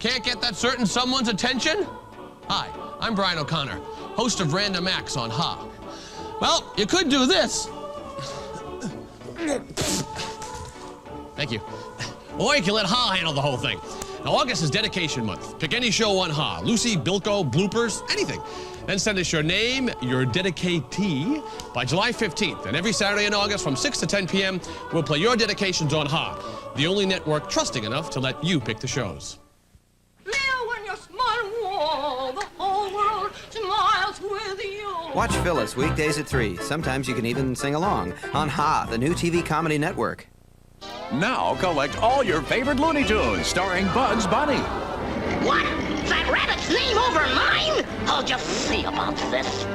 Can't get that certain someone's attention? Hi, I'm Brian O'Connor, host of Random Acts on Ha. Well, you could do this. Thank you. Or you can let Ha handle the whole thing. Now, August is dedication month. Pick any show on Ha. Lucy, Bilko, bloopers, anything. Then send us your name, your dedicatee, by July 15th. And every Saturday in August from 6 to 10 p.m., we'll play your dedications on Ha, the only network trusting enough to let you pick the shows. When you smile, the whole world smiles with you. Watch Phyllis weekdays at 3. Sometimes you can even sing along on Ha, the new TV comedy network. Now collect all your favorite Looney Tunes starring Bugs Bunny. What? That rabbit's name over mine? I'll just see about this.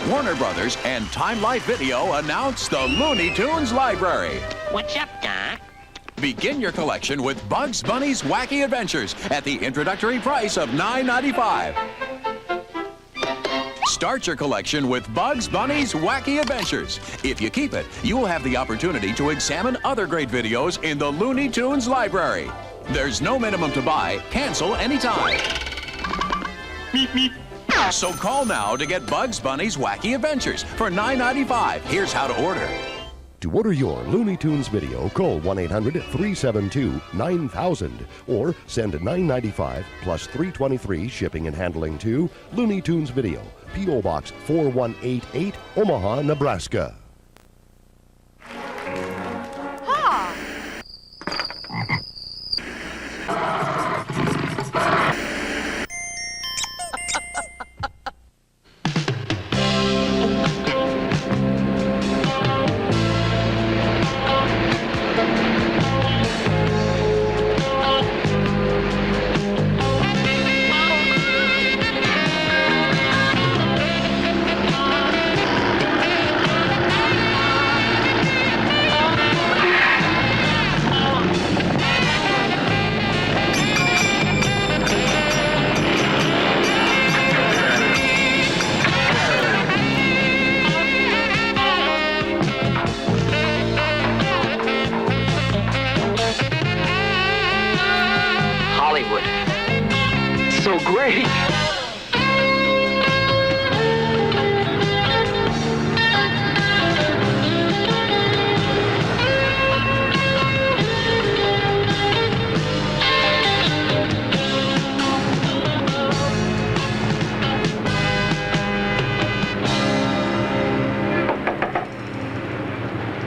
Warner Brothers and Time Life Video announce the Looney Tunes Library. What's up, Doc? Begin your collection with Bugs Bunny's Wacky Adventures at the introductory price of $9.95. Start your collection with Bugs Bunny's Wacky Adventures. If you keep it, you will have the opportunity to examine other great videos in the Looney Tunes Library. There's no minimum to buy. Cancel anytime. Meep, meep. So call now to get Bugs Bunny's Wacky Adventures for $9.95. Here's how to order. To order your Looney Tunes video, call 1-800-372-9000 or send $9.95 plus $3.23 shipping and handling to Looney Tunes Video, P.O. Box 4188, Omaha, Nebraska. So great.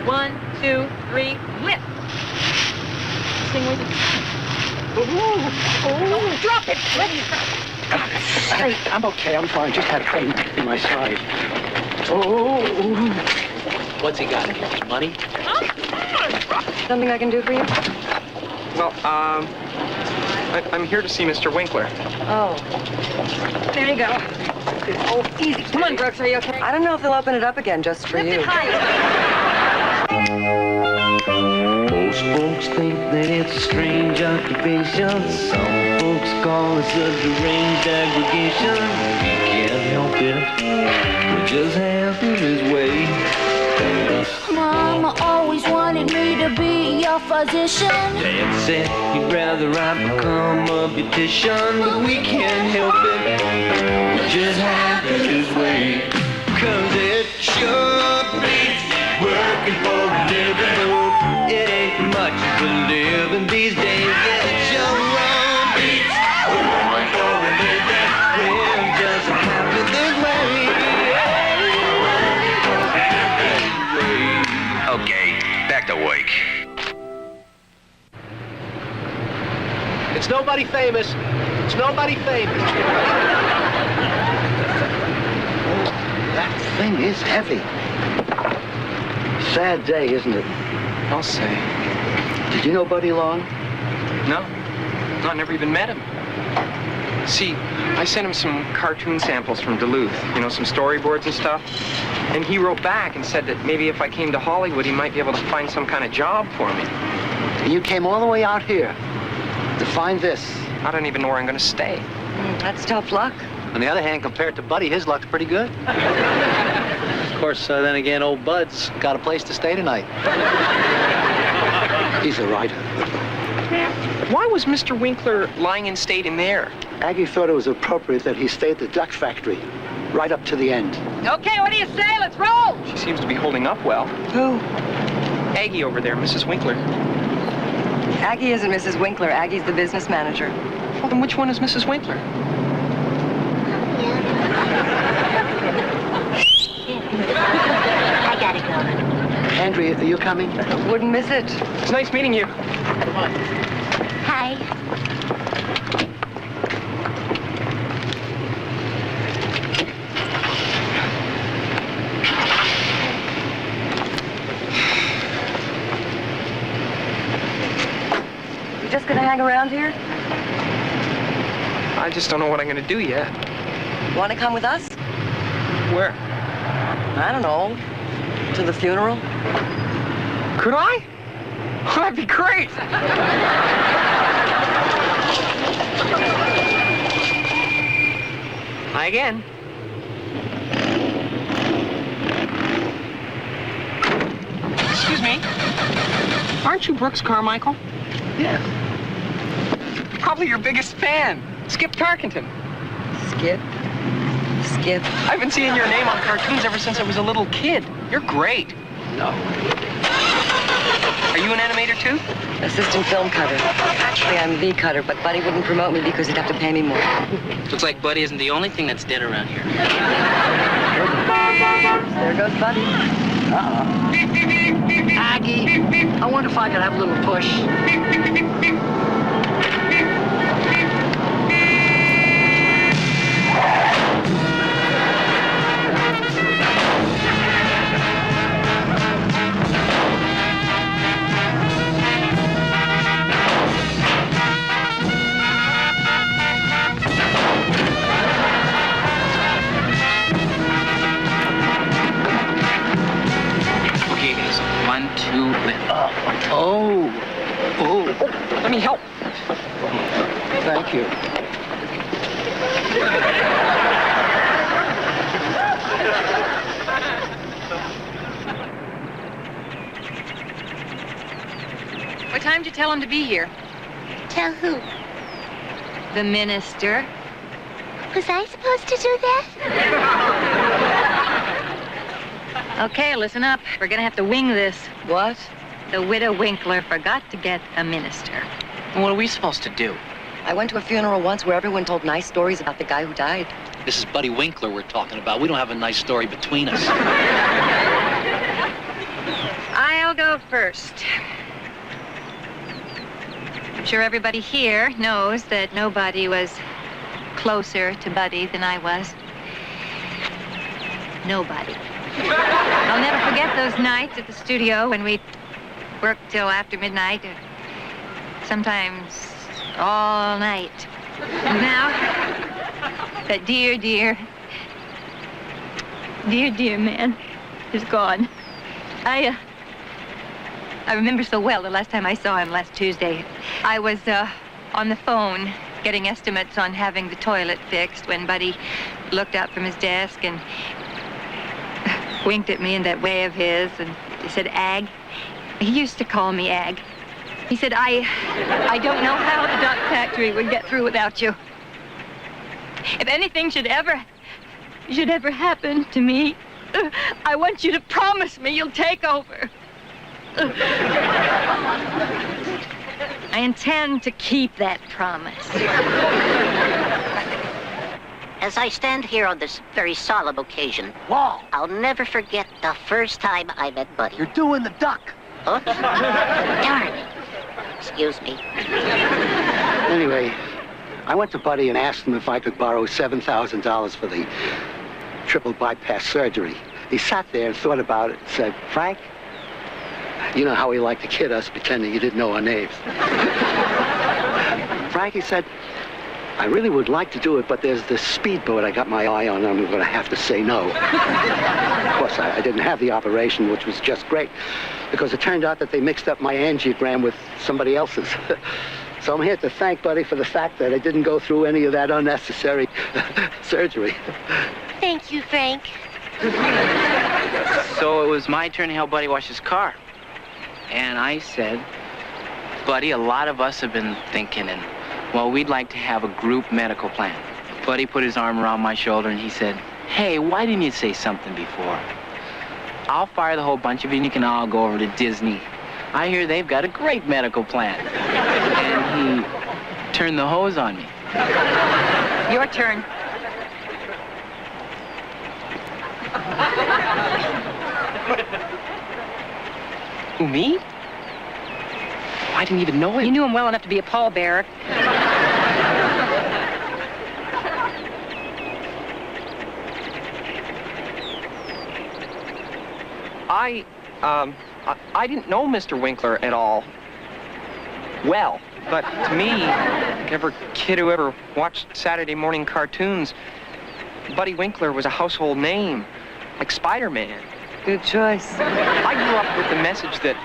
One, two, three, lift. Sing with me. Oh, drop it. I'm okay. I'm fine. Just had a pain in my side. Oh. What's he got? Money? Something I can do for you? Well, I'm here to see Mr. Winkler. Oh. There you go. Oh, easy. Come on, Brooks, are you okay? I don't know if they'll open it up again just for you. Most folks think that it's a strange occupation. Some folks call it a deranged aggregation. We can't help it. We just have to this way. Mama always wanted me to be your physician. Dad said he'd rather I become a beautician, but we can't help it. We just have to this way. 'Cause it sure beats working for a living. It ain't much for living these days. Yeah, it sure beats working for a living. We're just happy this way. Okay, back to work. It's nobody famous. It's nobody famous. That thing is heavy. Sad day, isn't it? I'll say. Did you know Buddy Long? No, I never even met him. See, I sent him some cartoon samples from Duluth, you know, some storyboards and stuff. And he wrote back and said that maybe if I came to Hollywood, he might be able to find some kind of job for me. And you came all the way out here to find this? I don't even know where I'm going to stay. That's tough luck. On the other hand, compared to Buddy, his luck's pretty good. Of course, then again, old Bud's got a place to stay tonight. He's a writer. Why was Mr. Winkler lying in state in there? Aggie thought it was appropriate that he stay at the duck factory right up to the end. Okay, what do you say? Let's roll! She seems to be holding up well. Who? Aggie over there, Mrs. Winkler. Aggie isn't Mrs. Winkler. Aggie's the business manager. Well, then which one is Mrs. Winkler? I gotta go. Andrea, are you coming? Wouldn't miss it. It's nice meeting you. Come on. Hi. You just gonna hang around here? I just don't know what I'm gonna do yet. Want to come with us? Where? I don't know. To the funeral? Could I? Oh, that'd be great. Hi again. Excuse me. Aren't you Brooks Carmichael? Yes. Probably your biggest fan, Skip Tarkenton. Skip. Skip. I've been seeing your name on cartoons ever since I was a little kid. You're great. No. Are you an animator too? Assistant film cutter. Actually, I'm the cutter, but Buddy wouldn't promote me because he'd have to pay me more. Looks like Buddy isn't the only thing that's dead around here. There goes Buddy. Aggie, I wonder if I could have a little push. Okay, guys. 1, 2, lift. Oh. Let me help. Thank you. What time did you tell him to be here? Tell who? The minister. Was I supposed to do that? Okay, listen up. We're gonna have to wing this. What? The widow Winkler forgot to get a minister. What are we supposed to do? I went to a funeral once where everyone told nice stories about the guy who died. This is Buddy Winkler we're talking about. We don't have a nice story between us. I'll go first. I'm sure everybody here knows that nobody was closer to Buddy than I was. Nobody. I'll never forget those nights at the studio when we'd work till after midnight, or sometimes all night. And now, that dear man is gone. I remember so well the last time I saw him last Tuesday. I was on the phone getting estimates on having the toilet fixed when Buddy looked up from his desk and winked at me in that way of his, and he said, Ag. He used to call me Ag. He said, I don't know how the duck factory would get through without you. If anything should ever happen to me, I want you to promise me you'll take over. I intend to keep that promise. As I stand here on this very solemn occasion, I'll never forget the first time I met Buddy. You're doing the duck. Oops. Darn it. Excuse me. Anyway, I went to Buddy and asked him if I could borrow $7,000 for the triple bypass surgery. He sat there and thought about it and said, Frank, you know how he liked to kid us pretending he didn't know our names. Frank, he said, I really would like to do it, but there's this speedboat I got my eye on, and I'm going to have to say no. Of course, I didn't have the operation, which was just great, because it turned out that they mixed up my angiogram with somebody else's. So I'm here to thank Buddy for the fact that I didn't go through any of that unnecessary surgery. Thank you, Frank. So it was my turn to help Buddy wash his car. And I said, Buddy, a lot of us have been thinking, and, well, we'd like to have a group medical plan. Buddy put his arm around my shoulder and he said, hey, why didn't you say something before? I'll fire the whole bunch of you and you can all go over to Disney. I hear they've got a great medical plan. And he turned the hose on me. Your turn. Who, me? I didn't even know him. You knew him well enough to be a pallbearer. I didn't know Mr. Winkler at all. Well, but to me, like every kid who ever watched Saturday morning cartoons, Buddy Winkler was a household name, like Spider-Man. Good choice. I grew up with the message that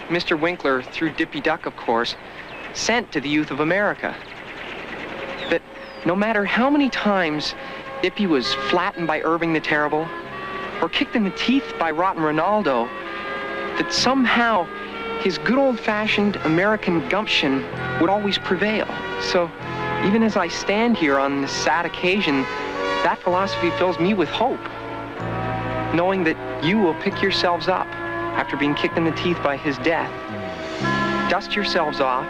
Mr. Winkler, through Dippy Duck, of course, sent to the youth of America. That no matter how many times Dippy was flattened by Irving the Terrible, or kicked in the teeth by Rotten Ronaldo, that somehow his good old-fashioned American gumption would always prevail. So even as I stand here on this sad occasion, that philosophy fills me with hope, knowing that you will pick yourselves up after being kicked in the teeth by his death, dust yourselves off,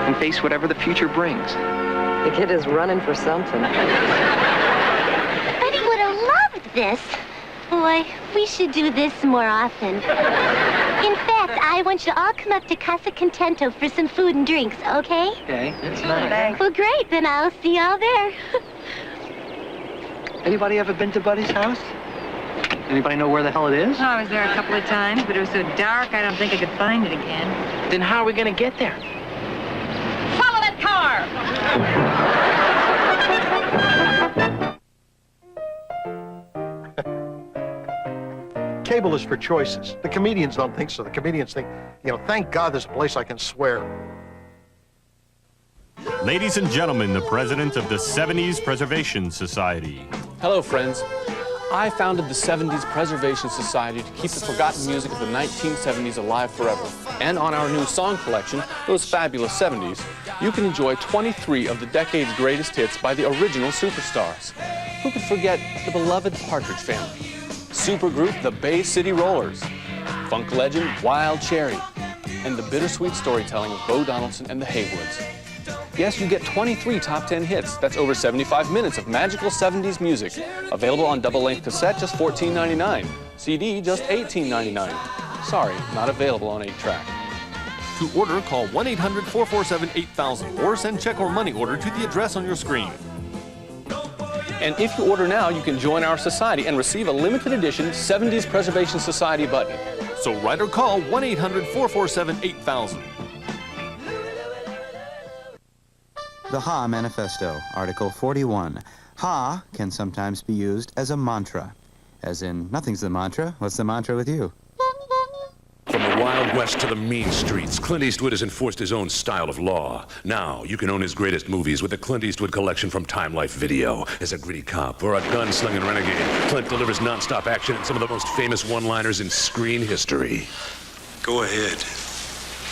and face whatever the future brings. The kid is running for something. Buddy would have loved this. Boy, we should do this more often. In fact, I want you to all come up to Casa Contento for some food and drinks, okay? Okay, that's nice. Well, great. Then I'll see y'all there. Anybody ever been to Buddy's house? Anybody know where the hell it is? Oh, I was there a couple of times, but it was so dark I don't think I could find it again. Then how are we going to get there? Follow that car! Cable is for choices. The comedians don't think so. The comedians think, you know, thank God there's a place I can swear. Ladies and gentlemen, the president of the 70s Preservation Society. Hello, friends. I founded the 70s Preservation Society to keep the forgotten music of the 1970s alive forever. And on our new song collection, Those Fabulous 70s, you can enjoy 23 of the decade's greatest hits by the original superstars. Who could forget the beloved Partridge Family, supergroup the Bay City Rollers, funk legend Wild Cherry, and the bittersweet storytelling of Bo Donaldson and the Haywoods. Yes, you get 23 top 10 hits. That's over 75 minutes of magical 70s music. Available on double-length cassette, just $14.99. CD, just $18.99. Sorry, not available on 8-track. To order, call 1-800-447-8000 or send check or money order to the address on your screen. And if you order now, you can join our society and receive a limited edition 70s Preservation Society button. So write or call 1-800-447-8000. The Ha Manifesto, Article 41. Ha can sometimes be used as a mantra. As in, nothing's the mantra. What's the mantra with you? From the Wild West to the mean streets, Clint Eastwood has enforced his own style of law. Now, you can own his greatest movies with the Clint Eastwood collection from Time Life Video. As a gritty cop or a gun-slinging renegade, Clint delivers non-stop action and some of the most famous one-liners in screen history. Go ahead.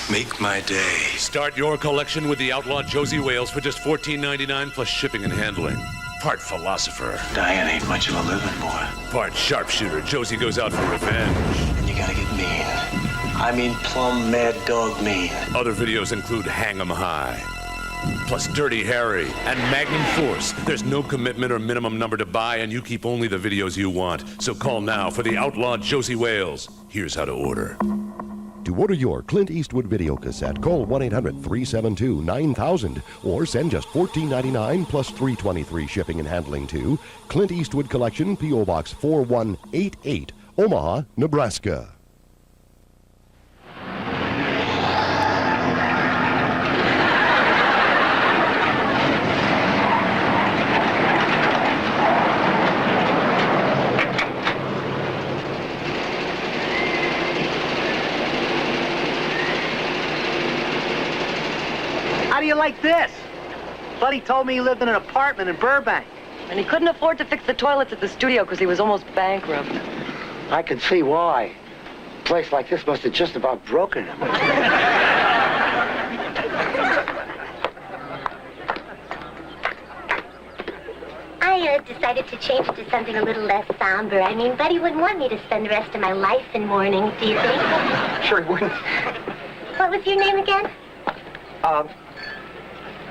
Make my day. Start your collection with the outlaw Josie Wales for just $14.99 plus shipping and handling. Part philosopher. Diane ain't much of a living boy. Part sharpshooter. Josie goes out for revenge. And you gotta get mean. I mean plumb mad dog mean. Other videos include Hang 'em High, plus Dirty Harry and Magnum Force. There's no commitment or minimum number to buy, and you keep only the videos you want. So call now for the outlaw Josie Wales. Here's how to order. To order your Clint Eastwood video cassette, call 1-800-372-9000 or send just $14.99 plus $3.23 shipping and handling to Clint Eastwood Collection, P.O. Box 4188, Omaha, Nebraska. How do you like this? Buddy told me he lived in an apartment in Burbank. And he couldn't afford to fix the toilets at the studio because he was almost bankrupt. I can see why. A place like this must have just about broken him. decided to change it to something a little less somber. I mean, Buddy wouldn't want me to spend the rest of my life in mourning, do you think? Sure he wouldn't. What was your name again?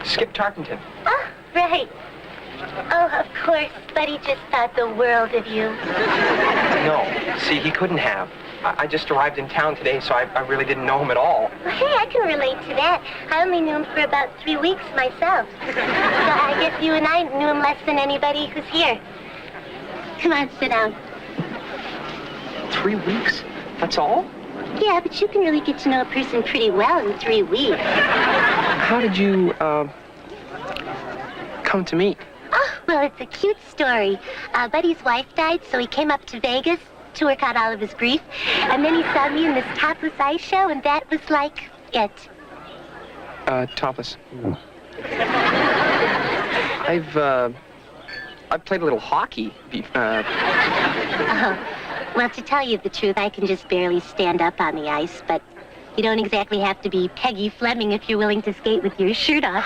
Skip Tarkenton. Oh, right. Oh, of course. Buddy just thought the world of you. No, see, he couldn't have. I just arrived in town today, so I really didn't know him at all. Well, hey, I can relate to that. I only knew him for about 3 weeks myself. So I guess you and I knew him less than anybody who's here. Come on, sit down. 3 weeks? That's all? Yeah, but you can really get to know a person pretty well in 3 weeks. How did you, come to meet? Oh, well, it's a cute story. Buddy's wife died, so he came up to Vegas to work out all of his grief. And then he saw me in this topless ice show, and that was like it. Topless. I've played a little hockey. Oh, well, to tell you the truth, I can just barely stand up on the ice, but you don't exactly have to be Peggy Fleming if you're willing to skate with your shirt off.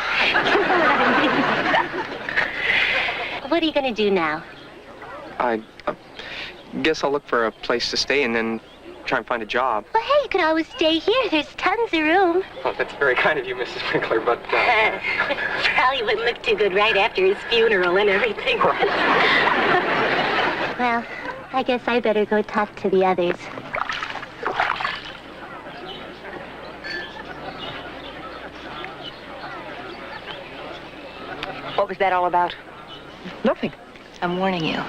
What are you going to do now? I guess I'll look for a place to stay and then try and find a job. Well, hey, you could always stay here. There's tons of room. Well, that's very kind of you, Mrs. Winkler, but... Probably wouldn't look too good right after his funeral and everything. Well, I guess I better go talk to the others. What was that all about? Nothing. I'm warning you.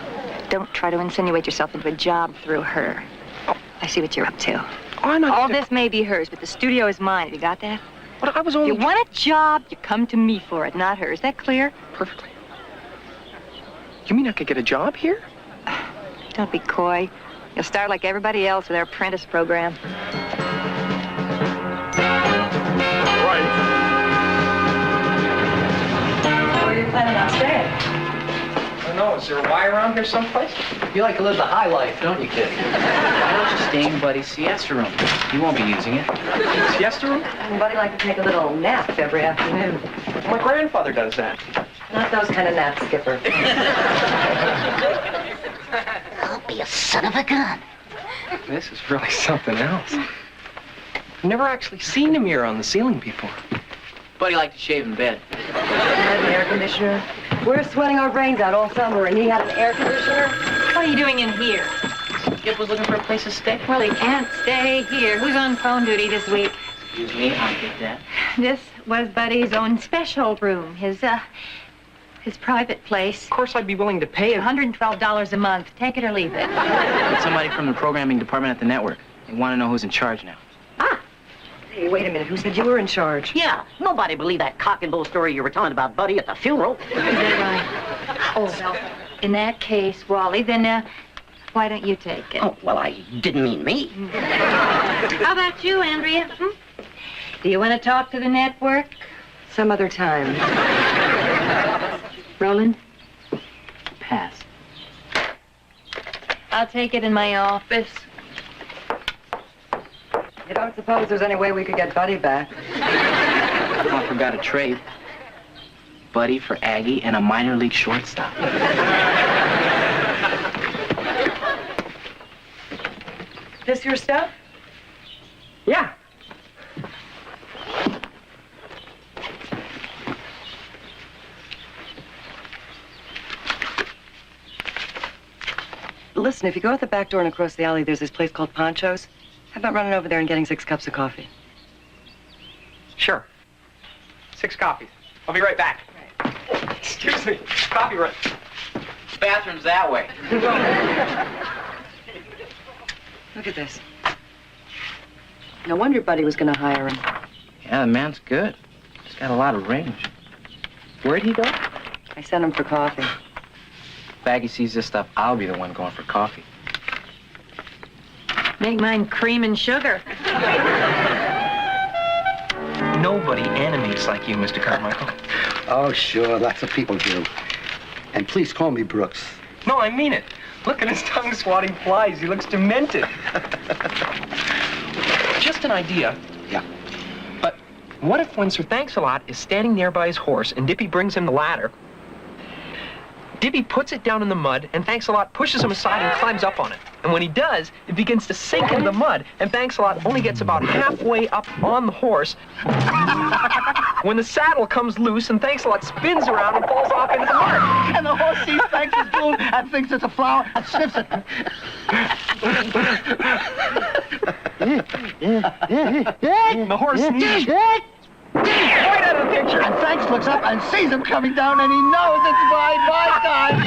Don't try to insinuate yourself into a job through her. Oh, I see what you're up to. Oh, I'm not... All this may be hers, but the studio is mine. Have you got that? But I was only... You want a job, you come to me for it, not her. Is that clear? Perfectly. You mean I could get a job here? Don't be coy. You'll start like everybody else with their apprentice program. Right. Where are you planning on staying? I don't know. Is there a Y around here someplace? You like to live the high life, don't you, kid? Why don't you stay in Buddy's siesta room? You won't be using it. Siesta room? And Buddy like to take a little nap every afternoon. My grandfather does that. Not those kind of naps, Skipper. I'll be a son of a gun. This is really something else. I've never actually seen a mirror on the ceiling before. Buddy liked to shave in bed. Had an air conditioner. We're sweating our brains out all summer, and he had an air conditioner. What are you doing in here? Skip was looking for a place to stay. Well, he can't stay here. Who's on phone duty this week? Excuse me, I'll get that. This was Buddy's own special room, his private place. Of course, I'd be willing to pay it. $112 a month. Take it or leave it. It's somebody from the programming department at the network. They want to know who's in charge now. Hey, wait a minute. Who said you were in charge? Yeah, nobody believed that cock and bull story you were telling about Buddy at the funeral. Is that right? Oh, well, in that case, Wally, then, why don't you take it? Oh, well, I didn't mean me. How about you, Andrea? Do you want to talk to the network? Some other time. Roland? Pass. I'll take it in my office. You don't suppose there's any way we could get Buddy back? I forgot a trade. Buddy for Aggie and a minor league shortstop. This your stuff? Yeah. Listen, if you go out the back door and across the alley, there's this place called Poncho's. How about running over there and getting 6 cups of coffee? Sure. 6 coffees. I'll be right back. Excuse me. Coffee run. Bathroom's that way. Look at this. No wonder Buddy was going to hire him. Yeah, the man's good. He's got a lot of range. Where'd he go? I sent him for coffee. If Aggie sees this stuff, I'll be the one going for coffee. Make mine cream and sugar. Nobody animates like you, Mr. Carmichael. Oh, sure. Lots of people do. And please call me Brooks. No, I mean it. Look at his tongue swatting flies. He looks demented. Just an idea. Yeah. But what if when Sir Thanks-a-Lot is standing there by his horse and Dippy brings him the ladder, Dibby puts it down in the mud, and Thanks-a-Lot pushes him aside and climbs up on it. And when he does, it begins to sink into the mud, and Thanks-a-Lot only gets about halfway up on the horse when the saddle comes loose, and Thanks-a-Lot spins around and falls off into the mud. And the horse sees Thanks' bloom and thinks it's a flower and sniffs it. The horse sneezes right out of the picture. And Thanks looks up and sees him coming down, and he knows it's bye-bye time.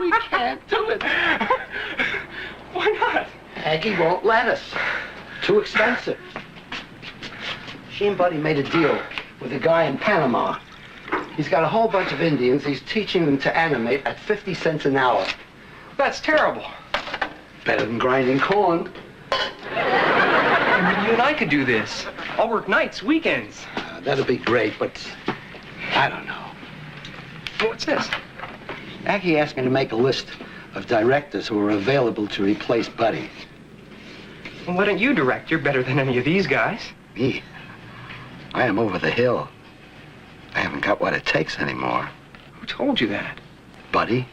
We can't do it. Why not? Aggie won't let us. Too expensive. She and Buddy made a deal with a guy in Panama. He's got a whole bunch of Indians. He's teaching them to animate at 50 cents an hour. That's terrible. Better than grinding corn. Maybe you and I could do this. I'll work nights, weekends. That'd be great, but I don't know. What's this? Aggie asked me to make a list of directors who are available to replace Buddy. Well, why don't you direct? You're better than any of these guys. Me? I am over the hill. I haven't got what it takes anymore. Who told you that? Buddy.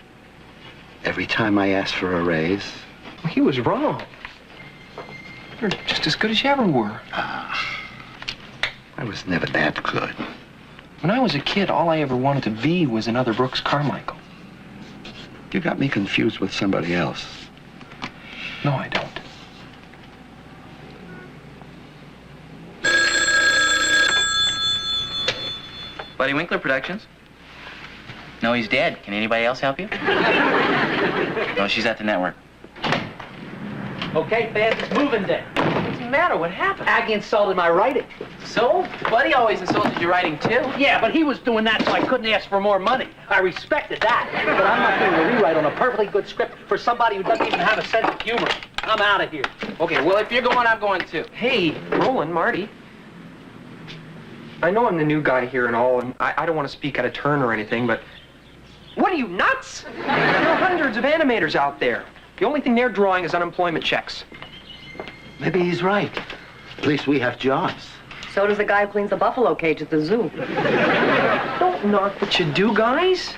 Every time I ask for a raise. Well, he was wrong. You're just as good as you ever were. I was never that good. When I was a kid, all I ever wanted to be was another Brooks Carmichael. You got me confused with somebody else. No, I don't. Buddy Winkler Productions? No, he's dead. Can anybody else help you? No, she's at the network. Okay, fans, it's moving day. What's the matter? What happened? Aggie insulted my writing. So? Buddy always insulted your writing, too. Yeah, but he was doing that so I couldn't ask for more money. I respected that. But I'm not doing a rewrite on a perfectly good script for somebody who doesn't even have a sense of humor. I'm out of here. Okay, well, if you're going, I'm going, too. Hey, Roland, Marty. I know I'm the new guy here and all, and I don't want to speak out of turn or anything, but what are you, nuts? There are hundreds of animators out there. The only thing they're drawing is unemployment checks. Maybe he's right. At least we have jobs. So does the guy who cleans the buffalo cage at the zoo. Don't knock what you do, guys.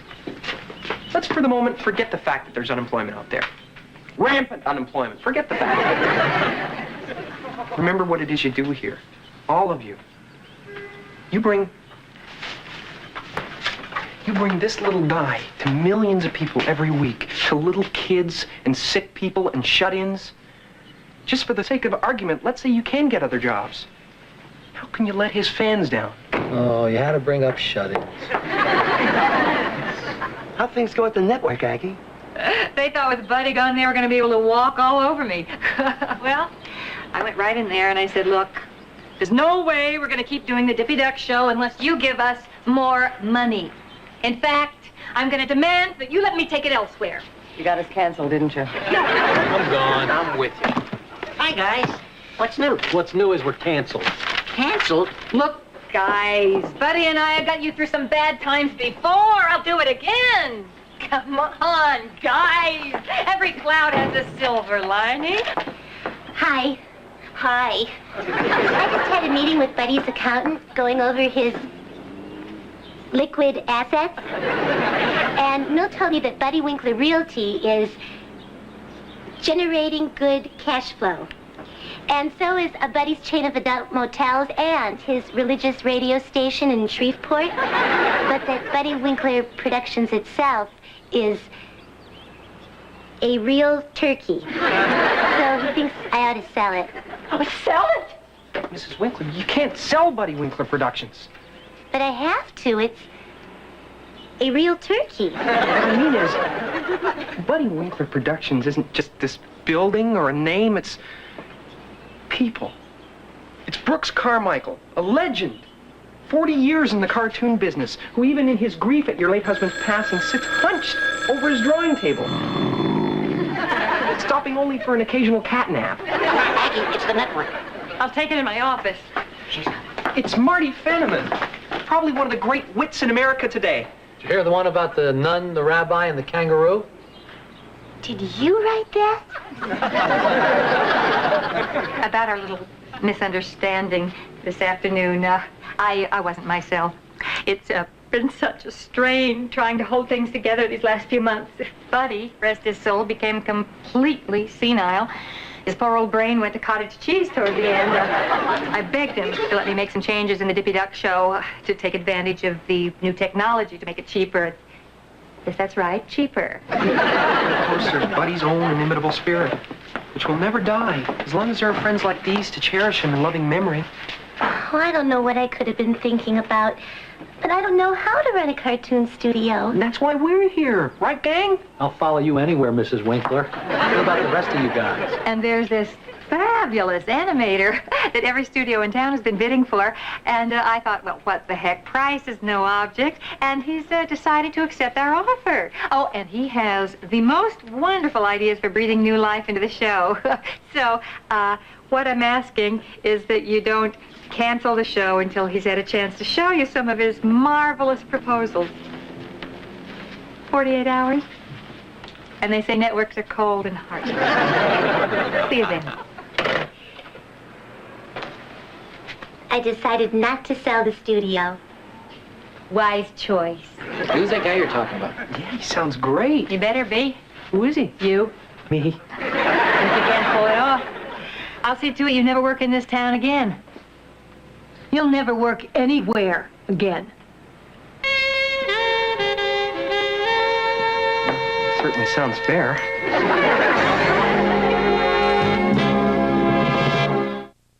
Let's for the moment forget the fact that there's unemployment out there. Rampant unemployment. Forget the fact. Remember what it is you do here. All of you. You bring this little guy to millions of people every week, to little kids and sick people and shut-ins. Just for the sake of argument, let's say you can get other jobs. How can you let his fans down? Oh, you had to bring up shut-ins. How'd things go at the network, Aggie? They thought with Buddy gone, they were going to be able to walk all over me. Well, I went right in there and I said, look, there's no way we're going to keep doing the Dippy Duck show unless you give us more money. In fact, I'm going to demand that you let me take it elsewhere. You got us canceled, didn't you? I'm gone. I'm with you. Hi, guys. What's new? What's new is we're canceled. Canceled? Look, guys, Buddy and I have got you through some bad times before. I'll do it again. Come on, guys. Every cloud has a silver lining. Hi. Hi. I just had a meeting with Buddy's accountant going over his liquid assets. And Mill told me that Buddy Winkler Realty is generating good cash flow. And so is a Buddy's chain of adult motels and his religious radio station in Shreveport. But that Buddy Winkler Productions itself is a real turkey. So he thinks I ought to sell it. Oh, sell it? Mrs. Winkler, you can't sell Buddy Winkler Productions. But I have to. It's a real turkey. What I mean is, Buddy Winkler Productions isn't just this building or a name, it's people. It's Brooks Carmichael, a legend. 40 years in the cartoon business, who even in his grief at your late husband's passing sits hunched over his drawing table. Stopping only for an occasional cat nap. Aggie, it's the network. I'll take it in my office. It's Marty Fenneman, probably one of the great wits in America today. Did you hear the one about the nun, the rabbi, and the kangaroo? Did you write that? About our little misunderstanding this afternoon, I wasn't myself. It's been such a strain trying to hold things together these last few months. Buddy, rest his soul, became completely senile. His poor old brain went to cottage cheese toward the end. I begged him to let me make some changes in the Dippy Duck show to take advantage of the new technology to make it cheaper. Yes, that's right, cheaper. Closer to Buddy's own inimitable spirit, which will never die, as long as there are friends like these to cherish him in loving memory. Oh, I don't know what I could have been thinking about, but I don't know how to run a cartoon studio. And that's why we're here, right, gang? I'll follow you anywhere, Mrs. Winkler. What about the rest of you guys? And there's this fabulous animator that every studio in town has been bidding for. And I thought, well, what the heck? Price is no object. And he's decided to accept our offer. Oh, and he has the most wonderful ideas for breathing new life into the show. So, what I'm asking is that you don't cancel the show until he's had a chance to show you some of his marvelous proposals. 48 hours? And they say networks are cold and hard. See you then. I decided not to sell the studio. Wise choice. Who's that guy you're talking about? Yeah, he sounds great. You better be. Who is he? You. Me. If you can't pull it off, I'll see to it you never work in this town again. You'll never work anywhere again. Certainly sounds fair.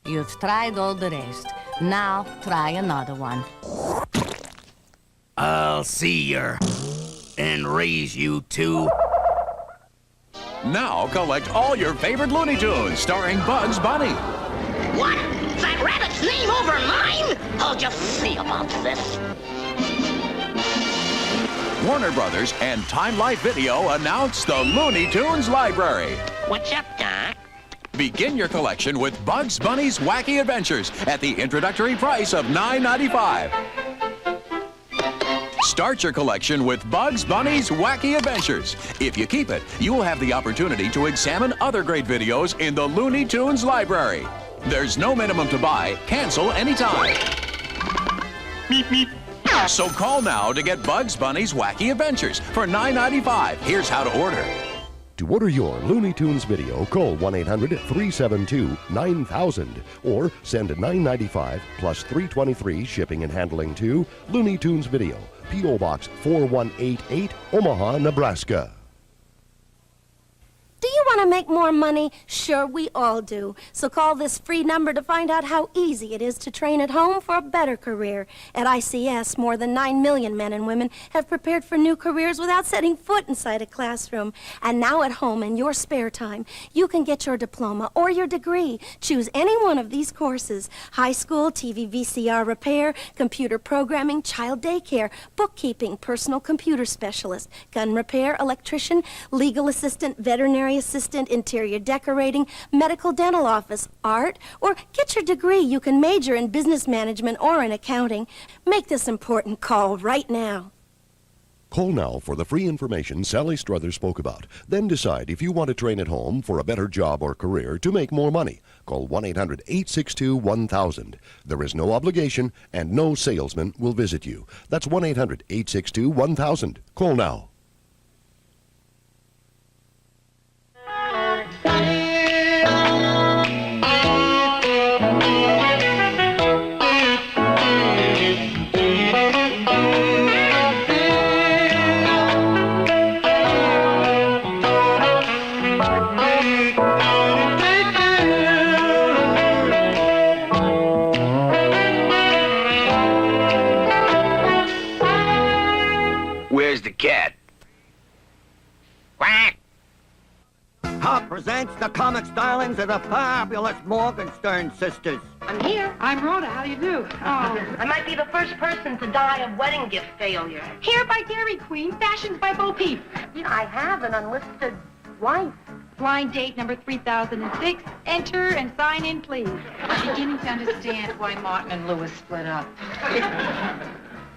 You've tried all the rest. Now try another one. I'll see yer and raise you too. Now collect all your favorite Looney Tunes starring Bugs Bunny. What? That rabbit's name over mine? I'll just see about this. Warner Brothers and Time Life Video announce the Looney Tunes Library. What's up, Doc? Begin your collection with Bugs Bunny's Wacky Adventures at the introductory price of $9.95. Start your collection with Bugs Bunny's Wacky Adventures. If you keep it, you will have the opportunity to examine other great videos in the Looney Tunes Library. There's no minimum to buy. Cancel anytime. Meep, meep. So call now to get Bugs Bunny's Wacky Adventures for $9.95. Here's how to order. To order your Looney Tunes video, call 1-800-372-9000 or send $9.95 plus $3.23 shipping and handling to Looney Tunes Video, P.O. Box 4188, Omaha, Nebraska. Do you want to make more money? Sure, we all do. So call this free number to find out how easy it is to train at home for a better career. At ICS, more than 9 million men and women have prepared for new careers without setting foot inside a classroom. And now at home, in your spare time, you can get your diploma or your degree. Choose any one of these courses: high school, TV VCR repair, computer programming, child daycare, bookkeeping, personal computer specialist, gun repair, electrician, legal assistant, veterinary assistant, interior decorating, medical dental office, art, or get your degree. You can major in business management or in accounting. Make this important call right now. Call now for the free information Sally Struthers spoke about. Then decide if you want to train at home for a better job or career to make more money. Call 1-800-862-1000. There is no obligation and no salesman will visit you. That's 1-800-862-1000. Call now. Where's the cat? Quack! Ha presents the comic stylings of the fabulous Morgenstern sisters. I'm here. I'm Rhoda. How do you do? Oh, I might be the first person to die of wedding gift failure. Hair by Dairy Queen, fashions by Bo Peep. I have an unlisted wife. Blind date number 3006. Enter and sign in, please. I'm beginning to understand why Martin and Lewis split up.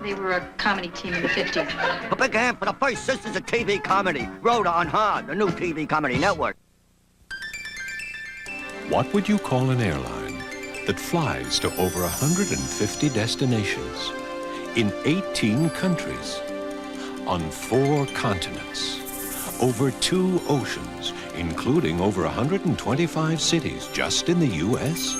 They were a comedy team in the 50s. A big hand for the first Sisters of TV comedy. Rhoda on Hard, the new TV comedy network. What would you call an airline that flies to over 150 destinations? in 18 countries, on 4 continents, over 2 oceans, including over 125 cities just in the U.S.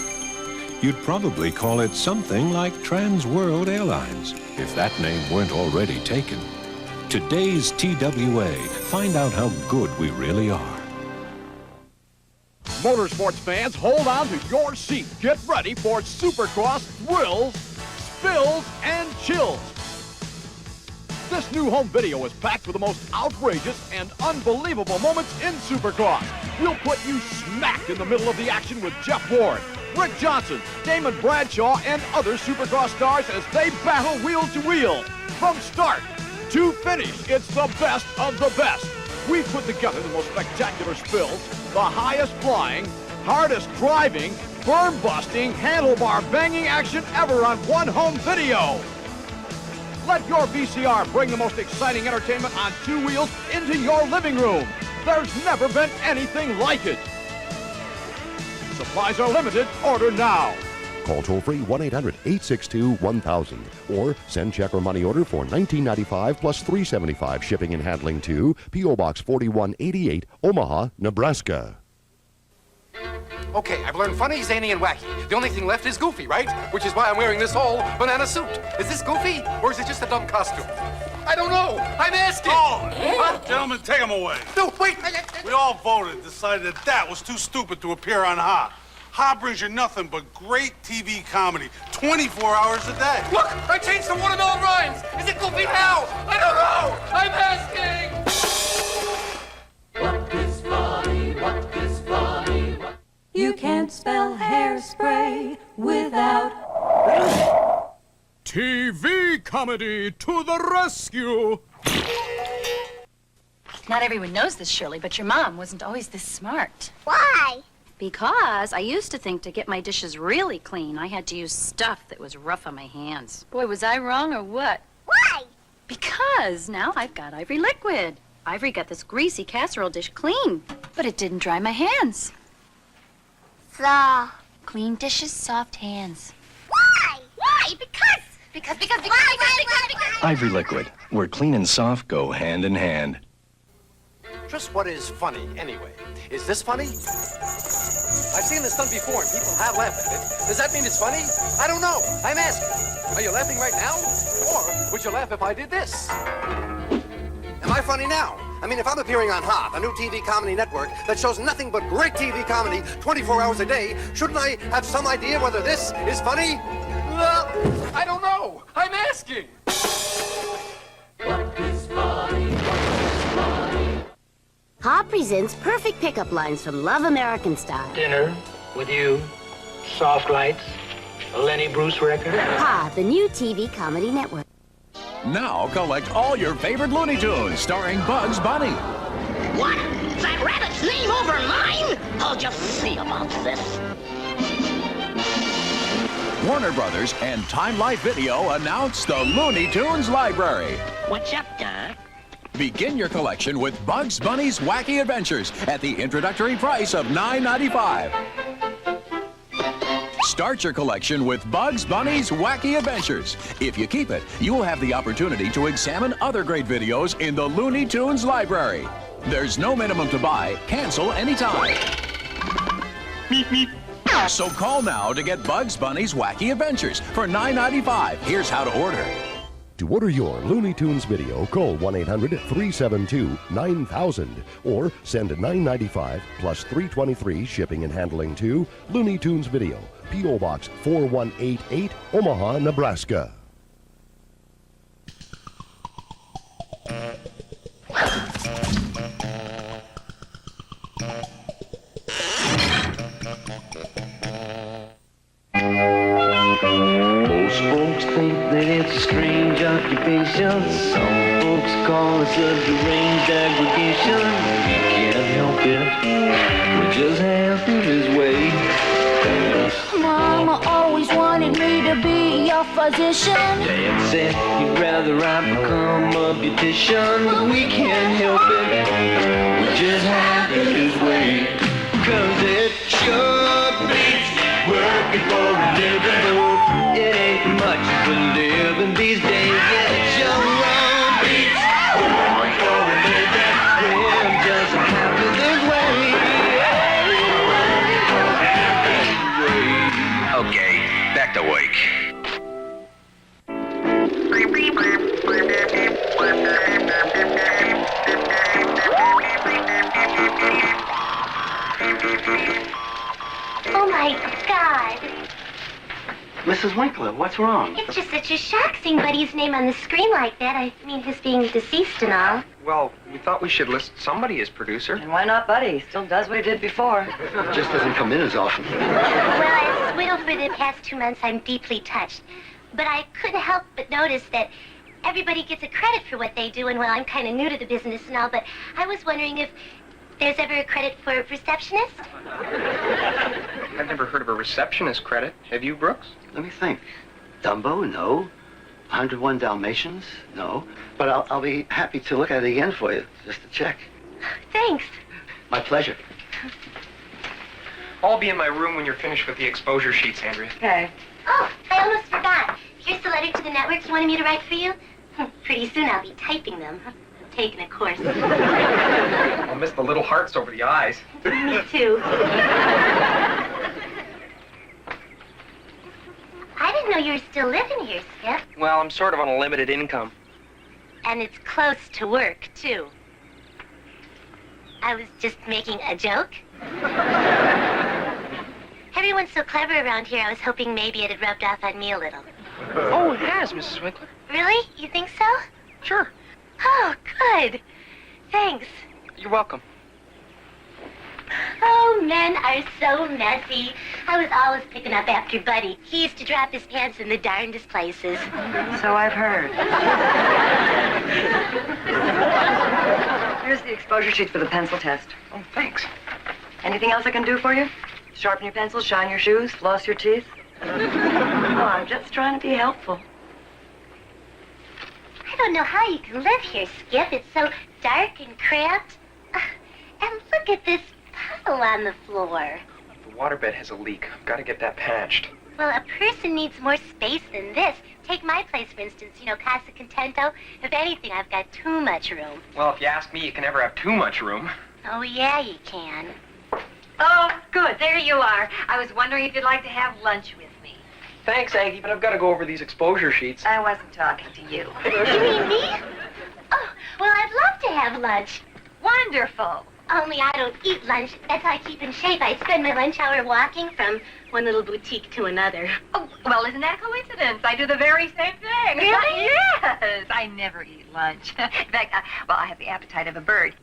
You'd probably call it something like Trans World Airlines, if that name weren't already taken. Today's TWA. Find out how good we really are. Motorsports fans, hold on to your seat. Get ready for Supercross thrills, spills, and chills. This new home video is packed with the most outrageous and unbelievable moments in Supercross. We'll put you smack in the middle of the action with Jeff Ward, Rick Johnson, Damon Bradshaw, and other Supercross stars as they battle wheel to wheel. From start to finish, it's the best of the best. We've put together the most spectacular spills, the highest flying, hardest driving, berm-busting, handlebar-banging action ever on one home video. Let your VCR bring the most exciting entertainment on 2 wheels into your living room. There's never been anything like it. Supplies are limited. Order now. Call toll-free 1-800-862-1000 or send check or money order for $19.95 plus $3.75 shipping and handling to P.O. Box 4188, Omaha, Nebraska. Okay, I've learned funny, zany, and wacky. The only thing left is goofy, right? Which is why I'm wearing this whole banana suit. Is this goofy, or is it just a dumb costume? I don't know. I'm asking. Oh, what? Gentlemen, take him away. No, wait. We all voted, decided that was too stupid to appear on Ha. Ha brings you nothing but great TV comedy, 24 hours a day. Look, I changed some watermelon rhymes. Is it goofy now? I don't know. I'm asking. What is funny? What is funny? You can't spell hairspray without TV comedy to the rescue. Not everyone knows this, Shirley, but your mom wasn't always this smart. Why? Because I used to think to get my dishes really clean, I had to use stuff that was rough on my hands. Boy, was I wrong or what? Why? Because now I've got Ivory liquid. Ivory got this greasy casserole dish clean, but it didn't dry my hands. So? Clean dishes, soft hands. Why? Why? Because. Ivory liquid, where clean and soft go hand in hand. Just what is funny, anyway? Is this funny? I've seen this done before, and people have laughed at it. Does that mean it's funny? I don't know. I'm asking. Are you laughing right now? Or would you laugh if I did this? Am I funny now? I mean, if I'm appearing on Ha, a new TV comedy network that shows nothing but great TV comedy 24 hours a day, shouldn't I have some idea whether this is funny? I don't know. I'm asking. What is funny? Ha presents perfect pickup lines from Love American Style. Dinner with you, soft lights, a Lenny Bruce record. Ha, the new TV comedy network. Now collect all your favorite Looney Tunes starring Bugs Bunny. What? That rabbit's name over mine? I'll just see about this. Warner Brothers and Time Life Video announce the Looney Tunes Library. What's up, Doc? Begin your collection with Bugs Bunny's Wacky Adventures at the introductory price of $9.95. Start your collection with Bugs Bunny's Wacky Adventures. If you keep it, you will have the opportunity to examine other great videos in the Looney Tunes Library. There's no minimum to buy. Cancel anytime. Meep, meep. So call now to get Bugs Bunny's Wacky Adventures for $9.95. Here's how to order. To order your Looney Tunes video, call 1-800-372-9000 or send $9.95 plus $3.23 shipping and handling to Looney Tunes Video, P.O. Box 4188, Omaha, Nebraska. Most folks think that it's a strange occupation. Some folks call us a deranged aggregation. We can't help it. We just have to this way. Mama always wanted me to be your physician. Dad said he'd rather I become a beautician. But we can't help it. We just have to this way. 'Cause it sure beats working for a living. It ain't much for living these days. Act awake. Oh my God. Mrs. Winkler, what's wrong? It's just such a shock seeing Buddy's name on the screen like that. I mean, his being deceased and all. Well, we thought we should list somebody as producer. And why not Buddy? Still does what he did before. Just doesn't come in as often. Well, as widow for the past 2 months, I'm deeply touched. But I couldn't help but notice that everybody gets a credit for what they do, and well, I'm kind of new to the business and all, but I was wondering if there's ever a credit for a receptionist? I've never heard of a receptionist credit. Have you, Brooks? Let me think. Dumbo, no. 101 Dalmatians, no. But I'll be happy to look at it again for you, just to check. Thanks. My pleasure. I'll be in my room when you're finished with the exposure sheets, Andrea. Okay. Oh, I almost forgot. Here's the letter to the networks you wanted me to write for you. Pretty soon I'll be typing them. I'm taking a course. I'll miss the little hearts over the eyes. Me too. I didn't know you were still living here, Skip. Well, I'm sort of on a limited income. And it's close to work, too. I was just making a joke. Everyone's so clever around here, I was hoping maybe it had rubbed off on me a little. Oh, it has, Mrs. Winkler. Really? You think so? Sure. Oh, good. Thanks. You're welcome. Oh, men are so messy. I was always picking up after Buddy. He used to drop his pants in the darndest places. So I've heard. Here's the exposure sheet for the pencil test. Oh, thanks. Anything else I can do for you? Sharpen your pencils, shine your shoes, floss your teeth? Oh, I'm just trying to be helpful. I don't know how you can live here, Skip. It's so dark and cramped. And look at this puddle on the floor. The waterbed has a leak. I've got to get that patched. Well, a person needs more space than this. Take my place, for instance, Casa Contento. If anything, I've got too much room. Well, if you ask me, you can never have too much room. Oh, yeah, you can. Oh, good. There you are. I was wondering if you'd like to have lunch with me. Thanks, Aggie, but I've got to go over these exposure sheets. I wasn't talking to you. You mean me? Oh, well, I'd love to have lunch. Wonderful. Only I don't eat lunch. That's how I keep in shape. I spend my lunch hour walking from one little boutique to another. Oh, well, isn't that a coincidence? I do the very same thing. Really? Yes. I never eat lunch. In fact, I have the appetite of a bird.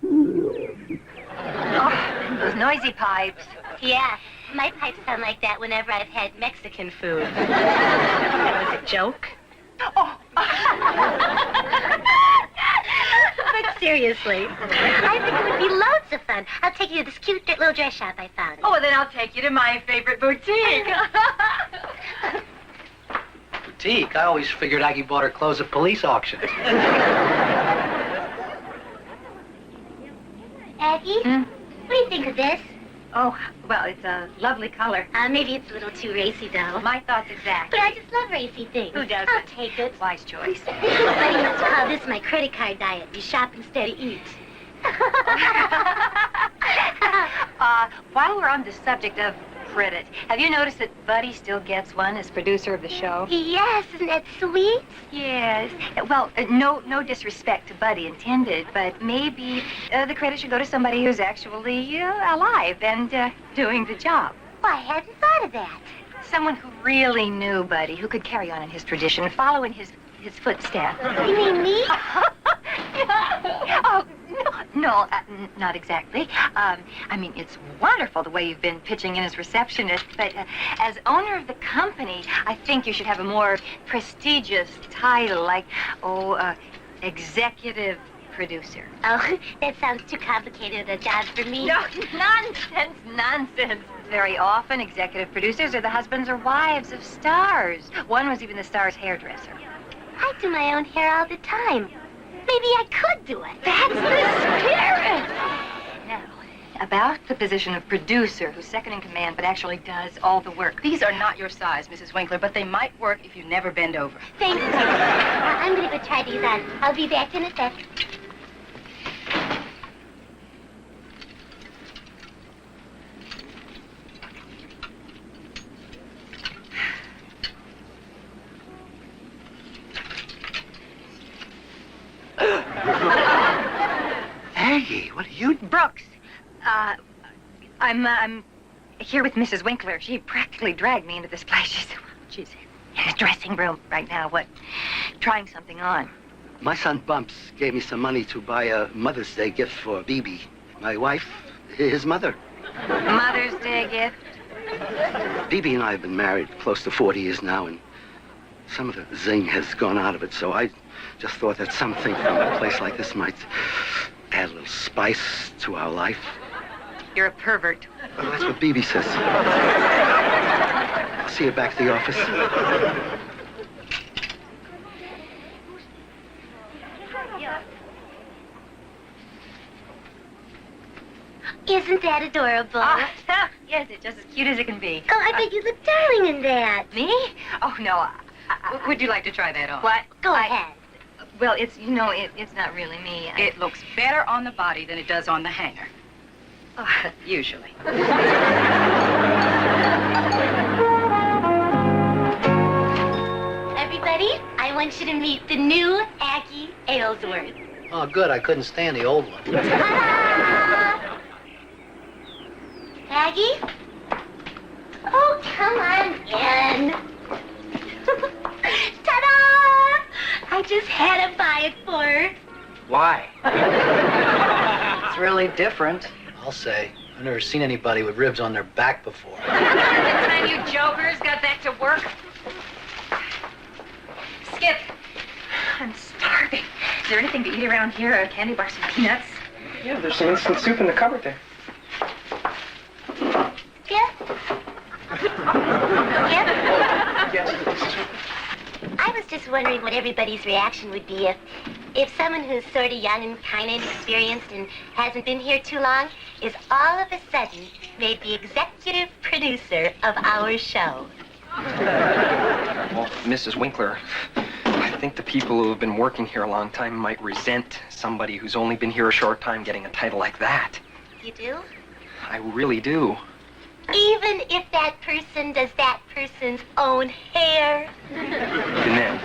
Oh, those noisy pipes. Yeah, my pipes sound like that whenever I've had Mexican food. That was a joke. Oh. But seriously, I think it would be loads of fun. I'll take you to this cute little dress shop I found. Oh, well, then I'll take you to my favorite boutique. Boutique? I always figured Aggie bought her clothes at police auctions. Aggie, what do you think of this? Oh, well, it's a lovely color. Maybe it's a little too racy, though. My thoughts exactly. But I just love racy things. Who doesn't? I'll take it. Wise choice. Buddy used to call this my credit card diet. You shop instead of eat. While we're on the subject of credit, have you noticed that Buddy still gets one as producer of the show? Yes, isn't that sweet? Yes. Well, no disrespect to Buddy intended, but maybe the credit should go to somebody who's actually alive and doing the job. Well, I hadn't thought of that. Someone who really knew Buddy, who could carry on in his tradition, follow in his footsteps. You mean me? Oh, no, not exactly. I mean, it's wonderful the way you've been pitching in as receptionist, but as owner of the company, I think you should have a more prestigious title, like, executive producer. Oh, that sounds too complicated a job for me. No, nonsense. Very often, executive producers are the husbands or wives of stars. One was even the star's hairdresser. I do my own hair all the time. Maybe I could do it. That's the spirit! Now, about the position of producer, who's second in command, but actually does all the work. These are not your size, Mrs. Winkler, but they might work if you never bend over. Thanks. I'm going to go try these on. I'll be back in a sec. What are you... Brooks, I'm here with Mrs. Winkler. She practically dragged me into this place. She's in the dressing room right now, trying something on. My son Bumps gave me some money to buy a Mother's Day gift for Bibi. My wife, his mother. Mother's Day gift? Bibi and I have been married close to 40 years now, and some of the zing has gone out of it, so I just thought that something from a place like this might add a little spice to our life. You're a pervert. Well, that's what Bibi says. I'll see you back at the office. Isn't that adorable? Yes, it's just as cute as it can be. Oh, I bet you look darling in that. Me? Oh, no. Would you like to try that on? What? Go ahead. Well, it's not really me. It looks better on the body than it does on the hanger. Usually. Everybody, I want you to meet the new Aggie Aylesworth. Oh, good. I couldn't stand the old one. Aggie? Oh, come on in. Ta-da! I just had to buy it for her. Why? It's really different. I'll say. I've never seen anybody with ribs on their back before. The time you jokers got back to work. Skip, I'm starving. Is there anything to eat around here? A candy bar, some peanuts? Yeah, there's some instant soup in the cupboard there. I was just wondering what everybody's reaction would be if someone who's sort of young and kind of inexperienced and hasn't been here too long is all of a sudden made the executive producer of our show. Well, Mrs. Winkler, I think the people who have been working here a long time might resent somebody who's only been here a short time getting a title like that. You do? I really do. Even if that person does that person's own hair? Even then.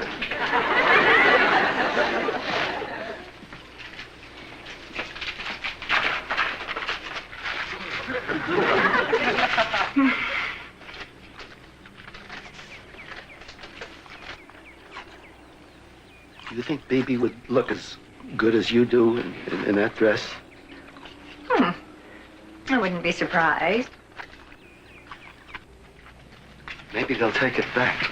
Do you think Bibi would look as good as you do in that dress? I wouldn't be surprised. Maybe they'll take it back.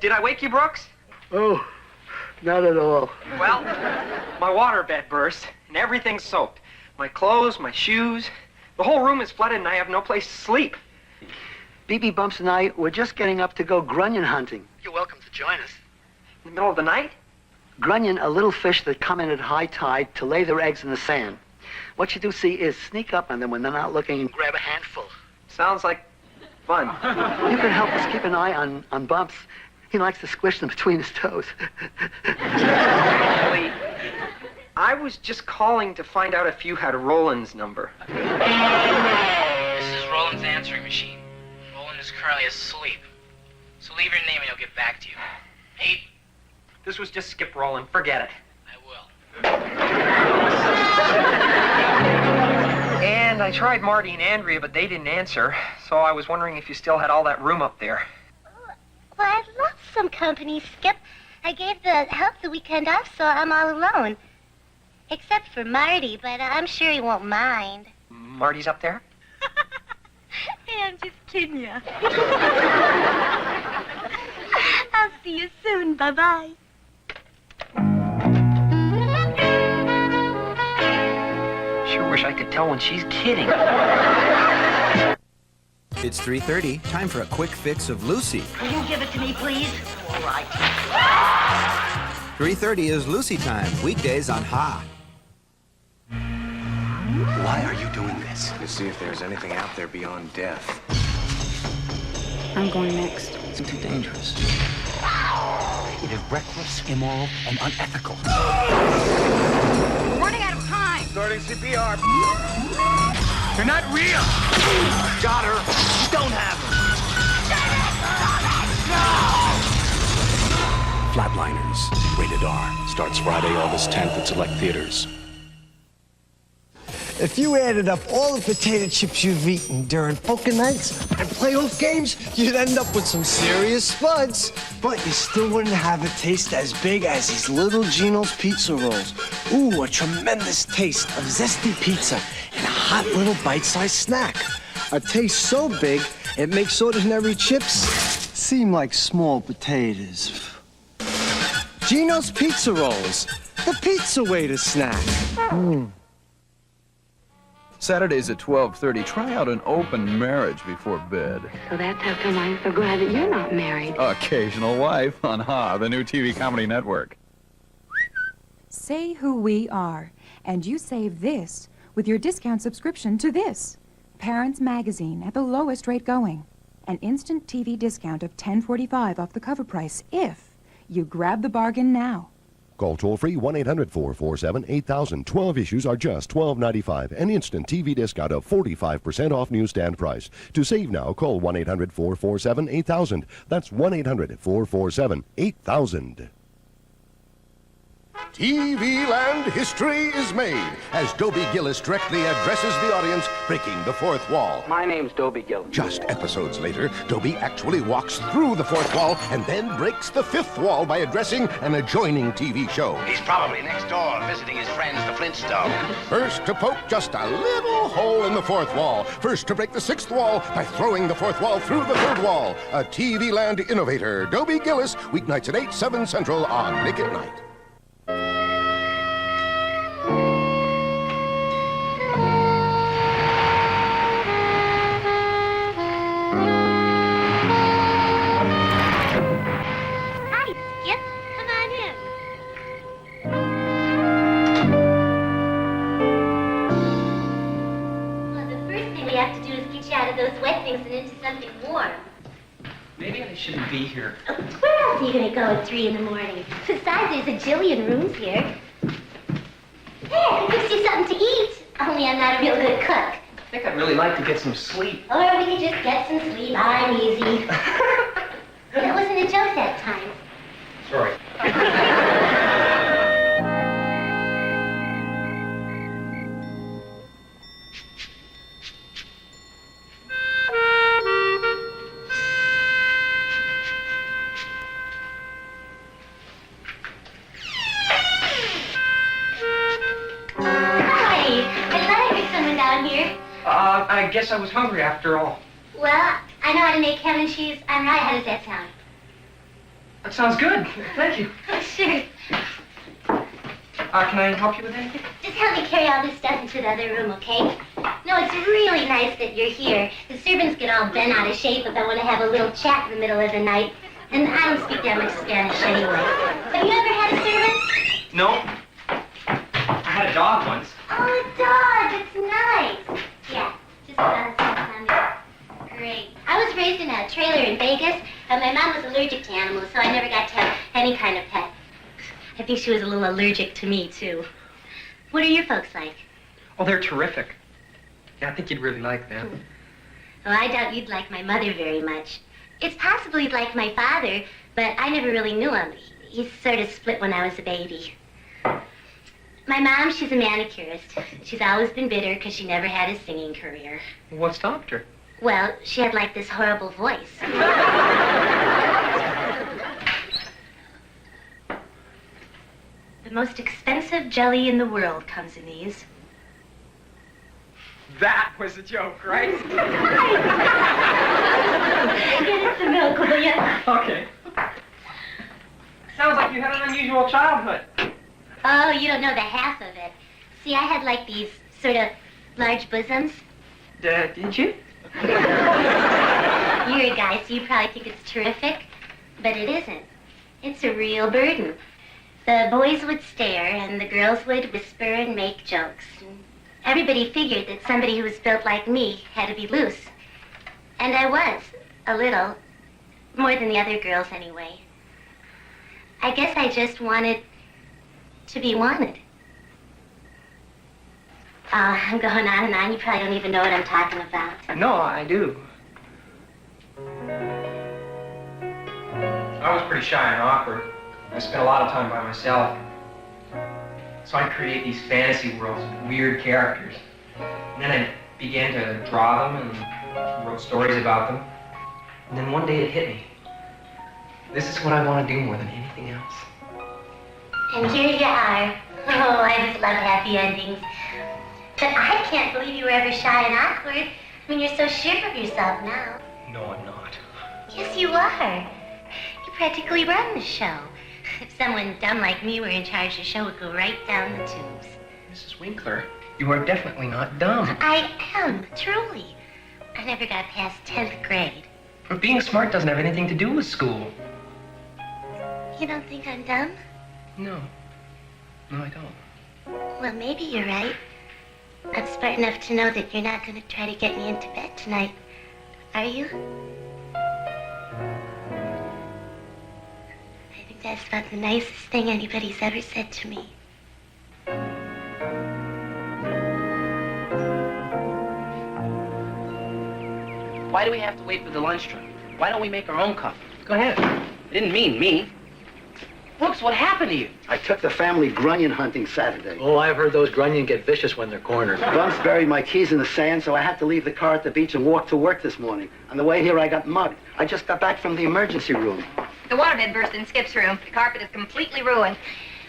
Did I wake you, Brooks? Oh, not at all. Well, my water bed burst, and everything's soaked. My clothes, my shoes. The whole room is flooded, and I have no place to sleep. Bibi, Bumps, and I were just getting up to go grunion hunting. You're welcome to join us. In the middle of the night? Grunion are little fish that come in at high tide to lay their eggs in the sand. What you do see is sneak up on them when they're not looking and grab a handful. Sounds like fun. You can help us keep an eye on Bumps. He likes to squish them between his toes. Actually, I was just calling to find out if you had Roland's number. This is Roland's answering machine. Roland is currently asleep. So leave your name and he'll get back to you. 8. This was just Skip Roland. Forget it. I will. And I tried Marty and Andrea, but they didn't answer. So I was wondering if you still had all that room up there. Well, I'd love some company, Skip. I gave the help the weekend off, so I'm all alone. Except for Marty, but I'm sure he won't mind. Marty's up there? Hey, I'm just kidding you. I'll see you soon. Bye-bye. Sure wish I could tell when she's kidding. It's 3:30. Time for a quick fix of Lucy. Will you give it to me, please? All right. 3:30 is Lucy time. Weekdays on Ha. Why are you doing this? To see if there's anything out there beyond death. I'm going next. It's too dangerous. It is reckless, immoral, and unethical. We're running out of time. Starting CPR. You're not real! Got her. You don't have her. Flatliners, rated R, starts Friday, August 10th at select theaters. If you added up all the potato chips you've eaten during poker nights and playoff games, you'd end up with some serious spuds. But you still wouldn't have a taste as big as these little Gino's pizza rolls. Ooh, a tremendous taste of zesty pizza and a hot little bite-sized snack. A taste so big, it makes ordinary chips seem like small potatoes. Gino's Pizza Rolls, the pizza way to snack. Saturdays at 12:30. Try out an open marriage before bed. So that's how come I'm so glad that you're not married. Occasional Wife on Ha, the new TV comedy network. Say who we are, and you save this with your discount subscription to this. Parents Magazine at the lowest rate going. An instant TV discount of $10.45 off the cover price if you grab the bargain now. Call toll-free 1-800-447-8000. 12 issues are just $12.95. An instant TV discount of 45% off newsstand price. To save now, call 1-800-447-8000. That's 1-800-447-8000. TV Land history is made as Dobie Gillis directly addresses the audience, breaking the fourth wall. My name's Dobie Gillis. Just episodes later, Dobie actually walks through the fourth wall and then breaks the fifth wall by addressing an adjoining TV show. He's probably next door visiting his friends, the Flintstones. First to poke just a little hole in the fourth wall. First to break the sixth wall by throwing the fourth wall through the third wall. A TV Land innovator, Dobie Gillis, weeknights at 8, 7 Central on Nick at Night. Those wet things and into something warm. Maybe I shouldn't be here. Where else are you going to go at 3 in the morning? Besides, there's a jillion rooms here. Hey, I could fix you something to eat. Only I'm not a real good cook. I think I'd really like to get some sleep. Or we could just get some sleep. I'm easy. It wasn't a joke that time. Sorry. I guess I was hungry after all. Well, I know how to make ham and cheese. I'm right. How does that sound? That sounds good. Thank you. Oh, sure. Can I help you with anything? Just help me carry all this stuff into the other room, okay? No, it's really nice that you're here. The servants get all bent out of shape if I want to have a little chat in the middle of the night. And I don't speak that much Spanish anyway. Have you ever had a servant? No. I had a dog once. Oh, a dog. It's nice. Yeah. Great. I was raised in a trailer in Vegas, and my mom was allergic to animals, so I never got to have any kind of pet. I think she was a little allergic to me, too. What are your folks like? Oh, they're terrific. Yeah, I think you'd really like them. Well, I doubt you'd like my mother very much. It's possible you'd like my father, but I never really knew him. He sort of split when I was a baby. My mom, she's a manicurist. She's always been bitter because she never had a singing career. What stopped her? Well, she had like this horrible voice. The most expensive jelly in the world comes in these. That was a joke, right? Get us some milk, will you? Okay. Sounds like you had an unusual childhood. Oh, you don't know the half of it. See, I had like these sort of large bosoms. Did you? You're a guy, so you probably think it's terrific, but it isn't. It's a real burden. The boys would stare, and the girls would whisper and make jokes. Everybody figured that somebody who was built like me had to be loose. And I was, a little. More than the other girls, anyway. I guess I just wanted to be wanted. I'm going on and on. You probably don't even know what I'm talking about. No, I do. I was pretty shy and awkward. I spent a lot of time by myself. So I'd create these fantasy worlds with weird characters. And then I began to draw them and wrote stories about them. And then one day it hit me. This is what I want to do more than anything else. And here you are. Oh, I just love happy endings. But I can't believe you were ever shy and awkward. I mean, you're so sure of yourself now. No, I'm not. Yes, you are. You practically run the show. If someone dumb like me were in charge, the show would go right down the tubes. Mrs. Winkler, you are definitely not dumb. I am, truly. I never got past 10th grade. But being smart doesn't have anything to do with school. You don't think I'm dumb? No. No, I don't. Well, maybe you're right. I'm smart enough to know that you're not going to try to get me into bed tonight. Are you? I think that's about the nicest thing anybody's ever said to me. Why do we have to wait for the lunch truck? Why don't we make our own coffee? Go ahead. I didn't mean me. Brooks, what happened to you? I took the family grunion hunting Saturday. Oh, I've heard those grunion get vicious when they're cornered. Bumps buried my keys in the sand, so I had to leave the car at the beach and walk to work this morning. On the way here, I got mugged. I just got back from the emergency room. The waterbed burst in Skip's room. The carpet is completely ruined.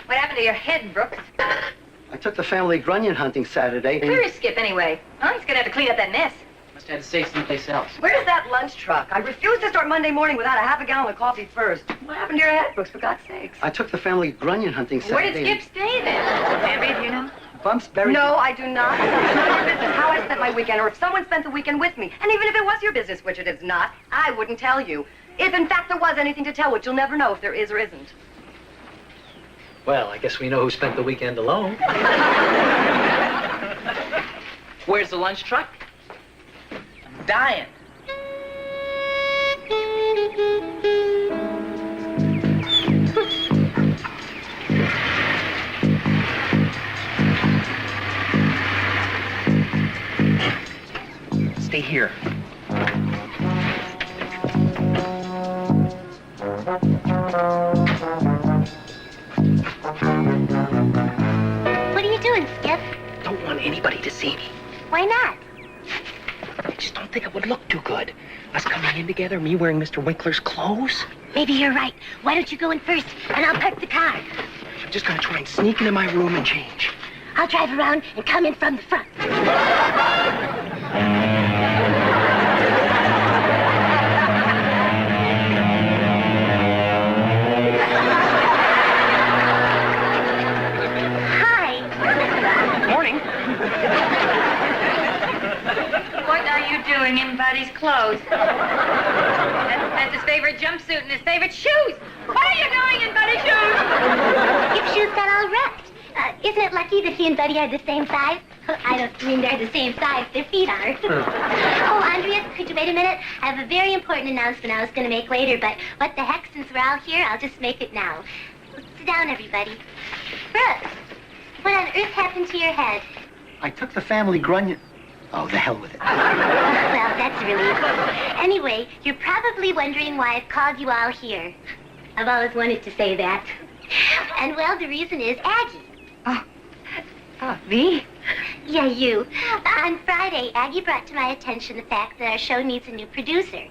What happened to your head, Brooks? I took the family grunion hunting Saturday. Where is Skip, anyway? Oh, he's gonna have to clean up that mess. Must have had to stay someplace else. Where's that lunch truck? I refuse to start Monday morning without a half a gallon of coffee first. What happened to your head, Brooks, for God's sakes? I took the family grunion hunting Where Saturday. did Skip stay then? Mary, do you know? Bumps buried... No, I do not. It's none of your business how I spent my weekend or if someone spent the weekend with me. And even if it was your business, which it is not, I wouldn't tell you. If, in fact, there was anything to tell, which you'll never know if there is or isn't. Well, I guess we know who spent the weekend alone. Where's the lunch truck? I'm dying. Stay here. What are you doing, Skip? Don't want anybody to see me. Why not? I just don't think it would look too good. Us coming in together, me wearing Mr. Winkler's clothes. Maybe you're right. Why don't you go in first, and I'll park the car. I'm just gonna try and sneak into my room and change. I'll drive around and come in from the front. What are you doing in Buddy's clothes? That's his favorite jumpsuit and his favorite shoes. What are you doing in Buddy's shoes? Your shoes got all wrecked. Isn't it lucky that he and Buddy are the same size? I don't mean they're the same size. Their feet are. Oh, Andrea, could you wait a minute? I have a very important announcement I was going to make later, but what the heck, since we're all here, I'll just make it now. Sit down, everybody. Brooks, what on earth happened to your head? I took the family grunion... Oh, the hell with it. Well, that's a relief. Anyway, you're probably wondering why I've called you all here. I've always wanted to say that. And, well, the reason is Aggie. Oh, me? Yeah, you. On Friday, Aggie brought to my attention the fact that our show needs a new producer.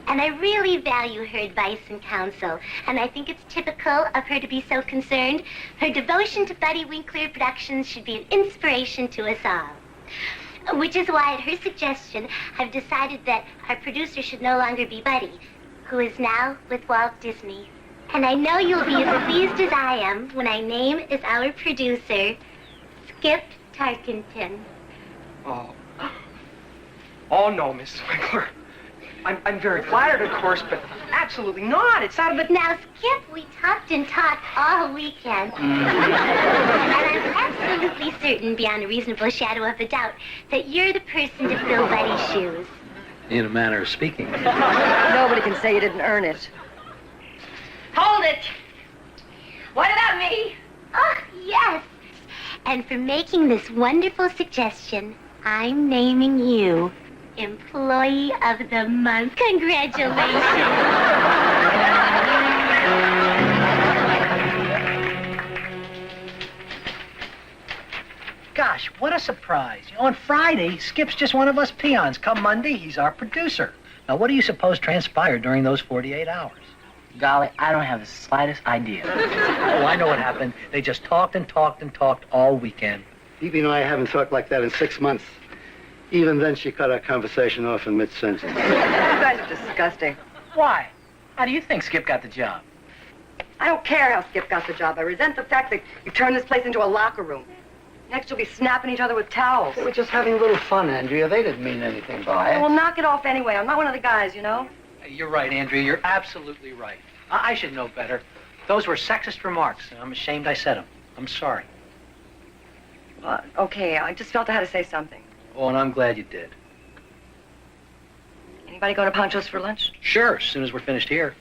And I really value her advice and counsel. And I think it's typical of her to be so concerned. Her devotion to Buddy Winkler Productions should be an inspiration to us all. Which is why, at her suggestion, I've decided that our producer should no longer be Buddy, who is now with Walt Disney. And I know you'll be as pleased as I am when I name as our producer, Skip Tarkington. Oh no, Mrs. Winkler. I'm very flattered, of course, but absolutely not. It's out of the... Now, Skip, we talked and talked all weekend. And I'm absolutely certain, beyond a reasonable shadow of a doubt, that you're the person to fill Buddy's shoes. In a manner of speaking. Nobody can say you didn't earn it. Hold it! What about me? Oh, yes. And for making this wonderful suggestion, I'm naming you Employee of the Month. Congratulations. Gosh, what a surprise. You know, on Friday, Skip's just one of us peons. Come Monday, he's our producer. Now, what do you suppose transpired during those 48 hours? Golly, I don't have the slightest idea. Oh, I know what happened. They just talked and talked and talked all weekend. Phoebe and I haven't talked like that in 6 months. Even then, she cut our conversation off in mid-sentence. You guys are disgusting. Why? How do you think Skip got the job? I don't care how Skip got the job. I resent the fact that you turned this place into a locker room. Next, you'll be snapping each other with towels. We're just having a little fun, Andrea. They didn't mean anything by it. Well, knock it off anyway. I'm not one of the guys, you know? You're right, Andrea. You're absolutely right. I should know better. Those were sexist remarks, and I'm ashamed I said them. I'm sorry. Okay, I just felt I had to say something. Oh, and I'm glad you did. Anybody go to Pancho's for lunch? Sure, as soon as we're finished here.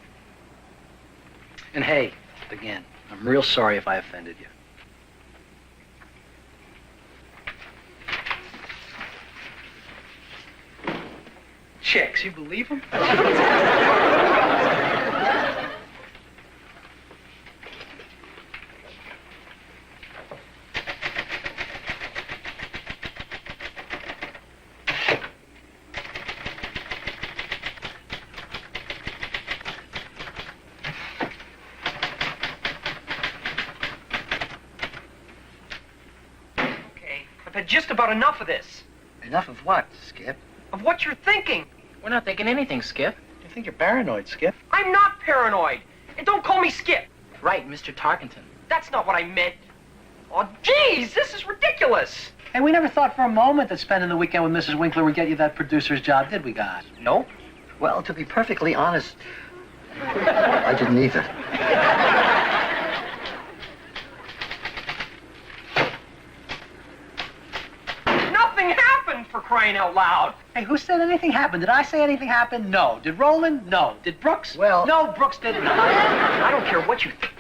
And hey, again, I'm real sorry if I offended you. Chicks, you believe them? I've had just about enough of this. Enough of what, Skip? Of what you're thinking. We're not thinking anything, Skip. You think you're paranoid, Skip? I'm not paranoid. And don't call me Skip. Right, Mr. Tarkenton. That's not what I meant. Oh, geez, this is ridiculous. And we never thought for a moment that spending the weekend with Mrs. Winkler would get you that producer's job, did we, guys? Nope. Well, to be perfectly honest, I didn't either. Nothing happened, for crying out loud. Hey, who said anything happened? Did I say anything happened? No. Did Roland? No. Did Brooks? Well... No, Brooks didn't. I don't care what you think.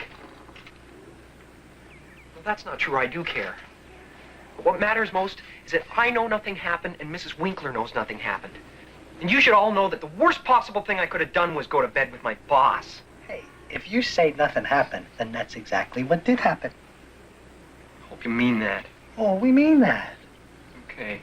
Well, that's not true. I do care. But what matters most is that I know nothing happened and Mrs. Winkler knows nothing happened. And you should all know that the worst possible thing I could have done was go to bed with my boss. Hey, if you say nothing happened, then that's exactly what did happen. Hope you mean that. Oh, we mean that. Okay.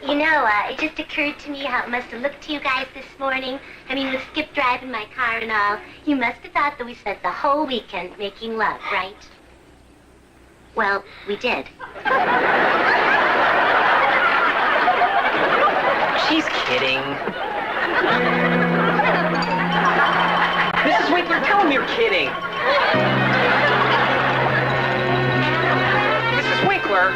You know, it just occurred to me how it must have looked to you guys this morning. I mean, with Skip driving my car and all. You must have thought that we spent the whole weekend making love, right? Well, we did. She's kidding. Mrs. Winkler, tell him you're kidding. Mrs. Winkler.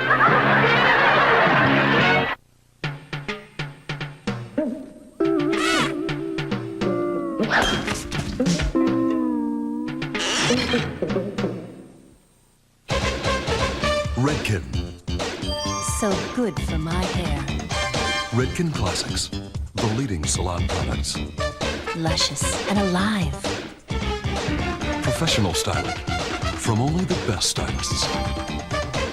Redken. So good for my hair. Redken Classics, the leading salon products. Luscious and alive. Professional styling from only the best stylists.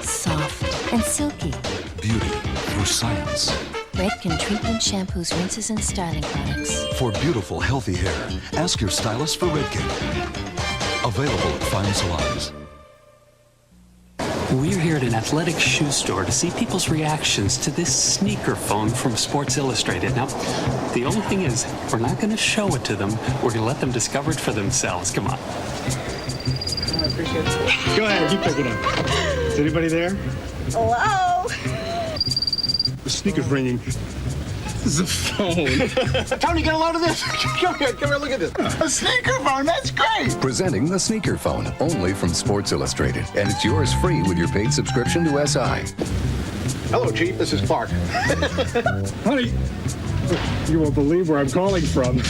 Soft and silky. Beauty through science. Redken treatment shampoos, rinses, and styling products. For beautiful, healthy hair, ask your stylist for Redken. Available at fine salons. We're here at an athletic shoe store to see people's reactions to this sneaker phone from Sports Illustrated. Now, the only thing is, we're not going to show it to them. We're going to let them discover it for themselves. Come on. Go ahead, you pick it up. Is anybody there? Hello? The sneaker's ringing. is a phone. Tony, get a load of this. Come here, look at this. A sneaker phone, that's great. Presenting the Sneaker Phone, only from Sports Illustrated. And it's yours free with your paid subscription to SI. Hello, Chief. This is Clark. Honey, you won't believe where I'm calling from.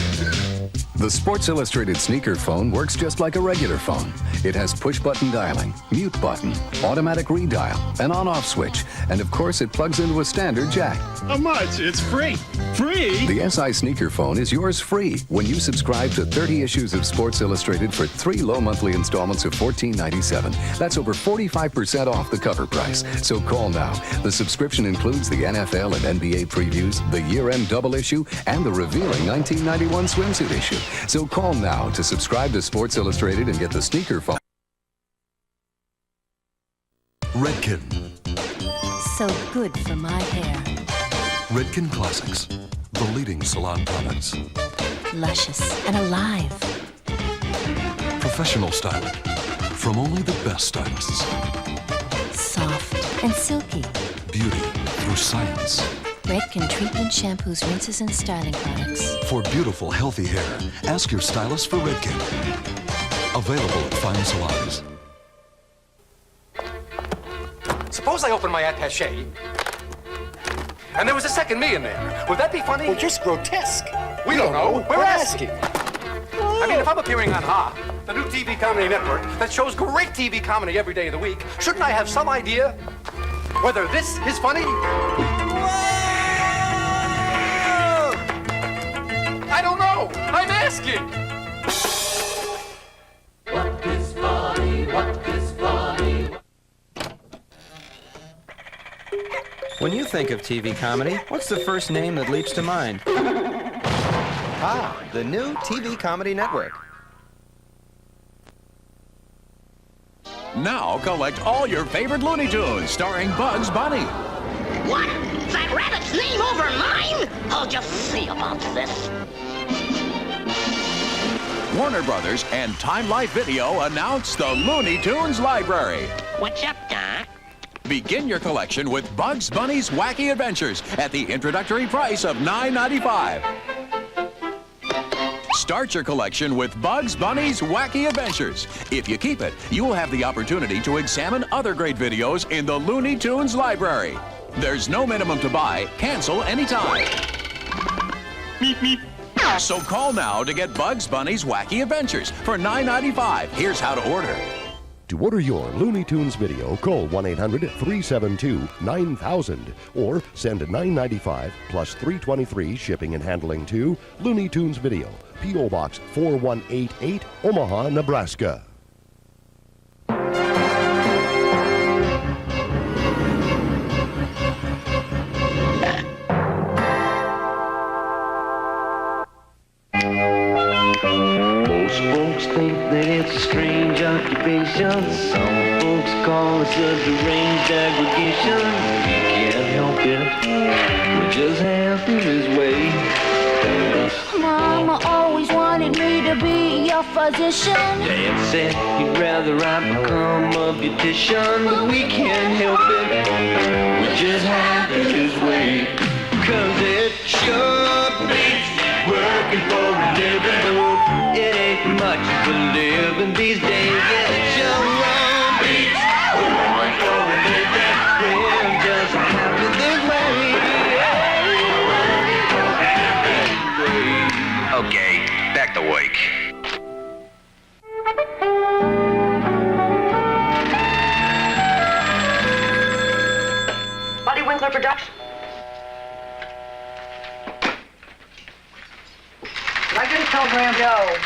The Sports Illustrated Sneaker Phone works just like a regular phone. It has push-button dialing, mute button, automatic redial, an on-off switch, and of course it plugs into a standard jack. How much? It's free. Free? The SI Sneaker Phone is yours free when you subscribe to 30 issues of Sports Illustrated for 3 low monthly installments of $14.97. That's over 45% off the cover price. So call now. The subscription includes the NFL and NBA previews, the year-end double issue, and the revealing 1991 swimsuit issue. So call now to subscribe to Sports Illustrated and get the Sneaker Phone. Redken. So good for my hair. Redken Classics, the leading salon products. Luscious and alive. Professional styling from only the best stylists. Soft and silky. Beauty through science. Redken treatment shampoos, rinses, and styling products. For beautiful, healthy hair, ask your stylist for Redken. Available at fine salons. Suppose I open my attaché, and there was a second me in there. Would that be funny? Well, just grotesque. We don't know. We're asking. I mean, if I'm appearing on Ha, the new TV comedy network that shows great TV comedy every day of the week, shouldn't I have some idea whether this is funny? I don't know. I'm asking. What is funny? What is funny? When you think of TV comedy, what's the first name that leaps to mind? Ah, the new TV Comedy Network. Now collect all your favorite Looney Tunes starring Bugs Bunny. What? That rabbit's name over mine? I'll just see about this. Warner Brothers and Time Life Video announce the Looney Tunes Library. What's up, Doc? Begin your collection with Bugs Bunny's Wacky Adventures at the introductory price of $9.95. Start your collection with Bugs Bunny's Wacky Adventures. If you keep it, you will have the opportunity to examine other great videos in the Looney Tunes Library. There's no minimum to buy. Cancel anytime. Meep, meep. So call now to get Bugs Bunny's Wacky Adventures for $9.95. Here's how to order. To order your Looney Tunes video, call 1-800-372-9000 or send $9.95 plus $3.23 shipping and handling to Looney Tunes Video, P.O. Box 4188, Omaha, Nebraska. Most folks think that it's a strange occupation. Some folks call it a deranged aggregation. We can't help it. We just have to this way. Mama always wanted me to be your physician. Dad said he'd rather I become a beautician, but we can't help it. We just have to this way. 'Cause it sure beats working for a living, but it ain't much for living these days. Yeah, it sure beats working for a living. We're just happy this way. Okay, back to work. Buddy Winkler Production. Did I get a telegram, Joe?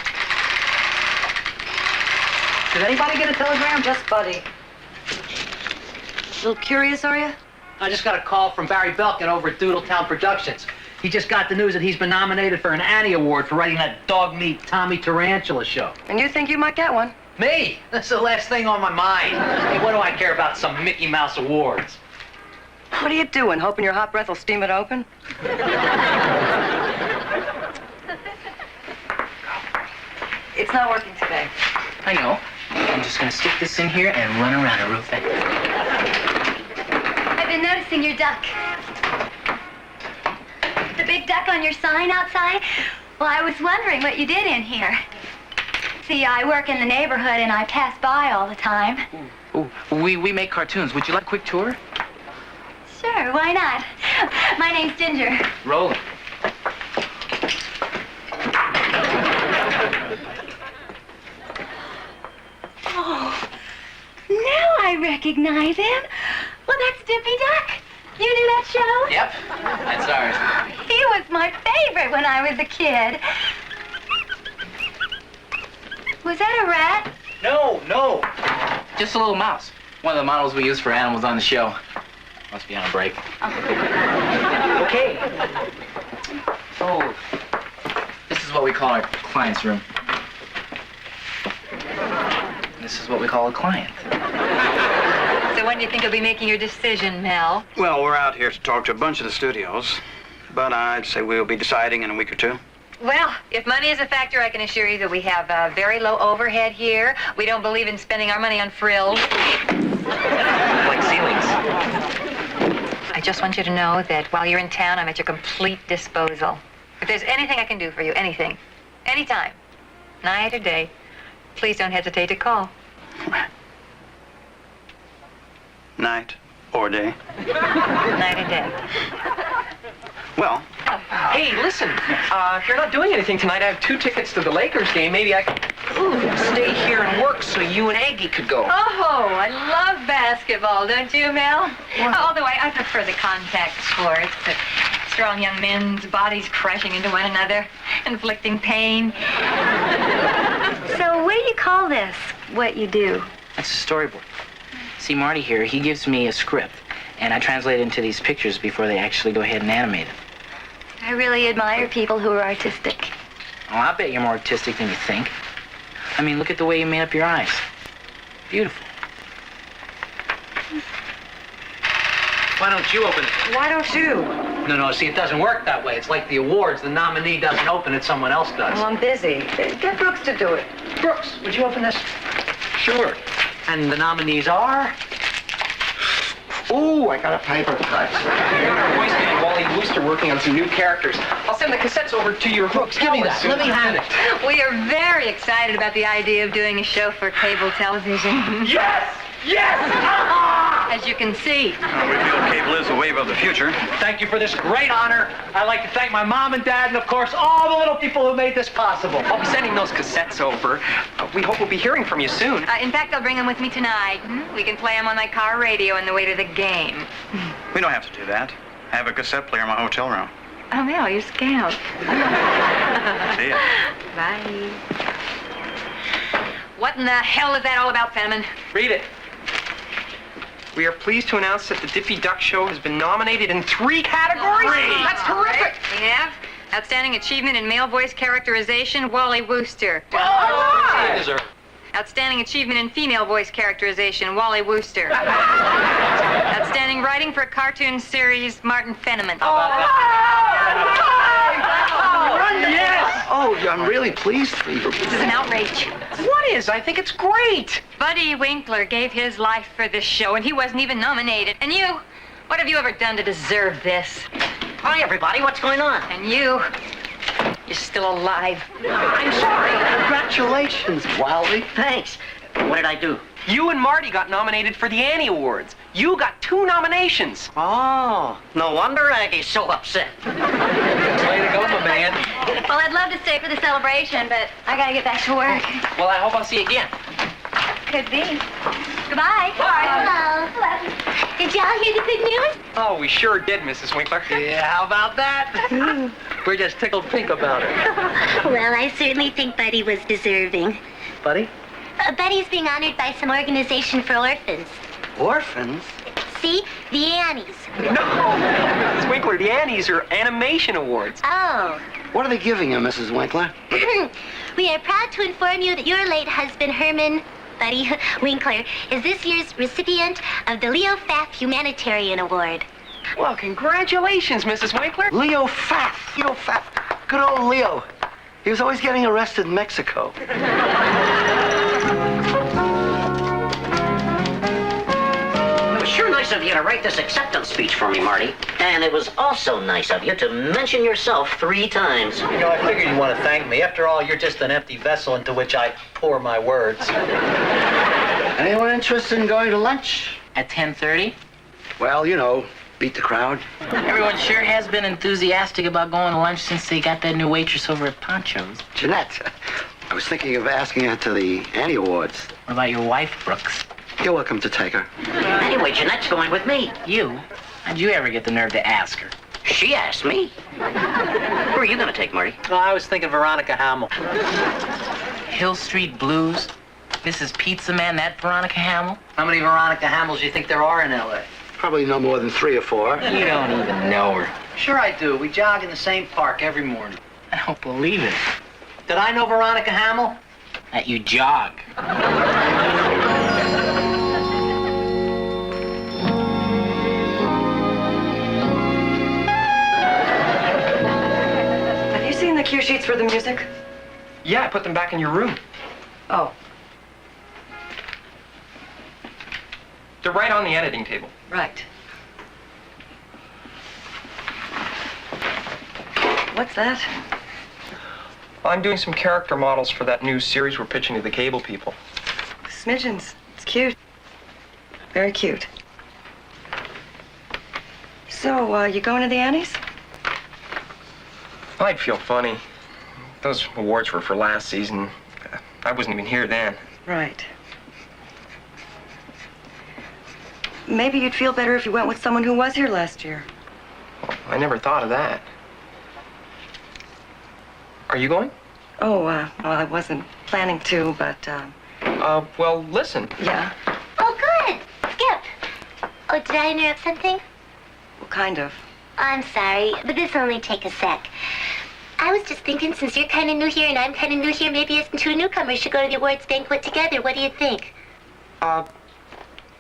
Did anybody get a telegram? Just Buddy. A little curious, are you? I just got a call from Barry Belkin over at Doodletown Productions. He just got the news that he's been nominated for an Annie Award for writing that dog meat Tommy Tarantula show. And you think you might get one? Me? That's the last thing on my mind. Hey, what do I care about some Mickey Mouse awards? What are you doing? Hoping your hot breath will steam it open? It's not working today. I know. I'm just gonna stick this in here and run around it real fast. I've been noticing your duck. The big duck on your sign outside? Well, I was wondering what you did in here. See, I work in the neighborhood and I pass by all the time. Ooh, we make cartoons. Would you like a quick tour? Sure, why not? My name's Ginger. Roll it. Oh, now I recognize him. Well, that's Dippy Duck. You knew that show? Yep, that's ours. He was my favorite when I was a kid. Was that a rat? No. Just a little mouse. One of the models we use for animals on the show. Must be on a break. Okay. Oh, this is what we call our client's room. This is what we call a client. So when do you think you'll be making your decision, Mel? Well, we're out here to talk to a bunch of the studios, but I'd say we'll be deciding in a week or two. Well, if money is a factor, I can assure you that we have very low overhead here. We don't believe in spending our money on frills. Like ceilings. I just want you to know that while you're in town, I'm at your complete disposal. If there's anything I can do for you, anything, anytime, night or day, please don't hesitate to call. Night or day? Night or day. Well, Hey, listen, if you're not doing anything tonight, I have 2 tickets to the Lakers game. Maybe I could stay here and work so you and Aggie could go. Oh, I love basketball, don't you, Mel? Although I prefer the contact sports. The strong young men's bodies crashing into one another, inflicting pain. So what do you call this, what you do? That's a storyboard. See, Marty here, he gives me a script, and I translate it into these pictures before they actually go ahead and animate it. I really admire people who are artistic. Oh, I bet you're more artistic than you think. I mean, look at the way you made up your eyes. Beautiful. Why don't you open it? Why don't you? No, see, it doesn't work that way. It's like the awards. The nominee doesn't open it, someone else does. Well, I'm busy. Get Brooks to do it. Brooks, would you open this? Sure. And the nominees are? Ooh, I got a paper cut. Voice man Wally Wooster working on some new characters. I'll send the cassettes over to your Brooks. Give me that. Let me have it. We are very excited about the idea of doing a show for cable television. Yes! As you can see. we feel cable is the wave of the future. Thank you for this great honor. I'd like to thank my mom and dad and, of course, all the little people who made this possible. I'll be sending those cassettes over. We hope we'll be hearing from you soon. In fact, I'll bring them with me tonight. We can play them on my car radio on the way to the game. We don't have to do that. I have a cassette player in my hotel room. Oh, Mel, you're scout. See ya. Bye. What in the hell is that all about, Fenneman? Read it. We are pleased to announce that the Dippy Duck Show has been nominated in 3 categories. That's terrific. We have Outstanding Achievement in Male Voice Characterization, Wally Wooster. Outstanding Achievement in Female Voice Characterization, Wally Wooster. Outstanding Writing for a Cartoon Series, Martin Fenneman. Yes! Oh, I'm really pleased for you. This is an outrage. What is? I think it's great. Buddy Winkler gave his life for this show, and he wasn't even nominated. And you, what have you ever done to deserve this? Hi, everybody. What's going on? And you're still alive. I'm sorry. Congratulations, Wally. Thanks. What did I do? You and Marty got nominated for the Annie Awards. You got 2 nominations. Oh, no wonder Aggie's so upset. Way to go, my man. Well, I'd love to stay for the celebration, but I gotta get back to work. Well, I hope I'll see you again. Could be. Goodbye. Hello. Did y'all hear the good news? Oh, we sure did, Mrs. Winkler. Yeah, how about that? We're just tickled pink about it. Well, I certainly think Buddy was deserving. Buddy? Buddy's being honored by some organization for orphans. Orphans? See? The Annies. No! Mrs. Winkler, the Annies are animation awards. Oh. What are they giving you, Mrs. Winkler? We are proud to inform you that your late husband, Herman Buddy Winkler, is this year's recipient of the Leo Pfaff Humanitarian Award. Well, congratulations, Mrs. Winkler. Leo Pfaff. Leo Pfaff. Good old Leo. He was always getting arrested in Mexico. It was sure nice nice of you to write this acceptance speech for me, Marty. And it was also nice of you to mention yourself 3 times. You know, I figured you'd want to thank me. After all, you're just an empty vessel into which I pour my words. Anyone interested in going to lunch? At 10:30? Well, you know, beat the crowd. Everyone sure has been enthusiastic about going to lunch since they got that new waitress over at Poncho's. Jeanette, I was thinking of asking her to the Annie Awards. What about your wife, Brooks? You're welcome to take her. Anyway, Jeanette's going with me. You? How'd you ever get the nerve to ask her? She asked me. Who are you going to take, Marty? No, I was thinking Veronica Hamill. Hill Street Blues? Mrs. Pizza Man, that Veronica Hamill? How many Veronica Hamills do you think there are in L.A.? Probably no more than 3 or 4. You don't even know her. Sure I do. We jog in the same park every morning. I don't believe it. Did I know Veronica Hamill? That you jog. Have you seen the cue sheets for the music? Yeah, I put them back in your room. Oh, They're right on the editing table. right. What's that? I'm doing some character models for that new series we're pitching to the cable people. Smidgens. It's cute. Very cute. So, you going to the Annies? I'd feel funny. Those awards were for last season. I wasn't even here then. Right. Maybe you'd feel better if you went with someone who was here last year. I never thought of that. Are you going? Oh, well, I wasn't planning to, but, Well, listen. yeah. Oh, good. Skip. Oh, did I interrupt something? Well, kind of. I'm sorry, but this'll only take a sec. I was just thinking, since you're kind of new here and I'm kind of new here, maybe us 2 newcomers should go to the awards banquet together. What do you think?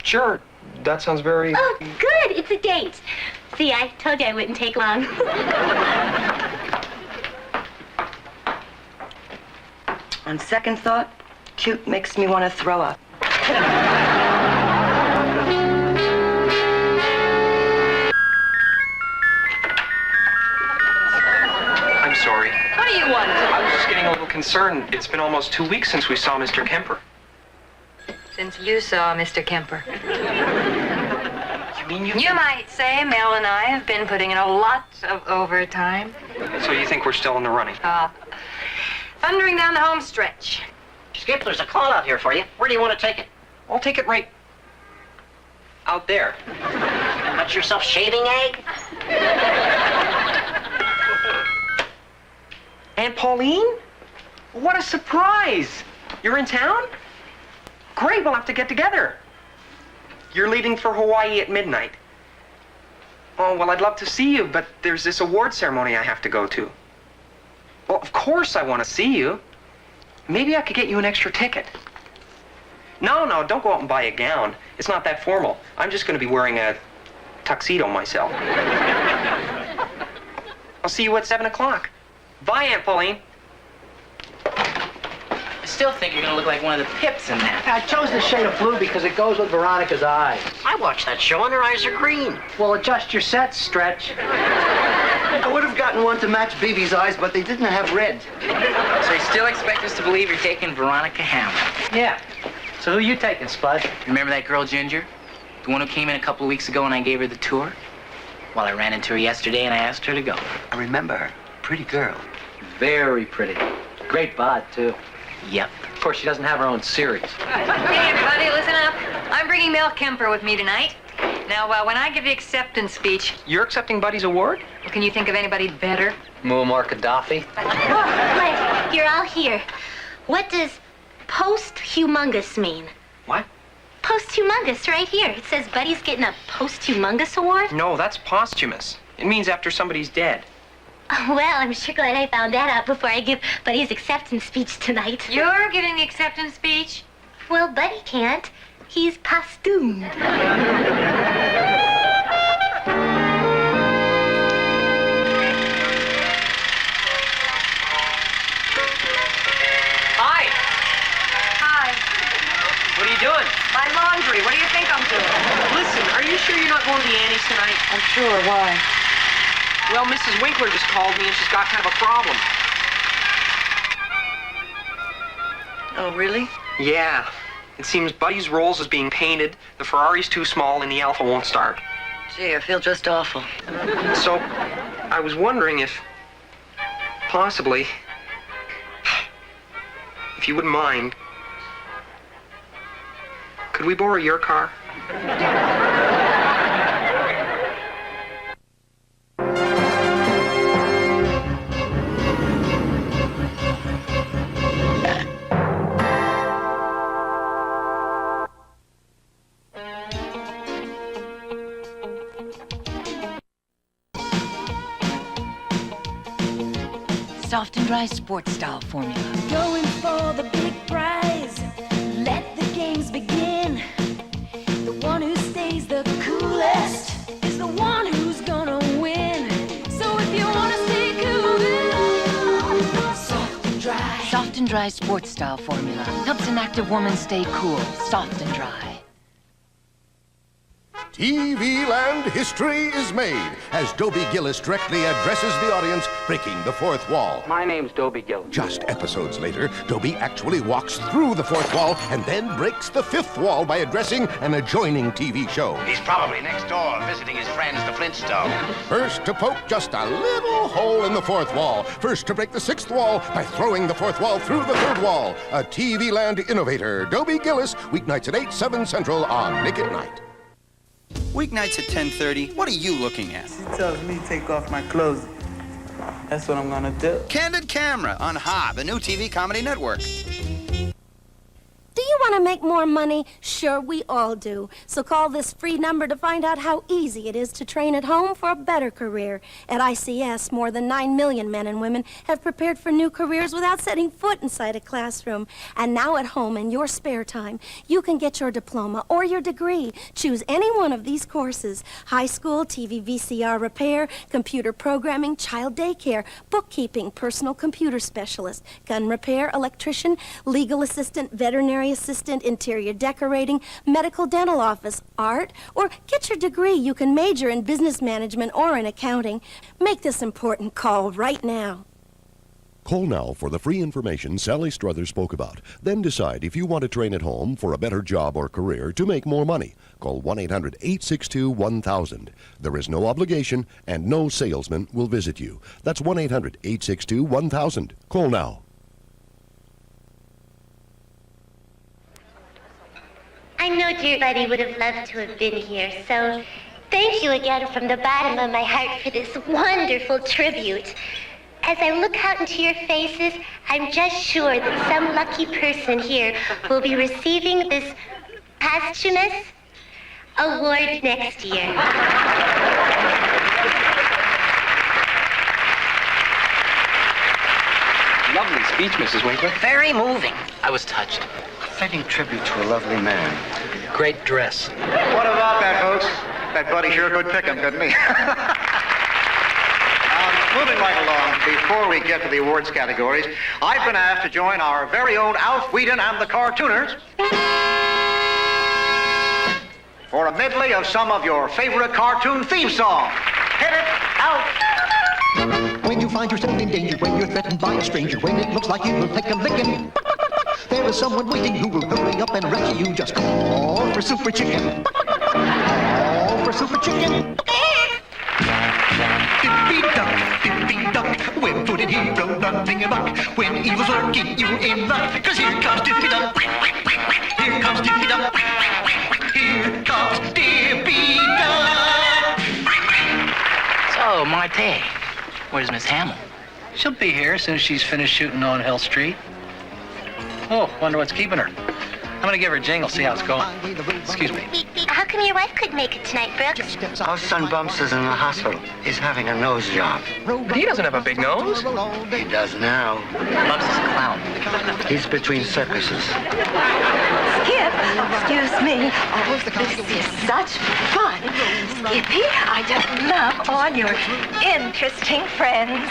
Sure. That sounds very... Oh, good. It's a date. See, I told you I wouldn't take long. On second thought, cute makes me want to throw up. I'm sorry. What do you want? I was just getting a little concerned. It's been almost 2 weeks since we saw Mr. Kemper. Since you saw Mr. Kemper. You mean you... You might say Mel and I have been putting in a lot of overtime. So you think we're still in the running? Thundering down the home stretch. Skip, there's a call out here for you. Where do you want to take it? I'll take it right... out there. Got yourself shaving egg? Aunt Pauline? What a surprise! You're in town? Great, we'll have to get together. You're leaving for Hawaii at midnight. Oh, well, I'd love to see you, but there's this award ceremony I have to go to. Well, of course I want to see you. Maybe I could get you an extra ticket. No, don't go out and buy a gown. It's not that formal. I'm just going to be wearing a tuxedo myself. I'll see you at 7 o'clock. Bye, Aunt Pauline. I still think you're gonna look like one of the Pips in that. I chose the shade of blue because it goes with Veronica's eyes. I watched that show and her eyes are green. Well, adjust your set, Stretch. I would have gotten one to match BB's eyes, but they didn't have red. So you still expect us to believe you're taking Veronica Hamill? Yeah. So who you taking, Spud? Remember that girl, Ginger? The one who came in a couple of weeks ago and I gave her the tour? Well, I ran into her yesterday and I asked her to go. I remember her. Pretty girl. Very pretty. Great bod, too. Yep. Of course, she doesn't have her own series. Hey, everybody, listen up. I'm bringing Mel Kemper with me tonight. Now, when I give the acceptance speech... You're accepting Buddy's award? Well, can you think of anybody better? Muammar Gaddafi. Wait, you're all here. What does post-humongous mean? What? Post-humongous, right here. It says Buddy's getting a post-humongous award? No, that's posthumous. It means after somebody's dead. Oh, well, I'm sure glad I found that out before I give Buddy's acceptance speech tonight. You're giving the acceptance speech? Well, Buddy can't. He's posthum. Hi. Hi. What are you doing? I'm laundry. What do you think I'm doing? Listen, are you sure you're not going to the Annie's tonight? I'm sure. Why? Well, Mrs. Winkler just called me and she's got kind of a problem. Oh, really? Yeah. It seems Buddy's Rolls is being painted, the Ferrari's too small, and the Alfa won't start. Gee, I feel just awful. So, I was wondering if, possibly, if you wouldn't mind, could we borrow your car? Soft and dry sports style formula. Going for the big prize. Let the games begin. The one who stays the coolest is the one who's gonna win. So if you wanna stay cool, soft and dry. Soft and dry sports style formula helps an active woman stay cool, soft and dry. TV Land history is made as Dobie Gillis directly addresses the audience, breaking the fourth wall. My name's Dobie Gillis. Just episodes later, Dobie actually walks through the fourth wall and then breaks the fifth wall by addressing an adjoining TV show. He's probably next door visiting his friends, the Flintstones. First to poke just a little hole in the fourth wall. First to break the sixth wall by throwing the fourth wall through the third wall. A TV Land innovator, Dobie Gillis, weeknights at 8, 7 Central on Nick at Night. Weeknights at 10:30. What are you looking at? She tells me to take off my clothes. That's what I'm gonna do. Candid Camera on Ha, the new TV comedy network. Do you want to make more money? Sure, we all do. So call this free number to find out how easy it is to train at home for a better career. At ICS, more than 9 million men and women have prepared for new careers without setting foot inside a classroom. And now at home, in your spare time, you can get your diploma or your degree. Choose any one of these courses: high school, TV VCR repair, computer programming, child daycare, bookkeeping, personal computer specialist, gun repair, electrician, legal assistant, veterinary assistant, interior decorating, medical dental office, art, or get your degree. You can major in business management or in accounting. Make this important call right now. Call now for the free information Sally Struthers spoke about. Then decide if you want to train at home for a better job or career to make more money. Call 1-800-862-1000. There is no obligation and no salesman will visit you. That's 1-800-862-1000. Call now. I know dear Buddy would have loved to have been here, so thank you again from the bottom of my heart for this wonderful tribute. As I look out into your faces, I'm just sure that some lucky person here will be receiving this posthumous award next year. Lovely speech, Mrs. Winkler. Very moving. I was touched. Fitting tribute to a lovely man. Great dress. What about that, folks? That Buddy sure could pick him, couldn't he? Moving right along, before we get to the awards categories, I've been asked to join our very own Alf Whedon and the Cartooners for a medley of some of your favorite cartoon theme songs. Hit it, Alf! When you find yourself in danger, when you're threatened by a stranger, when it looks like you will take a licking, there is someone waiting who will hurry up and rescue you. Just call for Super Chicken. Call for Super Chicken. Dippy-duck, web-footed hero, nothing in luck. When evil's lurking, you in luck. 'Cause here comes Dippy-duck. Here comes Dippy-duck. Here comes Dippy-duck. So, Marte, where's Miss Hamill? She'll be here as soon as she's finished shooting on Hill Street. Oh, wonder what's keeping her. I'm gonna give her a jingle, see how it's going. Excuse me. How come your wife couldn't make it tonight, Brooks? Our son Bumps is in the hospital. He's having a nose job. But he doesn't have a big nose. He does now. Bumps is a clown. He's between circuses. Skip, excuse me. Oh, this is such fun. Skippy, I just love all your interesting friends.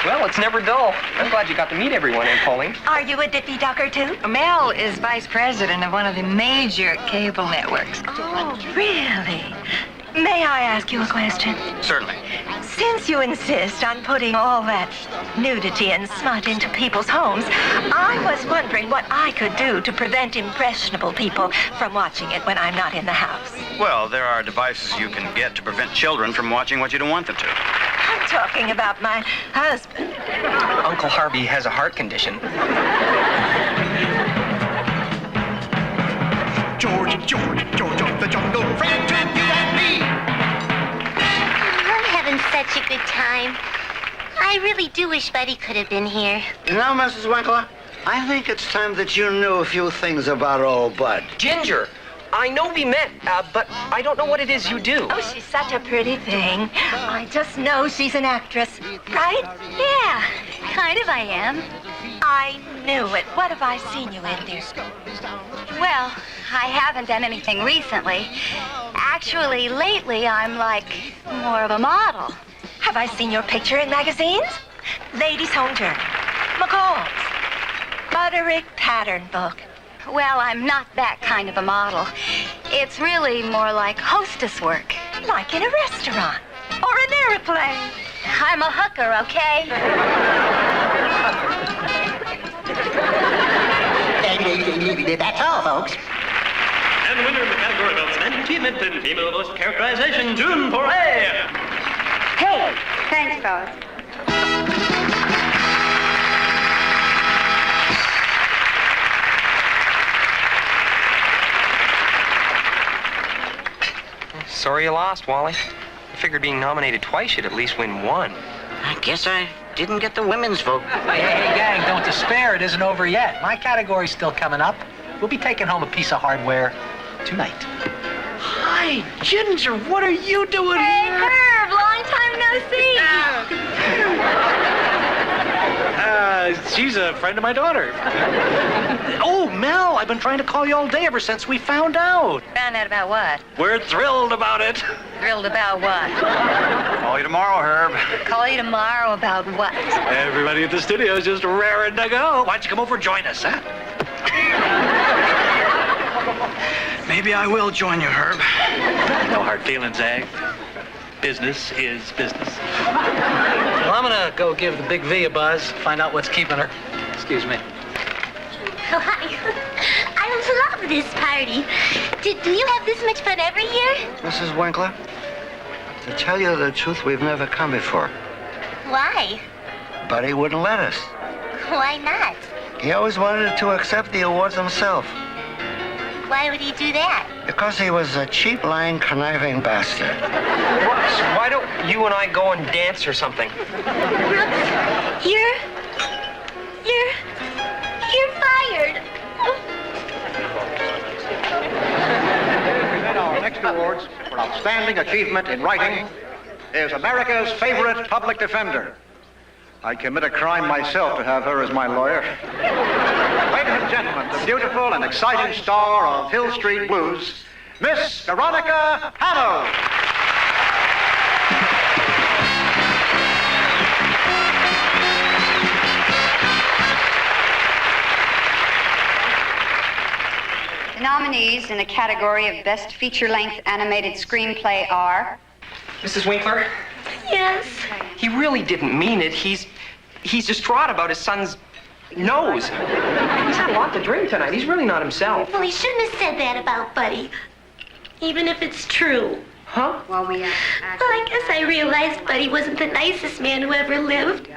Well, it's never dull. I'm glad you got to meet everyone, Aunt Pauline. Are you a Diffie Ducker, too? Mel is vice president of one of the major cable networks. Oh, really? May I ask you a question? Certainly. Since you insist on putting all that nudity and smut into people's homes, I was wondering what I could do to prevent impressionable people from watching it when I'm not in the house. Well, there are devices you can get to prevent children from watching what you don't want them to. I'm talking about my husband. Uncle Harvey has a heart condition. George of the jungle, friend trap, you and me. I'm having such a good time. I really do wish Buddy could have been here. You know, Mrs. Winkler, I think it's time that you knew a few things about old Bud. Ginger, I know we met, but I don't know what it is you do. Oh, she's such a pretty thing. I just know she's an actress, right? Yeah, kind of I am. I knew it. What have I seen you in, dear? Well, I haven't done anything recently. Actually, lately, I'm like more of a model. Have I seen your picture in magazines? Ladies' Home Journal, McCall's, Butterick Pattern Book. Well, I'm not that kind of a model. It's really more like hostess work. Like in a restaurant or an airplane. I'm a hooker, okay? That's all, folks. And winner of the category of Outstanding Achievement in Female Voice Characterization, June Foray. Hey, thanks, fellas. Sorry you lost, Wally. I figured being nominated twice, you'd at least win one. I guess I didn't get the women's vote. Hey, gang, don't despair. It isn't over yet. My category's still coming up. We'll be taking home a piece of hardware tonight. Hi, Ginger, what are you doing Hey, here? Herb, long time no see. She's a friend of my daughter. Oh, Mel, I've been trying to call you all day ever since we found out. Found out about what? We're thrilled about it. Thrilled about what? Call you tomorrow, Herb. Call you tomorrow about what? Everybody at the studio is just raring to go. Why don't you come over and join us, huh? Maybe I will join you, Herb. No hard feelings, eh? Business is business. Well, I'm gonna go give the Big V a buzz, find out what's keeping her. Excuse me. Oh, hi. I love this party. Do you have this much fun every year? Mrs. Winkler, to tell you the truth, we've never come before. Why? Buddy wouldn't let us. Why not? He always wanted to accept the awards himself. Why would he do that? Because he was a cheap, lying, conniving bastard. Brooks, why don't you and I go and dance or something? Brooks, you're fired. Our next awards for outstanding achievement in writing is America's favorite public defender. I'd commit a crime myself to have her as my lawyer. Ladies and gentlemen, the beautiful and exciting star of Hill Street Blues, Miss Veronica Hanno. The nominees in the category of Best Feature-Length Animated Screenplay are... Mrs. Winkler? Yes? He really didn't mean it. He's distraught about his son's nose. He's had a lot to drink tonight. He's really not himself. Well, he shouldn't have said that about Buddy. Even if it's true. Huh? Well, I guess I realized Buddy wasn't the nicest man who ever lived.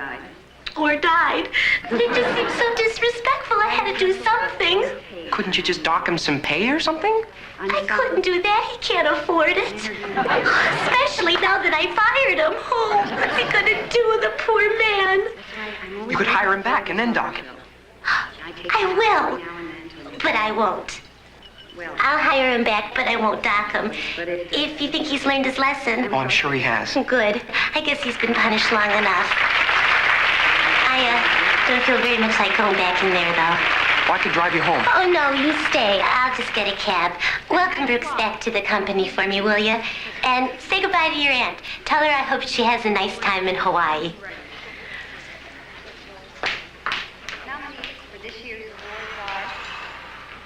Or died. It just seemed so disrespectful. I had to do something. Couldn't you just dock him some pay or something? I couldn't do that. He can't afford it. Especially now that I fired him. Oh, what's he gonna do with the poor man? You could hire him back and then dock him. I will. But I won't. I'll hire him back, but I won't dock him. If you think he's learned his lesson. Oh, I'm sure he has. Good. I guess he's been punished long enough. I don't feel very much like going back in there, though. Well, I could drive you home. Oh, no, you stay. I'll just get a cab. Welcome Brooks back to the company for me, will you? And say goodbye to your aunt. Tell her I hope she has a nice time in Hawaii.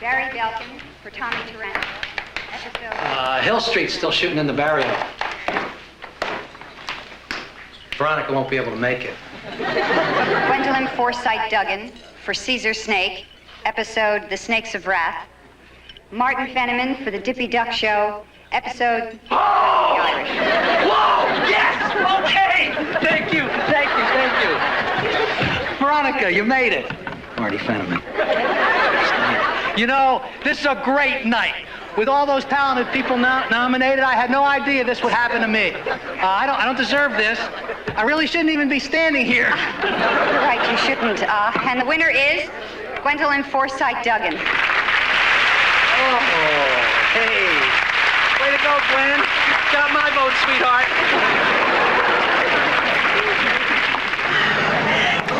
Barry Belkin for Tommy Tarrant. Episode... Hill Street's still shooting in the barrio. Veronica won't be able to make it. Gwendolyn Forsythe Duggan for Caesar Snake. Episode The Snakes of Wrath. Martin Fenneman for The Dippy Duck Show. Episode The Irish. Whoa! Yes! Okay! Thank you, thank you, thank you. Veronica, you made it. Marty Fenneman. You know, this is a great night. With all those talented people nominated, I had no idea this would happen to me. I don't deserve this. I really shouldn't even be standing here. You're right, you shouldn't. And the winner is Gwendolyn Forsythe Duggan. Oh, hey. Way to go, Gwen. Got my vote, sweetheart.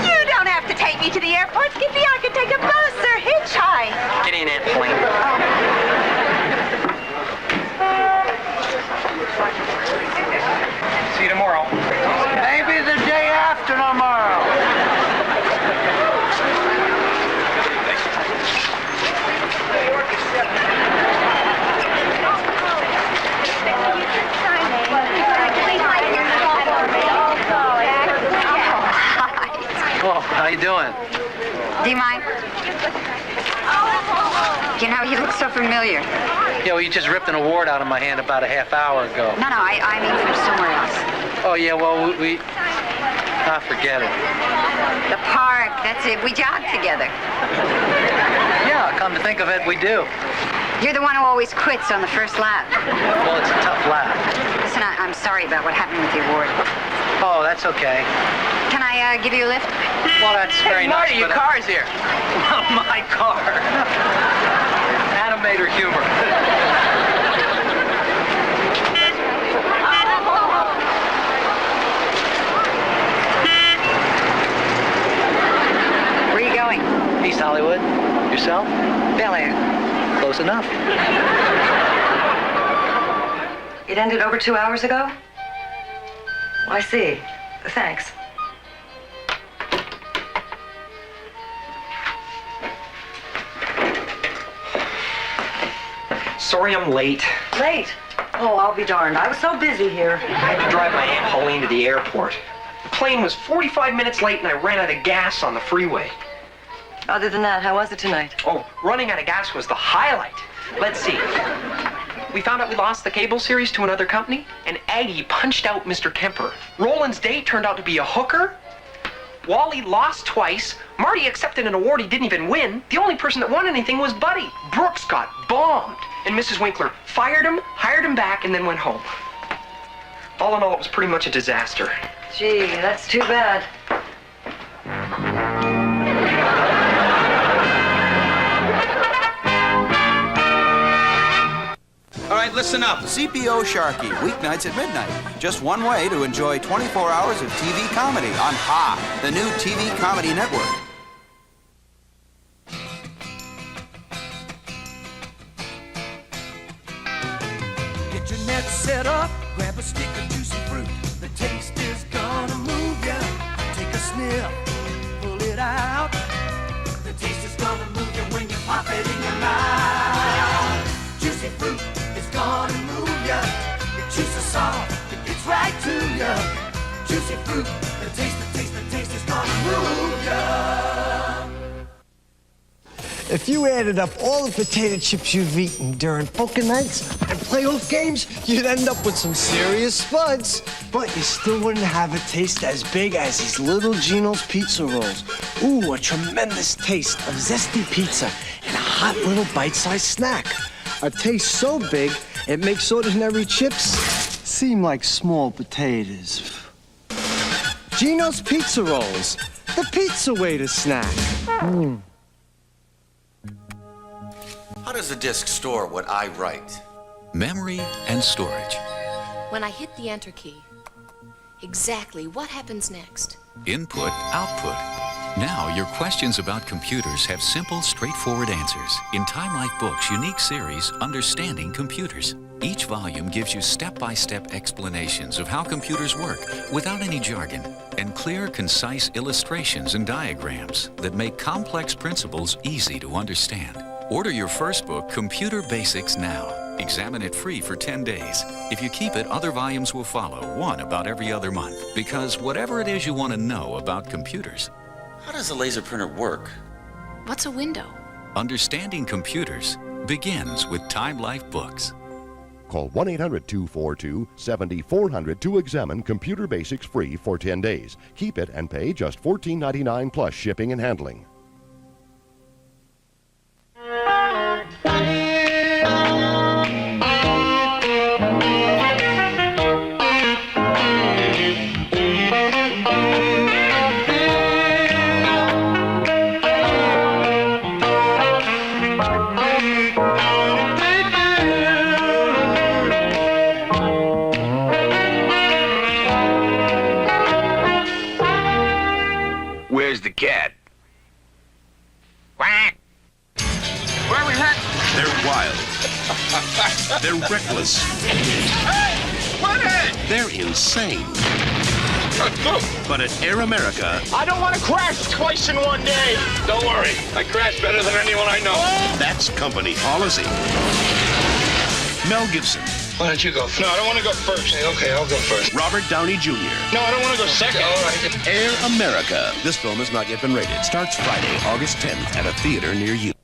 You don't have to take me to the airport, Skippy. I can take a bus or hitchhike. Get in, Aunt Pauline. See you tomorrow. Maybe the day after tomorrow. Oh, how you doing? Do you mind? You know, you look so familiar. Yeah, well, you just ripped an award out of my hand about a half hour ago. No, I mean from somewhere else. Oh, yeah, well, we... forget it. The park, that's it. We jog together. Yeah, come to think of it, we do. You're the one who always quits on the first lap. Well, it's a tough lap. Listen, I'm sorry about what happened with the award. Oh, that's okay. Can I give you a lift? Well, that's very nice. Marty, your car's here. My car. Animator humor. Where are you going? East Hollywood. Yourself? Bel Air. Close enough. It ended over 2 hours ago? I see. Thanks. Sorry I'm late. Late? Oh, I'll be darned. I was so busy here. I had to drive my Aunt Pauline to the airport. The plane was 45 minutes late and I ran out of gas on the freeway. Other than that, how was it tonight? Oh, running out of gas was the highlight. Let's see. We found out we lost the cable series to another company, and Aggie punched out Mr. Kemper. Roland's date turned out to be a hooker. Wally lost twice. Marty accepted an award he didn't even win. The only person that won anything was Buddy. Brooks got bombed, and Mrs. Winkler fired him, hired him back, and then went home. All in all, it was pretty much a disaster. Gee, that's too bad. All right, listen up. CPO Sharky, weeknights at midnight. Just one way to enjoy 24 hours of TV comedy on Ha, the new TV comedy network. Get your net set up, grab a stick of juicy fruit. The taste is gonna move ya. Take a sniff, pull it out. The taste is gonna move you when you pop it in your mouth. Juicy fruit is gonna move ya. Your juice is soft, it gets right to ya. Juicy fruit, the taste is gonna move ya. If you added up all the potato chips you've eaten during poker nights and playoff games, you'd end up with some serious spuds. But you still wouldn't have a taste as big as these little Gino's pizza rolls. Ooh, a tremendous taste of zesty pizza and a hot little bite-sized snack. A taste so big, it makes ordinary chips seem like small potatoes. Gino's Pizza Rolls, the pizza way to snack. How does a disk store what I write? Memory and storage. When I hit the enter key, exactly what happens next? Input, output. Now your questions about computers have simple, straightforward answers in Time Life Books' unique series, Understanding Computers. Each volume gives you step-by-step explanations of how computers work without any jargon, and clear, concise illustrations and diagrams that make complex principles easy to understand. Order your first book, Computer Basics, now. Examine it free for 10 days. If you keep it, other volumes will follow, one about every other month. Because whatever it is you want to know about computers. How does a laser printer work? What's a window? Understanding computers begins with Time Life Books. Call 1-800-242-7400 to examine Computer Basics free for 10 days. Keep it and pay just $14.99 plus shipping and handling. Where's the cat? Quack! Where are we heading? They're wild. They're reckless. Hey! Buddy! They're insane. But at Air America, I don't want to crash twice in one day. Don't worry. I crash better than anyone I know. that's company policy. Mel Gibson. Why don't you go? No, I don't want to go first. Okay, I'll go first. Robert Downey Jr. No, I don't want to go second. All right. Air America. This film has not yet been rated. Starts Friday, August 10th at a theater near you.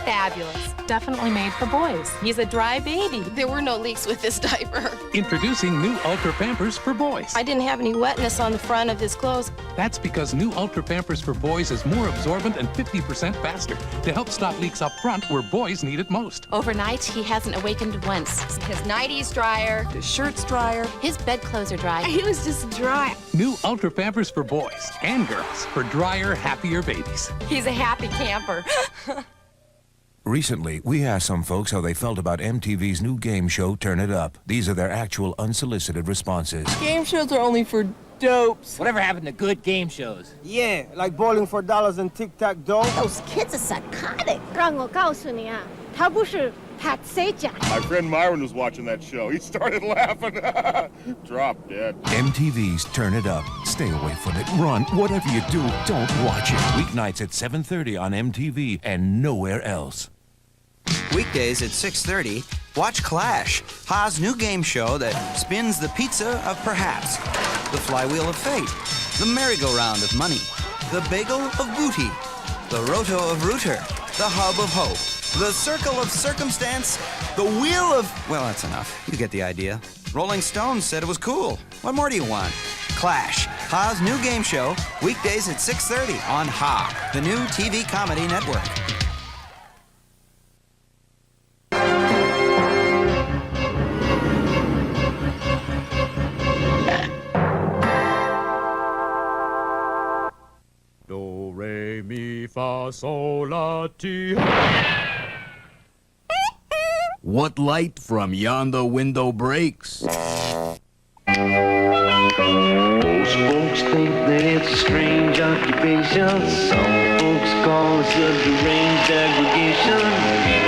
Fabulous. Definitely made for boys. He's a dry baby. There were no leaks with this diaper. Introducing new Ultra Pampers for boys. I didn't have any wetness on the front of his clothes. That's because new Ultra Pampers for boys is more absorbent and 50% faster to help stop leaks up front where boys need it most. Overnight, he hasn't awakened once. His nighty's drier, his shirt's drier, his bedclothes are dry. He was just dry. New Ultra Pampers for boys and girls for drier, happier babies. He's a happy camper. Recently, we asked some folks how they felt about MTV's new game show, Turn It Up. These are their actual unsolicited responses. Game shows are only for dopes. Whatever happened to good game shows? Yeah, like bowling for dollars and tic-tac-toe. Those kids are psychotic. 让我告诉你啊，他不是 Pat Sajak. My friend Myron was watching that show. He started laughing. Drop dead. MTV's Turn It Up. Stay away from it. Run. Whatever you do, don't watch it. Weeknights at 7:30 on MTV and nowhere else. Weekdays at 6:30, watch Clash, Ha's new game show that spins the pizza of perhaps, the flywheel of fate, the merry-go-round of money, the bagel of booty, the roto of rooter, the hub of hope, the circle of circumstance, the wheel of... Well, that's enough. You get the idea. Rolling Stones said it was cool. What more do you want? Clash, Ha's new game show, weekdays at 6:30 on Ha, the new TV comedy network. Do, re, mi, fa, sol, la, ti. What light from yonder window breaks? Most folks think that it's a strange occupation. Some folks call us a deranged aggregation.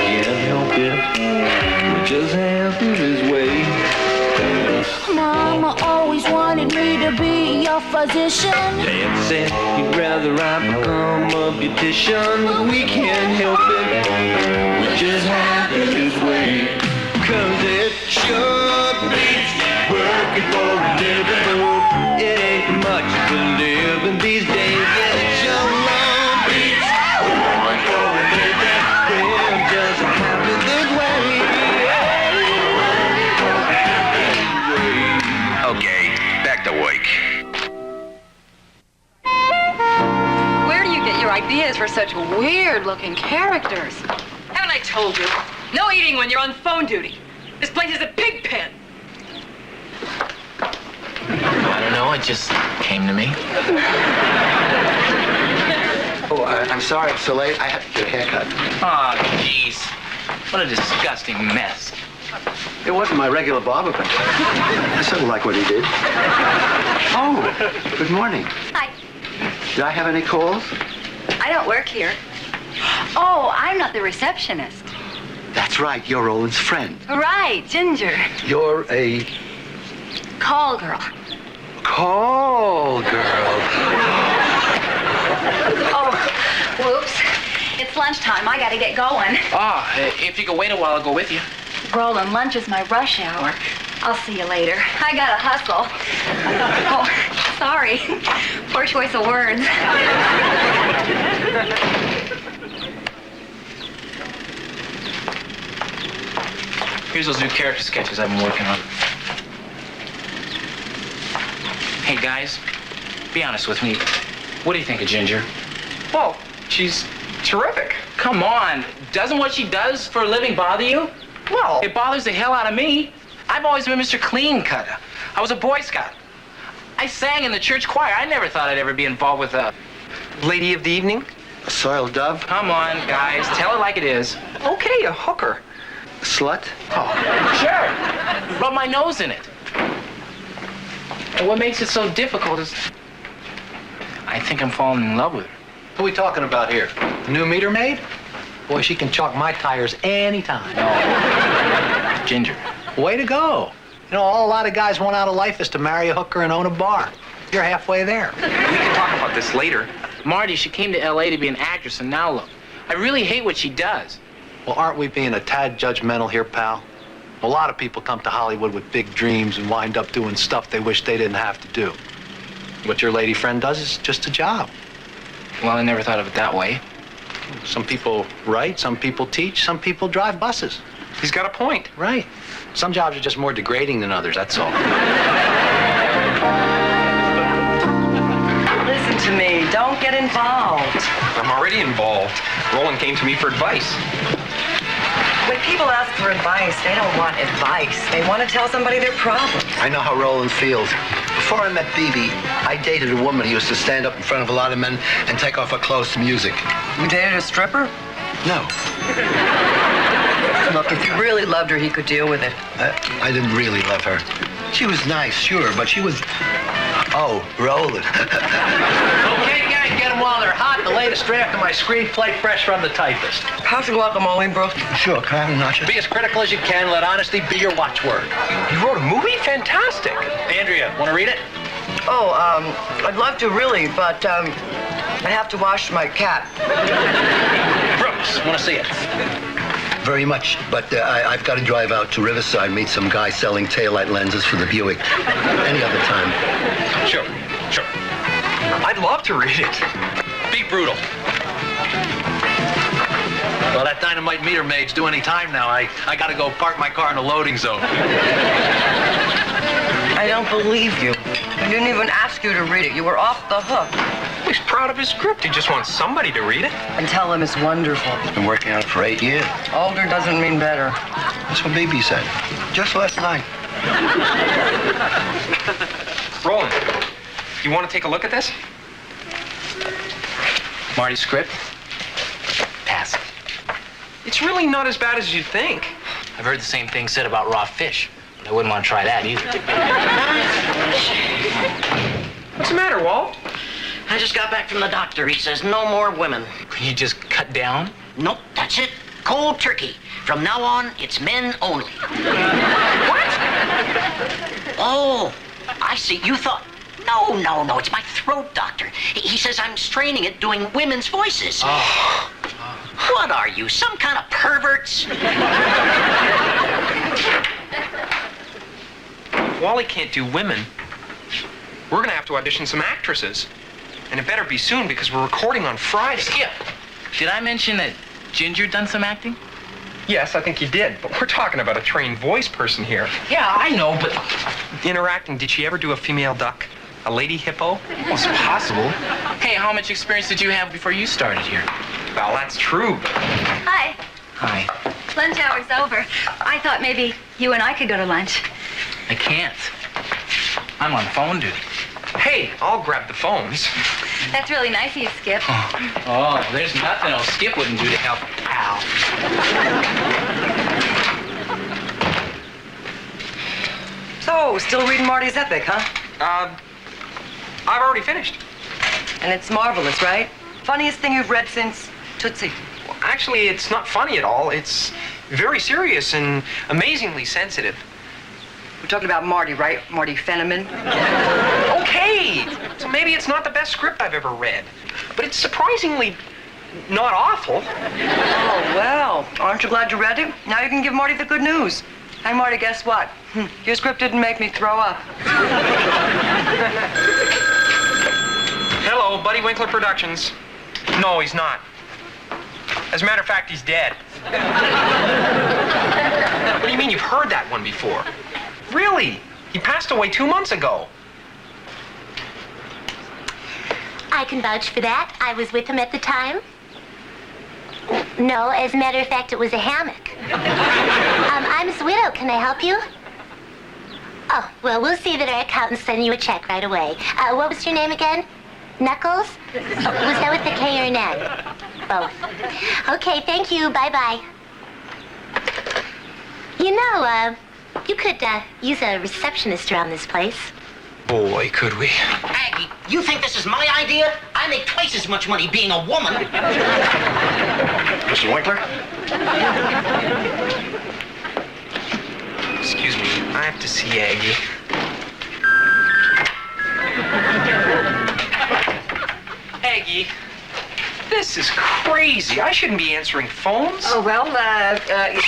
Can't help it. We just have it his way. Mama always wanted me to be your physician. Dad said he'd rather I become a beautician, but we can't help it. We just have it his way. 'Cause it sure beats working for a living. It ain't much to live in these days. Yeah, it sure beats working for a living. We'll just have it this way. Okay, back to work. Where do you get your ideas for such weird-looking characters? Haven't I told you? No eating when you're on phone duty. This place is a pig pen. I don't know, it just came to me. Oh, I'm sorry it's so late. I have to get a haircut. Oh, jeez. What a disgusting mess. It wasn't my regular barber, but I sort of like what he did. Oh, good morning. Hi. Did I have any calls? I don't work here. Oh, I'm not the receptionist. That's right, you're Roland's friend. Right, Ginger. You're a Call girl. call girl. Oh, whoops. It's lunchtime. I gotta get going. Oh, if you could wait a while, I'll go with you. Roland, lunch is my rush hour. I'll see you later. I gotta hustle. Oh, sorry. Poor choice of words. Here's those new character sketches I've been working on. Hey, guys, be honest with me. What do you think of Ginger? Well, she's terrific. Come on. Doesn't what she does for a living bother you? Well, it bothers the hell out of me. I've always been Mr. Clean Cutter. I was a Boy Scout. I sang in the church choir. I never thought I'd ever be involved with a lady of the evening? A soiled dove? Come on, guys. Tell it like it is. Okay, a hooker. A slut? Oh, sure. Rub my nose in it. And what makes it so difficult is I think I'm falling in love with her. Who are we talking about here? The new meter maid? Boy, she can chalk my tires anytime. No. Ginger. Way to go. You know, all a lot of guys want out of life is to marry a hooker and own a bar. You're halfway there. We can talk about this later. Marty, she came to L.A. to be an actress, and now look. I really hate what she does. Well, aren't we being a tad judgmental here, pal? A lot of people come to Hollywood with big dreams and wind up doing stuff they wish they didn't have to do. What your lady friend does is just a job. Well, I never thought of it that way. Some people write, some people teach, some people drive buses. He's got a point. Right. Some jobs are just more degrading than others, that's all. Listen to me. Don't get involved. I'm already involved. Roland came to me for advice. When people ask for advice, they don't want advice. They want to tell somebody their problems. I know how Roland feels. Before I met BB, I dated a woman who used to stand up in front of a lot of men and take off her clothes to music. You dated a stripper? No. Look, if you really loved her, he could deal with it. I didn't really love her. She was nice, sure, but she was... Oh, Roland. Okay, guys, get them while they're hot. The latest draft of my screenplay, fresh from the typist. How's your guacamole, bro? Sure, can I have a nacho? Be as critical as you can. Let honesty be your watchword. You wrote a movie? Fantastic. Andrea, want to read it? Oh, I'd love to really, but, I have to wash my cat. Brooks, want to see it? Very much, but I've got to drive out to Riverside, meet some guy selling taillight lenses for the Buick. Any other time. Sure. I'd love to read it. Be brutal. Well, that dynamite meter maid's due any time now. I got to go park my car in the loading zone. I don't believe you. I didn't even ask you to read it. You were off the hook. He's proud of his script. He just wants somebody to read it. And tell him it's wonderful. He's been working on it for 8 years. Older doesn't mean better. That's what BB said. Just last night. Roland, you want to take a look at this? Marty's script? Pass. It's really not as bad as you'd think. I've heard the same thing said about raw fish, but I wouldn't want to try that either. What's the matter, Walt? I just got back from the doctor. He says no more women. Can you just cut down? Nope, that's it. Cold turkey. From now on, it's men only. What? Oh, I see. You thought... No, it's my throat doctor. He says I'm straining it doing women's voices. Oh. What are you, some kind of perverts? Wally can't do women. We're gonna have to audition some actresses. And it better be soon because we're recording on Friday. Skip, did I mention that Ginger done some acting? Yes, I think you did, but we're talking about a trained voice person here. Yeah, I know, but... Interacting, did she ever do a female duck? A lady hippo? Well, it's possible. Hey, how much experience did you have before you started here? Well, that's true, but... Hi. Hi. Lunch hour's over. I thought maybe you and I could go to lunch. I can't. I'm on phone duty. Hey, I'll grab the phones. That's really nice of you, Skip. Oh, there's nothing else Skip wouldn't do to help Al. So, still reading Marty's epic, huh? I've already finished. And it's marvelous, right? Funniest thing you've read since Tootsie. Well, actually, it's not funny at all. It's very serious and amazingly sensitive. We're talking about Marty, right? Marty Fenneman. Okay, so maybe it's not the best script I've ever read, but it's surprisingly not awful. Oh, well, aren't you glad you read it? Now you can give Marty the good news. Hey, Marty, guess what? Your script didn't make me throw up. Hello, Buddy Winkler Productions. No, he's not. As a matter of fact, he's dead. What do you mean you've heard that one before? Really? He passed away 2 months ago. I can vouch for that. I was with him at the time. No, as a matter of fact, it was a hammock. I'm his widow. Can I help you? Oh, well, we'll see that our accountants send you a check right away. What was your name again? Knuckles? Oh, was that with the K or an N? Both. Okay, thank you. Bye-bye. You know, you could use a receptionist around this place. Boy, could we. Aggie, you think this is my idea? I make twice as much money being a woman. Mr. Winkler? Excuse me, I have to see Aggie. Aggie, this is crazy. I shouldn't be answering phones. Oh, well,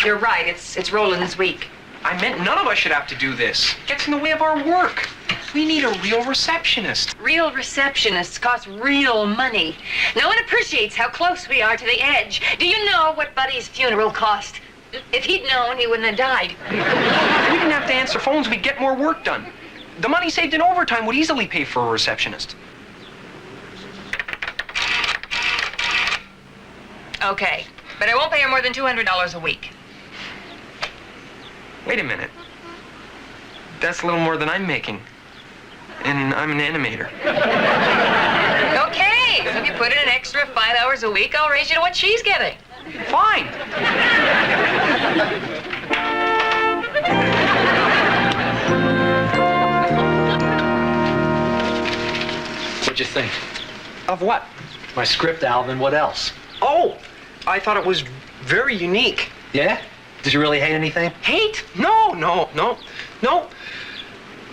you're right. It's Roland's week. I meant none of us should have to do this. It gets in the way of our work. We need a real receptionist. Real receptionists cost real money. No one appreciates how close we are to the edge. Do you know what Buddy's funeral cost? If he'd known, he wouldn't have died. If we didn't have to answer phones, we'd get more work done. The money saved in overtime would easily pay for a receptionist. Okay, but I won't pay her more than $200 a week. Wait a minute. That's a little more than I'm making. And I'm an animator. Okay, so if you put in an extra 5 hours a week, I'll raise you to what she's getting. Fine. What'd you think? Of what? My script, Alvin. What else? Oh, I thought it was very unique. Yeah? Did you really hate anything? Hate? No.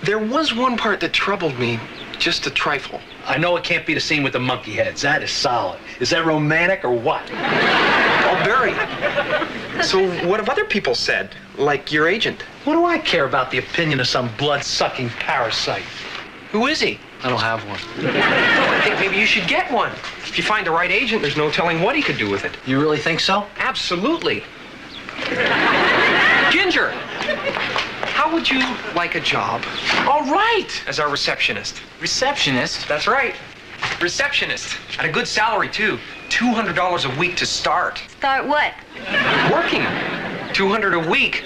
There was one part that troubled me, just a trifle. I know it can't be the scene with the monkey heads. That is solid. Is that romantic or what? Oh, very. So what have other people said? Like your agent? What do I care about the opinion of some blood-sucking parasite? Who is he? I don't have one. I think maybe you should get one. If you find the right agent, there's no telling what he could do with it. You really think so? Absolutely. Ginger, how would you like a job? All right. As our receptionist. Receptionist? That's right. Receptionist. At a good salary, too. $200 a week to start. Start what? Working. $200 a week.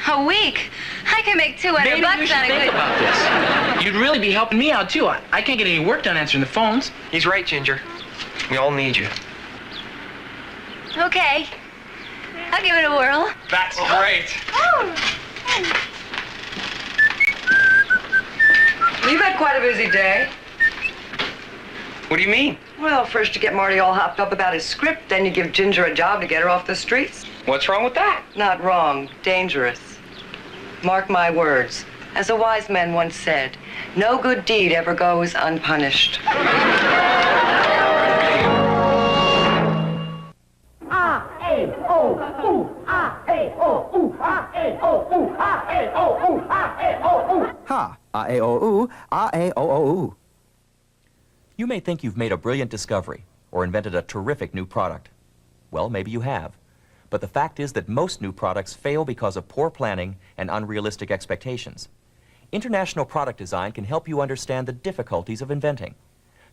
A week? I can make $200 Maybe you should on a think good... about this. You'd really be helping me out, too. I can't get any work done answering the phones. He's right, Ginger. We all need you. Okay. I'll give it a whirl. That's great. You've had quite a busy day. What do you mean? Well, first you get Marty all hopped up about his script, then you give Ginger a job to get her off the streets. What's wrong with that? Not wrong, dangerous. Mark my words. As a wise man once said, no good deed ever goes unpunished. Ha, ah-eh-oh-ooh, ah-eh-oh-oh-ooh. You may think you've made a brilliant discovery or invented a terrific new product. Well, maybe you have. But the fact is that most new products fail because of poor planning and unrealistic expectations. International Product Design can help you understand the difficulties of inventing.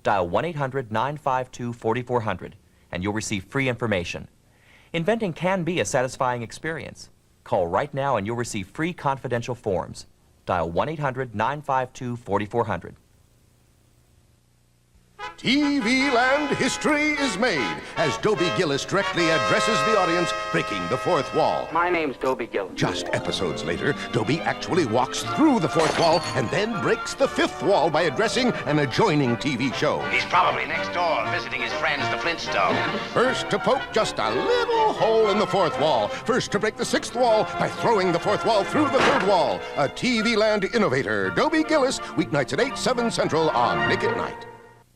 Dial 1-800-952-4400 and you'll receive free information. Inventing can be a satisfying experience. Call right now and you'll receive free confidential forms. Dial 1-800-952-4400. TV Land history is made as Dobie Gillis directly addresses the audience, breaking the fourth wall. My name's Dobie Gillis. Just episodes later, Dobie actually walks through the fourth wall and then breaks the fifth wall by addressing an adjoining TV show. He's probably next door visiting his friends, the Flintstones. First to poke just a little hole in the fourth wall. First to break the sixth wall by throwing the fourth wall through the third wall. A TV Land innovator, Dobie Gillis, weeknights at 8, 7 Central on Nick at Night.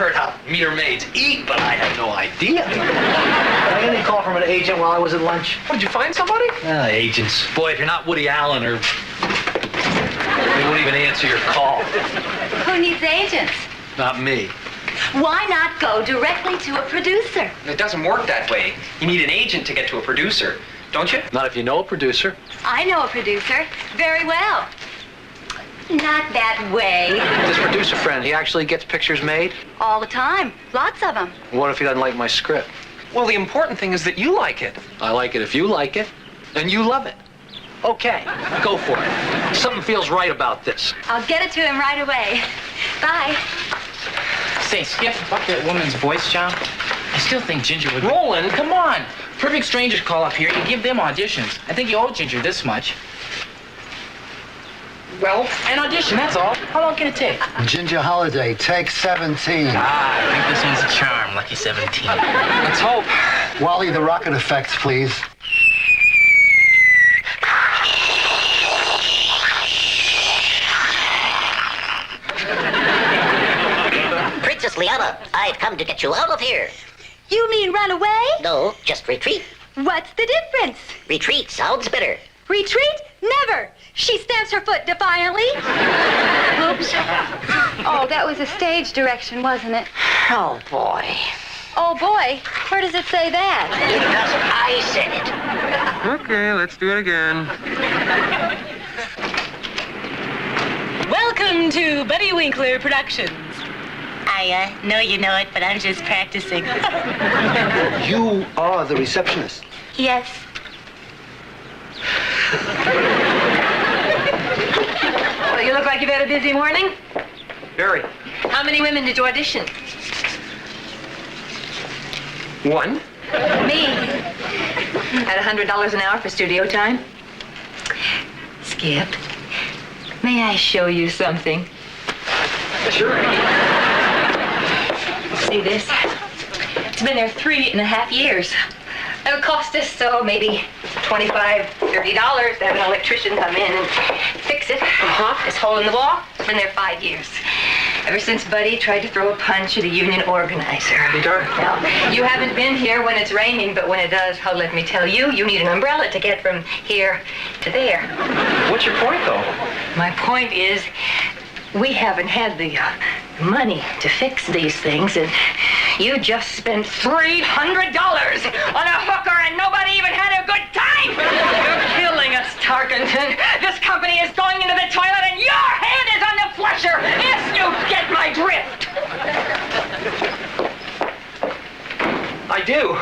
heard how meter maids eat, but I had no idea. Did I get any call from an agent while I was at lunch? What, did you find somebody? Agents. Boy, if you're not Woody Allen or... they won't even answer your call. Who needs agents? Not me. Why not go directly to a producer? It doesn't work that way. You need an agent to get to a producer, don't you? Not if you know a producer. I know a producer very well. Not that way. This producer friend, he actually gets pictures made? All the time. Lots of them. What if he doesn't like my script? Well, the important thing is that you like it. I like it if you like it, and you love it. Okay, go for it. Something feels right about this. I'll get it to him right away. Bye. Say, Skip, about that woman's voice job, I still think Ginger would... Roland, Come on. Perfect strangers call up here. You give them auditions. I think you owe Ginger this much. well, An audition, that's all. How long can it take? Ginger Holiday, take 17. I think this one's a charm, Lucky 17. let's hope. Wally, the rocket effects, please. Princess Liana, I've come to get you out of here. You mean run away? No, just retreat. What's the difference? Retreat sounds better. Retreat? Never! She stamps her foot defiantly. Oops. Oh, that was a stage direction, wasn't it? Oh, boy. Oh, boy. Where does it say that? Because I said it. Okay, let's do it again. Welcome to Buddy Winkler Productions. I know you know it, but I'm just practicing. You are the receptionist. Yes. Well, you look like you've had a busy morning. Very. How many women did you audition? One. Me. At $100 an hour for studio time. Skip, may I show you something? Sure. See this? It's been there 3.5 years. It'll cost us, maybe $25, $30 to have an electrician come in and fix it. This hole in the wall, it's been there 5 years. Ever since Buddy tried to throw a punch at a union organizer. Well, you haven't been here when it's raining, but when it does, let me tell you, you need an umbrella to get from here to there. What's your point, though? My point is, we haven't had the money to fix these things, and you just spent $300 on a hooker, and nobody even had a good time. You're killing us, Tarkenton. This company is going into the toilet, and your hand is on the flusher, if you get my drift. I do.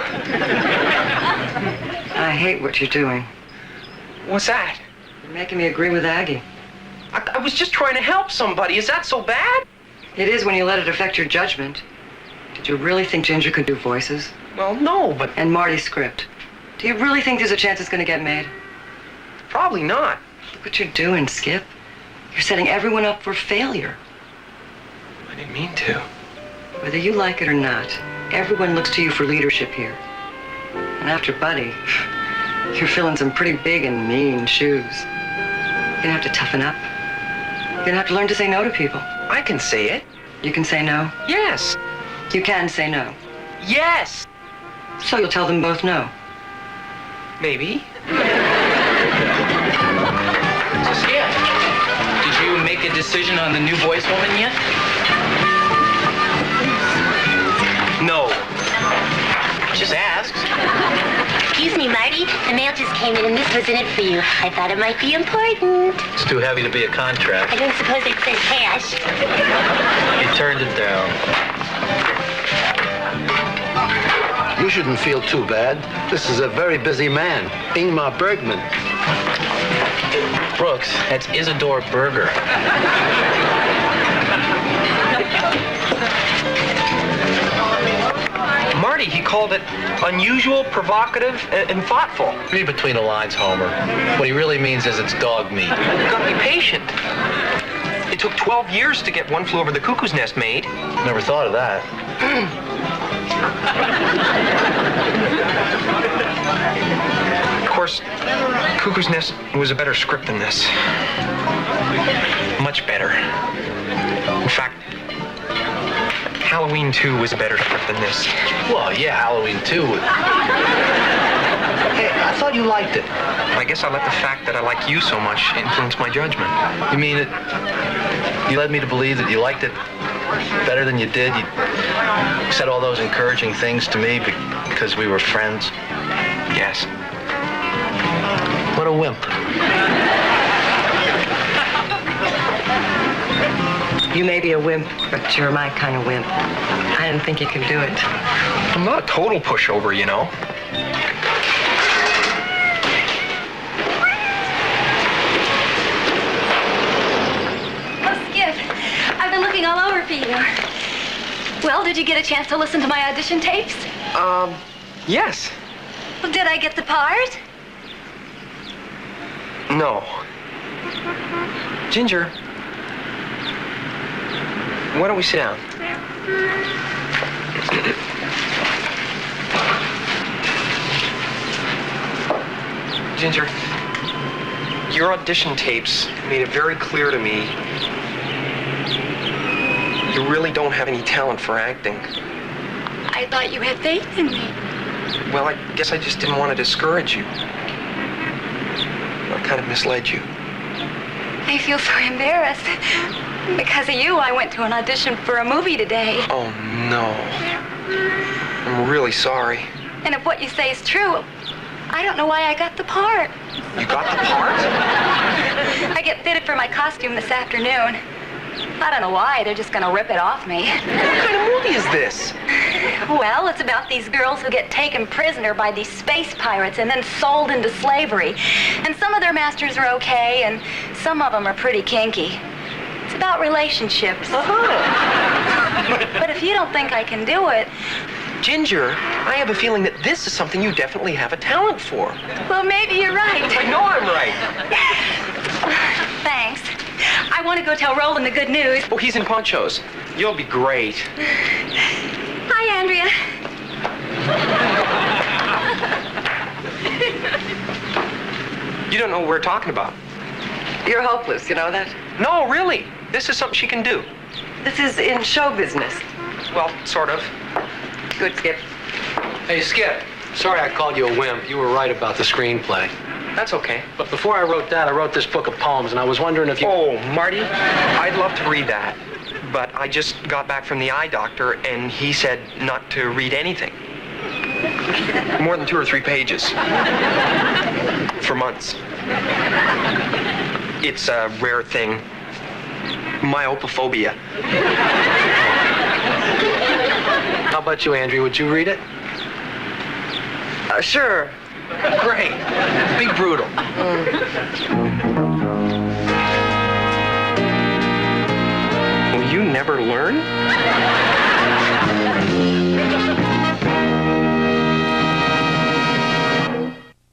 I hate what you're doing. What's that? You're making me agree with Aggie. I was just trying to help somebody. Is that so bad? It is when you let it affect your judgment. Did you really think Ginger could do voices? Well, no, but... And Marty's script. Do you really think there's a chance it's going to get made? Probably not. Look what you're doing, Skip. You're setting everyone up for failure. I didn't mean to. Whether you like it or not, everyone looks to you for leadership here. And after Buddy, you're filling some pretty big and mean shoes. You're gonna have to toughen up. You're gonna have to learn to say no to people. I can say it. You can say no? Yes. You can say no? Yes. So you'll tell them both no? Maybe. So, Skip, did you make a decision on the new voice woman yet? No. Just ask. Excuse me, Marty. The mail just came in and this was in it for you. I thought it might be important. It's too heavy to be a contract. I don't suppose it says cash. You turned it down. You shouldn't feel too bad. This is a very busy man, Ingmar Bergman. Brooks, that's Isidore Berger. Marty, he called it unusual, provocative, and thoughtful. Read between the lines, Homer. What he really means is it's dog meat. You gotta be patient. It took 12 years to get One Flew Over the Cuckoo's Nest made. Never thought of that. Of course, Cuckoo's Nest was a better script than this. Much better. In fact, Halloween 2 was a better script than this. Well, yeah, Halloween 2. Hey, I thought you liked it. I guess I let the fact that I like you so much influence my judgment. You mean it? You led me to believe that you liked it better than you did. You said all those encouraging things to me because we were friends. Yes. What a wimp. You may be a wimp, but you're my kind of wimp. I didn't think you could do it. I'm not a total pushover, you know. Oh, Skip, I've been looking all over for you. Well, did you get a chance to listen to my audition tapes? Yes. Well, did I get the part? No. Ginger, why don't we sit down? Ginger, your audition tapes made it very clear to me you really don't have any talent for acting. I thought you had faith in me. Well, I guess I just didn't want to discourage you. I kind of misled you. I feel so embarrassed. Because of you, I went to an audition for a movie today. Oh, no. I'm really sorry. And if what you say is true, I don't know why I got the part. You got the part? I get fitted for my costume this afternoon. I don't know why. They're just going to rip it off me. What kind of movie is this? Well, it's about these girls who get taken prisoner by these space pirates and then sold into slavery. And some of their masters are okay, and some of them are pretty kinky. It's about relationships. But if you don't think I can do it... Ginger, I have a feeling that this is something you definitely have a talent for. Well, maybe you're right. I know I'm right. Thanks. I want to go tell Roland the good news. Oh, he's in ponchos. You'll be great. Hi, Andrea. You don't know what we're talking about. You're hopeless, you know that? No, really. This is something she can do. This is in show business. Well, sort of. Good, Skip. Hey, Skip. Sorry I called you a wimp. You were right about the screenplay. That's okay. But before I wrote that, I wrote this book of poems, and I was wondering if you... Oh, Marty, I'd love to read that. But I just got back from the eye doctor, and he said not to read anything. More than 2 or 3 pages. For months. It's a rare thing. Myopophobia. How about you, Andrew? Would you read it? Sure. Great. Be brutal. Will you never learn?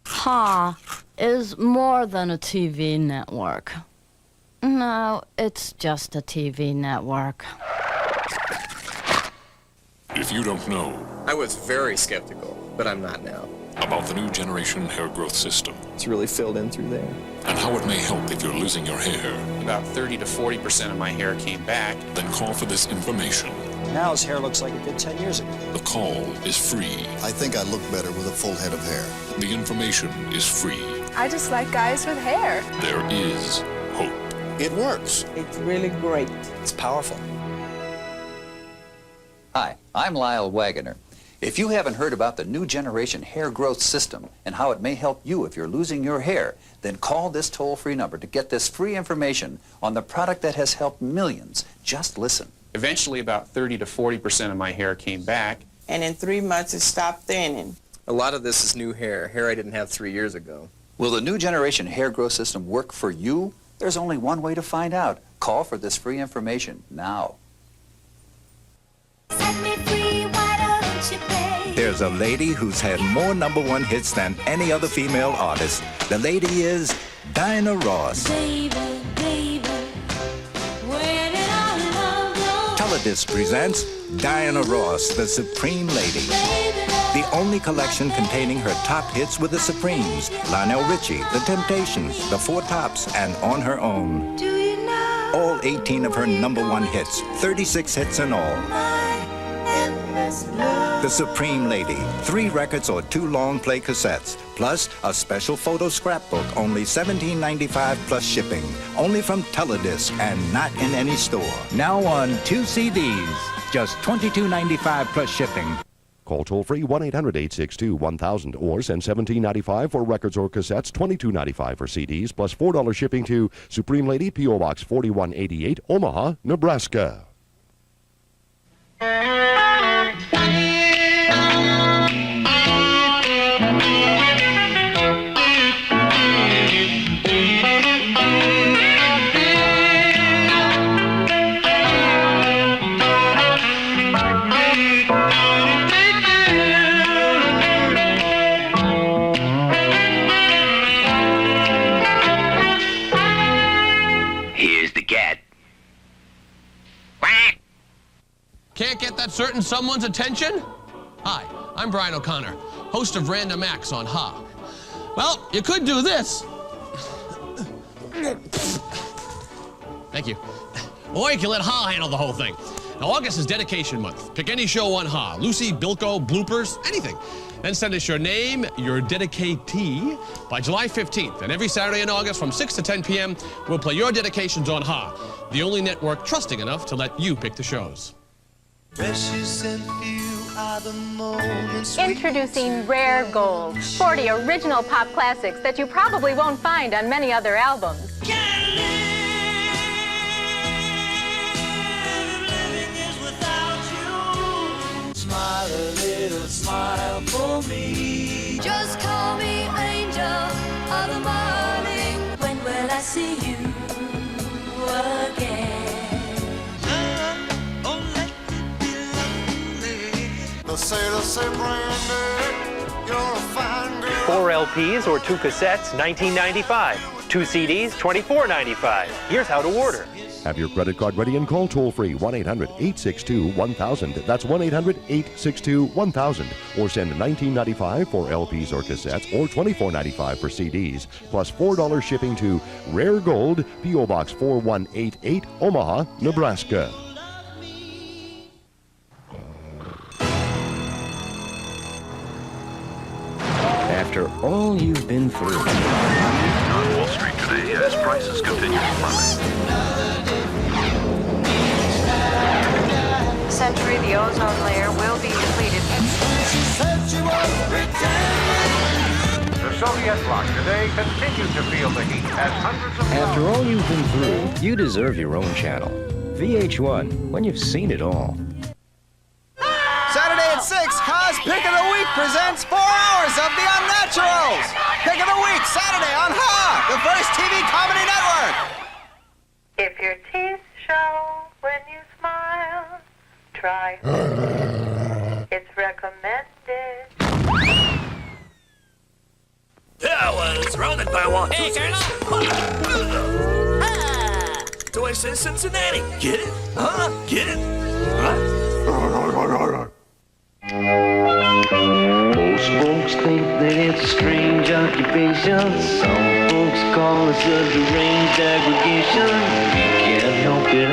Ha is more than a TV network. No, it's just a TV network. If you don't know I was very skeptical, but I'm not now. about the new generation hair growth system It's really filled in through there. and how it may help if you're losing your hair, About 30 to 40% of my hair came back. then call for this information. Now his hair looks like it did 10 years ago. The call is free. I think I look better with a full head of hair. The information is free. I just like guys with hair. There is hope. It works. It's really great. It's powerful. Hi, I'm Lyle Wagoner. If you haven't heard about the new generation hair growth system and how it may help you if you're losing your hair, then call this toll-free number to get this free information on the product that has helped millions. Just listen. Eventually, about 30 to 40% of my hair came back. And in 3 months, it stopped thinning. A lot of this is new hair I didn't have 3 years ago. Will the new generation hair growth system work for you? There's only one way to find out. Call for this free information now. There's a lady who's had more #1 hits than any other female artist. The lady is Diana Ross. Teledisc presents Diana Ross, the Supreme Lady. The only collection containing her top hits with the Supremes, Lionel Richie, The Temptations, The Four Tops, and On Her Own. All 18 of her #1 hits, 36 hits in all. The Supreme Lady, 3 records or 2 long play cassettes, plus a special photo scrapbook, only $17.95 plus shipping. Only from Teledisc and not in any store. Now on 2 CDs, just $22.95 plus shipping. Call toll-free 1-800-862-1000 or send $17.95 for records or cassettes, $22.95 for CDs, plus $4 shipping to Supreme Lady, P.O. Box 4188, Omaha, Nebraska. Can't get that certain someone's attention? Hi, I'm Brian O'Connor, host of Random Acts on Ha. Well, you could do this. Thank you. Or you can let Ha handle the whole thing. Now, August is dedication month. Pick any show on Ha. Lucy, Bilko, bloopers, anything. Then send us your name, your dedicatee, by July 15th. And every Saturday in August from 6 to 10 p.m., we'll play your dedications on Ha, the only network trusting enough to let you pick the shows. Introducing Rare Gold, 40 original pop classics that you probably won't find on many other albums. Smile a little smile for me. Just call me angel of the morning. When will I see you again? Say, Brandy, you're a fine girl. 4 LPs or 2 cassettes, $19.95. 2 CDs, $24.95. Here's how to order. Have your credit card ready and call toll-free 1-800-862-1000. That's 1-800-862-1000. Or send $19.95 for LPs or cassettes or $24.95 for CDs, plus $4 shipping to Rare Gold, P.O. Box 4188, Omaha, Nebraska. After all you've been through. On Wall Street today as prices continue to plummet. Century, the ozone layer will be depleted. The Soviet bloc today continues to feel the heat as hundreds of... After all you've been through, you deserve your own channel. VH1, when you've seen it all. Saturday at 6, Ha's Pick of the Week presents 4 hours of The Unnaturals. Pick of the Week, Saturday on Ha, the first TV comedy network. If your teeth show when you smile, try. It's recommended. I was surrounded by one. Hey, Colonel! Do I say Cincinnati? Get it? Huh? Get it? Huh? Most folks think that it's a strange occupation. Some folks call us a deranged aggregation. We can't help it.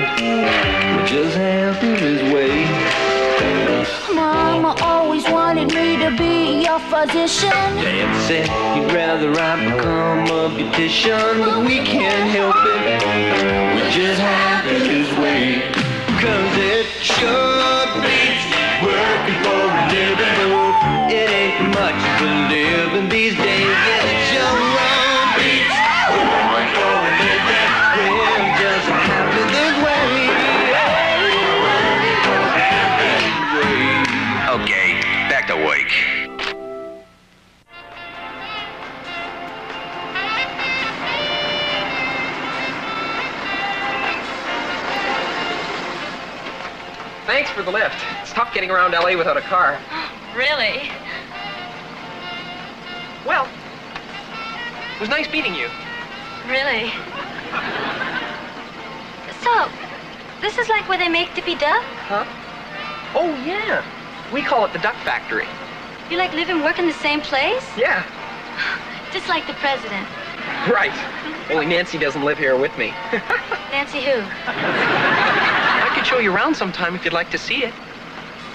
We're just happy this way. Mama always wanted me to be your physician. Dad said you'd rather I become a beautician, but we can't help it. We're just happy this way. 'Cause it sure beats working for a living, but it ain't much to live in these days. Yeah, it sure beats working for a living. We're just happy this way. Okay, back to work. Thanks for the lift. It's tough getting around LA without a car. Really? Well, it was nice meeting you. Really? So, this is like where they make Dippy Duck? Huh? Oh, yeah. We call it the Duck Factory. You like live and work in the same place? Yeah. Just like the president. Right. Only Nancy doesn't live here with me. Nancy who? I could show you around sometime if you'd like to see it.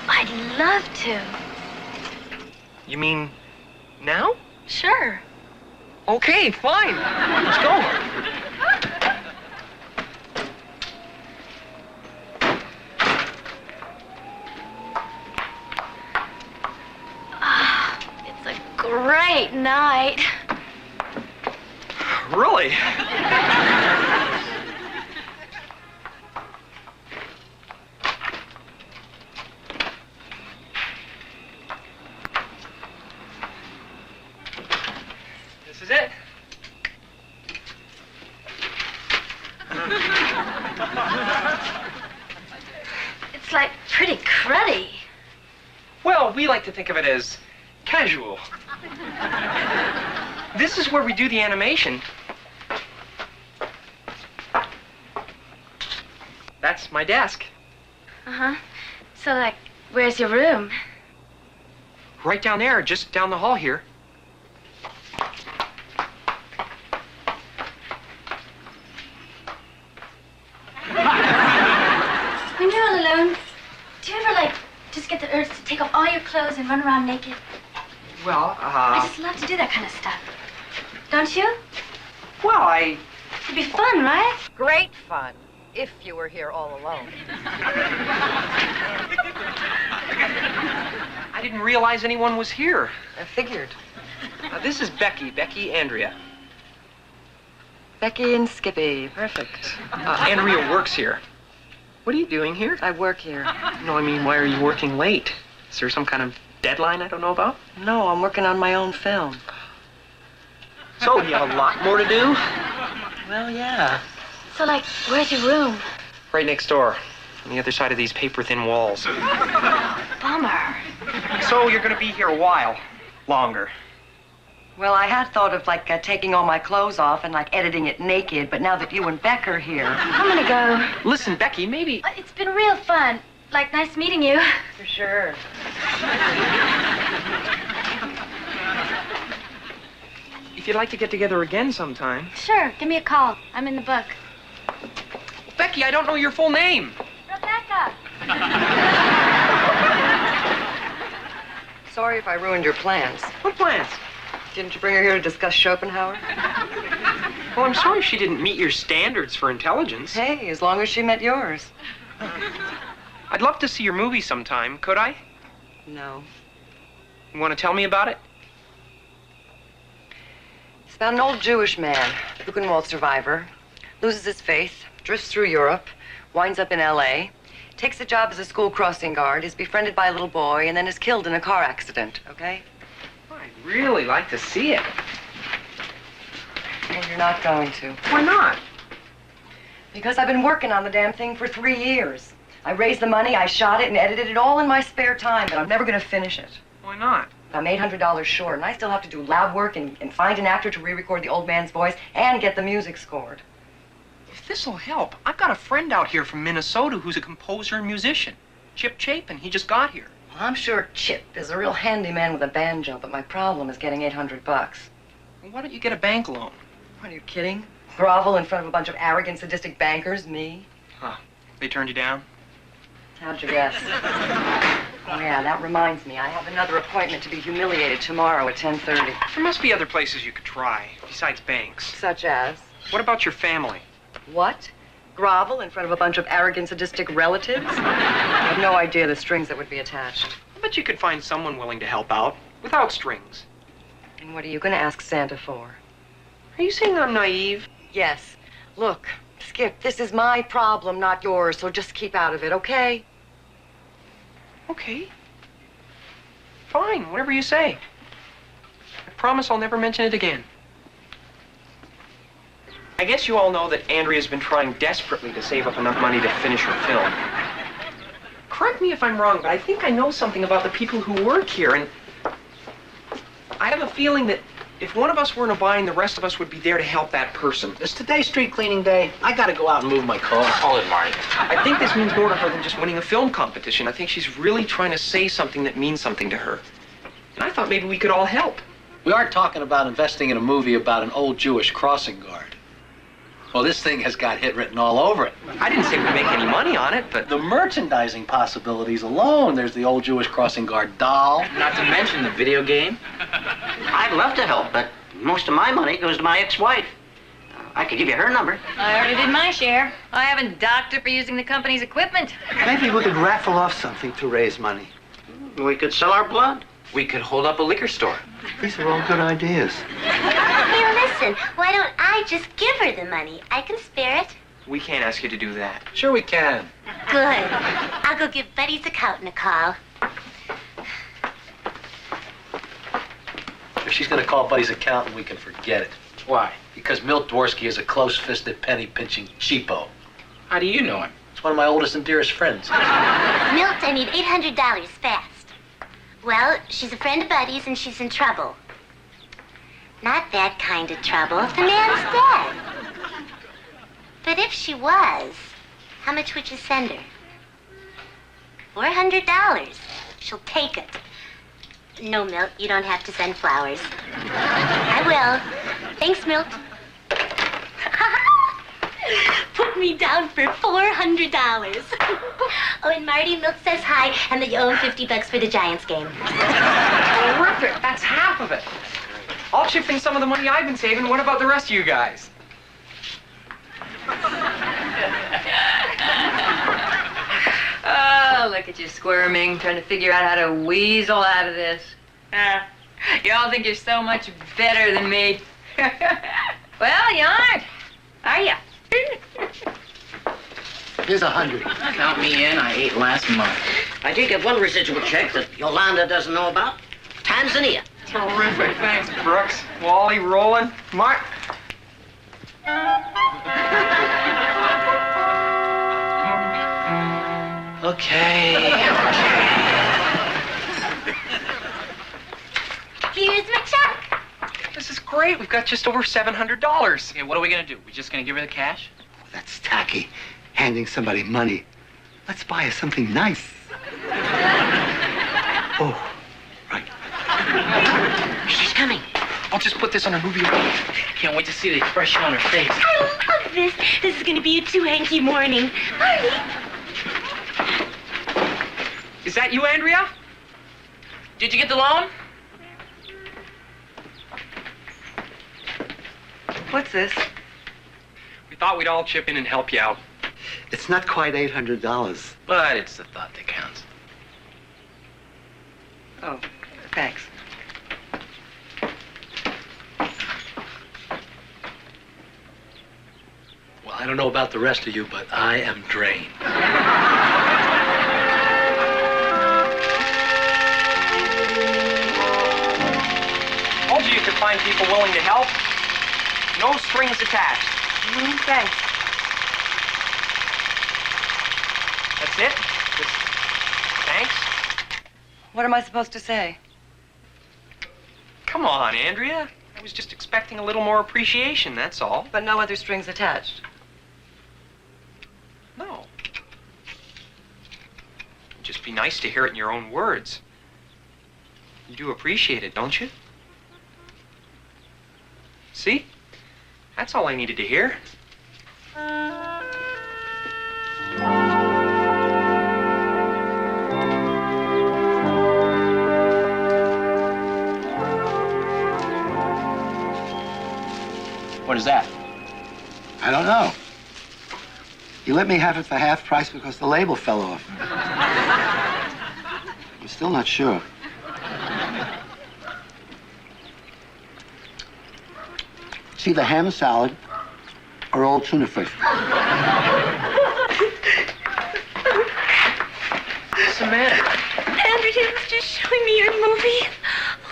I'd love to. You mean now? Sure. Okay, fine. Let's go. It's a great night. Really? This is it. It's like pretty cruddy. Well, we like to think of it as casual. This is where we do the animation. That's my desk. Uh-huh. So, like, where's your room? Right down there, just down the hall here. When you're all alone, do you ever, like, just get the urge to take off all your clothes and run around naked? Well, I just love to do that kind of stuff. Don't you? Well, It'd be fun, right? Great fun, if you were here all alone. I didn't realize anyone was here. I figured. This is Becky Andrea. Becky and Skippy, perfect. Andrea works here. What are you doing here? I work here. No, I mean, why are you working late? Is there some kind of deadline I don't know about? No, I'm working on my own film. So, you have a lot more to do? Well, yeah. So, like, where's your room? Right next door, on the other side of these paper-thin walls. Bummer. So, you're gonna be here a while. Longer. Well, I had thought of, like, taking all my clothes off and, like, editing it naked, but now that you and Beck are here... I'm gonna go. Listen, Becky, maybe... It's been real fun. Like, nice meeting you. For sure. If you'd like to get together again sometime... Sure, give me a call. I'm in the book. Becky, I don't know your full name. Rebecca. Sorry if I ruined your plans. What plans? Didn't you bring her here to discuss Schopenhauer? Well, I'm sorry she didn't meet your standards for intelligence. Hey, as long as she met yours. I'd love to see your movie sometime. Could I? No. You want to tell me about it? It's about an old Jewish man, Buchenwald survivor, loses his faith, drifts through Europe, winds up in L.A., takes a job as a school crossing guard, is befriended by a little boy, and then is killed in a car accident, okay? I'd really like to see it. Well, you're not going to. Why not? Because I've been working on the damn thing for 3 years. I raised the money, I shot it, and edited it all in my spare time, but I'm never going to finish it. Why not? I'm $800 short, and I still have to do lab work and find an actor to re-record the old man's voice and get the music scored. If this'll help, I've got a friend out here from Minnesota who's a composer and musician. Chip Chapin, he just got here. Well, I'm sure Chip is a real handy man with a banjo, but my problem is getting $800. Well, why don't you get a bank loan? What, are you kidding? Grovel in front of a bunch of arrogant, sadistic bankers, me? Huh. They turned you down? How'd you guess? Oh, yeah, that reminds me. I have another appointment to be humiliated tomorrow at 10:30. There must be other places you could try, besides banks. Such as? What about your family? What? Grovel in front of a bunch of arrogant, sadistic relatives? I have no idea the strings that would be attached. I bet you could find someone willing to help out, without strings. And what are you going to ask Santa for? Are you saying I'm naive? Yes. Look, Skip, this is my problem, not yours, so just keep out of it, okay? Okay. Fine, whatever you say. I promise I'll never mention it again. I guess you all know that Andrea's been trying desperately to save up enough money to finish her film. Correct me if I'm wrong, but I think I know something about the people who work here, and I have a feeling that if one of us were in a bind, the rest of us would be there to help that person. Is today street cleaning day? I gotta go out and move my car. Call it, Marty. I think this means more to her than just winning a film competition. I think she's really trying to say something that means something to her. And I thought maybe we could all help. We are talking about investing in a movie about an old Jewish crossing guard. Oh, this thing has got hit written all over it. I didn't say we make any money on it, but The merchandising possibilities alone. There's the old Jewish crossing guard doll. Not to mention the video game. I'd love to help, but most of my money goes to my ex-wife. I could give you her number. I already did my share. I haven't docked her for using the company's equipment. Maybe we could raffle off something to raise money. We could sell our blood. We could hold up a liquor store. These are all good ideas. Hey, listen, why don't I just give her the money? I can spare it. we can't ask you to do that. Sure we can. Good. I'll go give Buddy's accountant a call. If she's going to call Buddy's accountant, we can forget it. Why? Because Milt Dworsky is a close-fisted, penny-pinching cheapo. How do you know him? It's one of my oldest and dearest friends. Milt, I need $800 fast. Well, she's a friend of Buddy's and she's in trouble. Not that kind of trouble. The man's dead. But if she was, how much would you send her? $400. She'll take it. No, Milt, you don't have to send flowers. I will. Thanks, Milt. Put me down for $400. Oh, and Marty, Milt says hi, and that you owe him $50 for the Giants game. Terrific. That's half of it. I'll chip in some of the money I've been saving. What about the rest of you guys? Oh, look at you squirming, trying to figure out how to weasel out of this. You all think you're so much better than me. Well, you aren't, are you? Here's 100. Count me in. I ate last month. I did get one residual check that Yolanda doesn't know about. Tanzania. Terrific. Thanks, Brooks. Wally, Roland, Mark. Okay. Here's my check. This is great. We've got just over $700. Okay, what are we gonna do? We just gonna give her the cash? That's tacky. Handing somebody money. Let's buy her something nice. Oh, right. She's coming. I'll just put this on her movie roll. Can't wait to see the expression on her face. I love this. This is going to be a too-hanky morning. Marty. Is that you, Andrea? Did you get the loan? What's this? We thought we'd all chip in and help you out. It's not quite $800. But it's the thought that counts. Oh, thanks. Well, I don't know about the rest of you, but I am drained. Told you could find people willing to help. No strings attached. Thanks. That's it? Just thanks? What am I supposed to say? Come on, Andrea. I was just expecting a little more appreciation, that's all. But no other strings attached. No. It'd just be nice to hear it in your own words. You do appreciate it, don't you? See? That's all I needed to hear. What is that? I don't know. You let me have it for half price because the label fell off. I'm still not sure. It's either ham salad or old tuna fish. What's the matter? Andrea was just showing me your movie.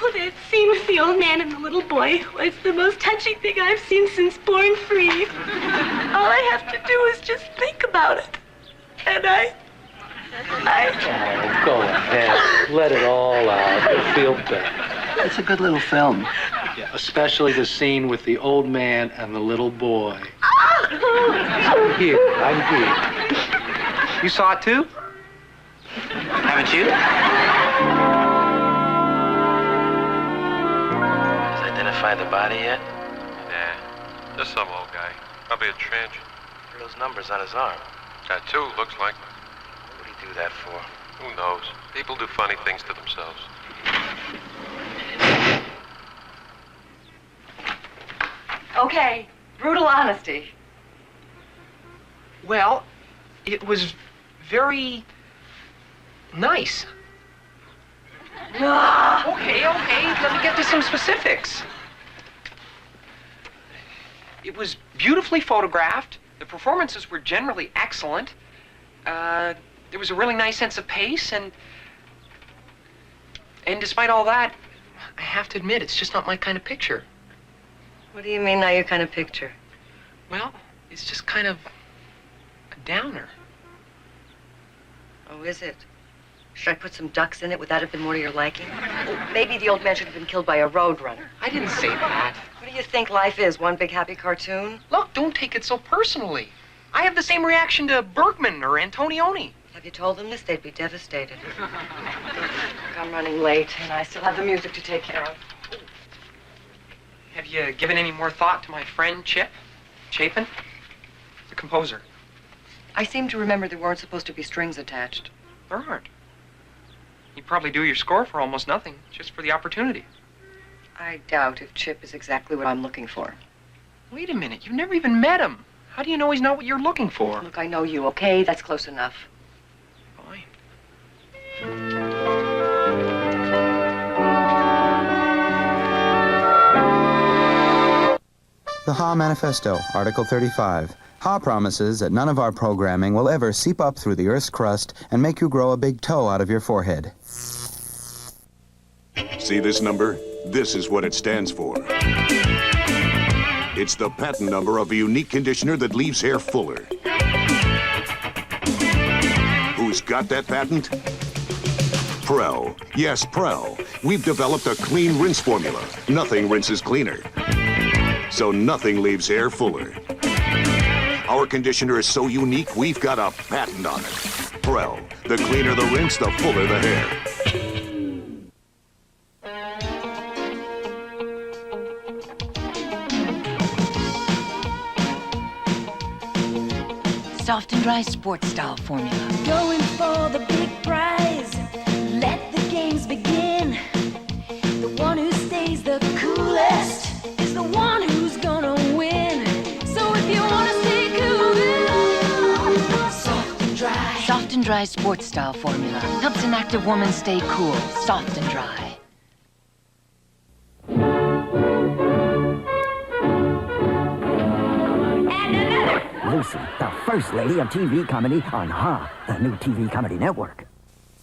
Oh, that scene with the old man and the little boy was the most touching thing I've seen since Born Free. All I have to do is just think about it. And I... Oh, go ahead. Let it all out. You'll feel better. It's a good little film. Yeah, especially the scene with the old man and the little boy. Here, I'm here. You saw it too? Haven't you? Identify the body yet? Nah, just some old guy. Probably a transient. Those numbers on his arm. Tattoo, looks like. What'd he do that for? Who knows? People do funny things to themselves. Okay, brutal honesty. Well, it was very nice. Okay, let me get to some specifics. It was beautifully photographed. The performances were generally excellent. There was a really nice sense of pace, and despite all that, I have to admit, it's just not my kind of picture. What do you mean, not your kind of picture? Well, it's just kind of a downer. Oh, is it? Should I put some ducks in it? Would that have been more to your liking? Oh, maybe the old man should have been killed by a roadrunner. I didn't say that. What do you think life is? One big happy cartoon? Look, don't take it so personally. I have the same reaction to Bergman or Antonioni. Have you told them this? They'd be devastated. Look, I'm running late, and I still have the music to take care of. Have you given any more thought to my friend Chip Chapin, the composer? I seem to remember there weren't supposed to be strings attached. There aren't. You'd probably do your score for almost nothing, just for the opportunity. I doubt if Chip is exactly what I'm looking for. Wait a minute, you've never even met him. How do you know he's not what you're looking for? Look, I know you, okay? That's close enough. Fine. The Ha Manifesto, Article 35. Ha promises that none of our programming will ever seep up through the Earth's crust and make you grow a big toe out of your forehead. See this number? This is what it stands for. It's the patent number of a unique conditioner that leaves hair fuller. Who's got that patent? Prel. Yes, Prel. We've developed a clean rinse formula. Nothing rinses cleaner. So nothing leaves hair fuller. Our conditioner is so unique, we've got a patent on it. Prel. The cleaner the rinse, the fuller the hair. Soft and dry sports style formula. Going for the big prize. Let the games begin. The one who stays the coolest is the one who's gonna win. So if you wanna stay cool, soft and dry. Soft and dry sports style formula helps an active woman stay cool, soft and dry. Lucy, the first lady of TV comedy on Ha, the new TV comedy network.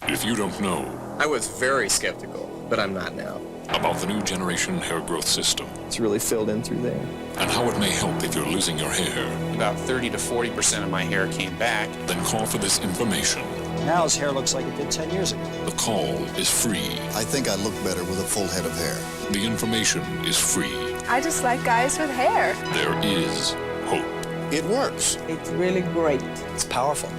If you don't know I was very skeptical, but I'm not now. about the new generation hair growth system It's really filled in through there. and how it may help if you're losing your hair, About 30 to 40% of my hair came back. then call for this information. Now his hair looks like it did 10 years ago. The call is free. I think I look better with a full head of hair. The information is free. I just like guys with hair. There is hope. It works. It's really great. It's powerful.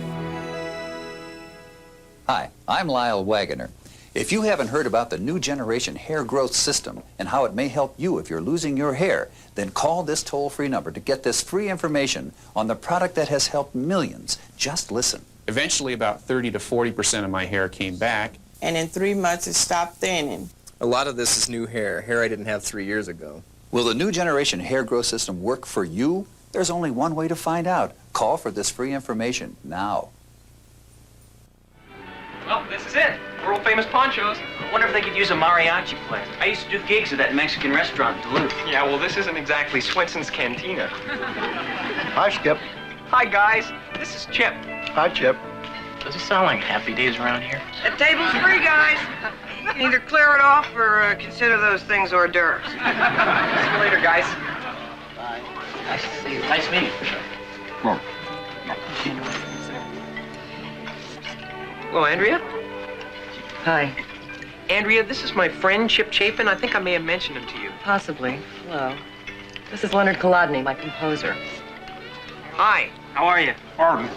Hi, I'm Lyle Wagoner. If you haven't heard about the new generation hair growth system and how it may help you if you're losing your hair, then call this toll-free number to get this free information on the product that has helped millions. Just listen. Eventually, about 30 to 40% of my hair came back. And in 3 months, it stopped thinning. A lot of this is new hair I didn't have 3 years ago. Will the new generation hair growth system work for you? There's only one way to find out. Call for this free information now. Well, this is it. World famous ponchos. I wonder if they could use a mariachi player. I used to do gigs at that Mexican restaurant in Duluth. Yeah, well, this isn't exactly Swenson's Cantina. Hi, Skip. Hi, guys. This is Chip. Hi, Chip. Does it sound like Happy Days around here? The table's free, guys. You can either clear it off or consider those things hors d'oeuvres. See you later, guys. Bye. Nice to see you. Nice meeting you. Well. Hello, Andrea. Hi. Andrea, this is my friend Chip Chapin. I think I may have mentioned him to you. Possibly. Hello. This is Leonard Kolodny, my composer. Hi. How are you? Pardon.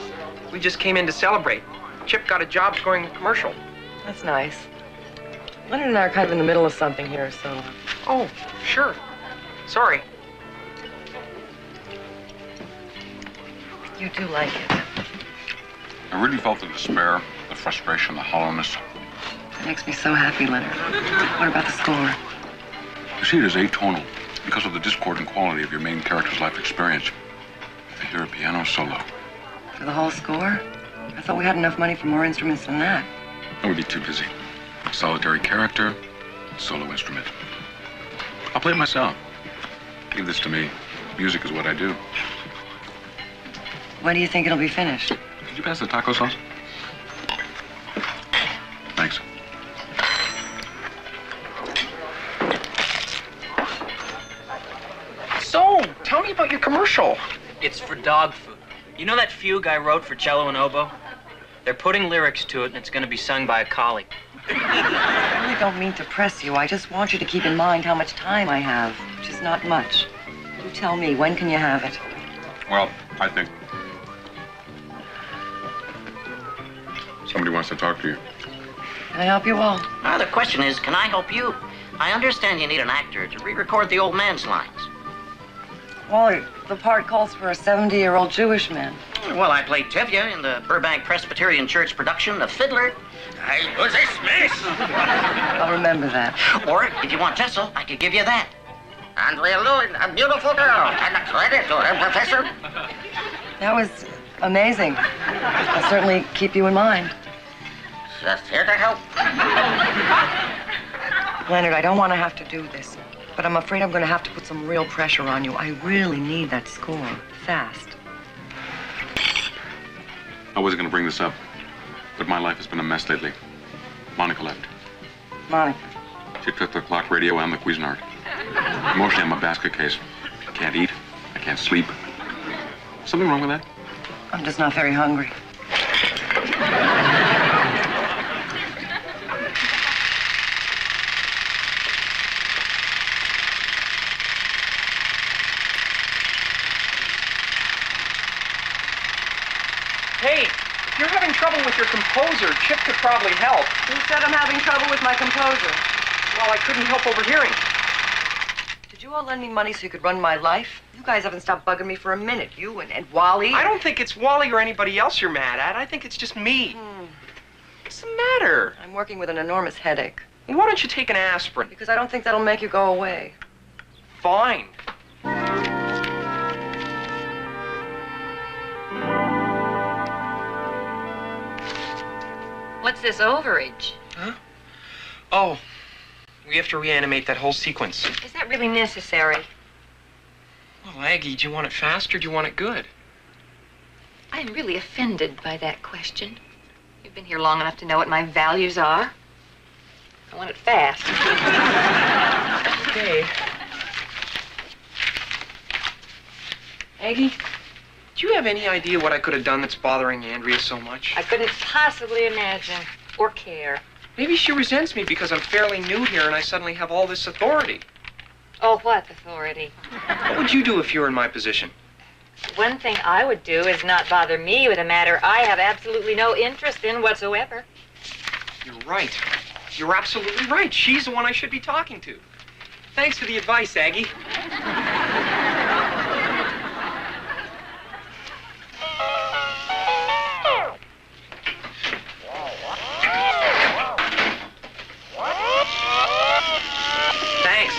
We just came in to celebrate. Chip got a job scoring a commercial. That's nice. Leonard and I are kind of in the middle of something here, so... Oh, sure. Sorry. You do like it. I really felt the despair, the frustration, the hollowness. It makes me so happy, Leonard. What about the score? You see, it is atonal because of the discordant quality of your main character's life experience. I hear a piano solo. For the whole score? I thought we had enough money for more instruments than that. I would be too busy. Solitary character, solo instrument. I'll play it myself. Leave this to me. Music is what I do. When do you think it'll be finished? Did you pass the taco sauce? Thanks. So, tell me about your commercial. It's for dog food. You know that fugue I wrote for cello and oboe? They're putting lyrics to it, and it's going to be sung by a collie. I really don't mean to press you. I just want you to keep in mind how much time I have, which is not much. You tell me, when can you have it? Well, I think somebody wants to talk to you. Can I help you all? The question is, can I help you? I understand you need an actor to re-record the old man's lines. Wally, the part calls for a 70-year-old Jewish man. Well, I played Tevye in the Burbank Presbyterian Church production, The Fiddler. I was dismissed. I'll remember that. Or, if you want Jessel, I could give you that. Andrea Lewin, a beautiful girl, and a credit to her professor. That was amazing. I'll certainly keep you in mind. Just here to help. Leonard, I don't want to have to do this, but I'm afraid I'm going to have to put some real pressure on you. I really need that score, fast. I wasn't going to bring this up, but my life has been a mess lately. Monica left. Monica. She took the clock radio and the Cuisinart. Emotionally, I'm a basket case. I can't eat. I can't sleep. Something wrong with that? I'm just not very hungry. Hey, if you're having trouble with your composer, Chip could probably help. Who said I'm having trouble with my composer? Well, I couldn't help overhearing. Did you all lend me money so you could run my life? You guys haven't stopped bugging me for a minute. You and Wally. I don't think it's Wally or anybody else you're mad at. I think it's just me. What's the matter? I'm working with an enormous headache. Well, why don't you take an aspirin? Because I don't think that'll make you go away. Fine. What's this overage? Huh? Oh, we have to reanimate that whole sequence. Is that really necessary? Well, Aggie, do you want it fast or do you want it good? I am really offended by that question. You've been here long enough to know what my values are. I want it fast. Okay. Aggie? Do you have any idea what I could have done that's bothering Andrea so much? I couldn't possibly imagine or care. Maybe she resents me because I'm fairly new here and I suddenly have all this authority. Oh, what authority? What would you do if you were in my position? One thing I would do is not bother me with a matter I have absolutely no interest in whatsoever. You're right. You're absolutely right. She's the one I should be talking to. Thanks for the advice, Aggie. Thanks.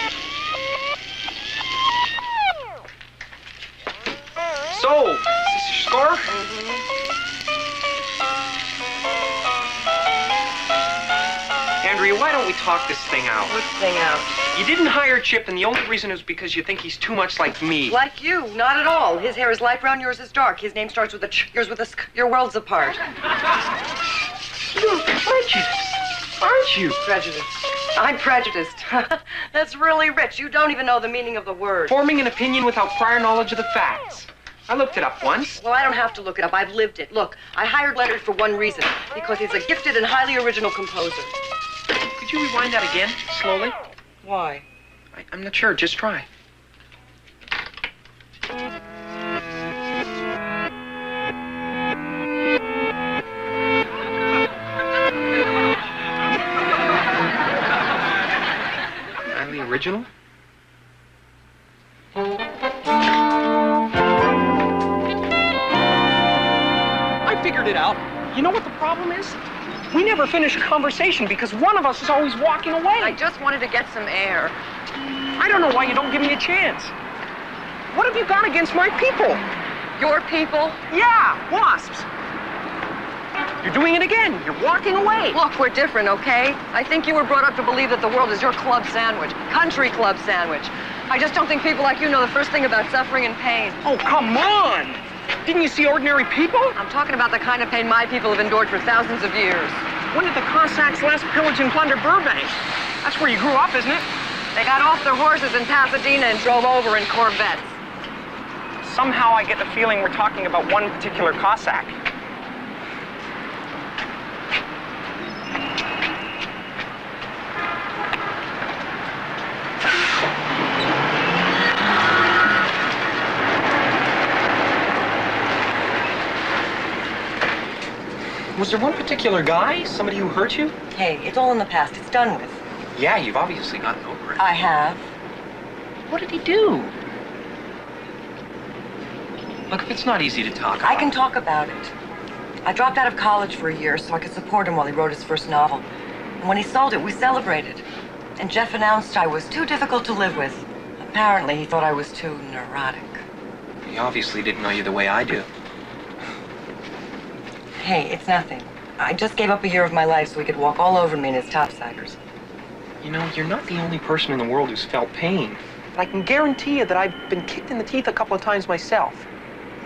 So, is this your score? Andrea, why don't we talk this thing out? What thing out? You didn't hire Chip, and the only reason is because you think he's too much like me. Like you, not at all. His hair is light brown, yours is dark. His name starts with a ch, yours with a sk. Your worlds apart. You're prejudiced, aren't you? Prejudiced. I'm prejudiced. That's really rich. You don't even know the meaning of the word. Forming an opinion without prior knowledge of the facts. I looked it up once. Well, I don't have to look it up. I've lived it. Look, I hired Leonard for one reason. Because he's a gifted and highly original composer. Could you rewind that again, slowly? Why? I'm not sure. Just try. Highly original? it out. You know what the problem is? We never finish a conversation because one of us is always walking away. I just wanted to get some air. I don't know why you don't give me a chance. What have you got against my people? Your people? Yeah, wasps. You're doing it again. You're walking away. Look, we're different, okay? I think you were brought up to believe that the world is your club sandwich, country club sandwich. I just don't think people like you know the first thing about suffering and pain. Oh, come on! Didn't you see ordinary people? I'm talking about the kind of pain my people have endured for thousands of years. When did the Cossacks last pillage and plunder Burbank? That's where you grew up, isn't it? They got off their horses in Pasadena and drove over in Corvettes. Somehow I get the feeling we're talking about one particular Cossack. Was there one particular guy? Somebody who hurt you? Hey, it's all in the past. It's done with. Yeah, you've obviously gotten over it. I have. What did he do? Look, if it's not easy to talk about... I can talk about it. I dropped out of college for a year so I could support him while he wrote his first novel. And when he sold it, we celebrated. And Jeff announced I was too difficult to live with. Apparently, he thought I was too neurotic. He obviously didn't know you the way I do. Hey, it's nothing. I just gave up a year of my life so he could walk all over me in his topsiders. You know, you're not the only person in the world who's felt pain. But I can guarantee you that I've been kicked in the teeth a couple of times myself.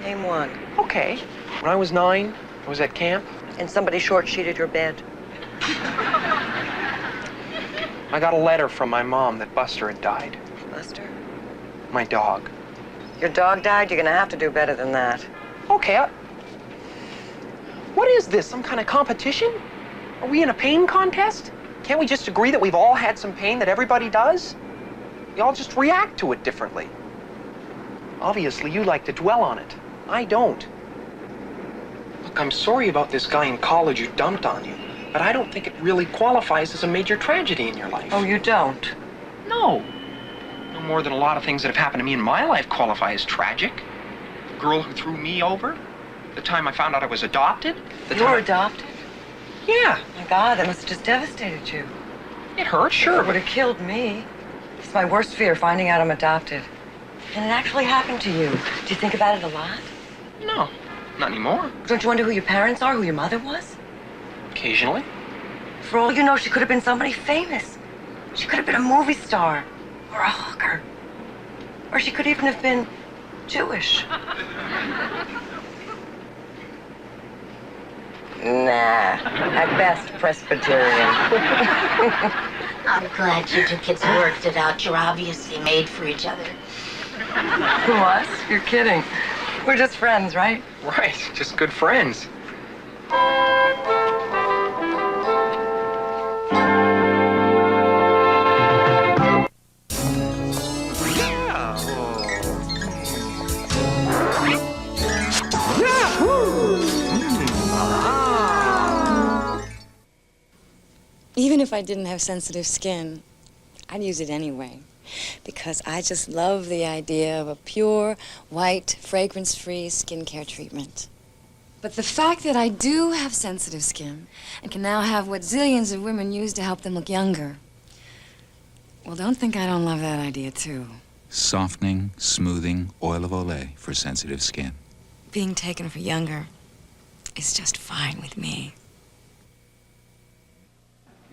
Name one. Okay. When I was 9, I was at camp. And somebody short-sheeted your bed. I got a letter from my mom that Buster had died. Buster? My dog. Your dog died? You're gonna have to do better than that. Okay. What is this, some kind of competition? Are we in a pain contest? Can't we just agree that we've all had some pain that everybody does? We all just react to it differently. Obviously, you like to dwell on it. I don't. Look, I'm sorry about this guy in college who dumped on you, but I don't think it really qualifies as a major tragedy in your life. Oh, you don't? No. No more than a lot of things that have happened to me in my life qualify as tragic. The girl who threw me over, the time I found out I was adopted. You're adopted? Yeah. My God, that must have just devastated you. It hurt, sure. It would have killed me. It's my worst fear, finding out I'm adopted. And it actually happened to you. Do you think about it a lot? No, not anymore. Don't you wonder who your parents are, who your mother was? Occasionally. For all you know, she could have been somebody famous. She could have been a movie star, or a hawker. Or she could even have been Jewish. Nah, at best Presbyterian. I'm glad you two kids worked it out. You're obviously made for each other. Who, us? You're kidding. We're just friends, right? Right, just good friends. Even if I didn't have sensitive skin, I'd use it anyway. Because I just love the idea of a pure, white, fragrance-free skincare treatment. But the fact that I do have sensitive skin and can now have what zillions of women use to help them look younger, well, don't think I don't love that idea, too. Softening, smoothing oil of Olay for sensitive skin. Being taken for younger is just fine with me.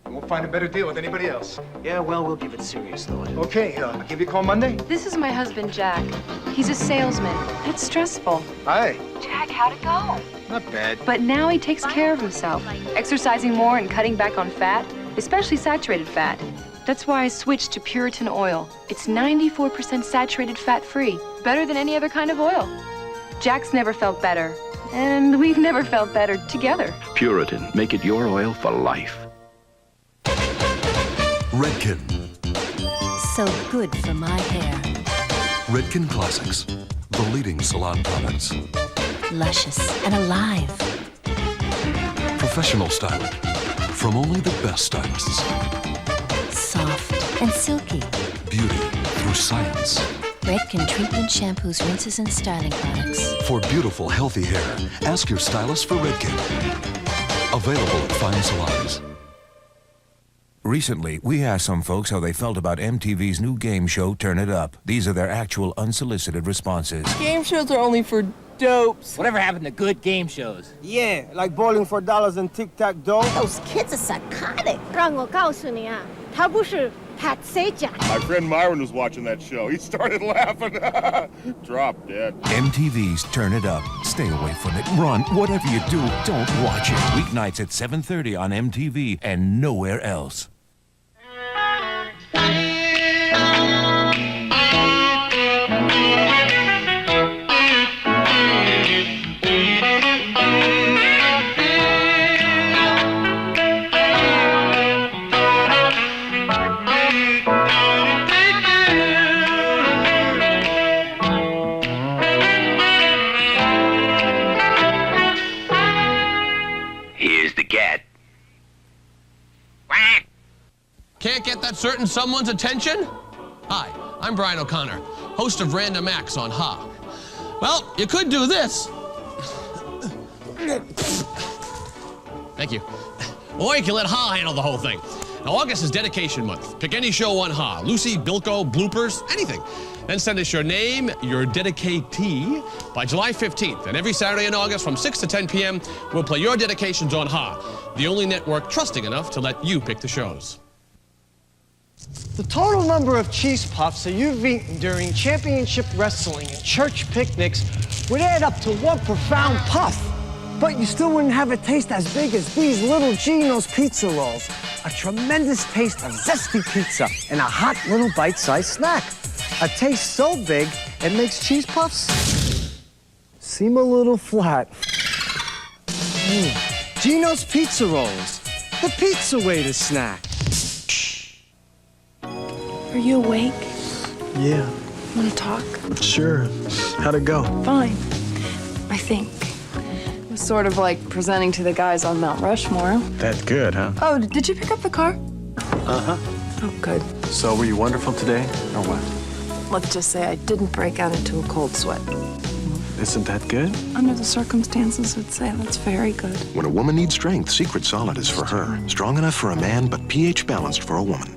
We'll find a better deal with anybody else. Yeah, well, we'll give it serious thought. Okay, I'll give you a call Monday. This is my husband, Jack. He's a salesman. It's stressful. Hi. Jack, how'd it go? Not bad. But now he takes care of himself, exercising more and cutting back on fat, especially saturated fat. That's why I switched to Puritan oil. It's 94% saturated fat-free, better than any other kind of oil. Jack's never felt better, and we've never felt better together. Puritan, make it your oil for life. Redken. So good for my hair. Redken Classics, the leading salon products. Luscious and alive. Professional styling from only the best stylists. Soft and silky. Beauty through science. Redken Treatment Shampoos, Rinses, and Styling Products. For beautiful, healthy hair, ask your stylist for Redken. Available at fine salons. Recently, we asked some folks how they felt about MTV's new game show, Turn It Up. These are their actual unsolicited responses. Game shows are only for dopes. Whatever happened to good game shows? Yeah, like bowling for dollars and tic-tac-toe. Those kids are psychotic. 让我告诉你啊，他不是 My friend Myron was watching that show. He started laughing. Drop dead. MTV's Turn It Up. Stay away from it. Run. Whatever you do, don't watch it. Weeknights at 7:30 on MTV and nowhere else. Can't get that certain someone's attention? Hi, I'm Brian O'Connor, host of Random Acts on Ha. Well, you could do this. Thank you. Or you can let Ha handle the whole thing. Now, August is dedication month. Pick any show on Ha. Lucy, Bilko, bloopers, anything. Then send us your name, your dedicatee, by July 15th. And every Saturday in August from 6 to 10 p.m., we'll play your dedications on Ha, the only network trusting enough to let you pick the shows. The total number of cheese puffs that you've eaten during championship wrestling and church picnics would add up to one profound puff. But you still wouldn't have a taste as big as these little Gino's pizza rolls. A tremendous taste of zesty pizza and a hot little bite-sized snack. A taste so big, it makes cheese puffs seem a little flat. Gino's Pizza Rolls, the pizza way to snack. Are you awake? Yeah. Want to talk? Sure. How'd it go? Fine. I think. It was sort of like presenting to the guys on Mount Rushmore. That's good, huh? Oh, did you pick up the car? Uh-huh. Oh, good. So were you wonderful today, or what? Let's just say I didn't break out into a cold sweat. Isn't that good? Under the circumstances, I'd say that's very good. When a woman needs strength, Secret Solid is for her. Strong enough for a man, but pH balanced for a woman.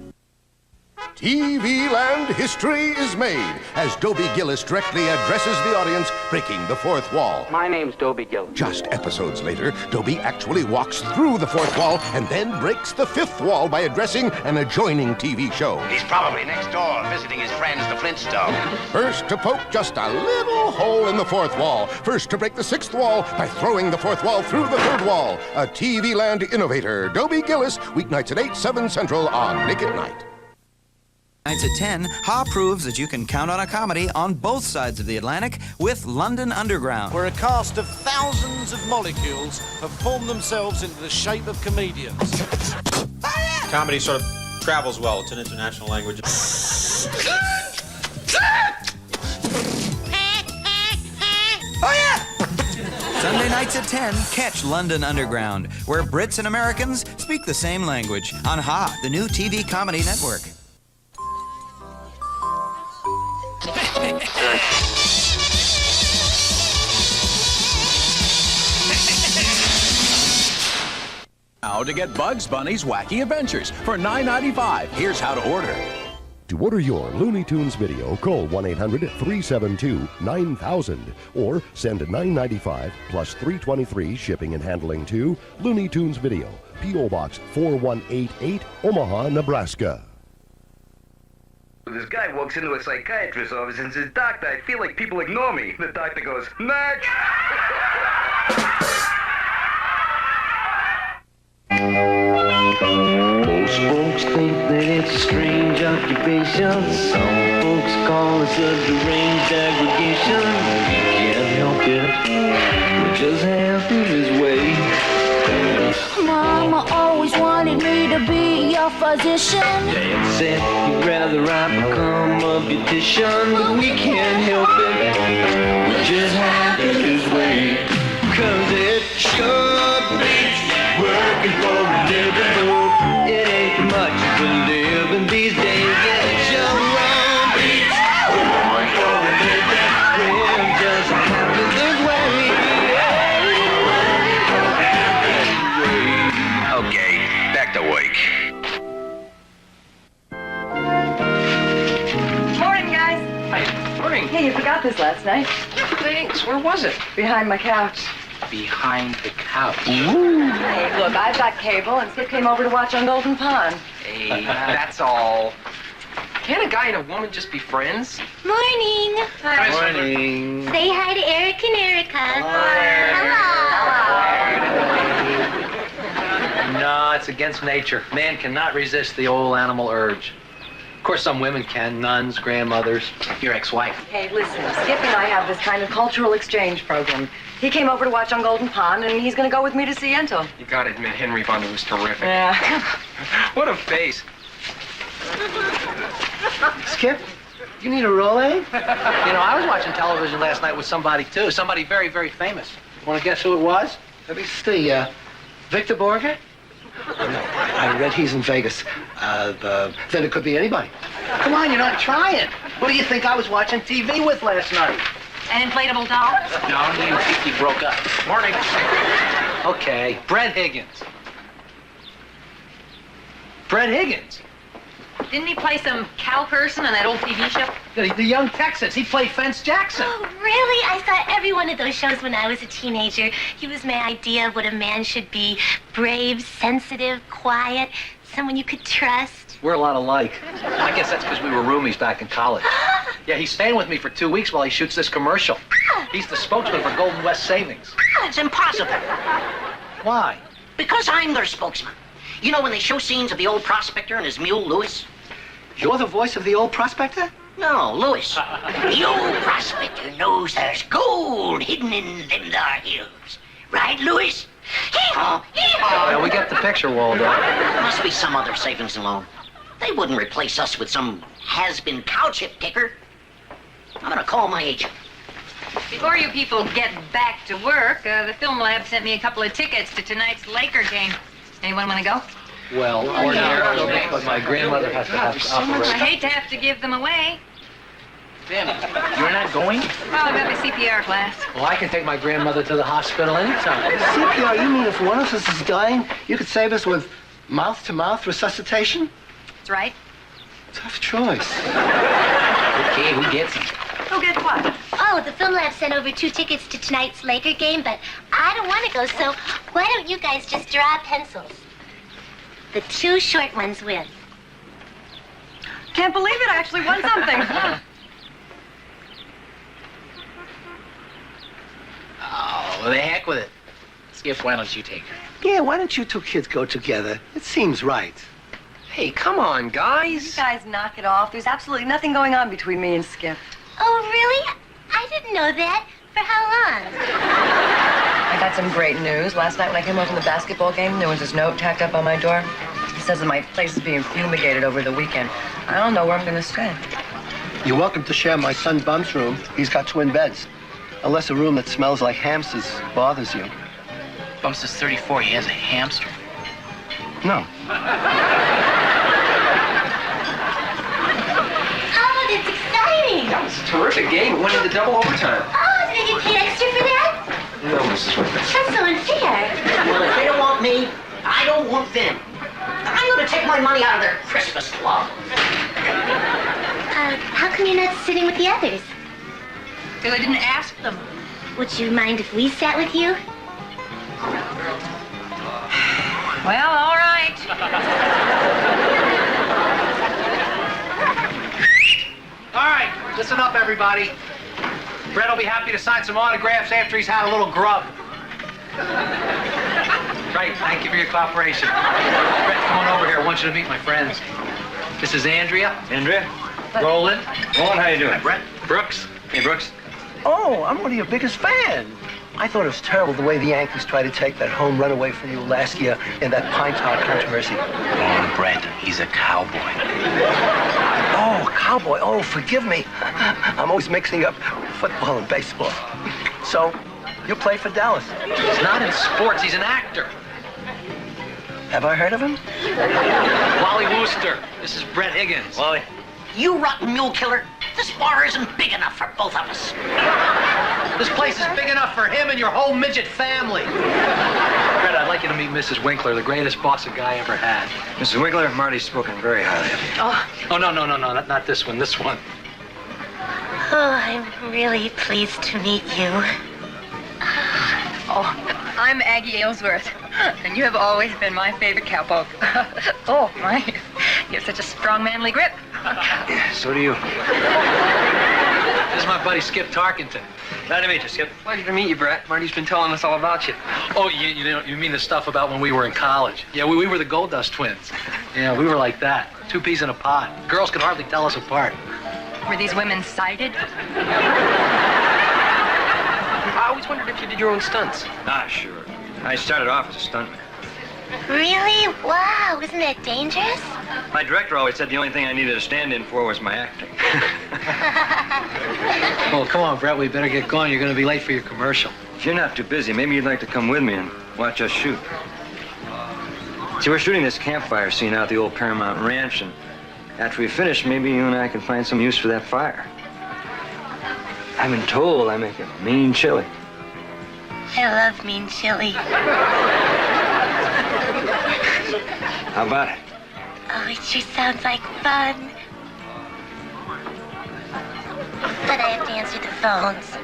TV Land history is made as Dobie Gillis directly addresses the audience, breaking the fourth wall. My name's Dobie Gillis. Just episodes later, Dobie actually walks through the fourth wall and then breaks the fifth wall by addressing an adjoining TV show. He's probably next door visiting his friends, the Flintstones. First to poke just a little hole in the fourth wall. First to break the sixth wall by throwing the fourth wall through the third wall. A TV Land innovator, Dobie Gillis, weeknights at 8, 7 Central on Nick at Night. Nights at 10, Ha proves that you can count on a comedy on both sides of the Atlantic with London Underground. Where a cast of thousands of molecules have formed themselves into the shape of comedians. Comedy sort of travels well. It's an international language. Oh, yeah! Sunday nights at 10, catch London Underground, where Brits and Americans speak the same language on Ha, the new TV comedy network. Now to get Bugs Bunny's Wacky Adventures for $9.95. Here's how to order. To order your Looney Tunes video, call 1-800-372-9000 or send $9.95 plus $3.23 shipping and handling to Looney Tunes Video, P.O. Box 4188, Omaha, Nebraska. This guy walks into a psychiatrist's office and says, "Doctor, I feel like people ignore me." The doctor goes, "Next!" Most folks think that it's a strange occupation. Some folks call it a deranged aggregation. You can't help it. We're just half in his way. Mama always wanted me to be your physician. Dad said he'd rather I become a beautician, but we can't help it. We're just half in his way. 'Cause it sure beats working for a living. It ain't much for living these days. Yeah, it sure beats working for morning. Hey, you forgot this last night. Thanks. Where was it? Behind my couch. Behind the couch. Hey, look, I've got cable, and Skip came over to watch on Golden Pond. Hey, that's all. Can't a guy and a woman just be friends? Morning. Hi. Morning. Say hi to Eric and Erica. Hello. No, it's against nature. Man cannot resist the old animal urge. Of course, some women can, nuns, grandmothers, your ex-wife. Hey, listen, Skip and I have this kind of cultural exchange program. He came over to watch on Golden Pond, and he's going to go with me to Siento. You gotta admit, Henry Fonda was terrific. Yeah. What a face. Skip, you need a roll, eh? You know, I was watching television last night with somebody, too. Somebody very, very famous. Want to guess who it was? Let me see, Victor Borger? I read he's in Vegas. Then it could be anybody. Come on, you're not trying. Who do you think I was watching TV with last night? An inflatable doll? No, you think you broke up. Morning. Okay, Brett Higgins. Brett Higgins? Didn't he play some cow person on that old TV show? The young Texas. He played Fence Jackson. Oh, really? I saw every one of those shows when I was a teenager. He was my idea of what a man should be. Brave, sensitive, quiet, someone you could trust. We're a lot alike. I guess that's because we were roomies back in college. Yeah, he's staying with me for 2 weeks while he shoots this commercial. He's the spokesman for Golden West Savings. It's impossible. Why? Because I'm their spokesman. You know when they show scenes of the old prospector and his mule, Louis? You're the voice of the old prospector? No, Louis. The old prospector knows there's gold hidden in them there hills. Right, Louis? Hee-haw, hee-haw. Yeah, we get the picture, Waldo. Must be some other savings and loan. They wouldn't replace us with some has-been cow chip picker. I'm gonna call my agent. Before you people get back to work, the film lab sent me a couple of tickets to tonight's Laker game. Anyone want to go? Well, ordinarily, but my grandmother has to have to operate. I hate to have to give them away. Damn, you're not going? Well, I've got my CPR class. Well, I can take my grandmother to the hospital anytime. CPR, you mean if one of us is dying, you could save us with mouth-to-mouth resuscitation? That's right. Tough choice. Okay, who gets them? Who gets what? Oh, the film lab sent over 2 tickets to tonight's Laker game, but I don't want to go, so why don't you guys just draw pencils? The 2 short ones win. Can't believe it, I actually won something. Oh, the heck with it. Skip, why don't you take her? Yeah, why don't you 2 kids go together? It seems right. Hey, come on, guys. You guys knock it off. There's absolutely nothing going on between me and Skip. Oh, really? I didn't know that. For how long? I got some great news. Last night when I came home from the basketball game, there was this note tacked up on my door. It says that my place is being fumigated over the weekend. I don't know where I'm going to stay. You're welcome to share my son Bum's room. He's got twin beds. Unless a room that smells like hamsters bothers you. Bumps is 34. He has a hamster. No. Oh, that's exciting. That was a terrific game. It went into double overtime. Oh, did I get paid extra for that? No, Mrs. Wickman. That's so unfair. Well, if they don't want me, I don't want them. I'm gonna take my money out of their Christmas club. How come you're not sitting with the others? Because I didn't ask them. Would you mind if we sat with you? Well, all right. All right, listen up, everybody. Brett will be happy to sign some autographs after he's had a little grub. Right, thank you for your cooperation. Brett, come on over here. I want you to meet my friends. This is Andrea. Andrea? Roland. Roland, how you doing? Brett. Brooks. Hey, Brooks. Oh, I'm one of your biggest fans. I thought it was terrible the way the Yankees tried to take that home run away from you last year in that Pine Tar controversy. Oh, Brett, he's a cowboy. Oh, cowboy. Oh, forgive me. I'm always mixing up football and baseball. So, you play for Dallas? He's not in sports. He's an actor. Have I heard of him? Wally Wooster. This is Brett Higgins. Wally. You rotten mule killer. This bar isn't big enough for both of us. This place is big enough for him and your whole midget family. Brett, I'd like you to meet Mrs. Winkler, the greatest boss a guy ever had. Mrs. Winkler, Marty's spoken very highly of you. Oh, no, not this one, this one. Oh, I'm really pleased to meet you. Oh, I'm Aggie Aylesworth, and you have always been my favorite cowpoke. Oh, my. You have such a strong, manly grip. So do you. This is my buddy Skip Tarkington. Glad to meet you, Skip. Pleasure to meet you, Brett. Marty's been telling us all about you. Oh, you mean the stuff about when we were in college? Yeah, we were the Gold Dust twins. Yeah, we were like that. 2 peas in a pod. Girls could hardly tell us apart. Were these women sighted? I always wondered if you did your own stunts. Ah, sure. I started off as a stuntman. Really? Wow, isn't that dangerous? My director always said the only thing I needed to stand in for was my acting. Well, come on, Brett, we better get going. You're going to be late for your commercial. If you're not too busy, maybe you'd like to come with me and watch us shoot. See, we're shooting this campfire scene out at the old Paramount Ranch, and after we finish, maybe you and I can find some use for that fire. I've been told I make a mean chili. I love mean chili. How about it? Oh, it sure sounds like fun. But I have to answer the phones.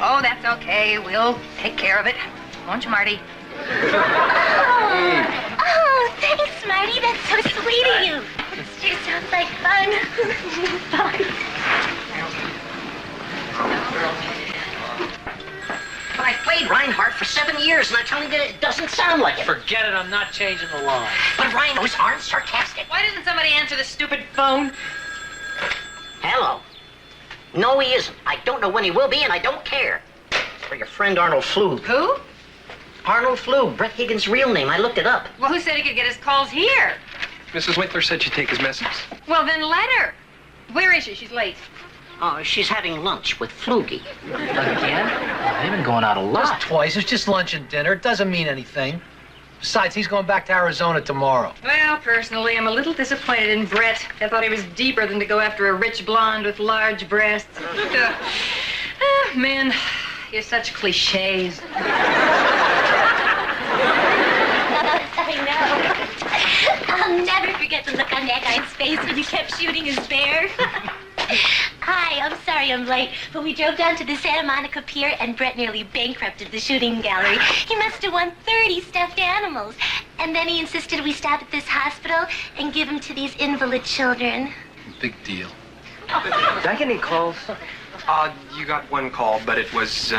Oh, that's okay. We'll take care of it. Won't you, Marty? Oh, thanks, Marty. That's so sweet of you. It sure sounds like fun. Bye. But I played Reinhardt for 7 years, and I'm telling you, it doesn't sound like it. Forget it, I'm not changing the line. But rhinos aren't sarcastic. Why doesn't somebody answer the stupid phone? Hello. No, he isn't. I don't know when he will be, and I don't care. For your friend Arnold Flug. Who? Arnold Flug, Brett Higgins' real name. I looked it up. Well, who said he could get his calls here? Mrs. Winkler said she'd take his message. Well, then let her. Where is she? She's late. Oh, she's having lunch with Flugie. Again? They've been going out a lot. Just twice. It's just lunch and dinner. It doesn't mean anything. Besides, he's going back to Arizona tomorrow. Well, personally, I'm a little disappointed in Brett. I thought he was deeper than to go after a rich blonde with large breasts. Men, you're such cliches. I know. I'll never forget the look on that guy's face when you kept shooting his bear. Hi, I'm sorry I'm late, but we drove down to the Santa Monica Pier and Brett nearly bankrupted the shooting gallery. He must have won 30 stuffed animals. And then he insisted we stop at this hospital and give them to these invalid children. Big deal. Did I get any calls? You got one call, but it was,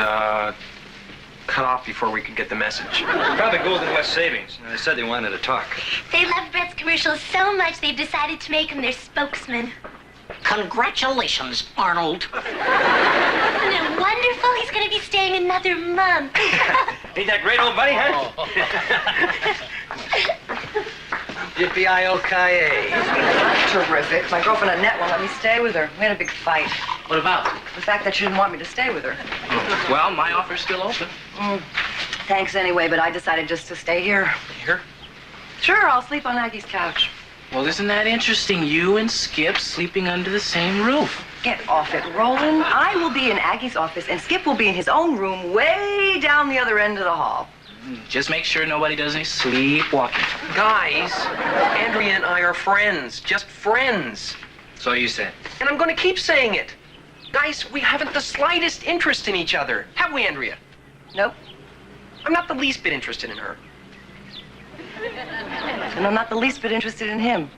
cut off before we could get the message. Probably Golden West Savings. They said they wanted to talk. They love Brett's commercials so much they've decided to make him their spokesman. Congratulations, Arnold. Isn't it wonderful? He's going to be staying another month. Ain't that great, old buddy, huh? Yippee-i-o-ki-yay. Terrific. My girlfriend Annette won't let me stay with her. We had a big fight. What about? The fact that she didn't want me to stay with her. Well, my offer's still open. Thanks anyway, but I decided just to stay here. Here? Sure, I'll sleep on Aggie's couch. Well, isn't that interesting? You and Skip sleeping under the same roof. Get off it, Roland. I will be in Aggie's office, and Skip will be in his own room way down the other end of the hall. Just make sure nobody does any sleepwalking. Guys, Andrea and I are friends. Just friends. So you said. And I'm going to keep saying it. Guys, we haven't the slightest interest in each other. Have we, Andrea? Nope. I'm not the least bit interested in her. And I'm not the least bit interested in him.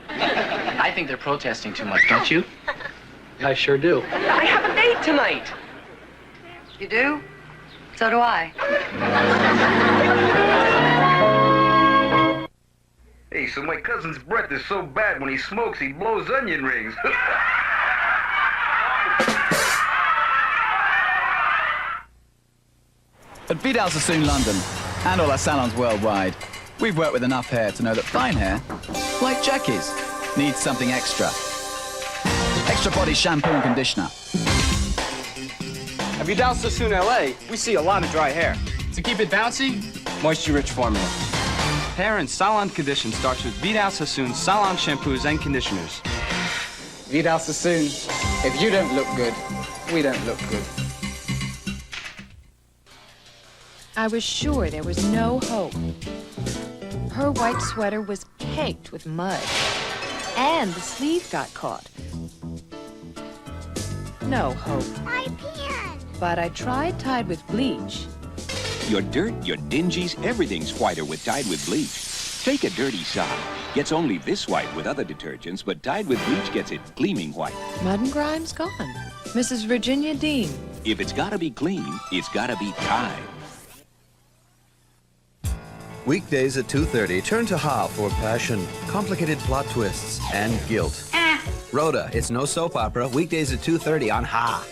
I think they're protesting too much, don't you? I sure do. I have a date tonight. You do? So do I. Hey, so my cousin's breath is so bad when he smokes, he blows onion rings. At Vidal Sassoon London and all our salons worldwide, we've worked with enough hair to know that fine hair, like Jackie's, needs something extra. Extra body shampoo and conditioner. At Vidal Sassoon LA, we see a lot of dry hair. To keep it bouncy, Moisture-rich formula. Hair and salon condition starts with Vidal Sassoon salon shampoos and conditioners. Vidal Sassoon, if you don't look good, we don't look good. I was sure there was no hope. Her white sweater was caked with mud, and the sleeve got caught. no hope. My pen. But I tried Tide with bleach. Your dirt, your dingies, everything's whiter with Tide with bleach. Take a dirty sock. Gets only this white with other detergents, but Tide with bleach gets it gleaming white. Mud and grime's gone. Mrs. Virginia Dean. If it's gotta be clean, it's gotta be Tide. Weekdays at 2:30, turn to Ha for passion, complicated plot twists, and guilt. Rhoda, it's no soap opera. Weekdays at 2:30 on Ha.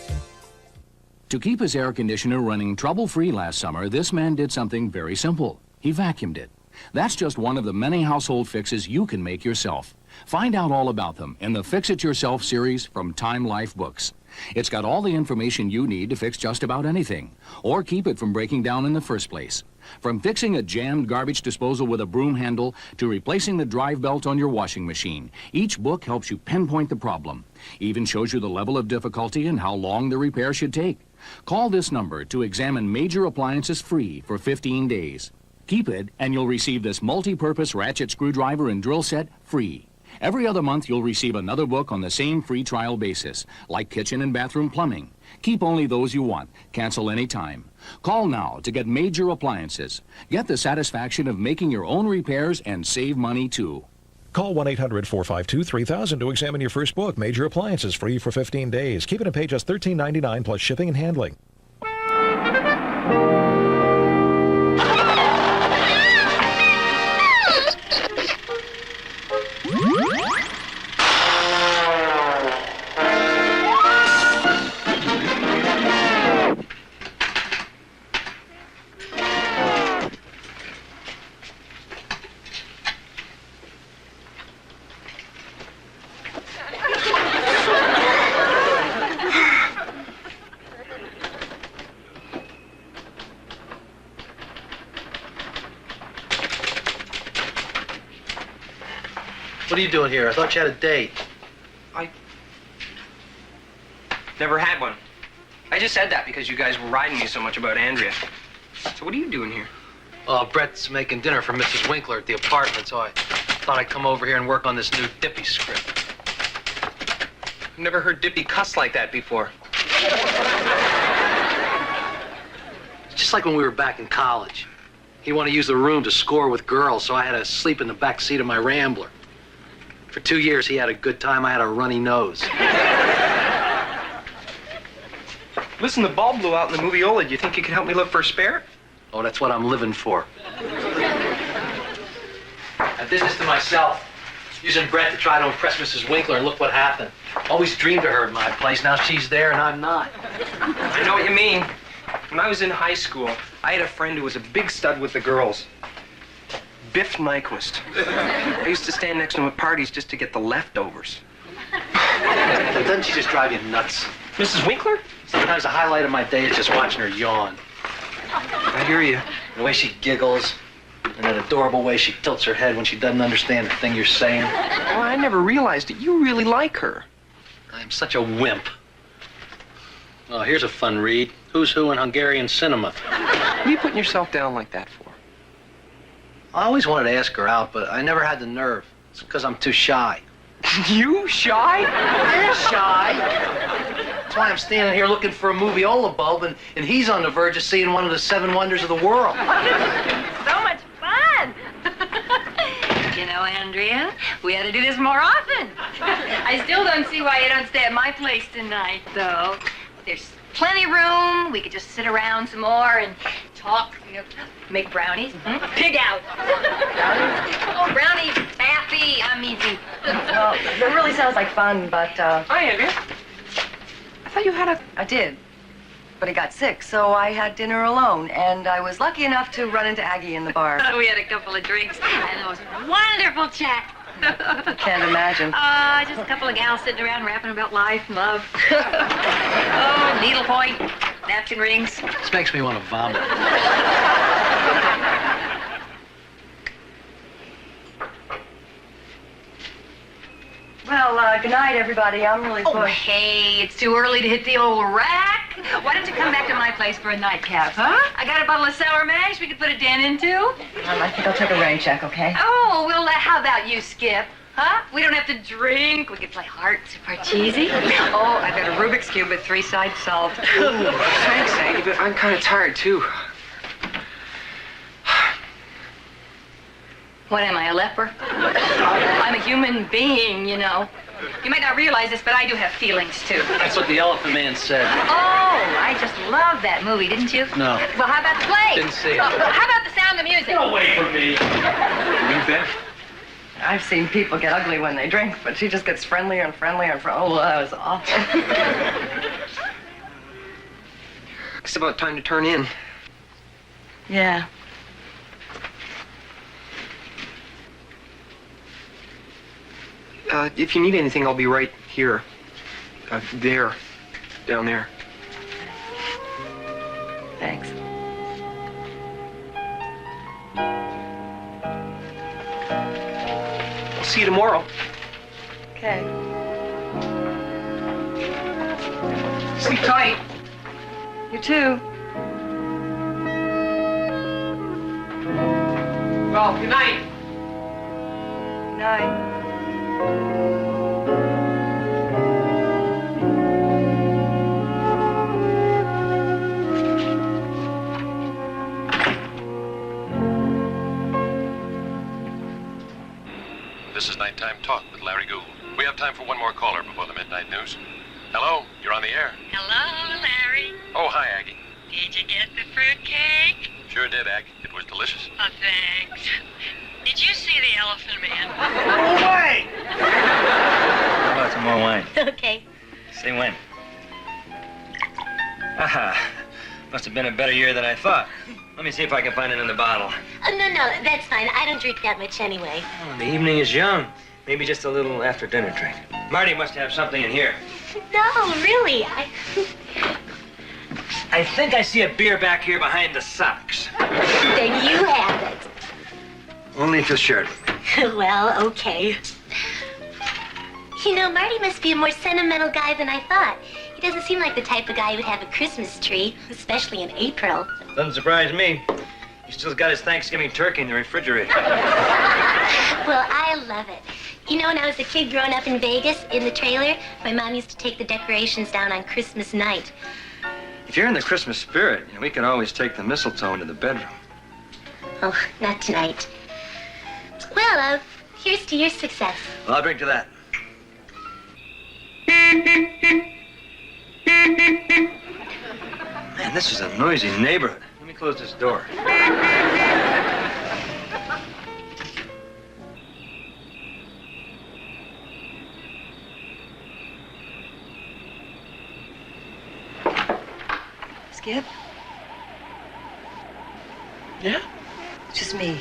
To keep his air conditioner running trouble-free last summer, this man did something very simple. He vacuumed it. That's just one of the many household fixes you can make yourself. Find out all about them in the Fix It Yourself series from Time Life Books. It's got all the information you need to fix just about anything, or keep it from breaking down in the first place. From fixing a jammed garbage disposal with a broom handle to replacing the drive belt on your washing machine, each book helps you pinpoint the problem. Even shows you the level of difficulty and how long the repair should take. Call this number to examine major appliances free for 15 days. Keep it, and you'll receive this multi-purpose ratchet screwdriver and drill set free. Every other month, you'll receive another book on the same free trial basis, like kitchen and bathroom plumbing. Keep only those you want. Cancel anytime. Call now to get major appliances. Get the satisfaction of making your own repairs and save money, too. Call 1-800-452-3000 to examine your first book, Major Appliances, free for 15 days. Keep it and pay just $13.99 plus shipping and handling. What are you doing here? I thought you had a date. Never had one. I just said that because you guys were riding me so much about Andrea. So what are you doing here? Brett's making dinner for Mrs. Winkler at the apartment, so I thought I'd come over here and work on this new Dippy script. I've never heard Dippy cuss like that before. It's just like when we were back in college. He wanted to use the room to score with girls, so I had to sleep in the back seat of my Rambler. For 2 years, he had a good time. I had a runny nose. Listen, the bulb blew out in the moviola. Do you think you could help me look for a spare? Oh, that's what I'm living for. I did this to myself, using Brett to try to impress Mrs. Winkler, and look what happened. Always dreamed of her in my place. Now she's there, and I'm not. I know what you mean. When I was in high school, I had a friend who was a big stud with the girls. Biff Nyquist. I used to stand next to him at parties just to get the leftovers. Doesn't she just drive you nuts? Mrs. Winkler? Sometimes the highlight of my day is just watching her yawn. I hear you. The way she giggles, and that adorable way she tilts her head when she doesn't understand the thing you're saying. Oh, I never realized it. You really like her. I'm such a wimp. Oh, here's a fun read. Who's Who in Hungarian Cinema. What are you putting yourself down like that for? I always wanted to ask her out, but I never had the nerve. It's because I'm too shy. You shy? I'm shy. That's why I'm standing here looking for a moviola bulb, and he's on the verge of seeing one of the 7 wonders of the world. So much fun! You know, Andrea, we ought to do this more often. I still don't see why you don't stay at my place tonight, though. There's plenty of room. We could just sit around some more and talk, you know, make brownies. Pig out. Brownies? Oh, brownies, Pappy. I'm easy. Well, it really sounds like fun, but, Hi, Andrea. I thought you had a... I did. But he got sick, so I had dinner alone, and I was lucky enough to run into Aggie in the bar. We had a couple of drinks, and it was wonderful chat. Can't imagine. Just a couple of gals sitting around rapping about life and love. Oh, needlepoint, napkin rings. This makes me want to vomit. Well, good night, everybody. I'm really Oh, pushed. hey, it's too early to hit the old rack. Why don't you come back to my place for a nightcap, huh? I got a bottle of sour mash we could put a dent into. I think I'll take a rain check, okay? Oh, well, how about you, Skip? Huh? We don't have to drink. We could play hearts if Parcheesi. Oh, I've got a Rubik's Cube with 3 sides solved. Ooh, thanks, Aggie, but I'm kind of tired, too. What am I, a leper? I'm a human being, you know. You might not realize this, but I do have feelings, too. That's what the Elephant Man said. Oh, I just love that movie, didn't you? No. Well, how about the play? Didn't see it. Oh, how about the sound of music? Get away from me. You bet. I've seen people get ugly when they drink, but she just gets friendlier and friendlier and oh, that was awful. It's about time to turn in. Yeah. If you need anything, I'll be right here. There. Down there. Thanks. I'll see you tomorrow. Okay. Sleep tight. You too. Well, good night. Good night. This is Nighttime Talk with Larry Gould. We have time for one more caller before the midnight news. Hello, you're on the air. Hello, Larry. Oh, hi, Aggie. Did you get the fruitcake? Sure did, Aggie. It was delicious. Oh, thanks. Did you see the Elephant Man? No way! How about some more wine? Okay. Say when. Aha. Must have been a better year than I thought. Let me see if I can find another bottle. Oh, no, that's fine. I don't drink that much anyway. Oh, the evening is young. Maybe just a little after dinner drink. Marty must have something in here. No, really. I think I see a beer back here behind the socks. Then you have it. Only if you'll share it. Well, okay. You know, Marty must be a more sentimental guy than I thought. He doesn't seem like the type of guy who'd have a Christmas tree, especially in April. Doesn't surprise me. He still's got his Thanksgiving turkey in the refrigerator. Well, I love it. You know, when I was a kid growing up in Vegas, in the trailer, my mom used to take the decorations down on Christmas night. If you're in the Christmas spirit, we can always take the mistletoe into the bedroom. Oh, not tonight. Well, here's to your success. Well, I'll drink to that. Man, this is a noisy neighborhood. Let me close this door. Skip? Yeah? It's just me.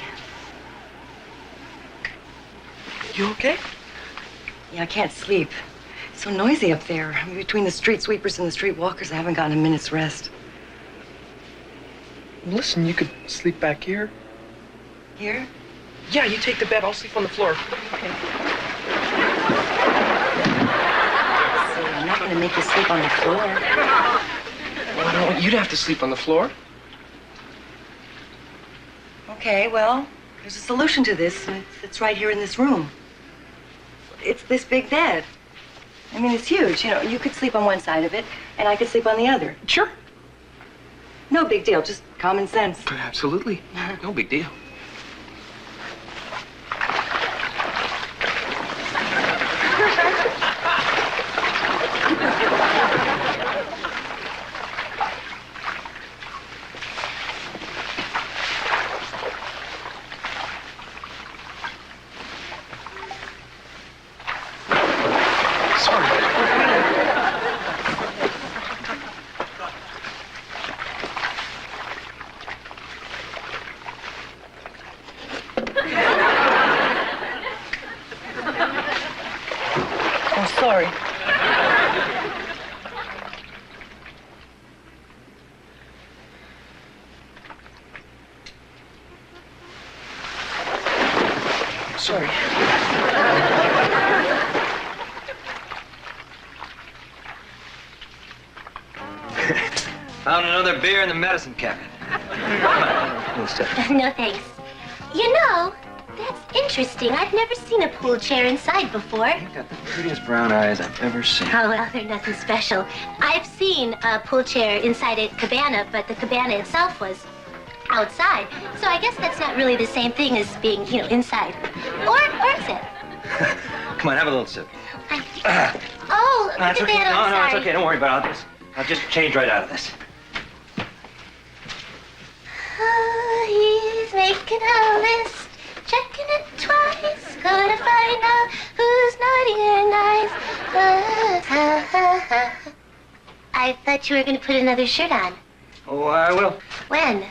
You okay? Yeah, I can't sleep. It's so noisy up there. Between the street sweepers and the street walkers, I haven't gotten a minute's rest. Listen, you could sleep back here. Here? Yeah, you take the bed. I'll sleep on the floor. Okay. So I'm not going to make you sleep on the floor. Well, no, you'd have to sleep on the floor. Okay, well, there's a solution to this. It's right here in this room. It's this big bed. I mean, it's huge. You know, you could sleep on one side of it, and I could sleep on the other. Sure. No big deal, just common sense. Absolutely. No big deal. Oh, sorry. Sorry. Found another beer in the medicine cabinet. Come on, we'll sit. No, thanks. You know, that's interesting. I've never seen a pool chair inside before. You've got the prettiest brown eyes I've ever seen. Oh, well, they're nothing special. I've seen a pool chair inside a cabana, but the cabana itself was outside. So I guess that's not really the same thing as being, inside. Or is it? Come on, have a little sip. Oh, look No, at it's okay. that. I'm No, it's sorry. okay. Don't worry about it. I'll just change right out of this. Oh, he's making a list, checking it twice, gonna find out who's naughty or nice. I thought you were gonna put another shirt on. Oh, I will. When?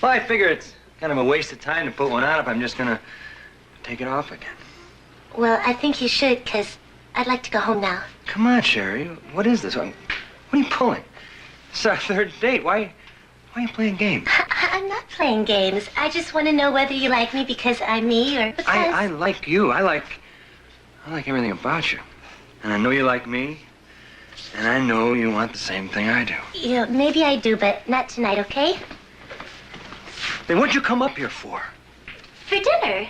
Well, I figure it's kind of a waste of time to put one on if I'm just gonna take it off again. Well, I think you should, 'cause I'd like to go home now. Come on, Sherry. What is this? What are you pulling? It's our third date. Why are you playing games? I'm not playing games. I just want to know whether you like me because I'm me or because... I like you. I like everything about you. And I know you like me. And I know you want the same thing I do. Maybe I do, but not tonight, okay? Then what'd you come up here for? For dinner.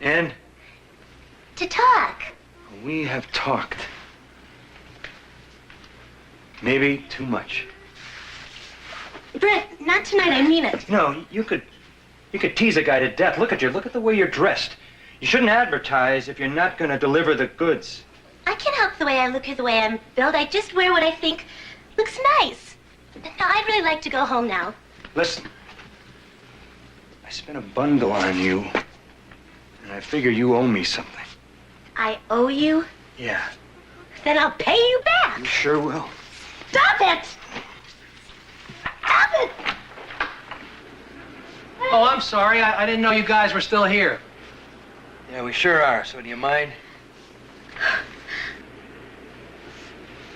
And To talk. we have talked. Maybe too much. Brett, not tonight, I mean it. You could tease a guy to death. Look at you. Look at the way you're dressed. You shouldn't advertise if you're not going to deliver the goods. I can't help the way I look or the way I'm built. I just wear what I think looks nice. No, I'd really like to go home now. Listen, I spent a bundle on you, and I figure you owe me something. I owe you? Yeah, Then I'll pay you back. you sure will. Stop it! Stop it! Oh, I'm sorry. I didn't know you guys were still here. Yeah, we sure are. So do you mind?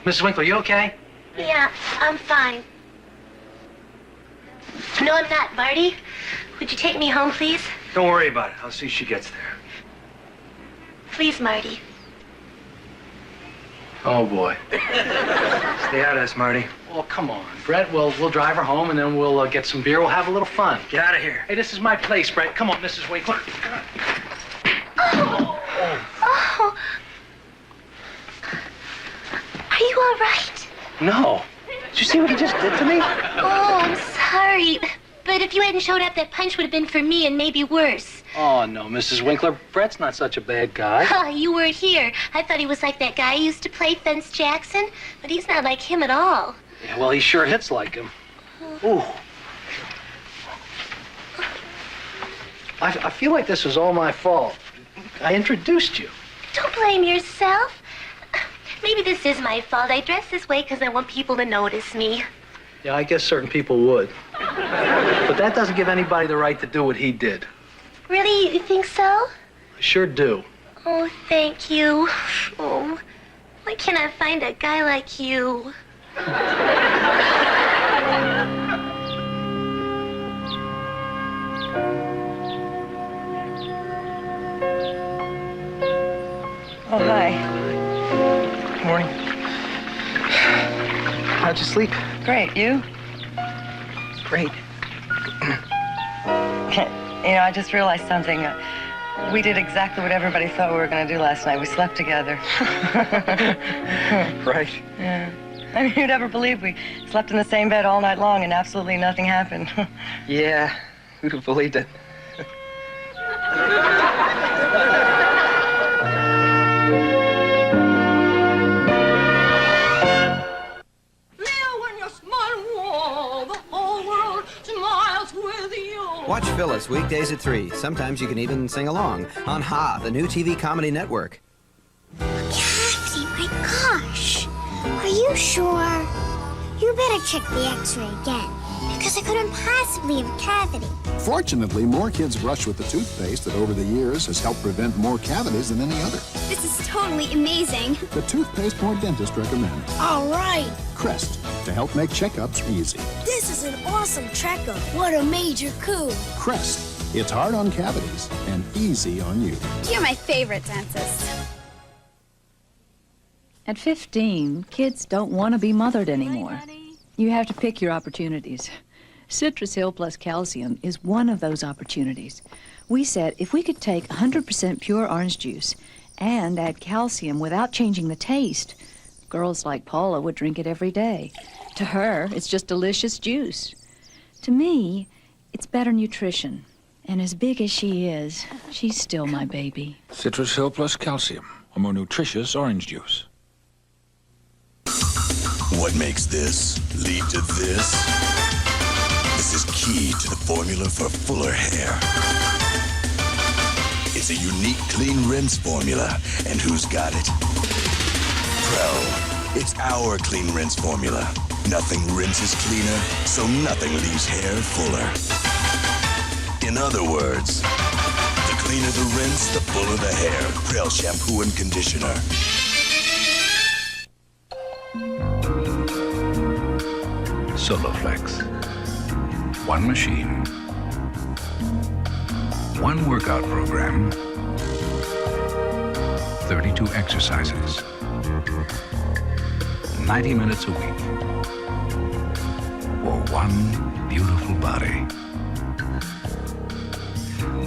Mrs. Winkler, you okay? Yeah, I'm fine. No, I'm not, Marty. Would you take me home, please? Don't worry about it. I'll see she gets there. Please, Marty. Oh, boy. Stay out of this, Marty. Oh, come on, Brett. We'll drive her home, and then we'll get some beer. We'll have a little fun. Get out of here. Hey, this is my place, Brett. Come on, Mrs. Winkler. Oh. Are you all right? No. Did you see what he just did to me? Oh, I'm sorry. But if you hadn't showed up, that punch would have been for me and maybe worse. Oh, no, Mrs. Winkler. Brett's not such a bad guy. Oh, you weren't here. I thought he was like that guy who used to play Fence Jackson, but he's not like him at all. Yeah, well, he sure hits like him. Ooh. I feel like this was all my fault. I introduced you. Don't blame yourself. Maybe this is my fault. I dress this way because I want people to notice me. Yeah, I guess certain people would. But that doesn't give anybody the right to do what he did. Really? You think so? I sure do. Oh, thank you. Oh, why can't I find a guy like you? Oh, hi. Good morning. How'd you sleep? Great. You? Great. I just realized something. We did exactly what everybody thought we were going to do last night. We slept together. Right. Yeah. I mean, you'd ever believe we slept in the same bed all night long and absolutely nothing happened. Yeah, who'd have believed it? Watch Phyllis weekdays at 3. Sometimes you can even sing along on Ha, the new TV comedy network. Cavity, my gosh. Are you sure? You better check the x-ray again, because I couldn't possibly have a cavity. Fortunately, more kids brush with the toothpaste that over the years has helped prevent more cavities than any other. This is totally amazing. The toothpaste more dentists recommend. All right. Crest, to help make checkups easy. This is an awesome checkup. What a major coup. Crest, it's hard on cavities and easy on you. You're my favorite dentist. At 15, kids don't want to be mothered anymore. You have to pick your opportunities. Citrus Hill Plus Calcium is one of those opportunities. We said if we could take 100% pure orange juice and add calcium without changing the taste, girls like Paula would drink it every day. To her, it's just delicious juice. To me, it's better nutrition. And as big as she is, she's still my baby. Citrus Hill plus calcium, a more nutritious orange juice. What makes this lead to this? This is key to the formula for fuller hair. It's a unique clean rinse formula, and who's got it? Prel. It's our clean rinse formula. Nothing rinses cleaner, so nothing leaves hair fuller. In other words, the cleaner the rinse, the fuller the hair. Prel shampoo and conditioner. Soloflex. One machine. One workout program. 32 exercises. 90 minutes a week. For one beautiful body.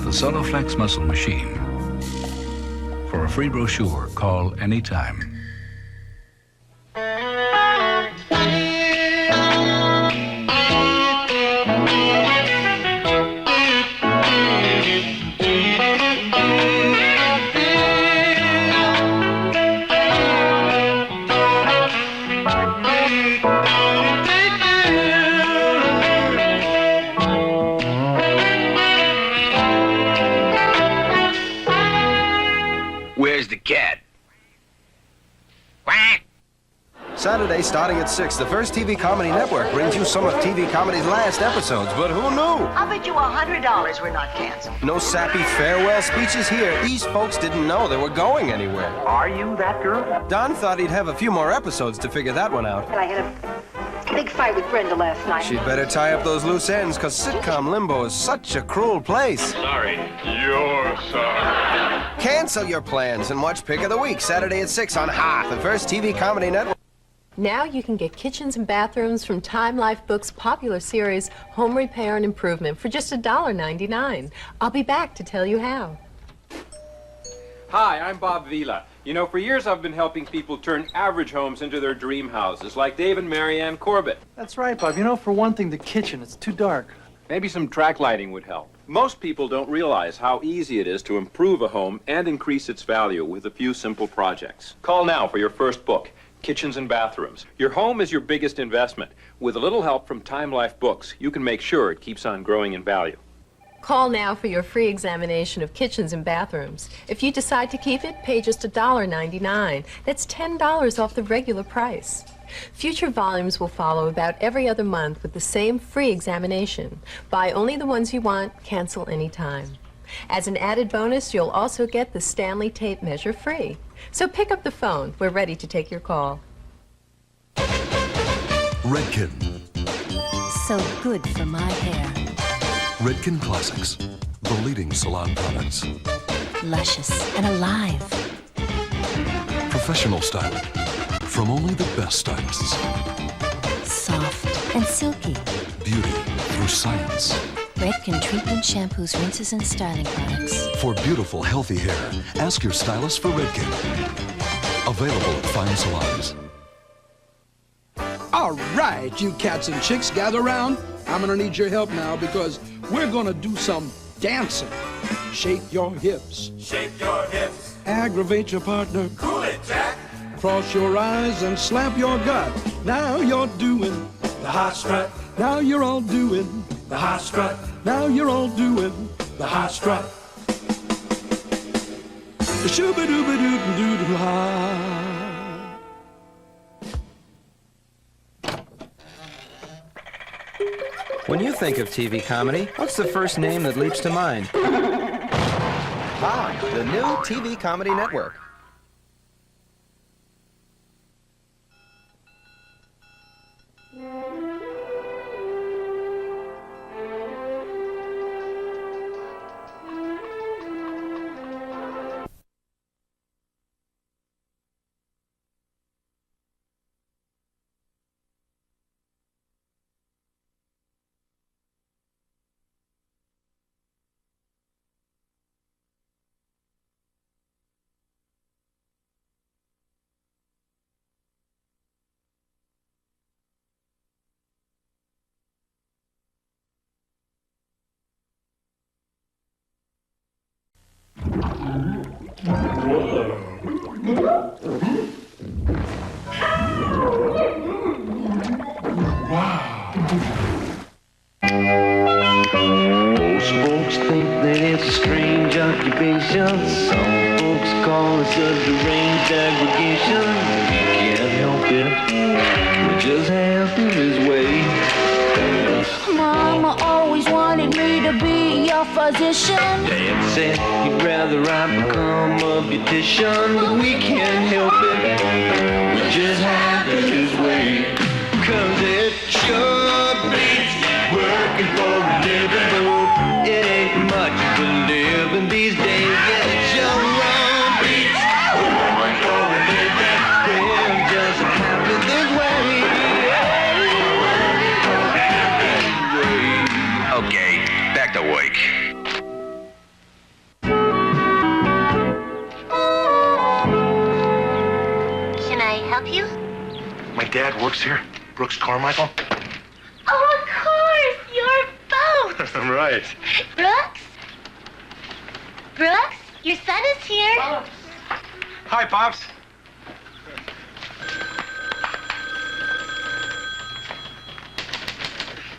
The Soloflex Muscle Machine. For a free brochure, call anytime. Where's the cat? Quack! Saturday, starting at 6, the First TV Comedy Network brings you some of TV Comedy's last episodes, but who knew? I'll bet you $100 we're not canceled. No sappy farewell speeches here. These folks didn't know they were going anywhere. Are you that girl? Don thought he'd have a few more episodes to figure that one out. I had a big fight with Brenda last night. She'd better tie up those loose ends, because sitcom limbo is such a cruel place. Sorry. You're sorry. Cancel your plans and watch Pick of the Week, Saturday at 6 on Ha, the First TV Comedy Network. Now you can get kitchens and bathrooms from Time Life Books' popular series, Home Repair and Improvement, for just $1.99. I'll be back to tell you how. Hi, I'm Bob Vila. You know, for years I've been helping people turn average homes into their dream houses, like Dave and Marianne Corbett. That's right, Bob. You know, for one thing, the kitchen, it's too dark. Maybe some track lighting would help. Most people don't realize how easy it is to improve a home and increase its value with a few simple projects. Call now for your first book, Kitchens and Bathrooms. Your home is your biggest investment. With a little help from Time Life Books, you can make sure it keeps on growing in value. Call now for your free examination of kitchens and bathrooms. If you decide to keep it, pay just $1.99. That's $10 off the regular price. Future volumes will follow about every other month with the same free examination. Buy only the ones you want, cancel anytime. As an added bonus, you'll also get the Stanley tape measure free. So pick up the phone. We're ready to take your call. Redken. So good for my hair. Redken Classics, the leading salon products. Luscious and alive. Professional styling from only the best stylists. Soft and silky. Beauty through science. Redken treatment shampoos, rinses, and styling products. For beautiful, healthy hair, ask your stylist for Redken. Available at fine salons. All right, you cats and chicks, gather around. I'm gonna need your help now because we're gonna do some dancing. Shake your hips. Shake your hips. Aggravate your partner. Cool it, Jack. Cross your eyes and slap your gut. Now you're doing the hot strut. Now you're all doing the hot strut. Now you're all doing the hot strut. The shooba-dooba-doo-doo-doo-ha. When you think of TV comedy, what's the first name that leaps to mind? Ah, the new TV Comedy Network. position. Dad said he'd rather I become a beautician, but we can't help it. We just happen this way. Cause it sure beats working for a living. It ain't much for living these days. Yeah, it sure beats working for a living. Well, just happen this way. Okay, back to work. Can I help you? My dad works here, Brooks Carmichael. Oh, of course. You're both. I'm right. Brooks? Brooks, your son is here. Hi, Pops.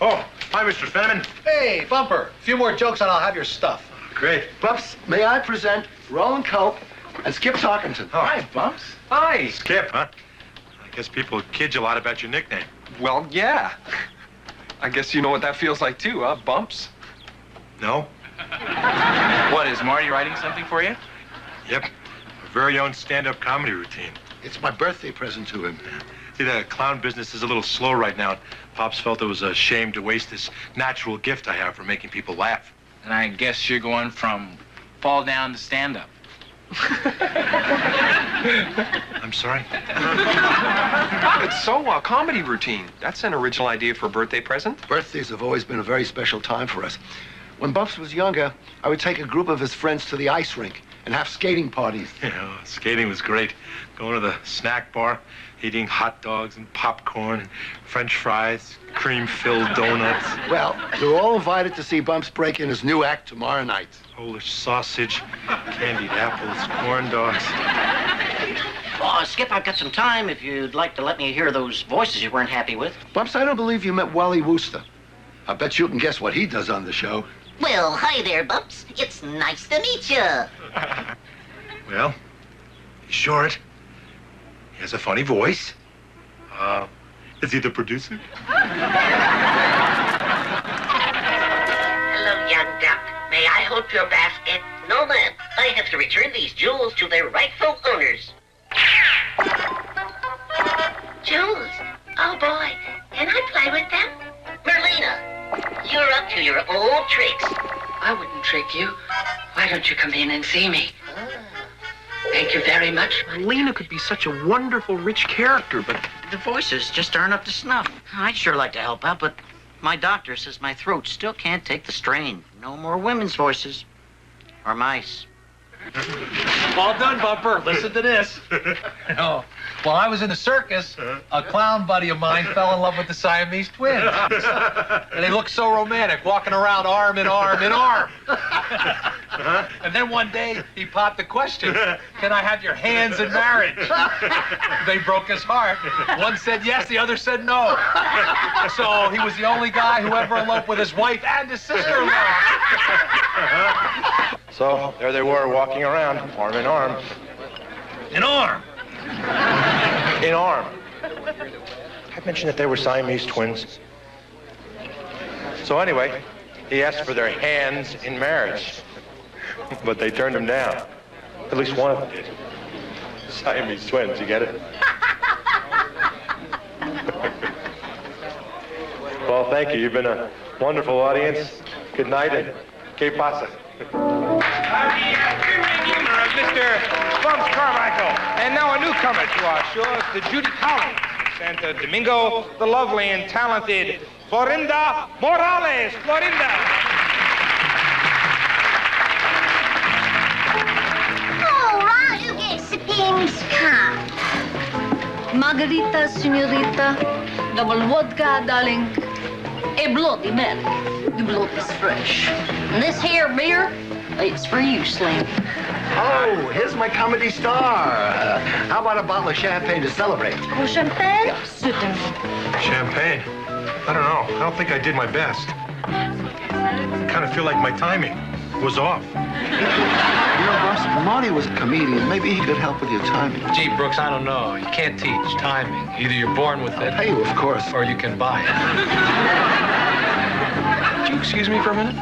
Oh, hi, Mr. Fenneman. Hey, Bumper. A few more jokes and I'll have your stuff. Great. Bumps, may I present Roland Culp and Skip Talkington. Oh. Hi, Bumps. Hi. Skip, huh? I guess people kid you a lot about your nickname. Well, yeah. I guess you know what that feels like too, huh? Bumps. No? What, is Marty writing something for you? Yep. A very own stand-up comedy routine. It's my birthday present to him. See, the clown business is a little slow right now. Pops felt it was a shame to waste this natural gift I have for making people laugh. And I guess you're going from fall down to stand-up. I'm sorry? It's so comedy routine. That's an original idea for a birthday present. Birthdays have always been a very special time for us. When Bumps was younger, I would take a group of his friends to the ice rink and have skating parties. Yeah, skating was great. Going to the snack bar, eating hot dogs and popcorn and French fries, cream-filled donuts. Well, you're all invited to see Bumps break in his new act tomorrow night. Polish sausage, candied apples, corn dogs. Oh, Skip, I've got some time if you'd like to let me hear those voices you weren't happy with. Bumps, I don't believe you met Wally Wooster. I bet you can guess what he does on the show. Well, hi there, Bumps. It's nice to meet you. Well, he's short. He has a funny voice. Is he the producer? Hello, young duck. May I hold your basket? No, ma'am. I have to return these jewels to their rightful owners. Jewels? Oh, boy. Can I play with them? Merlina, you're up to your old tricks. I wouldn't trick you. Why don't you come in and see me? Thank you very much. Lena could be such a wonderful, rich character, but The voices just aren't up to snuff. I'd sure like to help out, but my doctor says my throat still can't take the strain. No more women's voices. Or mice. All done, Bumper. Listen to this. No. While I was in the circus, a clown buddy of mine fell in love with the Siamese twins. And they looked so romantic, walking around arm in arm in arm. And then one day, he popped the question, can I have your hands in marriage? They broke his heart. One said yes, the other said no. So he was the only guy who ever eloped with his wife and his sister-in-law. So there they were, walking around, arm in arm. In arm. In arm. I mentioned that they were Siamese twins. So anyway, he asked for their hands in marriage. But they turned him down. At least one of them did. Siamese twins, you get it? Well, thank you. You've been a wonderful audience. Good night and que pasa. Mr. Bumps Carmichael. And now a newcomer to our shores, the Judy Collins. Santo Domingo, the lovely and talented Florinda Morales. Florinda. Oh, you get James Carrey. Margarita, senorita. Double vodka, darling. A Bloody Mary. The blood is fresh. And this here beer, it's for you, Slim. Oh, here's my comedy star. How about a bottle of champagne to celebrate? Oh, champagne? Certainly. Champagne? I don't know. I don't think I did my best. I kind of feel like my timing was off. You know, Bumps, Marty was a comedian. Maybe he could help with your timing. Gee, Brooks, I don't know. You can't teach timing. Either you're born with it. I'll pay you, of course. Or you can buy it. Would you excuse me for a minute?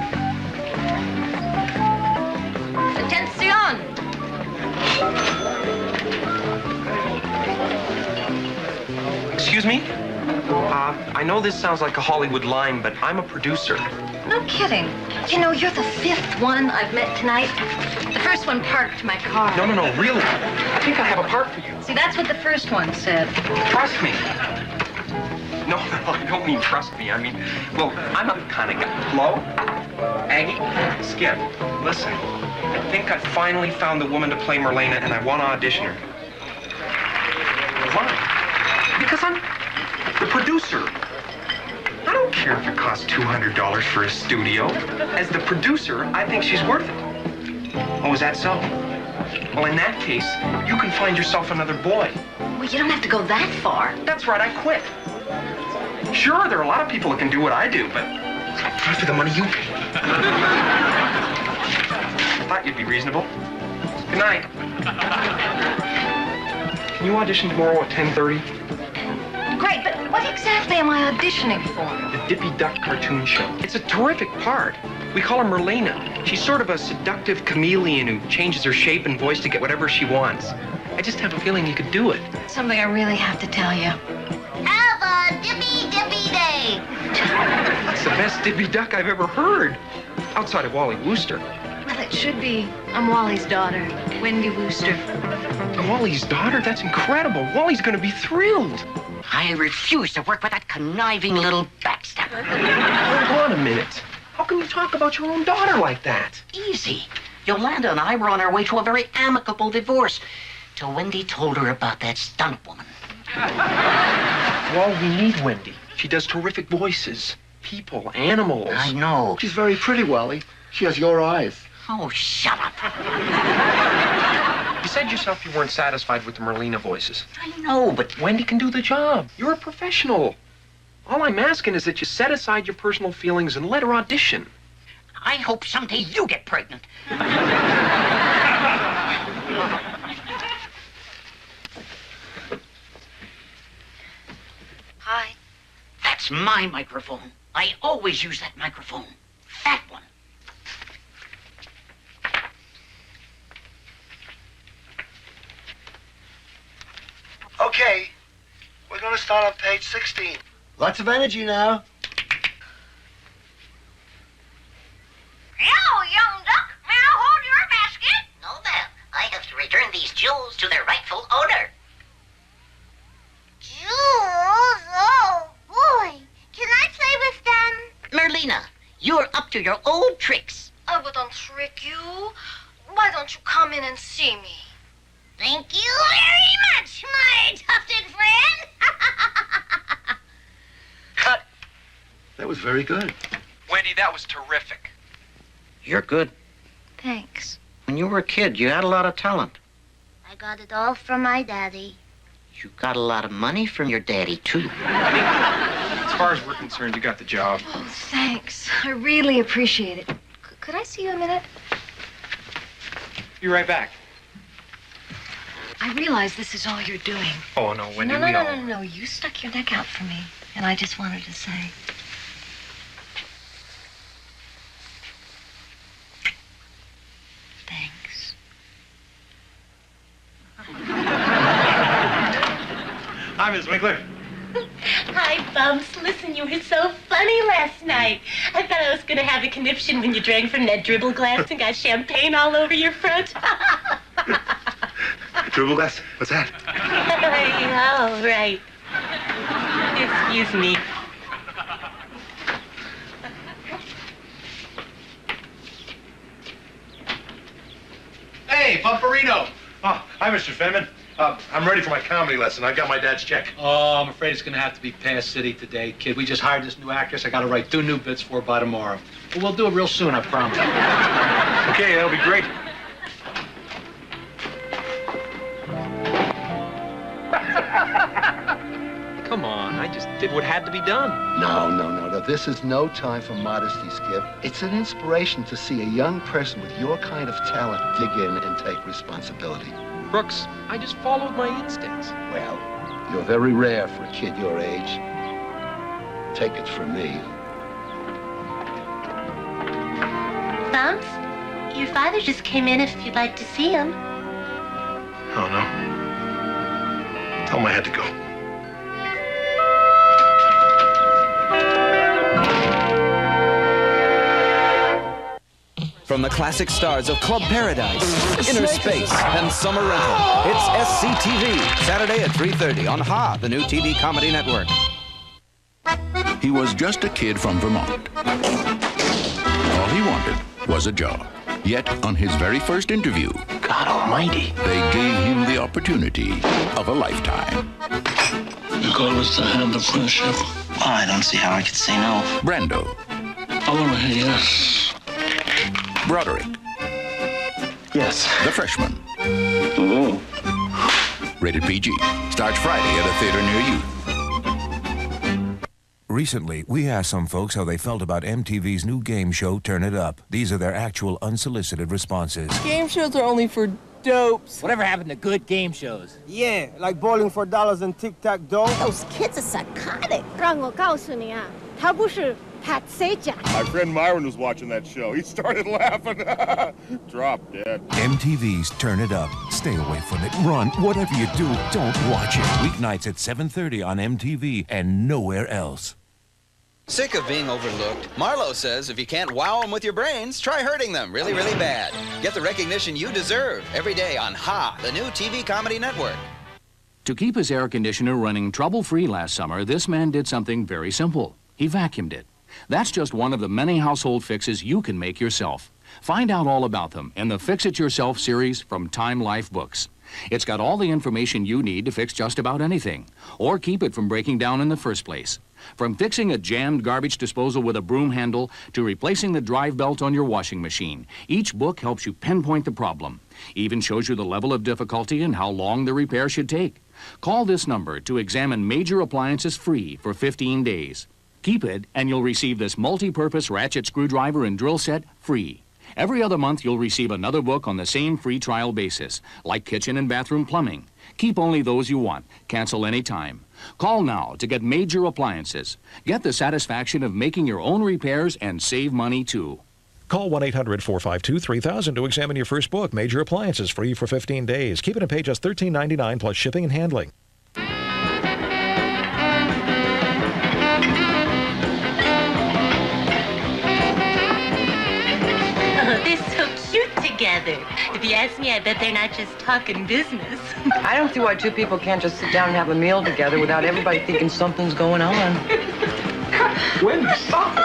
Excuse me? I know this sounds like a Hollywood line, but I'm a producer. No kidding. You know, you're the 5th one I've met tonight. The first one parked my car. No, really. I think I have a part for you. See, that's what the first one said. Trust me. No, I don't mean trust me. I mean, well, I'm not the kind of guy. Hello? Aggie? Skip, listen. I think I finally found the woman to play Merlina, and I want to audition her. Why? Because I'm the producer. I don't care if it costs $200 for a studio. As the producer, I think she's worth it. Oh, is that so? Well, in that case, you can find yourself another boy. Well, you don't have to go that far. That's right, I quit. Sure, there are a lot of people that can do what I do, but not for the money you pay. I thought you'd be reasonable. Good night. Can you audition tomorrow at 10:30? Great, but what exactly am I auditioning for? The Dippy Duck cartoon show. It's a terrific part. We call her Merlina. She's sort of a seductive chameleon who changes her shape and voice to get whatever she wants. I just have a feeling you could do it. Something I really have to tell you. Have a dippy day. That's the best Dippy Duck I've ever heard. Outside of Wally Wooster. Well, it should be. I'm Wally's daughter, Wendy Wooster. Wally's daughter? That's incredible. Wally's gonna be thrilled. I refuse to work with that conniving little backstabber. Hold on a minute. How can you talk about your own daughter like that? Easy. Yolanda and I were on our way to a very amicable divorce till Wendy told her about that stunt woman. Well, we need Wendy. She does terrific voices. People, animals. I know. She's very pretty, Wally. She has your eyes. Oh, shut up. You said yourself you weren't satisfied with the Merlina voices. I know, but Wendy can do the job. You're a professional. All I'm asking is that you set aside your personal feelings and let her audition. I hope someday you get pregnant. Hi. That's my microphone. I always use that microphone. That one. Okay, we're going to start on page 16. Lots of energy now. Hello, young duck. May I hold your basket? No, ma'am. I have to return these jewels to their rightful owner. Jewels? Oh, boy. Can I play with them? Merlina, you're up to your old tricks. I wouldn't trick you. Why don't you come in and see me? Thank you very much, my tufted friend. Cut. That was very good. Wendy, that was terrific. You're good. Thanks. When you were a kid, you had a lot of talent. I got it all from my daddy. You got a lot of money from your daddy, too. As far as we're concerned, you got the job. Oh, thanks. I really appreciate it. Could I see you a minute? Be right back. I realize this is all you're doing. Oh, no, Wendy, No. You stuck your neck out for me, and I just wanted to say. Thanks. Hi, Miss Winkler. Hi, Bumps. Listen, you were so funny last night. I thought I was going to have a conniption when you drank from that dribble glass and got champagne all over your front. Dribble glass? What's that? Oh, right. Excuse me. Hey, Pumperino. Oh, hi, Mr. Fenman. I'm ready for my comedy lesson. I got my dad's check. Oh, I'm afraid it's going to have to be past city today, kid. We just hired this new actress. I got to write 2 new bits for her by tomorrow. But we'll do it real soon, I promise. Okay, that'll be great. Come on, I just did what had to be done. No. This is no time for modesty, Skip. It's an inspiration to see a young person with your kind of talent dig in and take responsibility. Brooks, I just followed my instincts. Well, you're very rare for a kid your age. Take it from me. Bumps, your father just came in if you'd like to see him. Oh, no. Tell him I had to go. From the classic stars of Club Paradise, Inner Space, and Summer Rental, it's SCTV, Saturday at 3:30 on Ha, the new TV comedy network. He was just a kid from Vermont. All he wanted was a job. Yet, on his very first interview, God almighty, they gave him the opportunity of a lifetime. You call this the hand of friendship? I don't see how I could say no. Brando. I want to hear yes. Broderick. Yes. The Freshman. Oh. Rated PG. Starts Friday at a theater near you. Recently, we asked some folks how they felt about MTV's new game show, Turn It Up. These are their actual unsolicited responses. Game shows are only for dopes. Whatever happened to good game shows? Yeah, like bowling for dollars and tic-tac-toe. Those kids are psychotic. 让我告诉你啊，他不是他谁讲。 My friend Myron was watching that show. He started laughing. Drop dead. MTV's Turn It Up. Stay away from it. Run. Whatever you do, don't watch it. Weeknights at 7:30 on MTV and nowhere else. Sick of being overlooked? Marlo says if you can't wow them with your brains, try hurting them really, really bad. Get the recognition you deserve every day on Ha, the new TV comedy network. To keep his air conditioner running trouble-free last summer, this man did something very simple. He vacuumed it. That's just one of the many household fixes you can make yourself. Find out all about them in the Fix It Yourself series from Time Life Books. It's got all the information you need to fix just about anything, or keep it from breaking down in the first place. From fixing a jammed garbage disposal with a broom handle to replacing the drive belt on your washing machine, each book helps you pinpoint the problem. Even shows you the level of difficulty and how long the repair should take. Call this number to examine major appliances free for 15 days. Keep it, and you'll receive this multi-purpose ratchet screwdriver and drill set free. Every other month, you'll receive another book on the same free trial basis, like kitchen and bathroom plumbing. Keep only those you want. Cancel anytime. Call now to get major appliances. Get the satisfaction of making your own repairs and save money, too. Call 1-800-452-3000 to examine your first book, Major Appliances, free for 15 days. Keep it and pay just $13.99 plus shipping and handling. Together. If you ask me, I bet they're not just talking business. I don't see why two people can't just sit down and have a meal together without everybody thinking something's going on. Wendy, stop.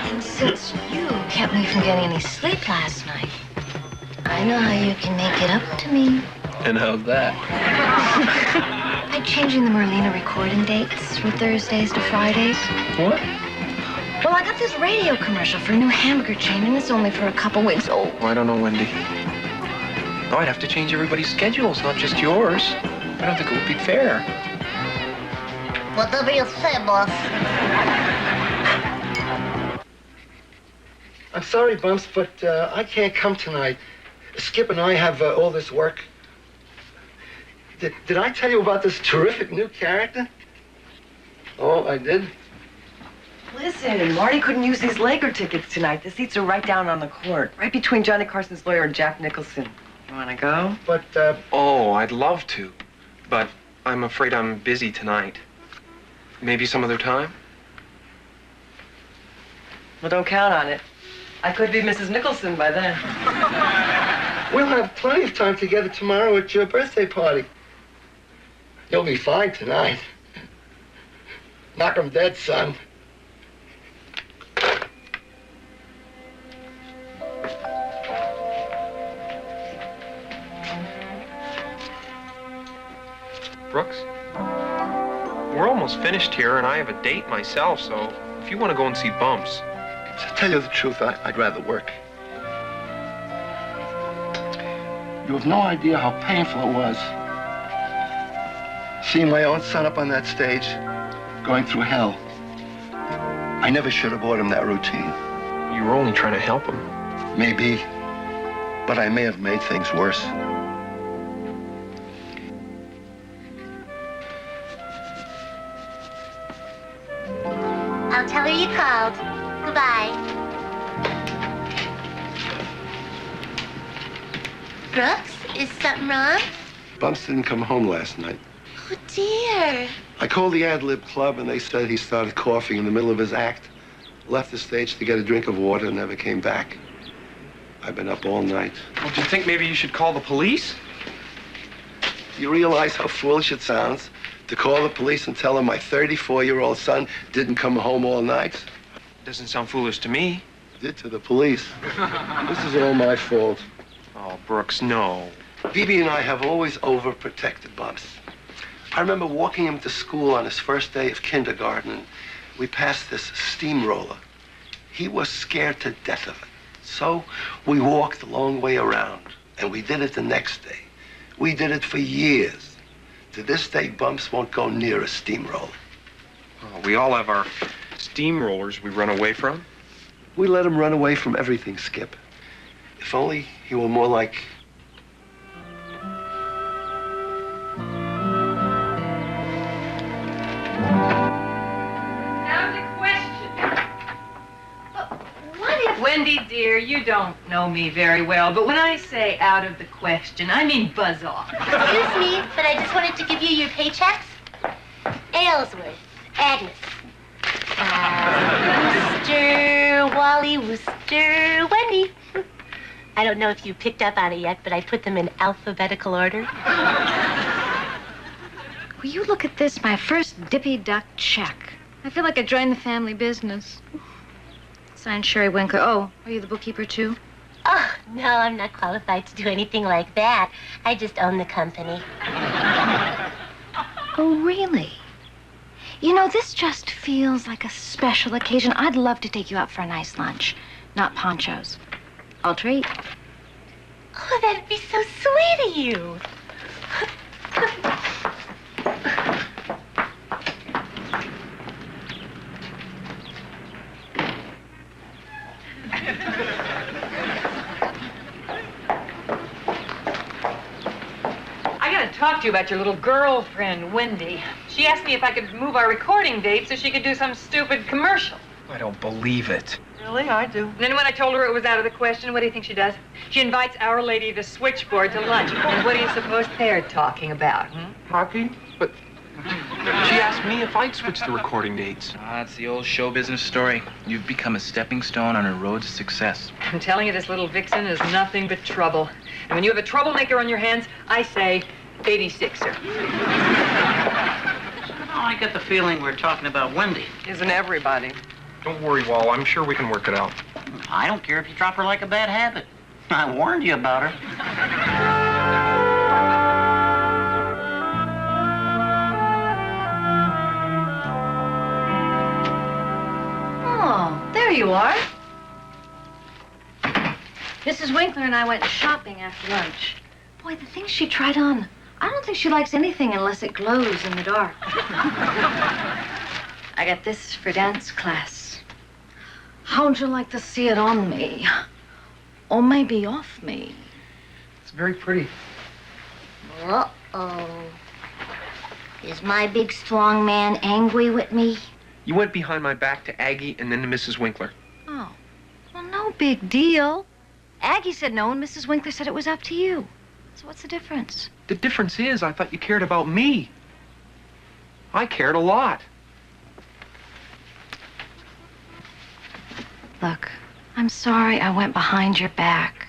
And since you kept me from getting any sleep last night, I know how you can make it up to me. And how's that? By changing the Merlina recording dates from Thursdays to Fridays. What? Well, I got this radio commercial for a new hamburger chain, and it's only for a couple weeks old. Oh, I don't know, Wendy. No, I'd have to change everybody's schedules, not just yours. I don't think it would be fair. Whatever you say, boss. I'm sorry, Bumps, but I can't come tonight. Skip and I have all this work. Did I tell you about this terrific new character? Oh, I did? Listen, Marty couldn't use these Laker tickets tonight. The seats are right down on the court, right between Johnny Carson's lawyer and Jack Nicholson. You want to go? But, Oh, I'd love to, but I'm afraid I'm busy tonight. Maybe some other time? Well, don't count on it. I could be Mrs. Nicholson by then. We'll have plenty of time together tomorrow at your birthday party. You'll be fine tonight. Knock 'em dead, son. Brooks? We're almost finished here, and I have a date myself, so if you want to go and see Bumps... To tell you the truth, I'd rather work. You have no idea how painful it was. Seeing my own son up on that stage, going through hell. I never should have bought him that routine. You were only trying to help him. Maybe, but I may have made things worse. I'll tell her you called. Goodbye. Brooks, is something wrong? Bumps didn't come home last night. Oh, dear. I called the Ad Lib Club, and they said he started coughing in the middle of his act. Left the stage to get a drink of water and never came back. I've been up all night. Well, do you think maybe you should call the police? You realize how foolish it sounds to call the police and tell them my 34-year-old son didn't come home all night? Doesn't sound foolish to me. Did to the police. This is all my fault. Oh, Brooks, no. Bibi and I have always overprotected Bumps. I remember walking him to school on his first day of kindergarten, and we passed this steamroller. He was scared to death of it. So we walked the long way around, and we did it the next day. We did it for years. To this day, Bumps won't go near a steamroller. Oh, we all have our steamrollers we run away from. We let him run away from everything, Skip. If only he were more like... Wendy, dear, you don't know me very well, but when I say out of the question, I mean buzz off. Excuse me, but I just wanted to give you your paychecks. Aylesworth, Agnes. Worcester, Wally, Worcester, Wendy. I don't know if you picked up on it yet, but I put them in alphabetical order. Will you look at this, my first dippy duck check? I feel like I joined the family business. Signed Sherry Winkler. Oh, are you the bookkeeper too? Oh, no, I'm not qualified to do anything like that. I just own the company. Oh, really? You know, this just feels like a special occasion. I'd love to take you out for a nice lunch. Not ponchos. I'll treat. Oh, that'd be so sweet of you. I gotta talk to you about your little girlfriend, Wendy. She asked me if I could move our recording date so she could do some stupid commercial. I don't believe it. Really? I do. And then when I told her it was out of the question, what do you think she does? She invites Our Lady of the Switchboard to lunch. And what do you suppose they're talking about? Hockey? But she asked me if I'd switch the recording dates. Ah, it's the old show business story. You've become a stepping stone on her road to success. I'm telling you, this little vixen is nothing but trouble. And when you have a troublemaker on your hands, I say, 86er. Oh, I get the feeling we're talking about Wendy. Isn't everybody? Don't worry, Wall. I'm sure we can work it out. I don't care if you drop her like a bad habit. I warned you about her. Oh, there you are. Mrs. Winkler and I went shopping after lunch. Boy, the things she tried on. I don't think she likes anything unless it glows in the dark. I got this for dance class. How'd you like to see it on me? Or maybe off me? It's very pretty. Uh-oh. Is my big strong man angry with me? You went behind my back to Aggie and then to Mrs. Winkler. Oh, well, no big deal. Aggie said no, and Mrs. Winkler said it was up to you. So what's the difference? The difference is I thought you cared about me. I cared a lot. Look, I'm sorry I went behind your back.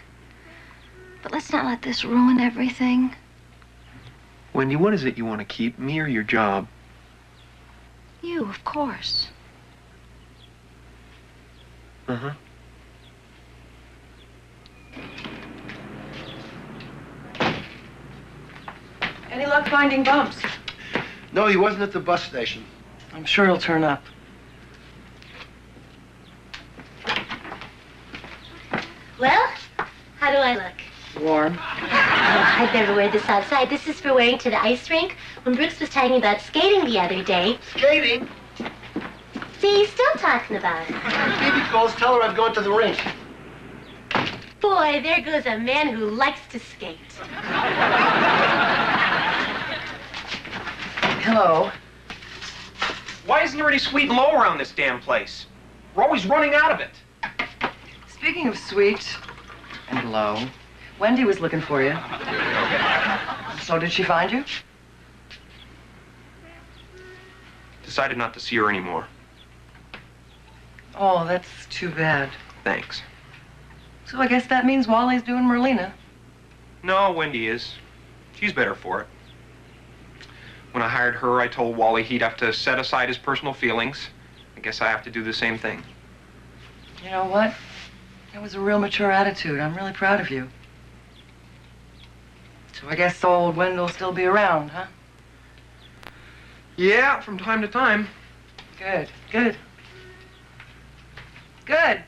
But let's not let this ruin everything. Wendy, what is it you want to keep, me or your job? You, of course. Uh-huh. Any luck finding Bumps? No, he wasn't at the bus station. I'm sure he'll turn up. Well, how do I look? Warm. I'd never wear this outside. This is for wearing to the ice rink. When Brooks was talking about skating the other day. Skating? See, he's still talking about it. Baby calls, tell her I've gone to the rink. Boy, there goes a man who likes to skate. Hello. Why isn't there any sweet and low around this damn place? We're always running out of it. Speaking of sweet and low, Wendy was looking for you. So did she find you? Decided not to see her anymore. Oh, that's too bad. Thanks. So I guess that means Wally's doing Merlina. No, Wendy is. She's better for it. When I hired her, I told Wally he'd have to set aside his personal feelings. I guess I have to do the same thing. You know what? That was a real mature attitude. I'm really proud of you. So I guess old Wendell'll still be around, huh? Yeah, from time to time. Good, good. Good.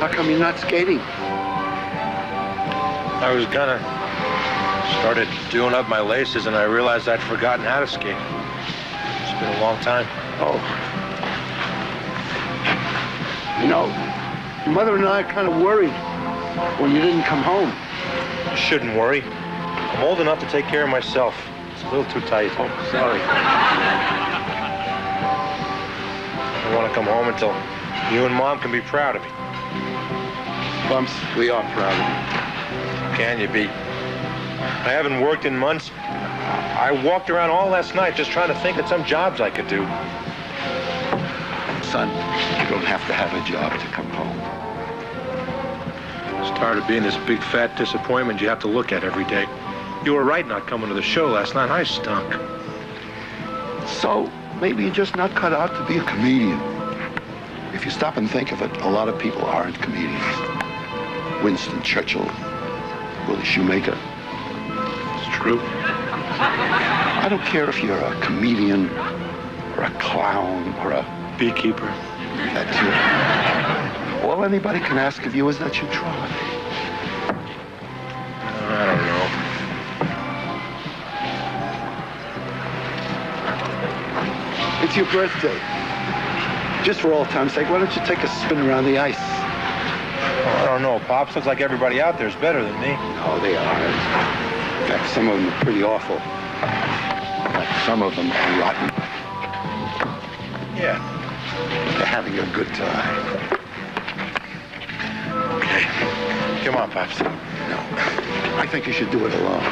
How come you're not skating? I was gonna. Started doing up my laces and I realized I'd forgotten how to skate. It's been a long time. Oh. You know, your mother and I are kind of worried when you didn't come home. You shouldn't worry. I'm old enough to take care of myself. It's a little too tight. Oh, sorry. I don't want to come home until you and Mom can be proud of me. Bumps, we are proud of you. Can you be? I haven't worked in months. I walked around all last night just trying to think of some jobs I could do. Son, you don't have to have a job to come home. It's tired of being this big fat disappointment you have to look at every day. You were right not coming to the show last night. I stunk. So, maybe you're just not cut out to be a comedian. If you stop and think of it, a lot of people aren't comedians. Winston Churchill, Willie Shoemaker. It's true. I don't care if you're a comedian or a clown or a beekeeper. That too. All anybody can ask of you is that you try. I don't know. It's your birthday. Just for old time's sake, why don't you take a spin around the ice? Oh, I don't know. Pops looks like everybody out there is better than me. No, they aren't. In fact, some of them are pretty awful. Like some of them are rotten. Yeah. They're having a good time. Okay. Come on, Pops. No. I think you should do it alone.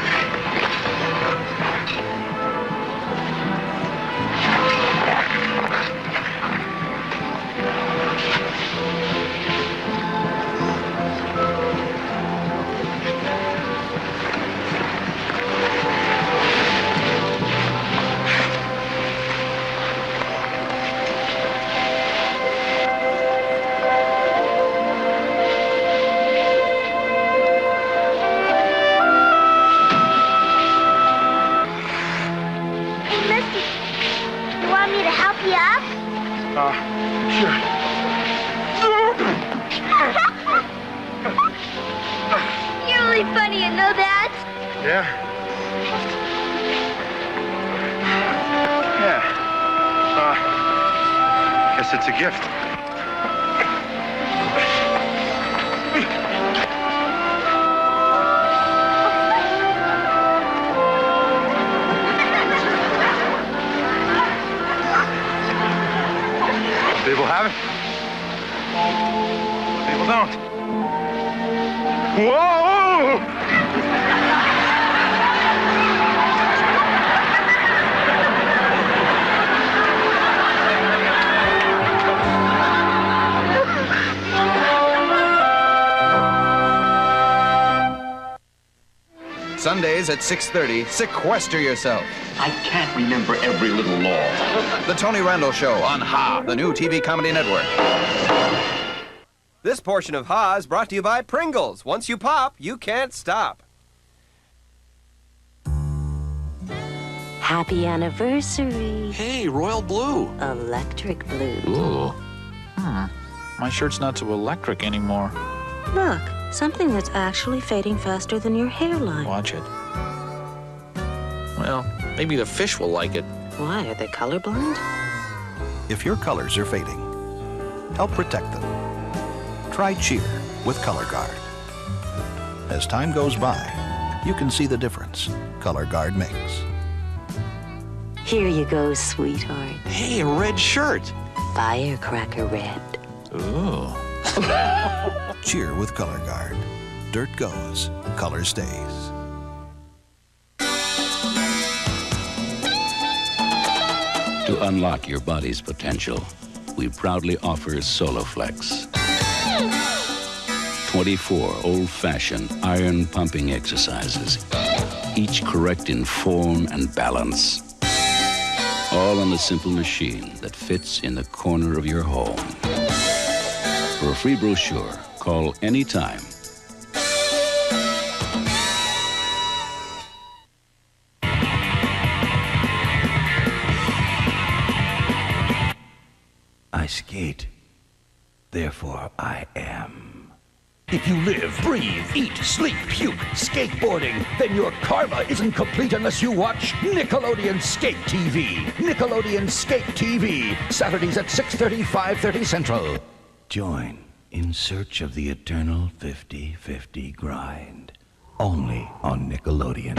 Sure. You're really funny, you know that? Yeah. Yeah. Guess it's a gift. People have it. People don't. Whoa! Sundays at 6:30, sequester yourself. I can't remember every little law. The Tony Randall Show on Ha, the new TV comedy network. This portion of Ha is brought to you by Pringles. Once you pop, you can't stop. Happy anniversary. Hey, royal blue. Electric blue. Ooh. My shirt's not so electric anymore. Look, Something that's actually fading faster than your hairline. Watch it. Well, maybe the fish will like it. Why? Are they colorblind? If your colors are fading, help protect them. Try Cheer with Color Guard. As time goes by, you can see the difference Color Guard makes. Here you go, sweetheart. Hey, a red shirt. Firecracker red. Ooh. Cheer with Color Guard. Dirt goes, color stays. To unlock your body's potential, we proudly offer Soloflex. 24 old-fashioned iron pumping exercises, each correct in form and balance. All on a simple machine that fits in the corner of your home. For a free brochure, call anytime. I skate. Therefore, I am. If you live, breathe, eat, sleep, puke, skateboarding, then your karma isn't complete unless you watch Nickelodeon Skate TV. Nickelodeon Skate TV. Saturdays at 6:30, 5:30 Central. Join in search of the eternal 50-50 grind. Only on Nickelodeon.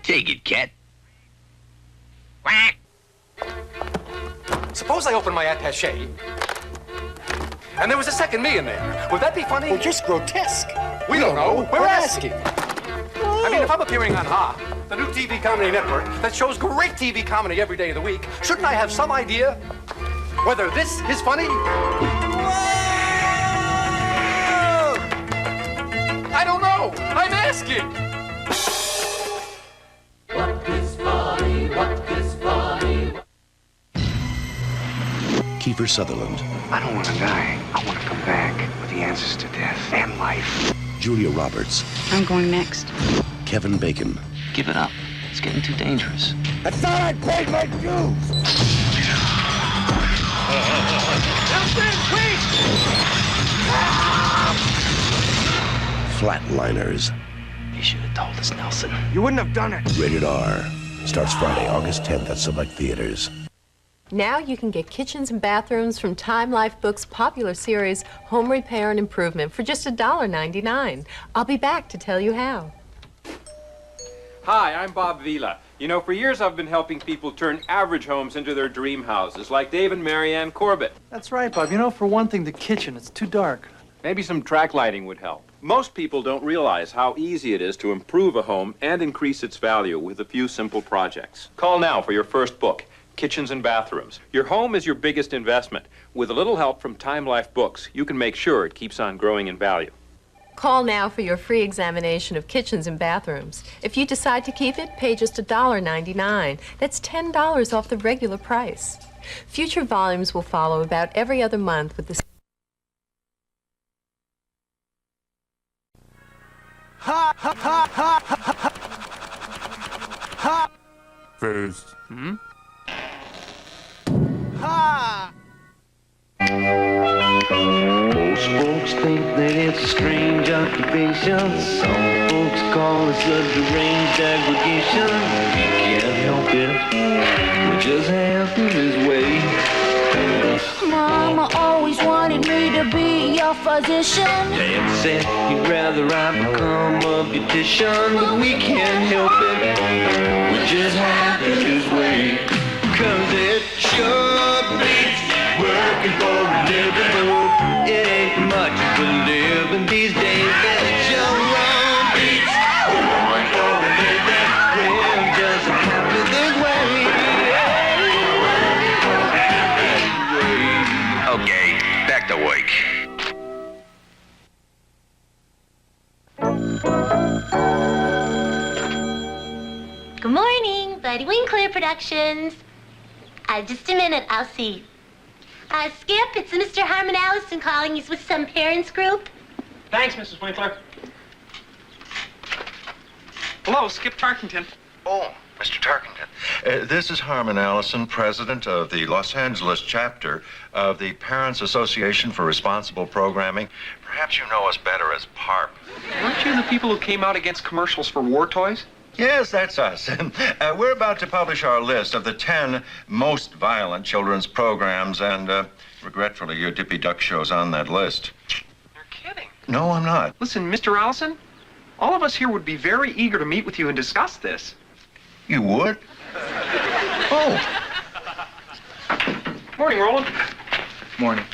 Take it, cat. Suppose I open my attaché, and there was a second me in there. Would that be funny? Well, just grotesque. We don't know. We're asking. I mean, if I'm appearing on Ha, the new TV comedy network that shows great TV comedy every day of the week, shouldn't I have some idea whether this is funny? I don't know. I'm asking. What is funny? What is funny? Kiefer Sutherland. I don't want to die. I want to come back with the answers to death and life. Julia Roberts. I'm going next. Kevin Bacon. Give it up. It's getting too dangerous. I thought I'd paid my dues. Flatliners. You should have told us, Nelson. You wouldn't have done it. Rated R. Starts Friday, August 10th at select theaters. Now you can get kitchens and bathrooms from Time Life Books' popular series, Home Repair and Improvement, for just $1.99. I'll be back to tell you how. Hi, I'm Bob Vila. You know, for years I've been helping people turn average homes into their dream houses, like Dave and Marianne Corbett. That's right, Bob. You know, for one thing, the kitchen, it's too dark. Maybe some track lighting would help. Most people don't realize how easy it is to improve a home and increase its value with a few simple projects. Call now for your first book, Kitchens and Bathrooms. Your home is your biggest investment. With a little help from Time Life Books, you can make sure it keeps on growing in value. Call now for your free examination of kitchens and bathrooms. If you decide to keep it, pay just $1.99. That's $10 off the regular price. Future volumes will follow about every other month with the... Ha ha ha ha ha ha. First. Ha. Most folks think that it's a strange occupation. Some folks call it a deranged aggregation. You can't help it. We just happen this way. Mama always wanted me to be your physician. Dad said he'd rather I become a beautician, but we can't help it. We just happen this way. 'Cause it sure beats working for a living. It ain't much of a living these days. It sure beats working for a living. We're just happy this way. Productions. Just a minute, I'll see. Skip, it's Mr. Harmon Allison calling. He's with some parents group. Thanks, Mrs. Winkler. Hello, Skip Tarkington. Oh, Mr. Tarkington. This is Harmon Allison, president of the Los Angeles chapter of the Parents Association for Responsible Programming. Perhaps you know us better as PARP. Weren't you the people who came out against commercials for war toys? Yes, that's us. We're about to publish our list of the 10 most violent children's programs, and regretfully, your Dippy Duck show's on that list. You're kidding. No, I'm not. Listen, Mr. Allison, all of us here would be very eager to meet with you and discuss this. You would? Oh. Morning, Roland. Morning.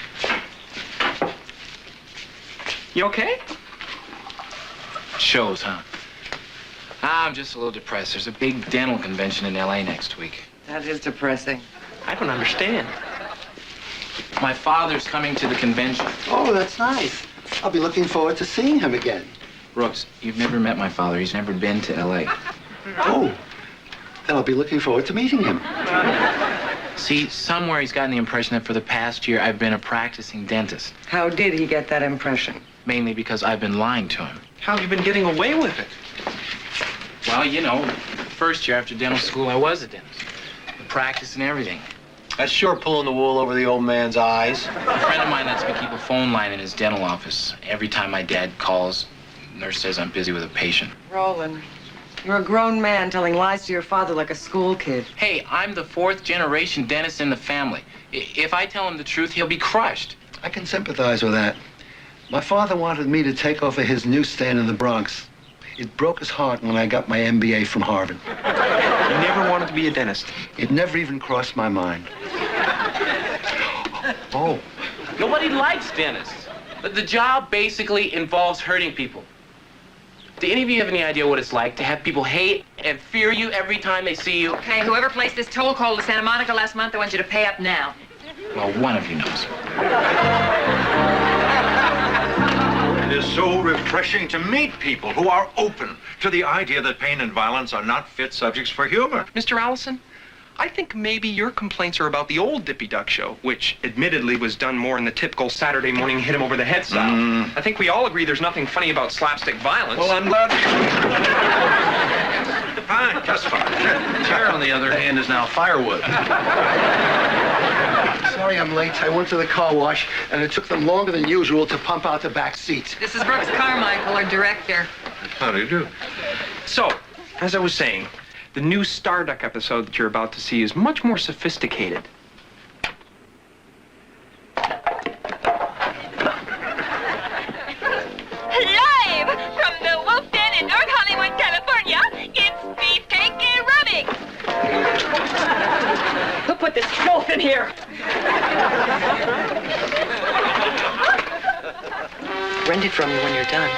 You okay? Shows, huh? I'm just a little depressed. There's a big dental convention in L.A. next week. That is depressing. I don't understand. My father's coming to the convention. Oh, that's nice. I'll be looking forward to seeing him again. Brooks, you've never met my father. He's never been to L.A. Oh, then I'll be looking forward to meeting him. See, somewhere he's gotten the impression that for the past year I've been a practicing dentist. How did he get that impression? Mainly because I've been lying to him. How have you been getting away with it? Well, you know, first year after dental school, I was a dentist. Practice and everything. That's sure pulling the wool over the old man's eyes. A friend of mine lets me keep a phone line in his dental office. Every time my dad calls, the nurse says I'm busy with a patient. Roland, you're a grown man telling lies to your father like a school kid. Hey, I'm the 4th generation dentist in the family. If I tell him the truth, he'll be crushed. I can sympathize with that. My father wanted me to take over his newsstand in the Bronx. It broke his heart when I got my MBA from Harvard. You never wanted to be a dentist? It never even crossed my mind. Oh. Nobody likes dentists. But the job basically involves hurting people. Do any of you have any idea what it's like to have people hate and fear you every time they see you? Okay, whoever placed this toll call to Santa Monica last month, I want you to pay up now. Well, one of you knows. It is so refreshing to meet people who are open to the idea that pain and violence are not fit subjects for humor. Mr. Allison, I think maybe your complaints are about the old Dippy Duck show, which admittedly was done more in the typical Saturday morning hit him over the head style. I think we all agree there's nothing funny about slapstick violence. Well, I'm glad. Fine, just fine. Chair, on the other hand, is now firewood. Sorry I'm late. I went to the car wash, and it took them longer than usual to pump out the back seats. This is Brooks Carmichael, our director. How do you do? So, as I was saying, the new Starduck episode that you're about to see is much more sophisticated. Live from the Wolf Den in North Hollywood, California, it's Beefcake and Rubbing. Who put this filth in here? Rent it from you when you're done.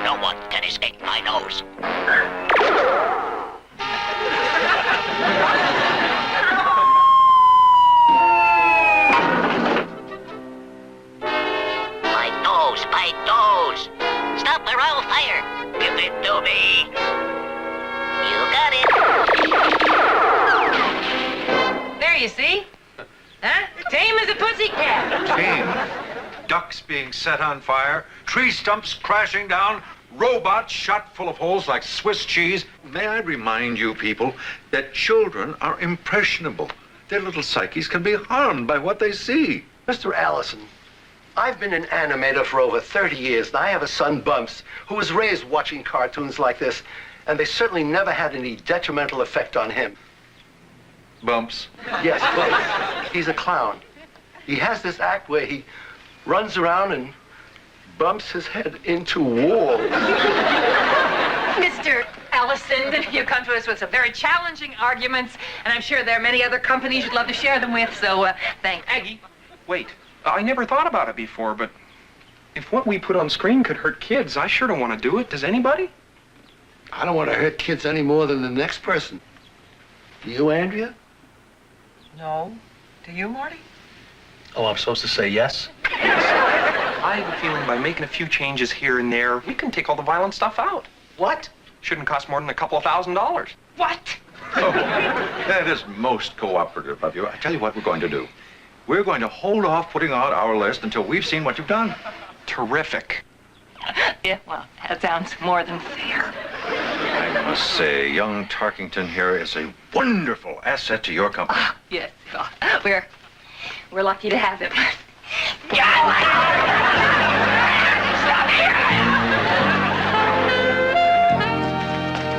No one can escape my nose. My nose. Stop or I'll fire. Give it to me. You got it. There you see. Huh? Tame as a pussycat. Tame. Ducks being set on fire, tree stumps crashing down, robots shot full of holes like Swiss cheese. May I remind you people that children are impressionable. Their little psyches can be harmed by what they see. Mr. Allison, I've been an animator for over 30 years, and I have a son, Bumps, who was raised watching cartoons like this, and they certainly never had any detrimental effect on him. Bumps? Yes, Bumps. He's a clown. He has this act where he runs around and bumps his head into walls. Mr. Allison, you come to us with some very challenging arguments, and I'm sure there are many other companies you'd love to share them with, so thanks. Aggie, wait. I never thought about it before, but if what we put on screen could hurt kids, I sure don't want to do it. Does anybody? I don't want to hurt kids any more than the next person. Do you, Andrea? No. Do you, Marty? Oh, I'm supposed to say yes? I have a feeling by making a few changes here and there, we can take all the violent stuff out. What? Shouldn't cost more than a couple of $1,000s. What? Oh, that is most cooperative of you. I tell you what we're going to do. We're going to hold off putting out our list until we've seen what you've done. Terrific. Yeah, well, that sounds more than fair. I must say, young Tarkington here is a wonderful asset to your company. Yes, we're lucky to have him.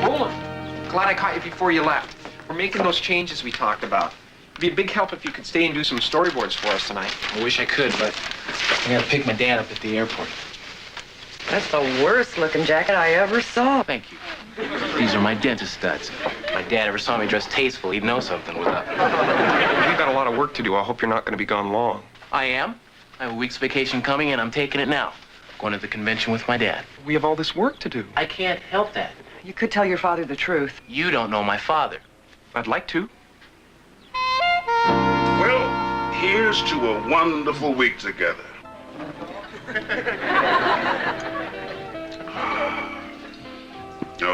Roland, glad I caught you before you left. We're making those changes we talked about. It'd be a big help if you could stay and do some storyboards for us tonight. I wish I could, but I gotta pick my dad up at the airport. That's the worst looking jacket I ever saw. Thank you. These are my dentist studs. If my dad ever saw me dressed tasteful, he'd know something was up. We've got a lot of work to do. I hope you're not going to be gone long. I am. I have a week's vacation coming, and I'm taking it now. Going to the convention with my dad. We have all this work to do. I can't help that. You could tell your father the truth. You don't know my father. I'd like to. Well, here's to a wonderful week together.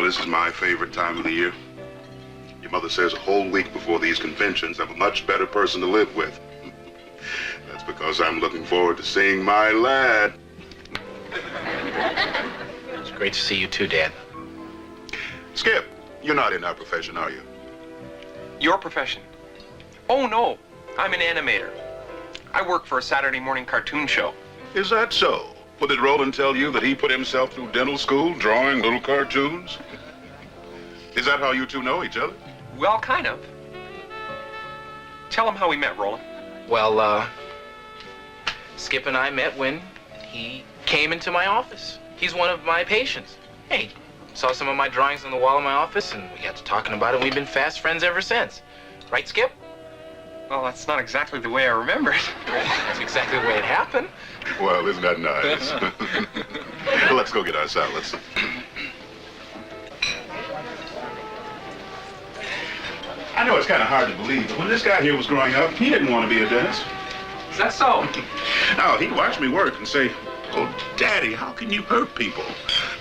This is my favorite time of the year. Your mother says a whole week before these conventions, I'm a much better person to live with. That's because I'm looking forward to seeing my lad. It's great to see you too, Dad. Skip, you're not in our profession, are you? Your profession? Oh, no. I'm an animator. I work for a Saturday morning cartoon show. Is that so? Well, did Roland tell you that he put himself through dental school drawing little cartoons? Is that how you two know each other? Well, kind of. Tell him how we met, Roland. Well, Skip and I met when he came into my office. He's one of my patients. Hey, saw some of my drawings on the wall in my office, and we got to talking about it, and we've been fast friends ever since. Right, Skip? Well, that's not exactly the way I remember it. That's exactly the way it happened. Well, isn't that nice? Let's go get our salads. I know it's kind of hard to believe, but when this guy here was growing up, he didn't want to be a dentist. Is that so? No, he'd watch me work and say, "Oh, Daddy, how can you hurt people?"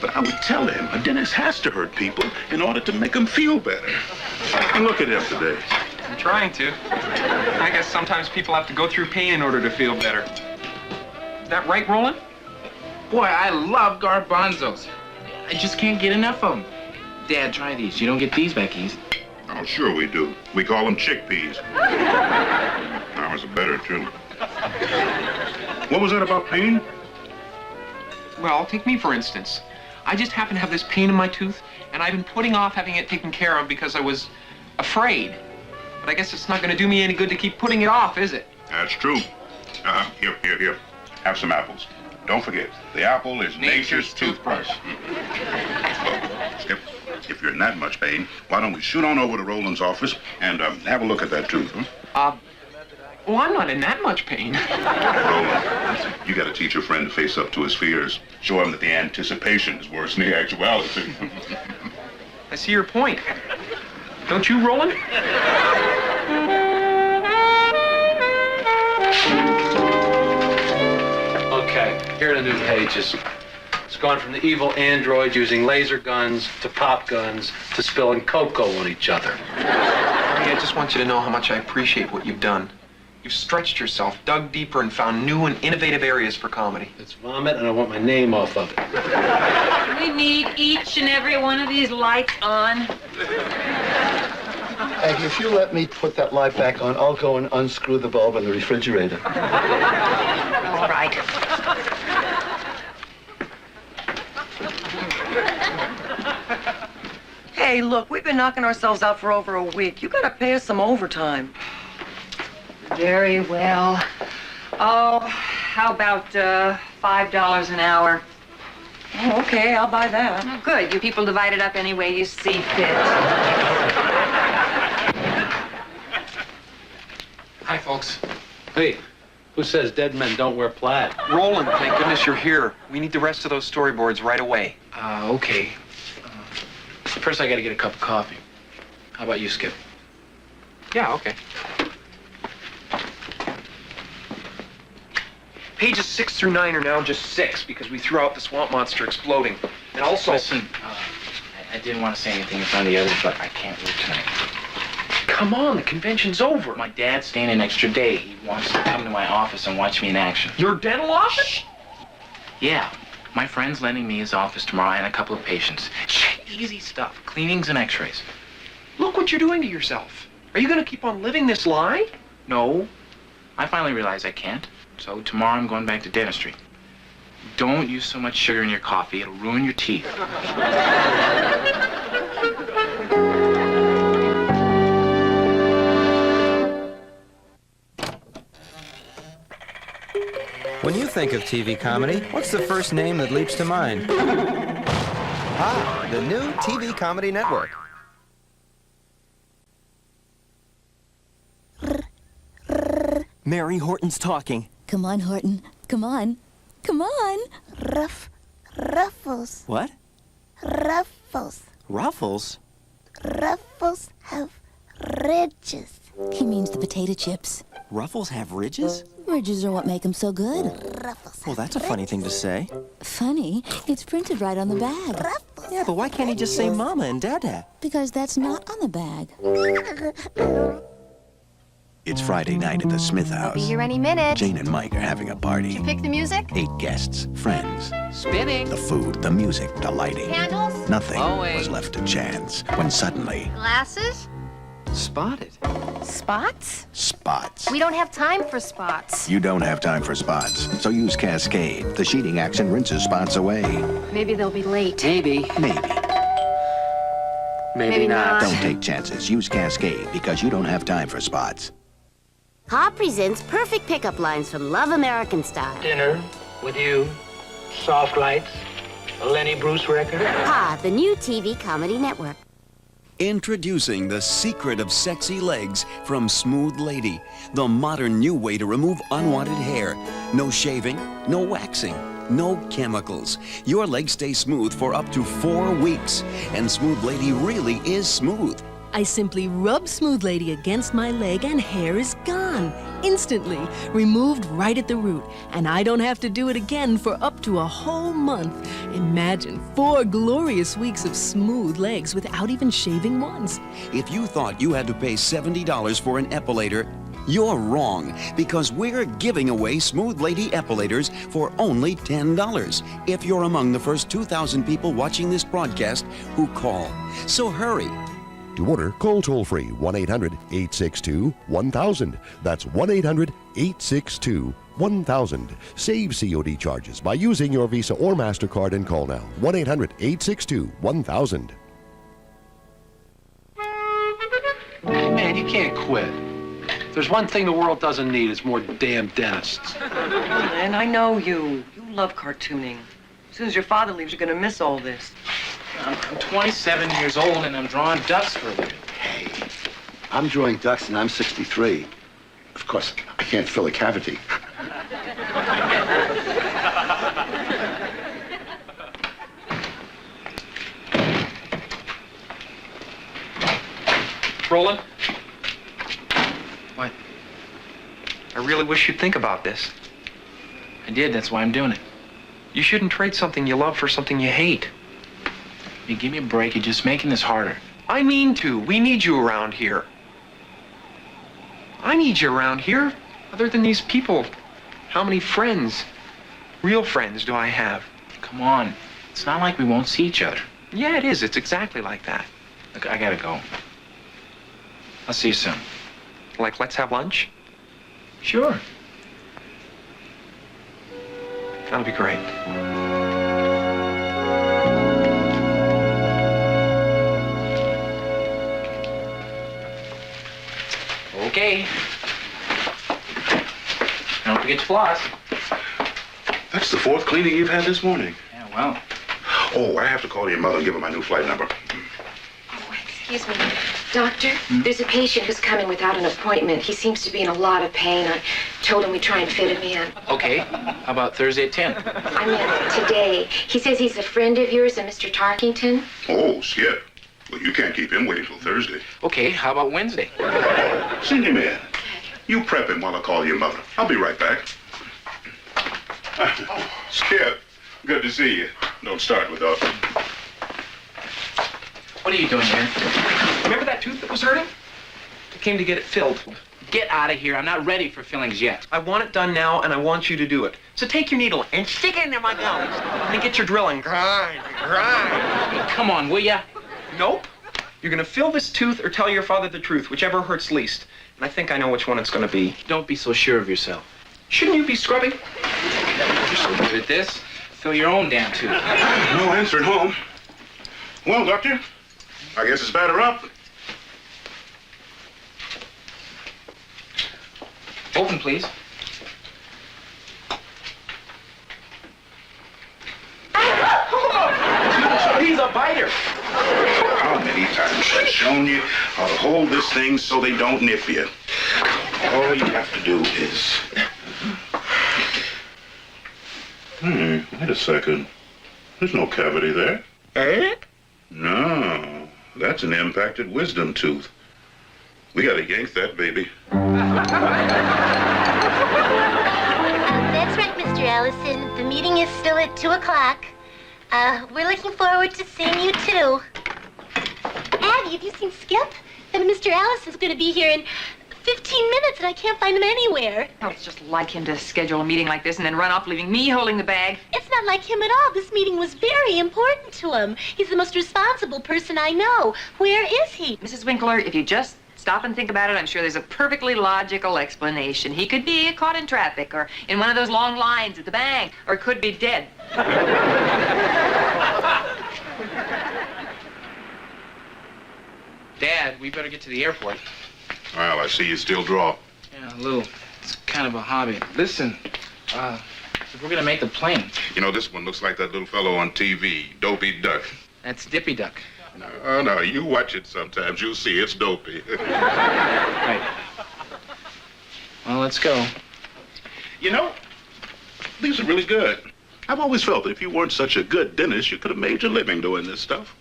But I would tell him a dentist has to hurt people in order to make them feel better. And look at him today. I'm trying to. I guess sometimes people have to go through pain in order to feel better. Is that right, Roland? Boy, I love garbanzos. I just can't get enough of them. Dad, try these. You don't get these back east. Oh, sure we do. We call them chickpeas. Ours are better, too. What was that about pain? Well, take me, for instance. I just happen to have this pain in my tooth, and I've been putting off having it taken care of because I was afraid. But I guess it's not going to do me any good to keep putting it off, is it? That's true. Here. Have some apples. Don't forget, the apple is nature's toothbrush. Skip, if you're in that much pain, why don't we shoot on over to Roland's office and have a look at that tooth, huh? Well, I'm not in that much pain. Roland, you got to teach your friend to face up to his fears. Show him that the anticipation is worse than the actuality. I see your point. Don't you, Roland? Okay, here are the new pages. It's gone from the evil androids using laser guns to pop guns to spilling cocoa on each other. I just want you to know how much I appreciate what you've done. You've stretched yourself, dug deeper, and found new and innovative areas for comedy. It's vomit, and I want my name off of it. We need each and every one of these lights on. Aggie, if you let me put that light back on, I'll go and unscrew the bulb in the refrigerator. All right. Hey, look, we've been knocking ourselves out for over a week. You gotta pay us some overtime. Very well. Oh, how about $5 an hour? Oh, okay, I'll buy that. Oh, good. You people divide it up any way you see fit. Hi, folks. Hey, Who says dead men don't wear plaid? Roland, thank goodness you're here. We need the rest of those storyboards right away. Okay. First, I gotta get a cup of coffee. How about you, Skip? Yeah, okay. Pages 6 through 9 are now just 6 because we threw out the swamp monster exploding. And also... Listen, I didn't want to say anything in front of the others, but I can't work tonight. Come on, the convention's over. My dad's staying an extra day. He wants to come to my office and watch me in action. Your dental office? Yeah. My friend's lending me his office tomorrow and a couple of patients. Easy stuff. Cleanings and x-rays. Look what you're doing to yourself. Are you going to keep on living this lie? No. I finally realized I can't. So tomorrow I'm going back to dentistry. Don't use so much sugar in your coffee. It'll ruin your teeth. When you think of TV comedy, what's the first name that leaps to mind? Ah, the new TV Comedy Network. Mary Horton's talking. Come on, Horton. Come on. Come on. Ruffles. What? Ruffles. Ruffles? Ruffles have ridges. He means the potato chips. Ruffles have ridges? Ridges are what make them so good. Ruffles. Well, that's a funny thing to say. Funny? It's printed right on the bag. Yeah, but why can't he just say Mama and Dada? Because that's not on the bag. It's Friday night at the Smith house. Be here any minute. Jane and Mike are having a party. Did you pick the music? 8 guests, friends. Spinning. The food, the music, the lighting. Candles? Nothing Glowing. was left to chance when suddenly... Glasses? Spotted. Spots? Spots. We don't have time for spots. You don't have time for spots, so use Cascade. The sheeting action rinses spots away. Maybe they'll be late. Maybe. Maybe not. Don't take chances. Use Cascade because you don't have time for spots. Pa presents perfect pickup lines from Love American Style. Dinner with you, soft lights, a Lenny Bruce record. Pa, the new TV comedy network. Introducing the secret of sexy legs from Smooth Lady, the modern new way to remove unwanted hair. No shaving, no waxing, no chemicals. Your legs stay smooth for up to 4 weeks. And Smooth Lady really is smooth. I simply rub Smooth Lady against my leg and hair is gone. Instantly, removed right at the root. And I don't have to do it again for up to a whole month. Imagine 4 glorious weeks of smooth legs without even shaving once. If you thought you had to pay $70 for an epilator, you're wrong, because we're giving away Smooth Lady epilators for only $10 if you're among the first 2,000 people watching this broadcast who call. So hurry. To order, call toll-free 1-800-862-1000. That's 1-800-862-1000. Save COD charges by using your Visa or MasterCard and call now. 1-800-862-1000. Man, you can't quit. If there's one thing the world doesn't need, it's more damn dentists. And I know you. You love cartooning. As soon as your father leaves, you're going to miss all this. I'm 27 years old and I'm drawing ducks for a living. Hey, I'm drawing ducks and I'm 63. Of course, I can't fill a cavity. Roland? What? I really wish you'd think about this. I did, that's why I'm doing it. You shouldn't trade something you love for something you hate. You give me a break, you're just making this harder. I mean to. We need you around here. I need you around here. Other than these people, how many friends, real friends, do I have? Come on. It's not like we won't see each other. Yeah, it is. It's exactly like that. Look, I gotta go. I'll see you soon. Like, let's have lunch? Sure. That'll be great. Okay. Don't forget to floss. That's the 4th cleaning you've had this morning. Yeah, well. Oh, I have to call your mother and give her my new flight number. Excuse me. Doctor, there's a patient who's coming without an appointment. He seems to be in a lot of pain. I told him we'd try and fit him in. Okay. How about Thursday at 10? I meant today. He says he's a friend of yours, a Mr. Tarkington. Oh, Skip. Well, you can't keep him waiting till Thursday. Okay, how about Wednesday? Send him in. You prep him while I call your mother. I'll be right back. Skip, good to see you. Don't start without... What are you doing here? Remember that tooth that was hurting? I came to get it filled. Get out of here. I'm not ready for fillings yet. I want it done now, and I want you to do it. So take your needle and stick it into my gums. And then get your drill and grind. Come on, will ya? Nope. You're gonna fill this tooth or tell your father the truth, whichever hurts least. And I think I know which one it's gonna be. Don't be so sure of yourself. Shouldn't you be scrubbing? You're so good at this. Fill your own damn tooth. No answer at home. Well, Doctor, I guess it's batter up. Open, please. He's a biter. How many times I've shown you how to hold this thing so they don't nip you? All you have to do is... wait a second. There's no cavity there. Eh? No, that's an impacted wisdom tooth. We gotta yank that baby. That's right, Mr. Allison. The meeting is still at 2 o'clock. We're looking forward to seeing you, too. Abby, have you seen Skip? Mr. Allison's going to be here in 15 minutes, and I can't find him anywhere. Oh, it's just like him to schedule a meeting like this and then run off, leaving me holding the bag. It's not like him at all. This meeting was very important to him. He's the most responsible person I know. Where is he? Mrs. Winkler, if you just stop and think about it, I'm sure there's a perfectly logical explanation. He could be caught in traffic or in one of those long lines at the bank, or could be dead. Dad, we better get to the airport. Well, I see you still draw. Yeah, Lou, it's kind of a hobby. Listen, if we're gonna make the plane. You know, this one looks like that little fellow on TV, Dopey Duck. That's Dippy Duck. No, you watch it sometimes. You'll see it's dopey. Right. Well, let's go. You know, these are really good. I've always felt that if you weren't such a good dentist, you could have made your living doing this stuff.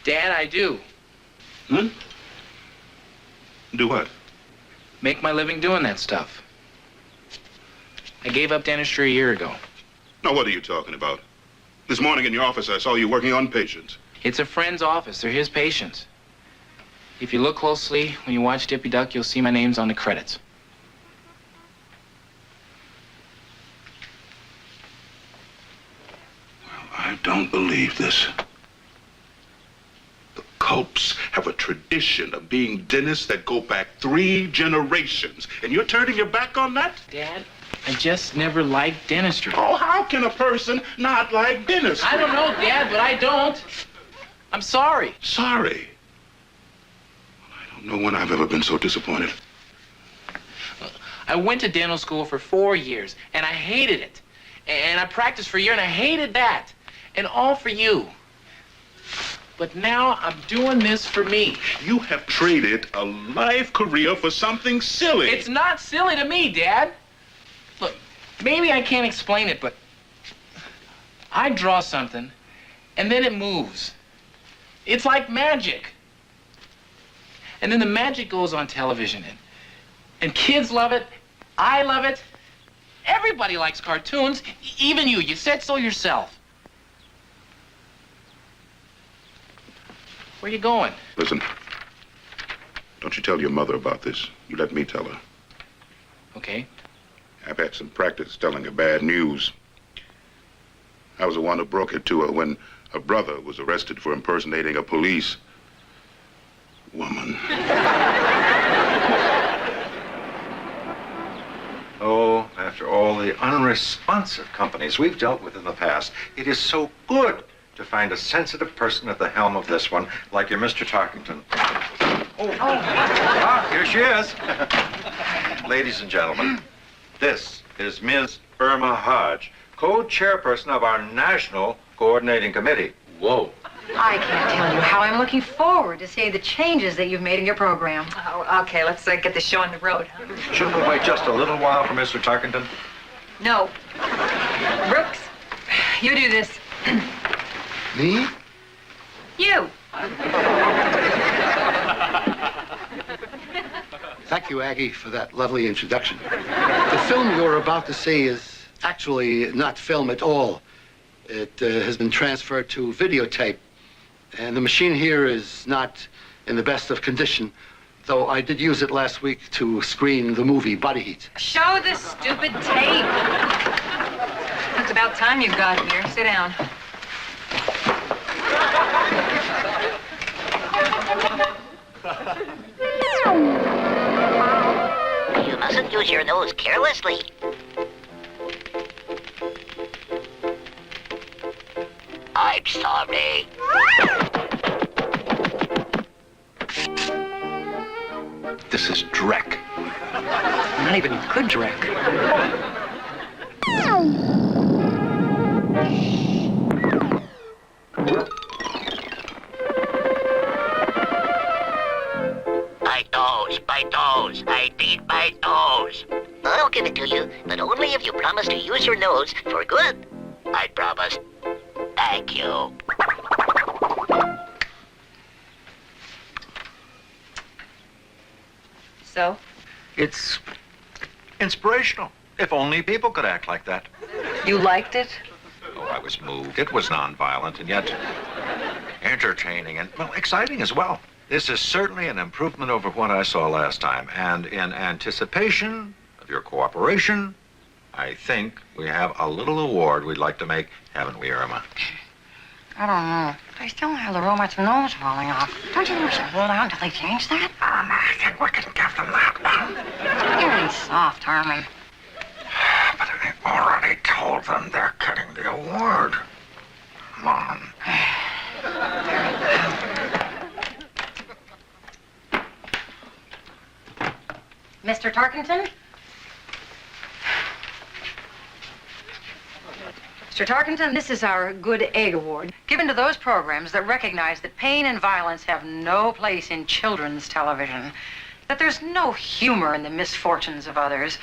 Dad, I do. Hmm? Do what? Make my living doing that stuff. I gave up dentistry a year ago. Now, what are you talking about? This morning in your office, I saw you working on patients. It's a friend's office. They're his patients. If you look closely, when you watch Dippy Duck, you'll see my name's on the credits. Well, I don't believe this. The Culps have a tradition of being dentists that go back 3 generations, and you're turning your back on that? Dad, I just never liked dentistry. Oh, how can a person not like dentistry? I don't know, Dad, but I don't. I'm sorry. Sorry? I don't know when I've ever been so disappointed. I went to dental school for 4 years, and I hated it. And I practiced for a year, and I hated that. And all for you. But now I'm doing this for me. You have traded a life career for something silly. It's not silly to me, Dad. Look, maybe I can't explain it, but I draw something, and then it moves. It's like magic. And then the magic goes on television, and kids love it. I love it. Everybody likes cartoons, even you. You said so yourself. Where you going? Listen, don't you tell your mother about this. You let me tell her. Okay. I've had some practice telling her bad news. I was the one who broke it to her when her brother was arrested for impersonating a police woman. Oh, after all the unresponsive companies we've dealt with in the past, it is so good to find a sensitive person at the helm of this one, like your Mr. Tarkington. Here she is. Ladies and gentlemen, this is Ms. Irma Hodge, co-chairperson of our National Coordinating Committee. Whoa. I can't tell you how I'm looking forward to seeing the changes that you've made in your program. Oh, okay, let's get the show on the road. Shouldn't we wait just a little while for Mr. Tarkington? No. Brooks, you do this. Me? You. Thank you, Aggie, for that lovely introduction. The film you're about to see is actually not film at all. It has been transferred to videotape, and the machine here is not in the best of condition, though I did use it last week to screen the movie Body Heat. Show the stupid tape. It's about time you got here. Sit down. You mustn't use your nose carelessly. I'm sorry. This is Drek. Not even good Drek. My nose. I need my nose. I'll give it to you, but only if you promise to use your nose for good. I promise. Thank you. So? It's inspirational. If only people could act like that. You liked it? Oh, I was moved. It was nonviolent and yet entertaining and, well, exciting as well. This is certainly an improvement over what I saw last time. And in anticipation of your cooperation, I think we have a little award we'd like to make, haven't we, Irma? I don't know. They still have the robot's nose falling off. Don't you think we should hold out until they change that? I think we can give them that one. You're really soft, Harmon. But I already told them they're getting the award. Mom. Mr. Tarkington? Mr. Tarkington, this is our Good Egg Award, given to those programs that recognize that pain and violence have no place in children's television, that there's no humor in the misfortunes of others.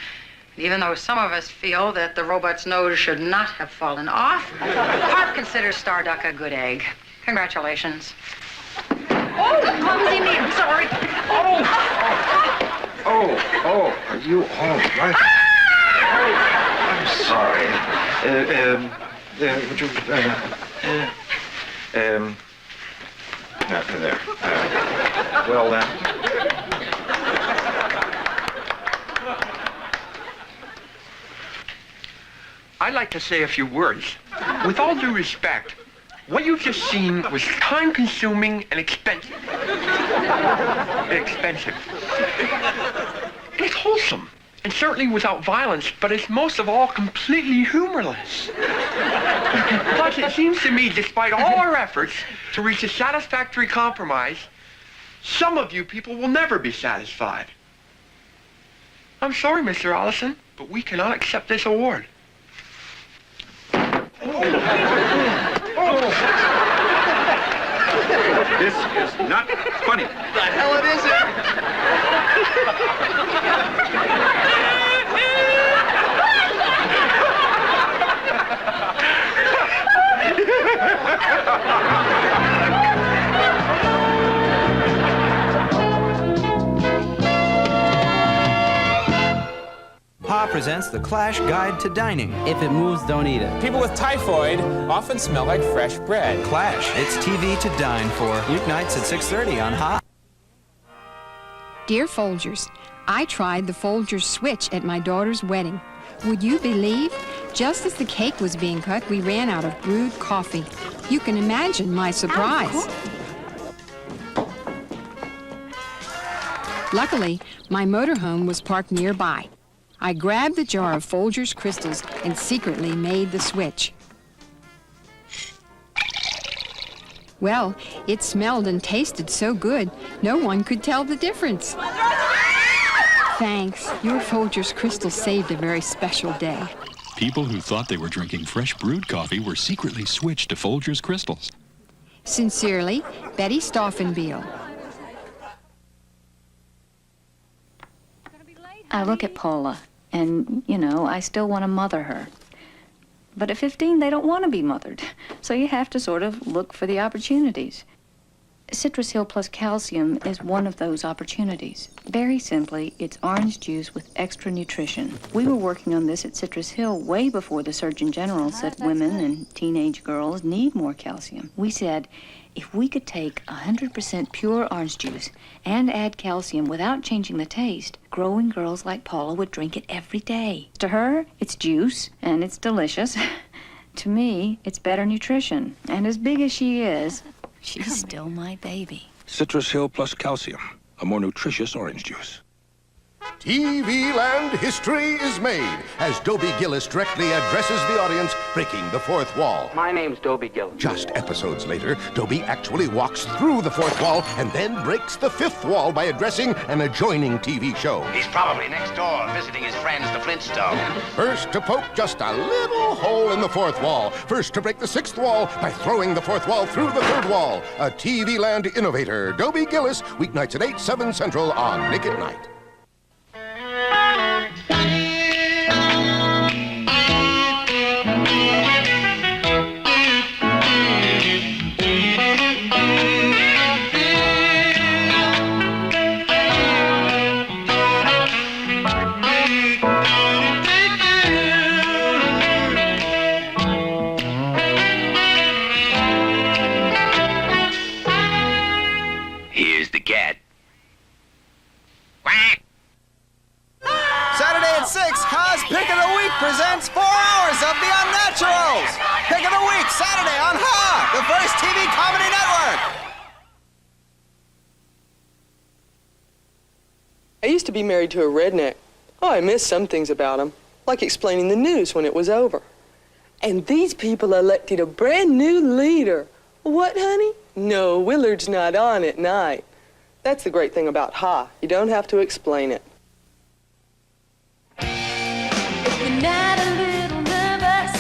Even though some of us feel that the robot's nose should not have fallen off, Harp considers Starduck a good egg. Congratulations. Oh, clumsy me, I'm sorry. Oh, are you all right? I'm sorry. Would you, there. Well, then. I'd like to say a few words. With all due respect, what you've just seen was time-consuming and expensive. It's wholesome, and certainly without violence, but it's most of all completely humorless. Plus, it seems to me, despite all our efforts to reach a satisfactory compromise, some of you people will never be satisfied. I'm sorry, Mr. Allison, but we cannot accept this award. This is not funny. The hell it isn't. Pa presents The Clash Guide to Dining. If it moves, don't eat it. People with typhoid often smell like fresh bread. Clash, it's TV to dine for. Weeknights at 6:30 on Ha. Dear Folgers, I tried the Folgers switch at my daughter's wedding. Would you believe? Just as the cake was being cut, we ran out of brewed coffee. You can imagine my surprise. Luckily, my motorhome was parked nearby. I grabbed the jar of Folgers crystals and secretly made the switch. Well, it smelled and tasted so good, no one could tell the difference. Thanks. Your Folgers crystals saved a very special day. People who thought they were drinking fresh brewed coffee were secretly switched to Folgers crystals. Sincerely, Betty Stauffenbiel. I look at Paula, and, I still want to mother her. But at 15, they don't want to be mothered. So you have to sort of look for the opportunities. Citrus Hill Plus Calcium is one of those opportunities. Very simply, it's orange juice with extra nutrition. We were working on this at Citrus Hill way before the Surgeon General said women and teenage girls need more calcium. We said, if we could take 100% pure orange juice and add calcium without changing the taste, growing girls like Paula would drink it every day. To her, it's juice, and it's delicious. To me, it's better nutrition. And as big as she is, she's still my baby. Citrus Hill Plus Calcium, a more nutritious orange juice. TV Land history is made as Dobie Gillis directly addresses the audience, breaking the fourth wall. My name's Dobie Gillis. Just episodes later, Dobie actually walks through the fourth wall and then breaks the fifth wall by addressing an adjoining TV show. He's probably next door visiting his friends, the Flintstones. First to poke just a little hole in the fourth wall. First to break the sixth wall by throwing the fourth wall through the third wall. A TV Land innovator, Dobie Gillis, weeknights at 8, 7 Central on Nick at Night. Here's the cat. Saturday at 6, Ha's Pick of the Week presents 4 hours of The Unnaturals. Pick of the Week, Saturday on Ha, the first TV comedy network. I used to be married to a redneck. Oh, I miss some things about him, like explaining the news when it was over. And these people elected a brand new leader. What, honey? No, Willard's not on at night. That's the great thing about Ha. You don't have to explain it. If you're not a little nervous,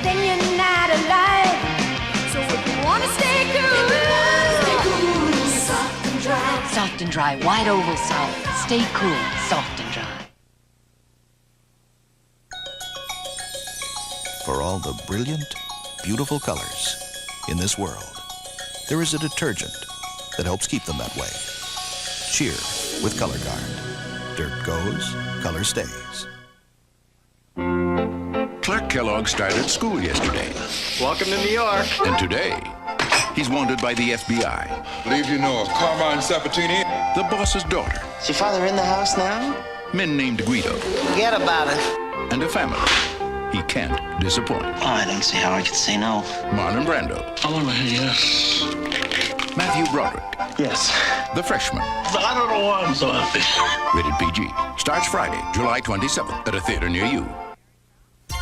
then you're not alive. So if you want to stay cool, soft and dry. Soft and dry, wide oval solid. Stay cool, soft and dry. For all the brilliant, beautiful colors in this world, there is a detergent that helps keep them that way. Cheer with Color Guard. Dirt goes, color stays. Clark Kellogg started school yesterday. Welcome to New York. And today, he's wanted by the FBI. Believe you know of Carmine Sabatini? The boss's daughter. Is your father in the house now? Men named Guido. Forget about it. And a family he can't disappoint. Oh, I don't see how I could say no. Marlon Brando. I want to hear yes. Matthew Broderick. Yes. The Freshman. I don't know why I'm so happy. Rated PG. Starts Friday, July 27th at a theater near you.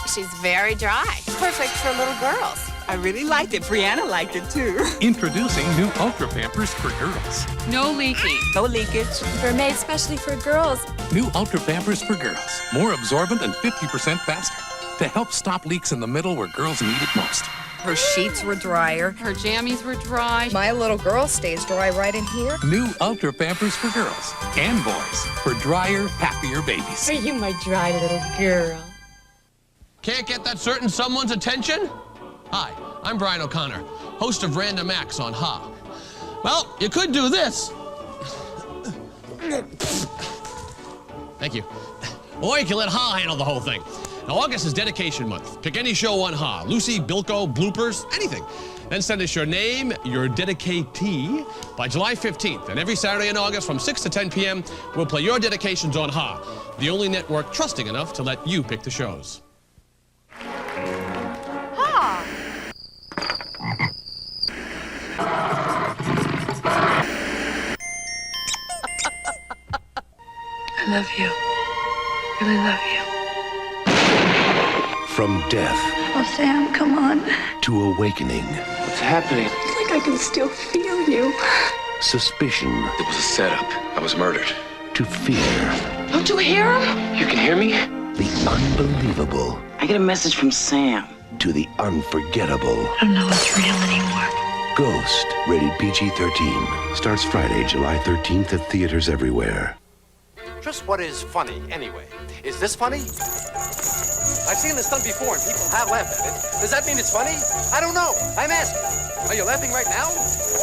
She's very dry. Perfect for little girls. I really liked it. Brianna liked it, too. Introducing new Ultra Pampers for girls. No leaking. No leakage. They're made especially for girls. New Ultra Pampers for girls. More absorbent and 50% faster. To help stop leaks in the middle where girls need it most. Her sheets were drier. Her jammies were dry. My little girl stays dry right in here. New Ultra Pampers for girls and boys for drier, happier babies. Are you my dry little girl? Can't get that certain someone's attention? Hi, I'm Brian O'Connor, host of Random Acts on Ha. Well, you could do this. Thank you. Or you can let Ha handle the whole thing. Now, August is dedication month. Pick any show on Ha. Lucy, Bilko, bloopers, anything. Then send us your name, your dedicatee, by July 15th. And every Saturday in August from 6 to 10 p.m., we'll play your dedications on Ha, the only network trusting enough to let you pick the shows. Ha! I love you. Really love you. From death Oh, Sam, come on. to awakening, What's happening? It's like I can still feel you. suspicion It was a setup. I was murdered. to fear, Don't you hear him? You can hear me? the unbelievable I get a message from Sam. to the unforgettable. I don't know what's real anymore. Ghost, rated PG-13. Starts Friday, July 13th at theaters everywhere. Just what is funny, anyway? Is this funny? I've seen this done before, and people have laughed at it. Does that mean it's funny? I don't know. I'm asking. Are you laughing right now?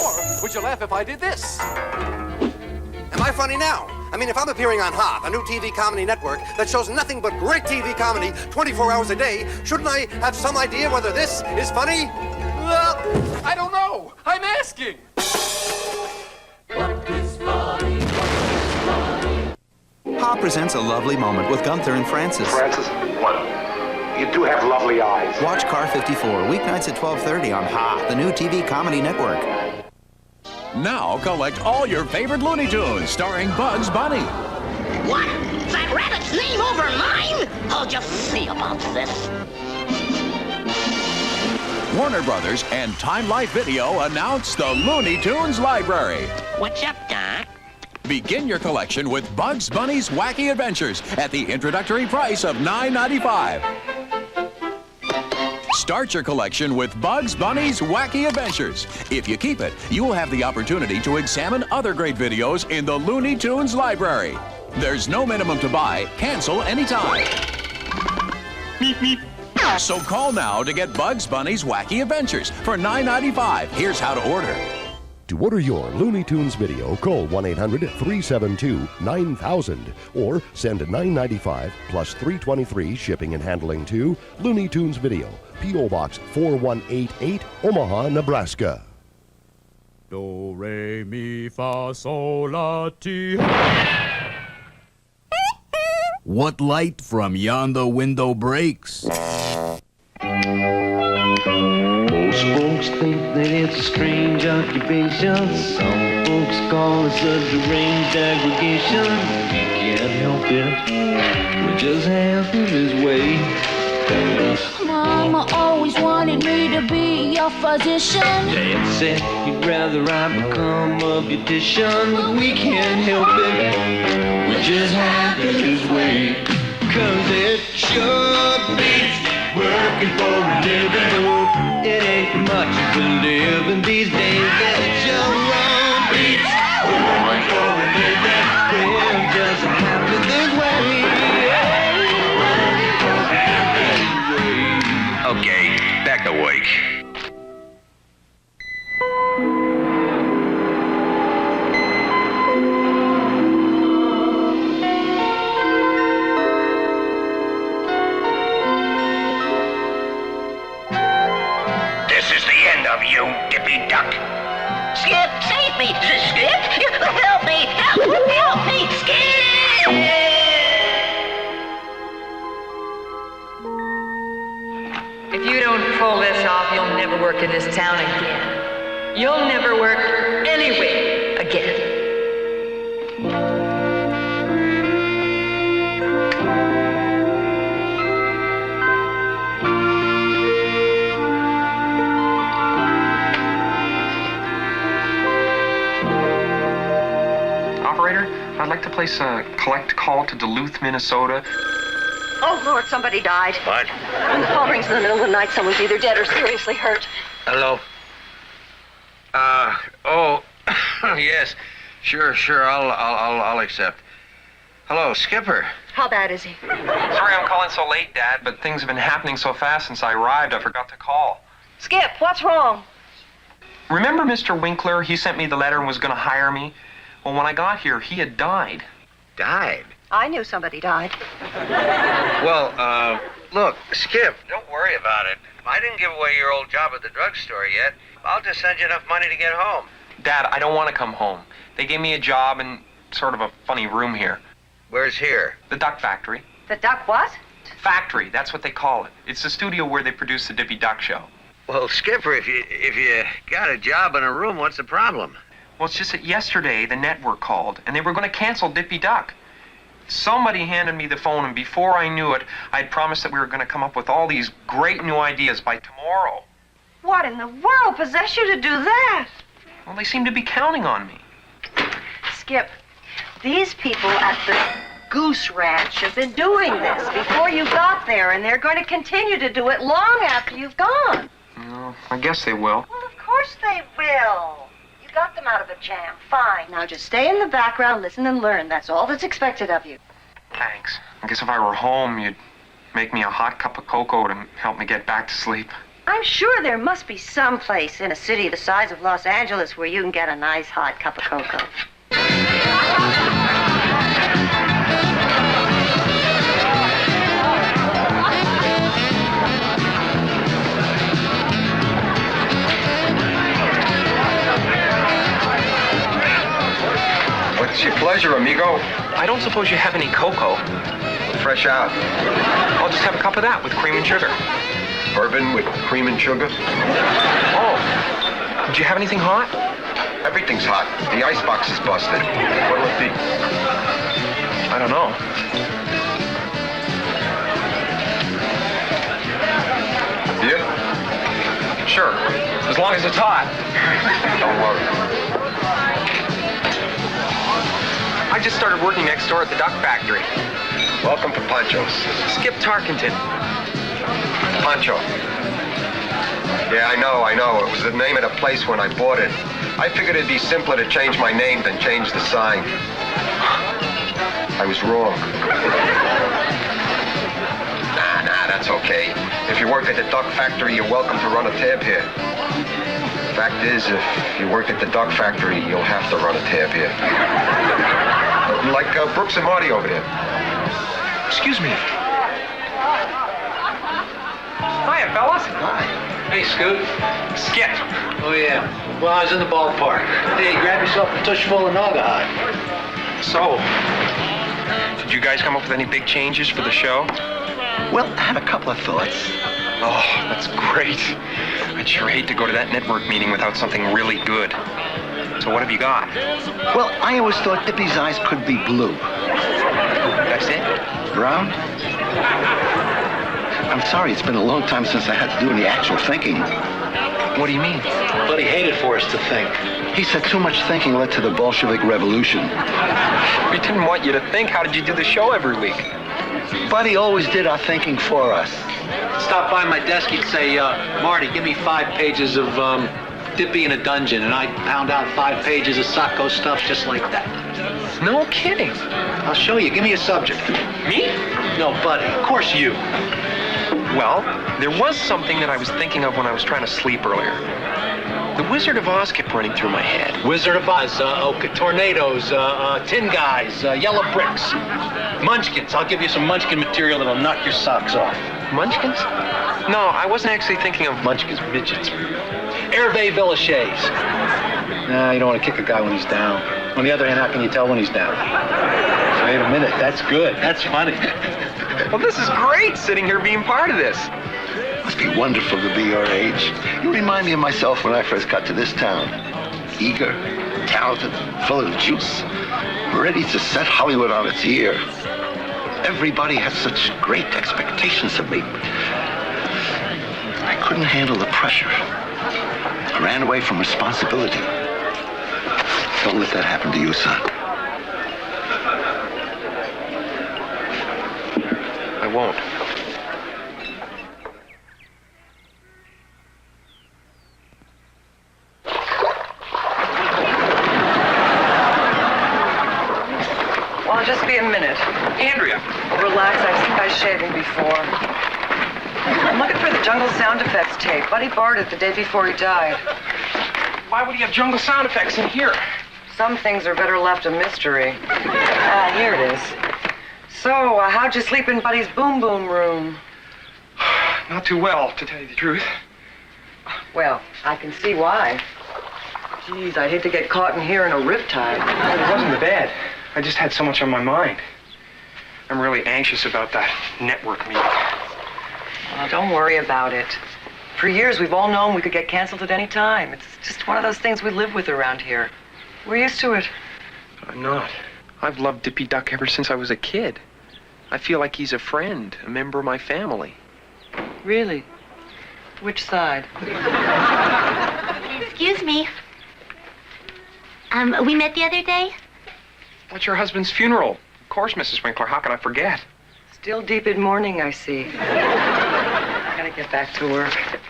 Or would you laugh if I did this? Am I funny now? I mean, if I'm appearing on Ha, the new TV comedy network that shows nothing but great TV comedy 24 hours a day, shouldn't I have some idea whether this is funny? Well, I don't know. I'm asking. Ha presents A Lovely Moment with Gunther and Francis. Francis, what? You do have lovely eyes. Watch Car 54, weeknights at 12:30 on Ha, the new TV comedy network. Now collect all your favorite Looney Tunes starring Bugs Bunny. What? That rabbit's name over mine? I'll just see about this. Warner Brothers and Time Life Video announce the Looney Tunes Library. What's up, Doc? Begin your collection with Bugs Bunny's Wacky Adventures at the introductory price of $9.95. Start your collection with Bugs Bunny's Wacky Adventures. If you keep it, you will have the opportunity to examine other great videos in the Looney Tunes Library. There's no minimum to buy. Cancel anytime. Meep, meep. So call now to get Bugs Bunny's Wacky Adventures for $9.95. Here's how to order. To order your Looney Tunes video, call 1-800-372-9000 or send $9.95 plus $3.23 shipping and handling to Looney Tunes Video, P.O. Box 4188, Omaha, Nebraska. Do, re, mi, fa, sol, la, ti. What light from yonder window breaks? Most folks think that it's a strange occupation. Some folks call us a deranged aggregation. We can't help it. We just have it this way. Mama always wanted me to be your physician. Dad said he'd rather I become a beautician. But we can't help it. We just have it this way. 'Cause it sure beats working for a living. It ain't much to live in these days. It sure beats working for a living. We'll just have it this way. Okay, back to work. This is the end of you, Dippy Duck. Skip, save me! Skip! Help me! Help me! Skip! If you don't pull this off, you'll never work in this town again. You'll never work anywhere again. Operator, I'd like to place a collect call to Duluth, Minnesota. Oh, Lord, somebody died. What? When the phone rings in the middle of the night, someone's either dead or seriously hurt. Hello? Oh, yes. Sure, I'll accept. Hello, Skipper. How bad is he? Sorry I'm calling so late, Dad, but things have been happening so fast since I arrived, I forgot to call. Skip, what's wrong? Remember Mr. Winkler? He sent me the letter and was going to hire me. Well, when I got here, he had died. Died? I knew somebody died. Well, look, Skip, don't worry about it. I didn't give away your old job at the drugstore yet. I'll just send you enough money to get home. Dad, I don't want to come home. They gave me a job in sort of a funny room here. Where's here? The Duck Factory. The duck what? Factory, that's what they call it. It's the studio where they produce the Dippy Duck show. Well, Skipper, if you got a job in a room, what's the problem? Well, it's just that yesterday the network called, and they were going to cancel Dippy Duck. Somebody handed me the phone, and before I knew it, I'd promised that we were going to come up with all these great new ideas by tomorrow. What in the world possessed you to do that? Well, they seem to be counting on me. Skip, these people at the Goose Ranch have been doing this before you got there, and they're going to continue to do it long after you've gone. Well, I guess they will. Well, of course course they will. You got them out of a jam. Fine. Now just stay in the background, listen and learn. That's all that's expected of you. Thanks. I guess if I were home, you'd make me a hot cup of cocoa to help me get back to sleep. I'm sure there must be some place in a city the size of Los Angeles where you can get a nice hot cup of cocoa. What's your pleasure, amigo? I don't suppose you have any cocoa. Fresh out. I'll just have a cup of that with cream and sugar. Bourbon with cream and sugar? Oh. Do you have anything hot? Everything's hot. The icebox is busted. What'll it be? I don't know. Beer? Sure. As long as it's hot. Don't worry. I just started working next door at the duck factory. Welcome to Pancho's. Skip Tarkenton. Pancho. Yeah, I know. It was the name of the place when I bought it. I figured it'd be simpler to change my name than change the sign. I was wrong. Nah, that's okay. If you work at the duck factory, you're welcome to run a tab here. Fact is, if you work at the duck factory, you'll have to run a tab here. Like Brooks and Marty over there. Excuse me. Hiya, fellas. Hi. Hey, Scoot. Skip. Oh, yeah. Well, I was in the ballpark. Hey, grab yourself a tush full of Naugahyde. So, did you guys come up with any big changes for the show? Well, I have a couple of thoughts. Oh, that's great. I'd sure hate to go to that network meeting without something really good. So what have you got? Well, I always thought Dippy's eyes could be blue. That's it? Brown? I'm sorry, it's been a long time since I had to do any actual thinking. What do you mean? Buddy hated for us to think. He said too much thinking led to the Bolshevik Revolution. We didn't want you to think. How did you do the show every week? Buddy always did our thinking for us. Stop by my desk, he'd say, Marty, give me 5 pages of Dippy in a dungeon, and I'd pound out 5 pages of Sacco stuff just like that. No kidding. I'll show you. Give me a subject. Me? No, Buddy. Of course you. Well, there was something that I was thinking of when I was trying to sleep earlier. The Wizard of Oz kept running through my head. Wizard of Oz, tornadoes, tin guys, yellow bricks, munchkins. I'll give you some munchkin material that'll knock your socks off. Munchkins? No, I wasn't actually thinking of munchkins, midgets. Hervé Villechaize. Nah, you don't want to kick a guy when he's down. On the other hand, how can you tell when he's down? Wait a minute, that's good. That's funny. Well, this is great, sitting here being part of this. Must be wonderful to be your age. You remind me of myself when I first got to this town. Eager, talented, full of juice, ready to set Hollywood on its ear. Everybody had such great expectations of me. I couldn't handle the pressure. I ran away from responsibility. Don't let that happen to you, son. I won't. Well, just be a minute. Andrea. Relax, I've seen guys shaving before. I'm looking for the jungle sound effects tape. Buddy borrowed it the day before he died. Why would he have jungle sound effects in here? Some things are better left a mystery. Ah, here it is. So, how'd you sleep in Buddy's boom boom room? Not too well, to tell you the truth. Well, I can see why. Geez, I'd hate to get caught in here in a riptide. It wasn't the bed. I just had so much on my mind. I'm really anxious about that network meeting. Oh, don't worry about it. For years, we've all known we could get canceled at any time. It's just one of those things we live with around here. We're used to it. I'm not. I've loved Dippy Duck ever since I was a kid. I feel like he's a friend, a member of my family. Really? Which side? Excuse me. We met the other day? What's your husband's funeral? Of course, Mrs. Winkler. How could I forget? Still deep in mourning, I see. I gotta get back to work. Are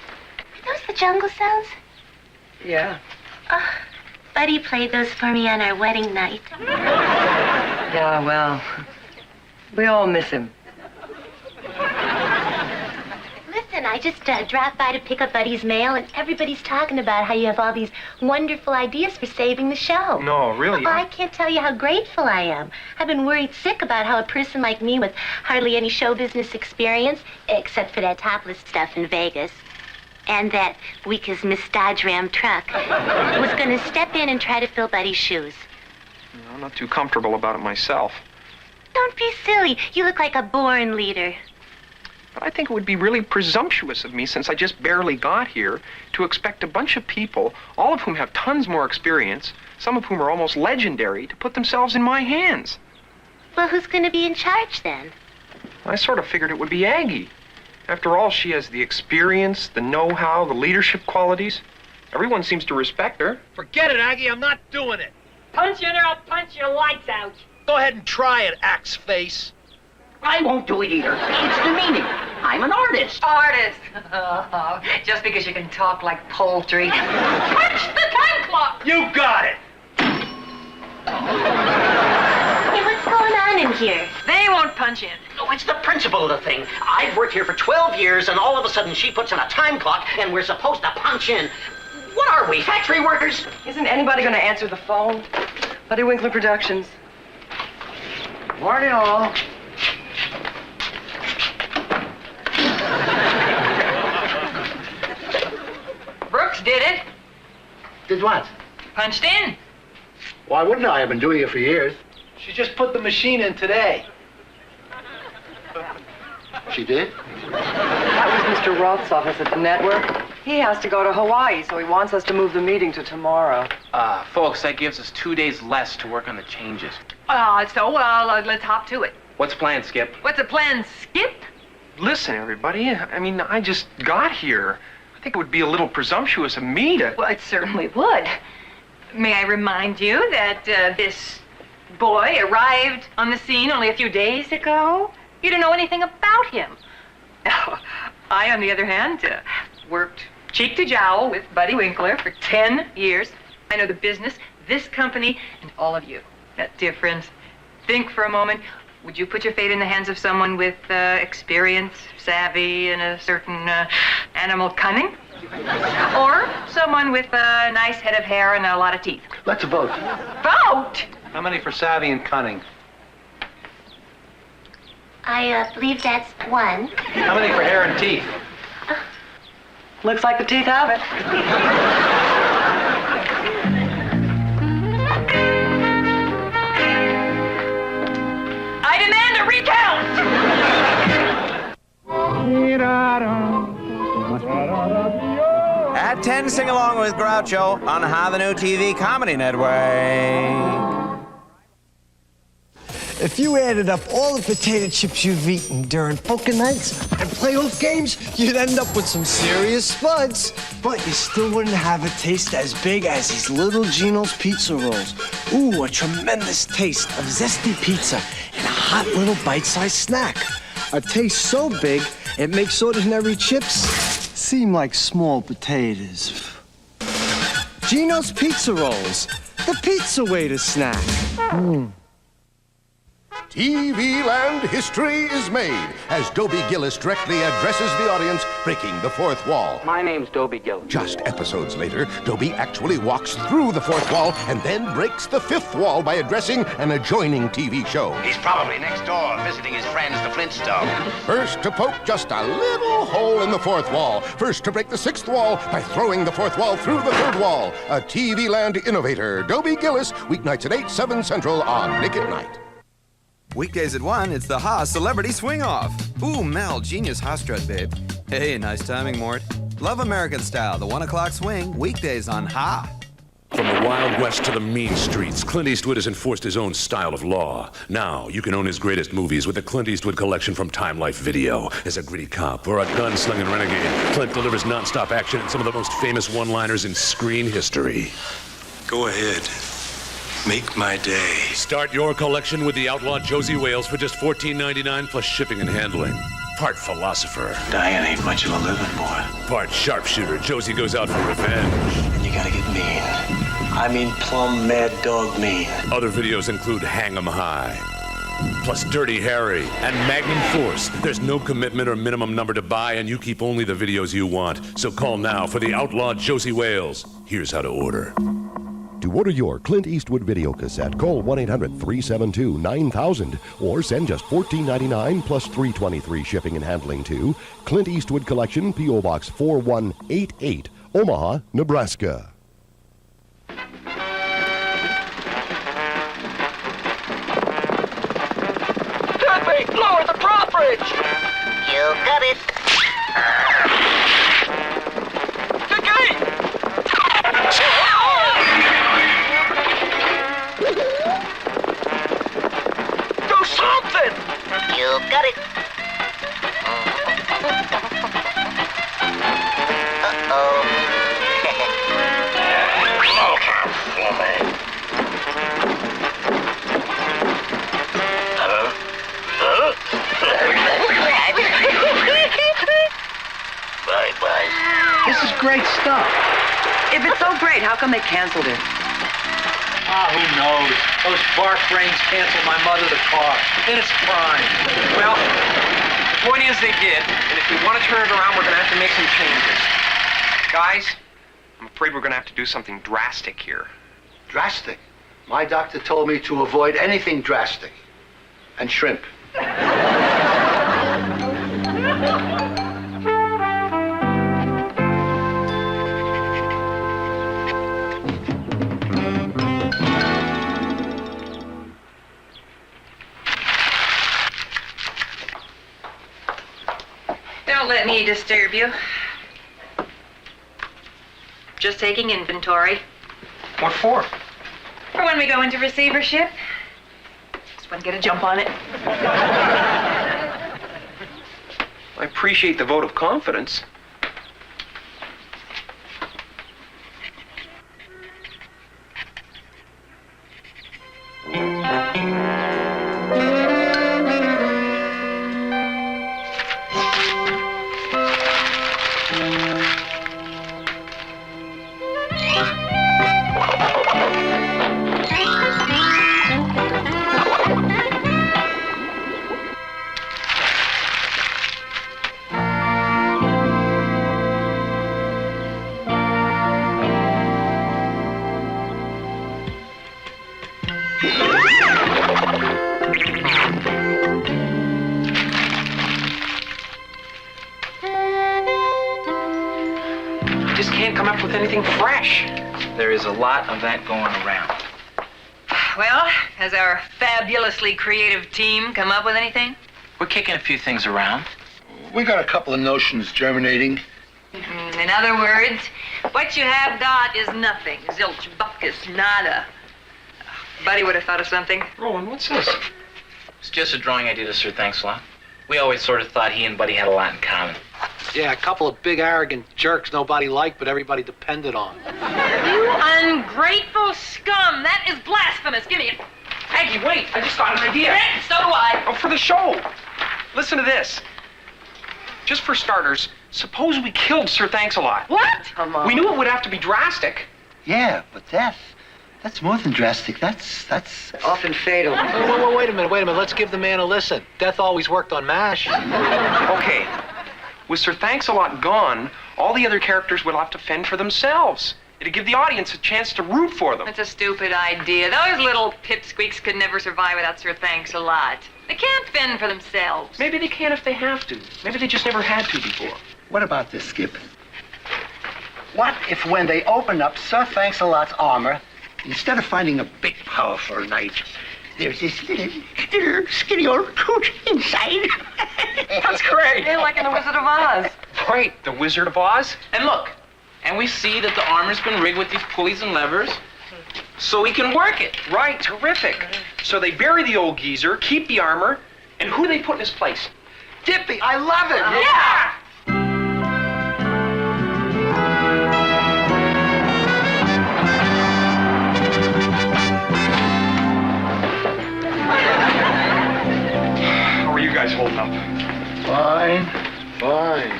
those the jungle sounds? Yeah. Buddy played those for me on our wedding night. Yeah, well, we all miss him. Listen, I just dropped by to pick up Buddy's mail, and everybody's talking about how you have all these wonderful ideas for saving the show. No, really? Oh, I can't tell you how grateful I am. I've been worried sick about how a person like me with hardly any show business experience, except for that topless stuff in Vegas, and that weak as Miss Dodge Ram truck, was going to step in and try to fill Buddy's shoes. I'm not too comfortable about it myself. Don't be silly. You look like a born leader. But I think it would be really presumptuous of me, since I just barely got here, to expect a bunch of people, all of whom have tons more experience, some of whom are almost legendary, to put themselves in my hands. Well, who's going to be in charge then? I sort of figured it would be Aggie. After all, she has the experience, the know-how, the leadership qualities. Everyone seems to respect her. Forget it, Aggie. I'm not doing it. Punch in or I'll punch your lights out. Go ahead and try it, axe face. I won't do it either. It's demeaning. I'm an artist. Artist? Oh, just because you can talk like poultry. Punch the time clock. You got it. Hey, what's going on in here? They won't punch in. No, it's the principle of the thing. I've worked here for 12 years, and all of a sudden she puts in a time clock, and we're supposed to punch in. What are we, factory workers? Isn't anybody going to answer the phone? Buddy Winkler Productions. Morning, all. Brooks did it. Did what? Punched in. Why wouldn't I? I've been doing it for years. She just put the machine in today. She did? That was Mr. Roth's office at the network. He has to go to Hawaii, so he wants us to move the meeting to tomorrow. Folks, that gives us 2 days less to work on the changes. Let's hop to it. What's the plan, Skip? What's the plan, Skip? Listen, everybody, I mean, I just got here. I think it would be a little presumptuous of me to... Well, it certainly would. May I remind you that this boy arrived on the scene only a few days ago? You didn't know anything about him. I, on the other hand, worked cheek to jowl with Buddy Winkler for 10 years. I know the business, this company, and all of you. That difference. Think for a moment. Would you put your fate in the hands of someone with experience, savvy, and a certain animal cunning? Or someone with a nice head of hair and a lot of teeth? Let's vote. Vote? How many for savvy and cunning? I believe that's one. How many for hair and teeth? Looks like the teeth have it. I demand a recount! At 10, sing along with Groucho on the new TV Comedy Network. If you added up all the potato chips you've eaten during poker nights and playoff games, you'd end up with some serious spuds. But you still wouldn't have a taste as big as these little Gino's pizza rolls. Ooh, a tremendous taste of zesty pizza and a hot little bite-sized snack. A taste so big, it makes ordinary chips seem like small potatoes. Gino's Pizza Rolls, the pizza way to snack. TV Land history is made as Dobie Gillis directly addresses the audience, breaking the fourth wall. My name's Dobie Gillis. Just episodes later, Dobie actually walks through the fourth wall and then breaks the fifth wall by addressing an adjoining TV show. He's probably next door visiting his friends, the Flintstones. First to poke just a little hole in the fourth wall. First to break the sixth wall by throwing the fourth wall through the third wall. A TV Land innovator, Dobie Gillis, weeknights at 8, 7 Central on Nick at Night. Weekdays at 1, it's the Ha Celebrity Swing Off. Ooh, Mel, genius Ha strut, babe. Hey, nice timing, Mort. Love American Style, the 1 o'clock swing, weekdays on Ha. From the Wild West to the mean streets, Clint Eastwood has enforced his own style of law. Now, you can own his greatest movies with the Clint Eastwood collection from Time Life Video. As a gritty cop or a gunslinging renegade, Clint delivers nonstop action and some of the most famous one-liners in screen history. Go ahead. Make my day. Start your collection with the outlaw Josie Wales for just $14.99 plus shipping and handling. Part philosopher. Dying ain't much of a living, boy. Part sharpshooter. Josie goes out for revenge. And you gotta get mean. I mean plumb mad dog mean. Other videos include Hang 'em High, plus Dirty Harry and Magnum Force. There's no commitment or minimum number to buy, and you keep only the videos you want. So call now for the outlawed Josie Wales. Here's how to order. To order your Clint Eastwood video cassette, call 1-800-372-9000 or send just $14.99 plus $3.23 shipping and handling to Clint Eastwood Collection, P.O. Box 4188, Omaha, Nebraska. Turn lower the drawbridge! You got it. The gate! Do something! You got it. Uh-oh. Bye-bye. This is great stuff. If it's so great, how come they canceled it? Ah, who knows? Those bark brains canceled my mother the car in its prime. Well, the point is they did, and if we want to turn it around, we're going to have to make some changes. Guys, I'm afraid we're going to have to do something drastic here. Drastic? My doctor told me to avoid anything drastic. And shrimp. Don't let me disturb you. Just taking inventory. What for? For when we go into receivership. Just want to get a jump on it. I appreciate the vote of confidence. Just can't come up with anything fresh. There is a lot of that going around. Well, has our fabulously creative team come up with anything? We're kicking a few things around. We got a couple of notions germinating. In other words, what you have got is nothing. Zilch, buckus, nada. Buddy would have thought of something. Roland, what's this? It's just a drawing I did of Sir Thanks-a-Lot. We always sort of thought he and Buddy had a lot in common. Yeah, a couple of big arrogant jerks nobody liked, but everybody depended on. You ungrateful scum! That is blasphemous! Give me it! Aggie, wait! I just got an idea. So do I. Oh, for the show. Listen to this. Just for starters, suppose we killed Sir Thanks-a-Lot. What? Come on. We knew it would have to be drastic. Yeah, but that's more than drastic. That's Often fatal. Oh, wait a minute. Let's give the man a listen. Death always worked on MASH. Okay. With Sir Thanks-a-Lot gone, all the other characters would have to fend for themselves. It'd give the audience a chance to root for them. That's a stupid idea. Those little pipsqueaks could never survive without Sir Thanks-a-Lot. They can't fend for themselves. Maybe they can if they have to. Maybe they just never had to before. What about this, Skip? What if when they open up Sir Thanks-a-Lot's armor, instead of finding a big, powerful knight, there's this little skinny old coot inside? That's great. They're like in The Wizard of Oz. Right, the Wizard of Oz. And look, and we see that the armor's been rigged with these pulleys and levers so we can work it. Right, terrific. So they bury the old geezer, keep the armor, and who do they put in his place? Dippy, I love it! Yeah! How are you guys holding up? Well, Fine.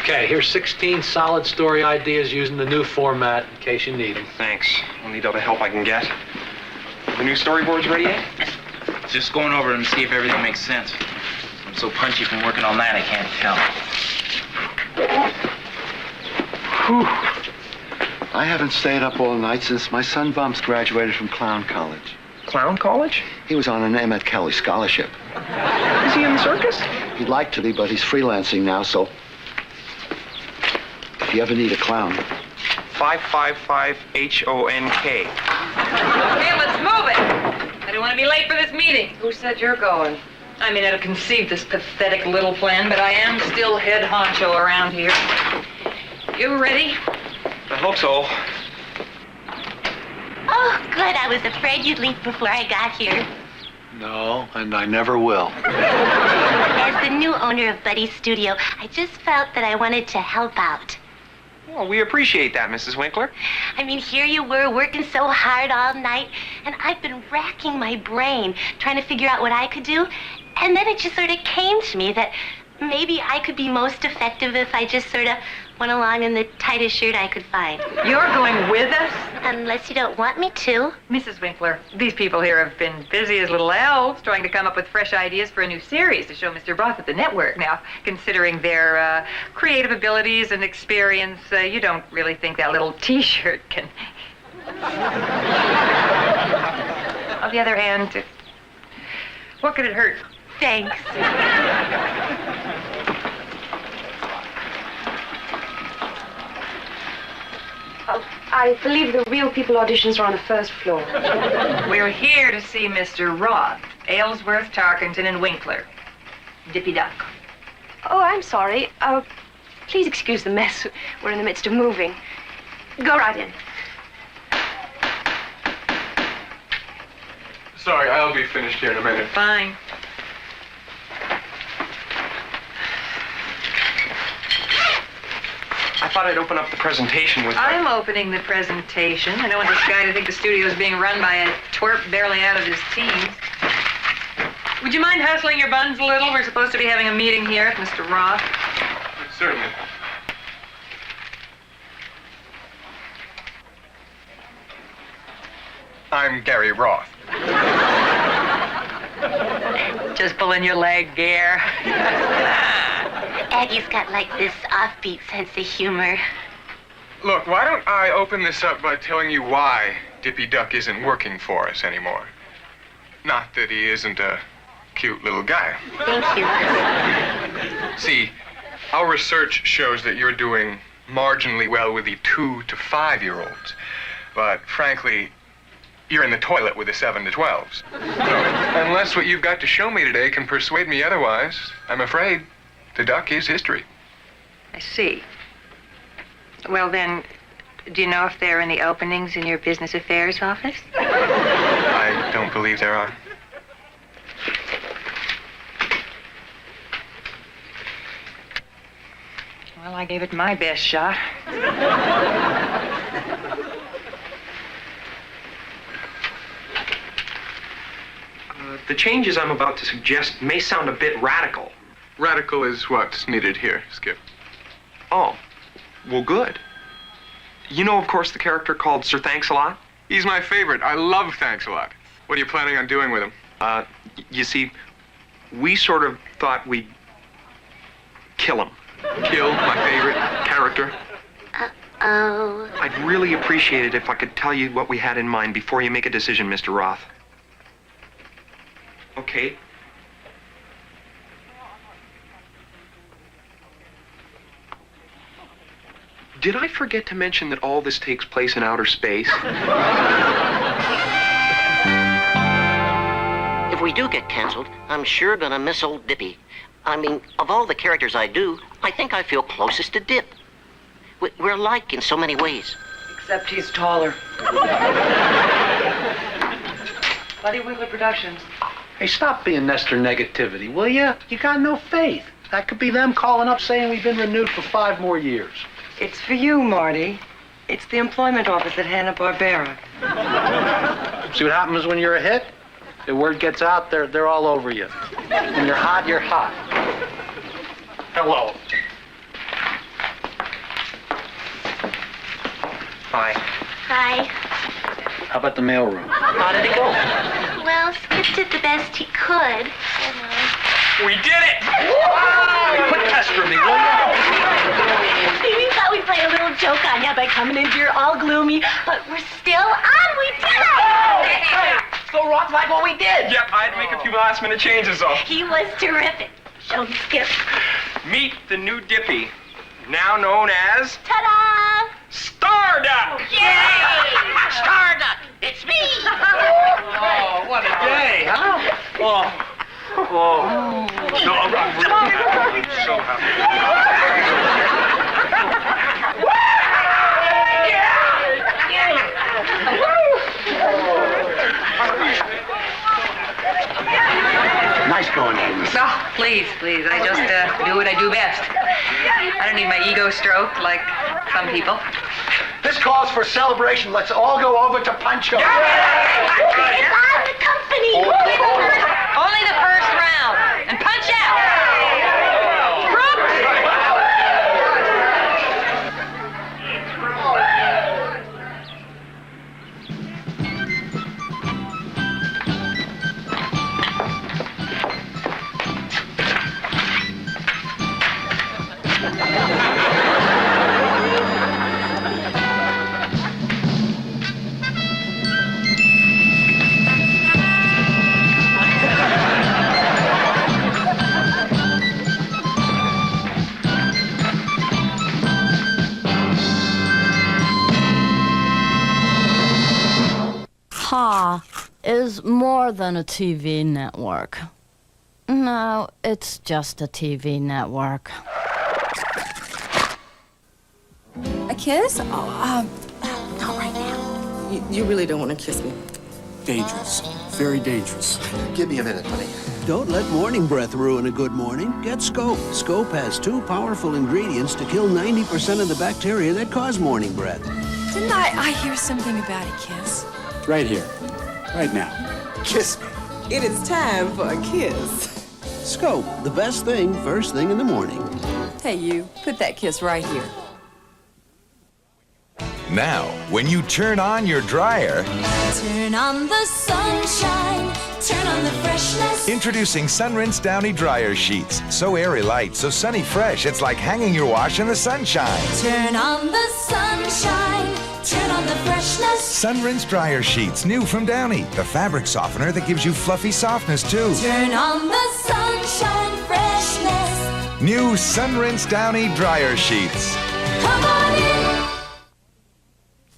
Okay, here's 16 solid story ideas using the new format in case you need them. Thanks. I'll need all the help I can get. The new storyboards ready yet? Just going over them to see if everything makes sense. I'm so punchy from working all night, I can't tell. Whew. I haven't stayed up all night since my son Bumps graduated from Clown College. Clown College? He was on an Emmett Kelly scholarship. Is he in the circus? He'd like to be, but he's freelancing now, so if you ever need a clown. 555HONK. Okay, let's move it. I don't want to be late for this meeting. Who said you're going? I may not have conceived this pathetic little plan, but I am still head honcho around here. You ready? I hope so. Oh, good. I was afraid you'd leave before I got here. No, and I never will. As the new owner of Buddy's studio, I just felt that I wanted to help out. Well, we appreciate that, Mrs. Winkler. I mean, here you were working so hard all night, and I've been racking my brain trying to figure out what I could do. And then it just sort of came to me that maybe I could be most effective if I just sort of went along in the tightest shirt I could find. You're going with us? Unless you don't want me to. Mrs. Winkler, these people here have been busy as little elves trying to come up with fresh ideas for a new series to show Mr. Roth at the network. Now, considering their creative abilities and experience, you don't really think that little T-shirt can... On the other hand, what could it hurt? Thanks. I believe the real people auditions are on the first floor. We're here to see Mr. Roth, Aylesworth, Tarkington, and Winkler. Dippy Duck. Oh, I'm sorry. Please excuse the mess. We're in the midst of moving. Go right in. Sorry, I'll be finished here in a minute. Fine. I thought I'd open up the presentation with... I'm opening the presentation. I don't want this guy to think the studio is being run by a twerp barely out of his teens. Would you mind hustling your buns a little? We're supposed to be having a meeting here, Mr. Roth. Certainly. I'm Gary Roth. Just pulling your leg, Gare. Aggie's got like this offbeat sense of humor. Look, why don't I open this up by telling you why Dippy Duck isn't working for us anymore? Not that he isn't a cute little guy. Thank you. See, our research shows that you're doing marginally well with the 2 to 5-year-olds. But frankly, you're in the toilet with the 7 to 12s. So, unless what you've got to show me today can persuade me otherwise, I'm afraid the duck is history. I see. Well, then, do you know if there are any openings in your business affairs office? I don't believe there are. Well, I gave it my best shot. The changes I'm about to suggest may sound a bit radical. Radical is what's needed here, Skip. Oh, well, good. You know, of course, the character called Sir Thanks-a-Lot? He's my favorite. I love Thanks-a-Lot. What are you planning on doing with him? You see, we sort of thought we'd kill him. Kill my favorite character. Oh. I'd really appreciate it if I could tell you what we had in mind before you make a decision, Mr. Roth. Okay. Did I forget to mention that all this takes place in outer space? If we do get canceled, I'm sure gonna miss old Dippy. I mean, of all the characters I do, I think I feel closest to Dip. We're alike in so many ways. Except he's taller. Buddy Winkler Productions. Hey, stop being Nestor negativity, will ya? You got no faith. That could be them calling up saying we've been renewed for 5 more years. It's for you, Marty. It's the employment office at Hanna-Barbera. See what happens when you're a hit? The word gets out, they're all over you. When you're hot, you're hot. Hello. Hi. Hi. How about the mailroom? How did it go? Well, Skip did the best he could. We did it! Quit pestering me, will you? We thought we'd play a little joke on you by coming in here all gloomy, but we're still on. We did it! So rock like what we did. Yep, I had to make a few last-minute changes, though. He was terrific. Show him, Skip. Meet the new Dippy, now known as... Ta-da! Starduck! Yay! Starduck, it's me! Oh, what a day, huh? Oh. Oh. No, I'm really happy. I'm so happy. Nice going, Agnes. No, please. I just do what I do best. I don't need my ego stroked like some people. This calls for celebration. Let's all go over to Pancho. It's on the company. Only the first round. And punch out. Brooks! Ha is more than a TV network. No, it's just a TV network. A kiss? Oh, not right now. You really don't want to kiss me. Dangerous. Very dangerous. Give me a minute, honey. Don't let morning breath ruin a good morning. Get Scope. Scope has 2 powerful ingredients to kill 90% of the bacteria that cause morning breath. Didn't I hear something about a kiss? Right here. Right now. Kiss me. It is time for a kiss. Scope, the best thing first thing in the morning. Hey, you. Put that kiss right here. Now, when you turn on your dryer... Turn on the sunshine, turn on the freshness. Introducing Sunrinse Downy Dryer Sheets. So airy light, so sunny fresh, it's like hanging your wash in the sunshine. Turn on the sunshine, turn on the freshness. Sunrinse Dryer Sheets, new from Downy. The fabric softener that gives you fluffy softness, too. Turn on the sunshine freshness. New Sunrinse Downy Dryer Sheets. Come on in.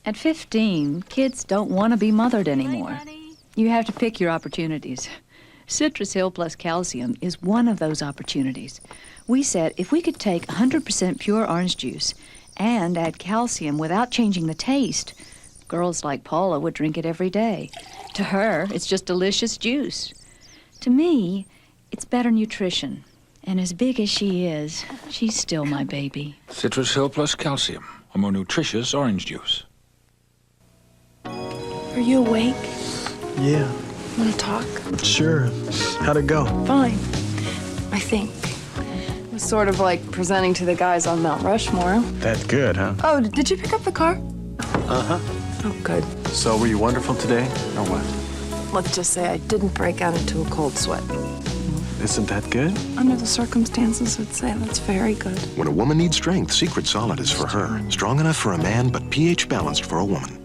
At 15, kids don't want to be mothered anymore. You have to pick your opportunities. Citrus Hill Plus Calcium is one of those opportunities. We said if we could take 100% pure orange juice and add calcium without changing the taste, girls like Paula would drink it every day. To her, it's just delicious juice. To me, it's better nutrition. And as big as she is, she's still my baby. Citrus Hill Plus Calcium, a more nutritious orange juice. Are you awake? Yeah, Want to talk? sure. How'd it go? Fine. I think. It was sort of like presenting to the guys on Mount Rushmore. That good, huh? Oh, did you pick up the car? Uh-huh. Oh, good. So were you wonderful today, or what? Let's just say I didn't break out into a cold sweat. Isn't that good? Under the circumstances, I'd say that's very good. When a woman needs strength, Secret Solid is for her. Strong enough for a man, but pH balanced for a woman.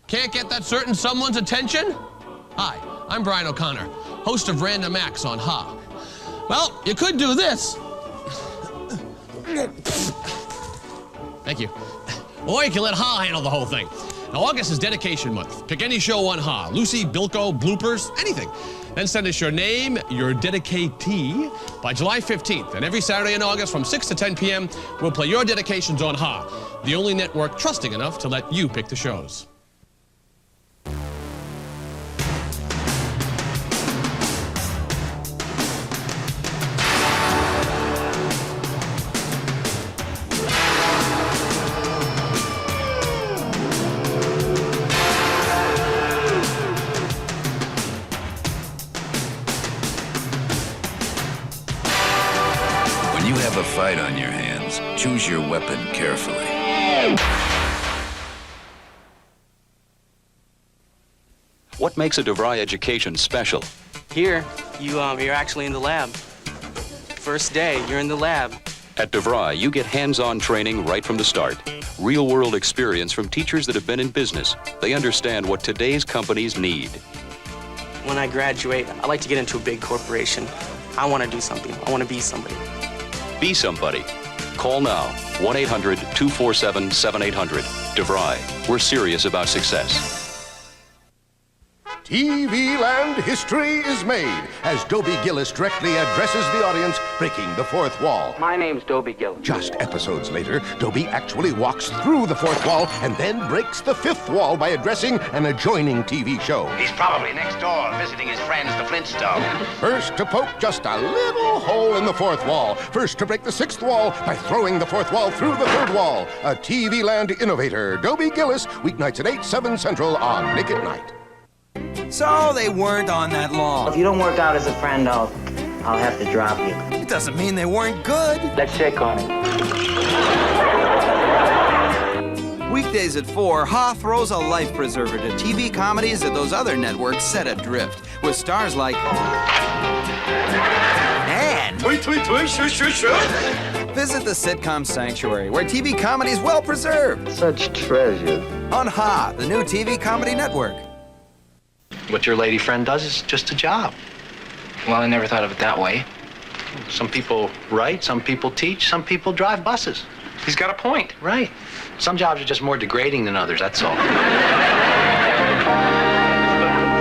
Can't get that certain someone's attention? Hi, I'm Brian O'Connor, host of Random Acts on Ha. Well, you could do this. Thank you. Or you can let Ha handle the whole thing. Now, August is dedication month. Pick any show on Ha. Lucy, Bilko, bloopers, anything. Then send us your name, your dedicatee, by July 15th. And every Saturday in August from 6 to 10 p.m., we'll play your dedications on Ha, the only network trusting enough to let you pick the shows. When you have a fight on your hands, choose your weapon carefully. What makes a DeVry education special? Here, you're actually in the lab. First day, you're in the lab. At DeVry, you get hands-on training right from the start. Real-world experience from teachers that have been in business. They understand what today's companies need. When I graduate, I'd like to get into a big corporation. I want to do something. I want to be somebody. Be somebody. Call now, 1-800-247-7800. DeVry, we're serious about success. TV Land history is made as Dobie Gillis directly addresses the audience, breaking the fourth wall. My name's Dobie Gillis. Just episodes later, Dobie actually walks through the fourth wall and then breaks the fifth wall by addressing an adjoining TV show. He's probably next door visiting his friends, the Flintstones. First to poke just a little hole in the fourth wall. First to break the sixth wall by throwing the fourth wall through the third wall. A TV Land innovator, Dobie Gillis, weeknights at 8, 7 Central on Nick at Night. So they weren't on that long. If you don't work out as a friend, I'll have to drop you. It doesn't mean they weren't good. Let's check on it. Weekdays at 4, Ha throws a life preserver to TV comedies that those other networks set adrift, with stars like... And... Tweet, tweet, tweet, shoot, shoot, shoot. Visit the sitcom sanctuary, where TV comedy is well preserved. Such treasure. On Ha, the new TV comedy network. What your lady friend does is just a job. Well, I never thought of it that way. Some people write, some people teach, some people drive buses. He's got a point. Right. Some jobs are just more degrading than others, that's all.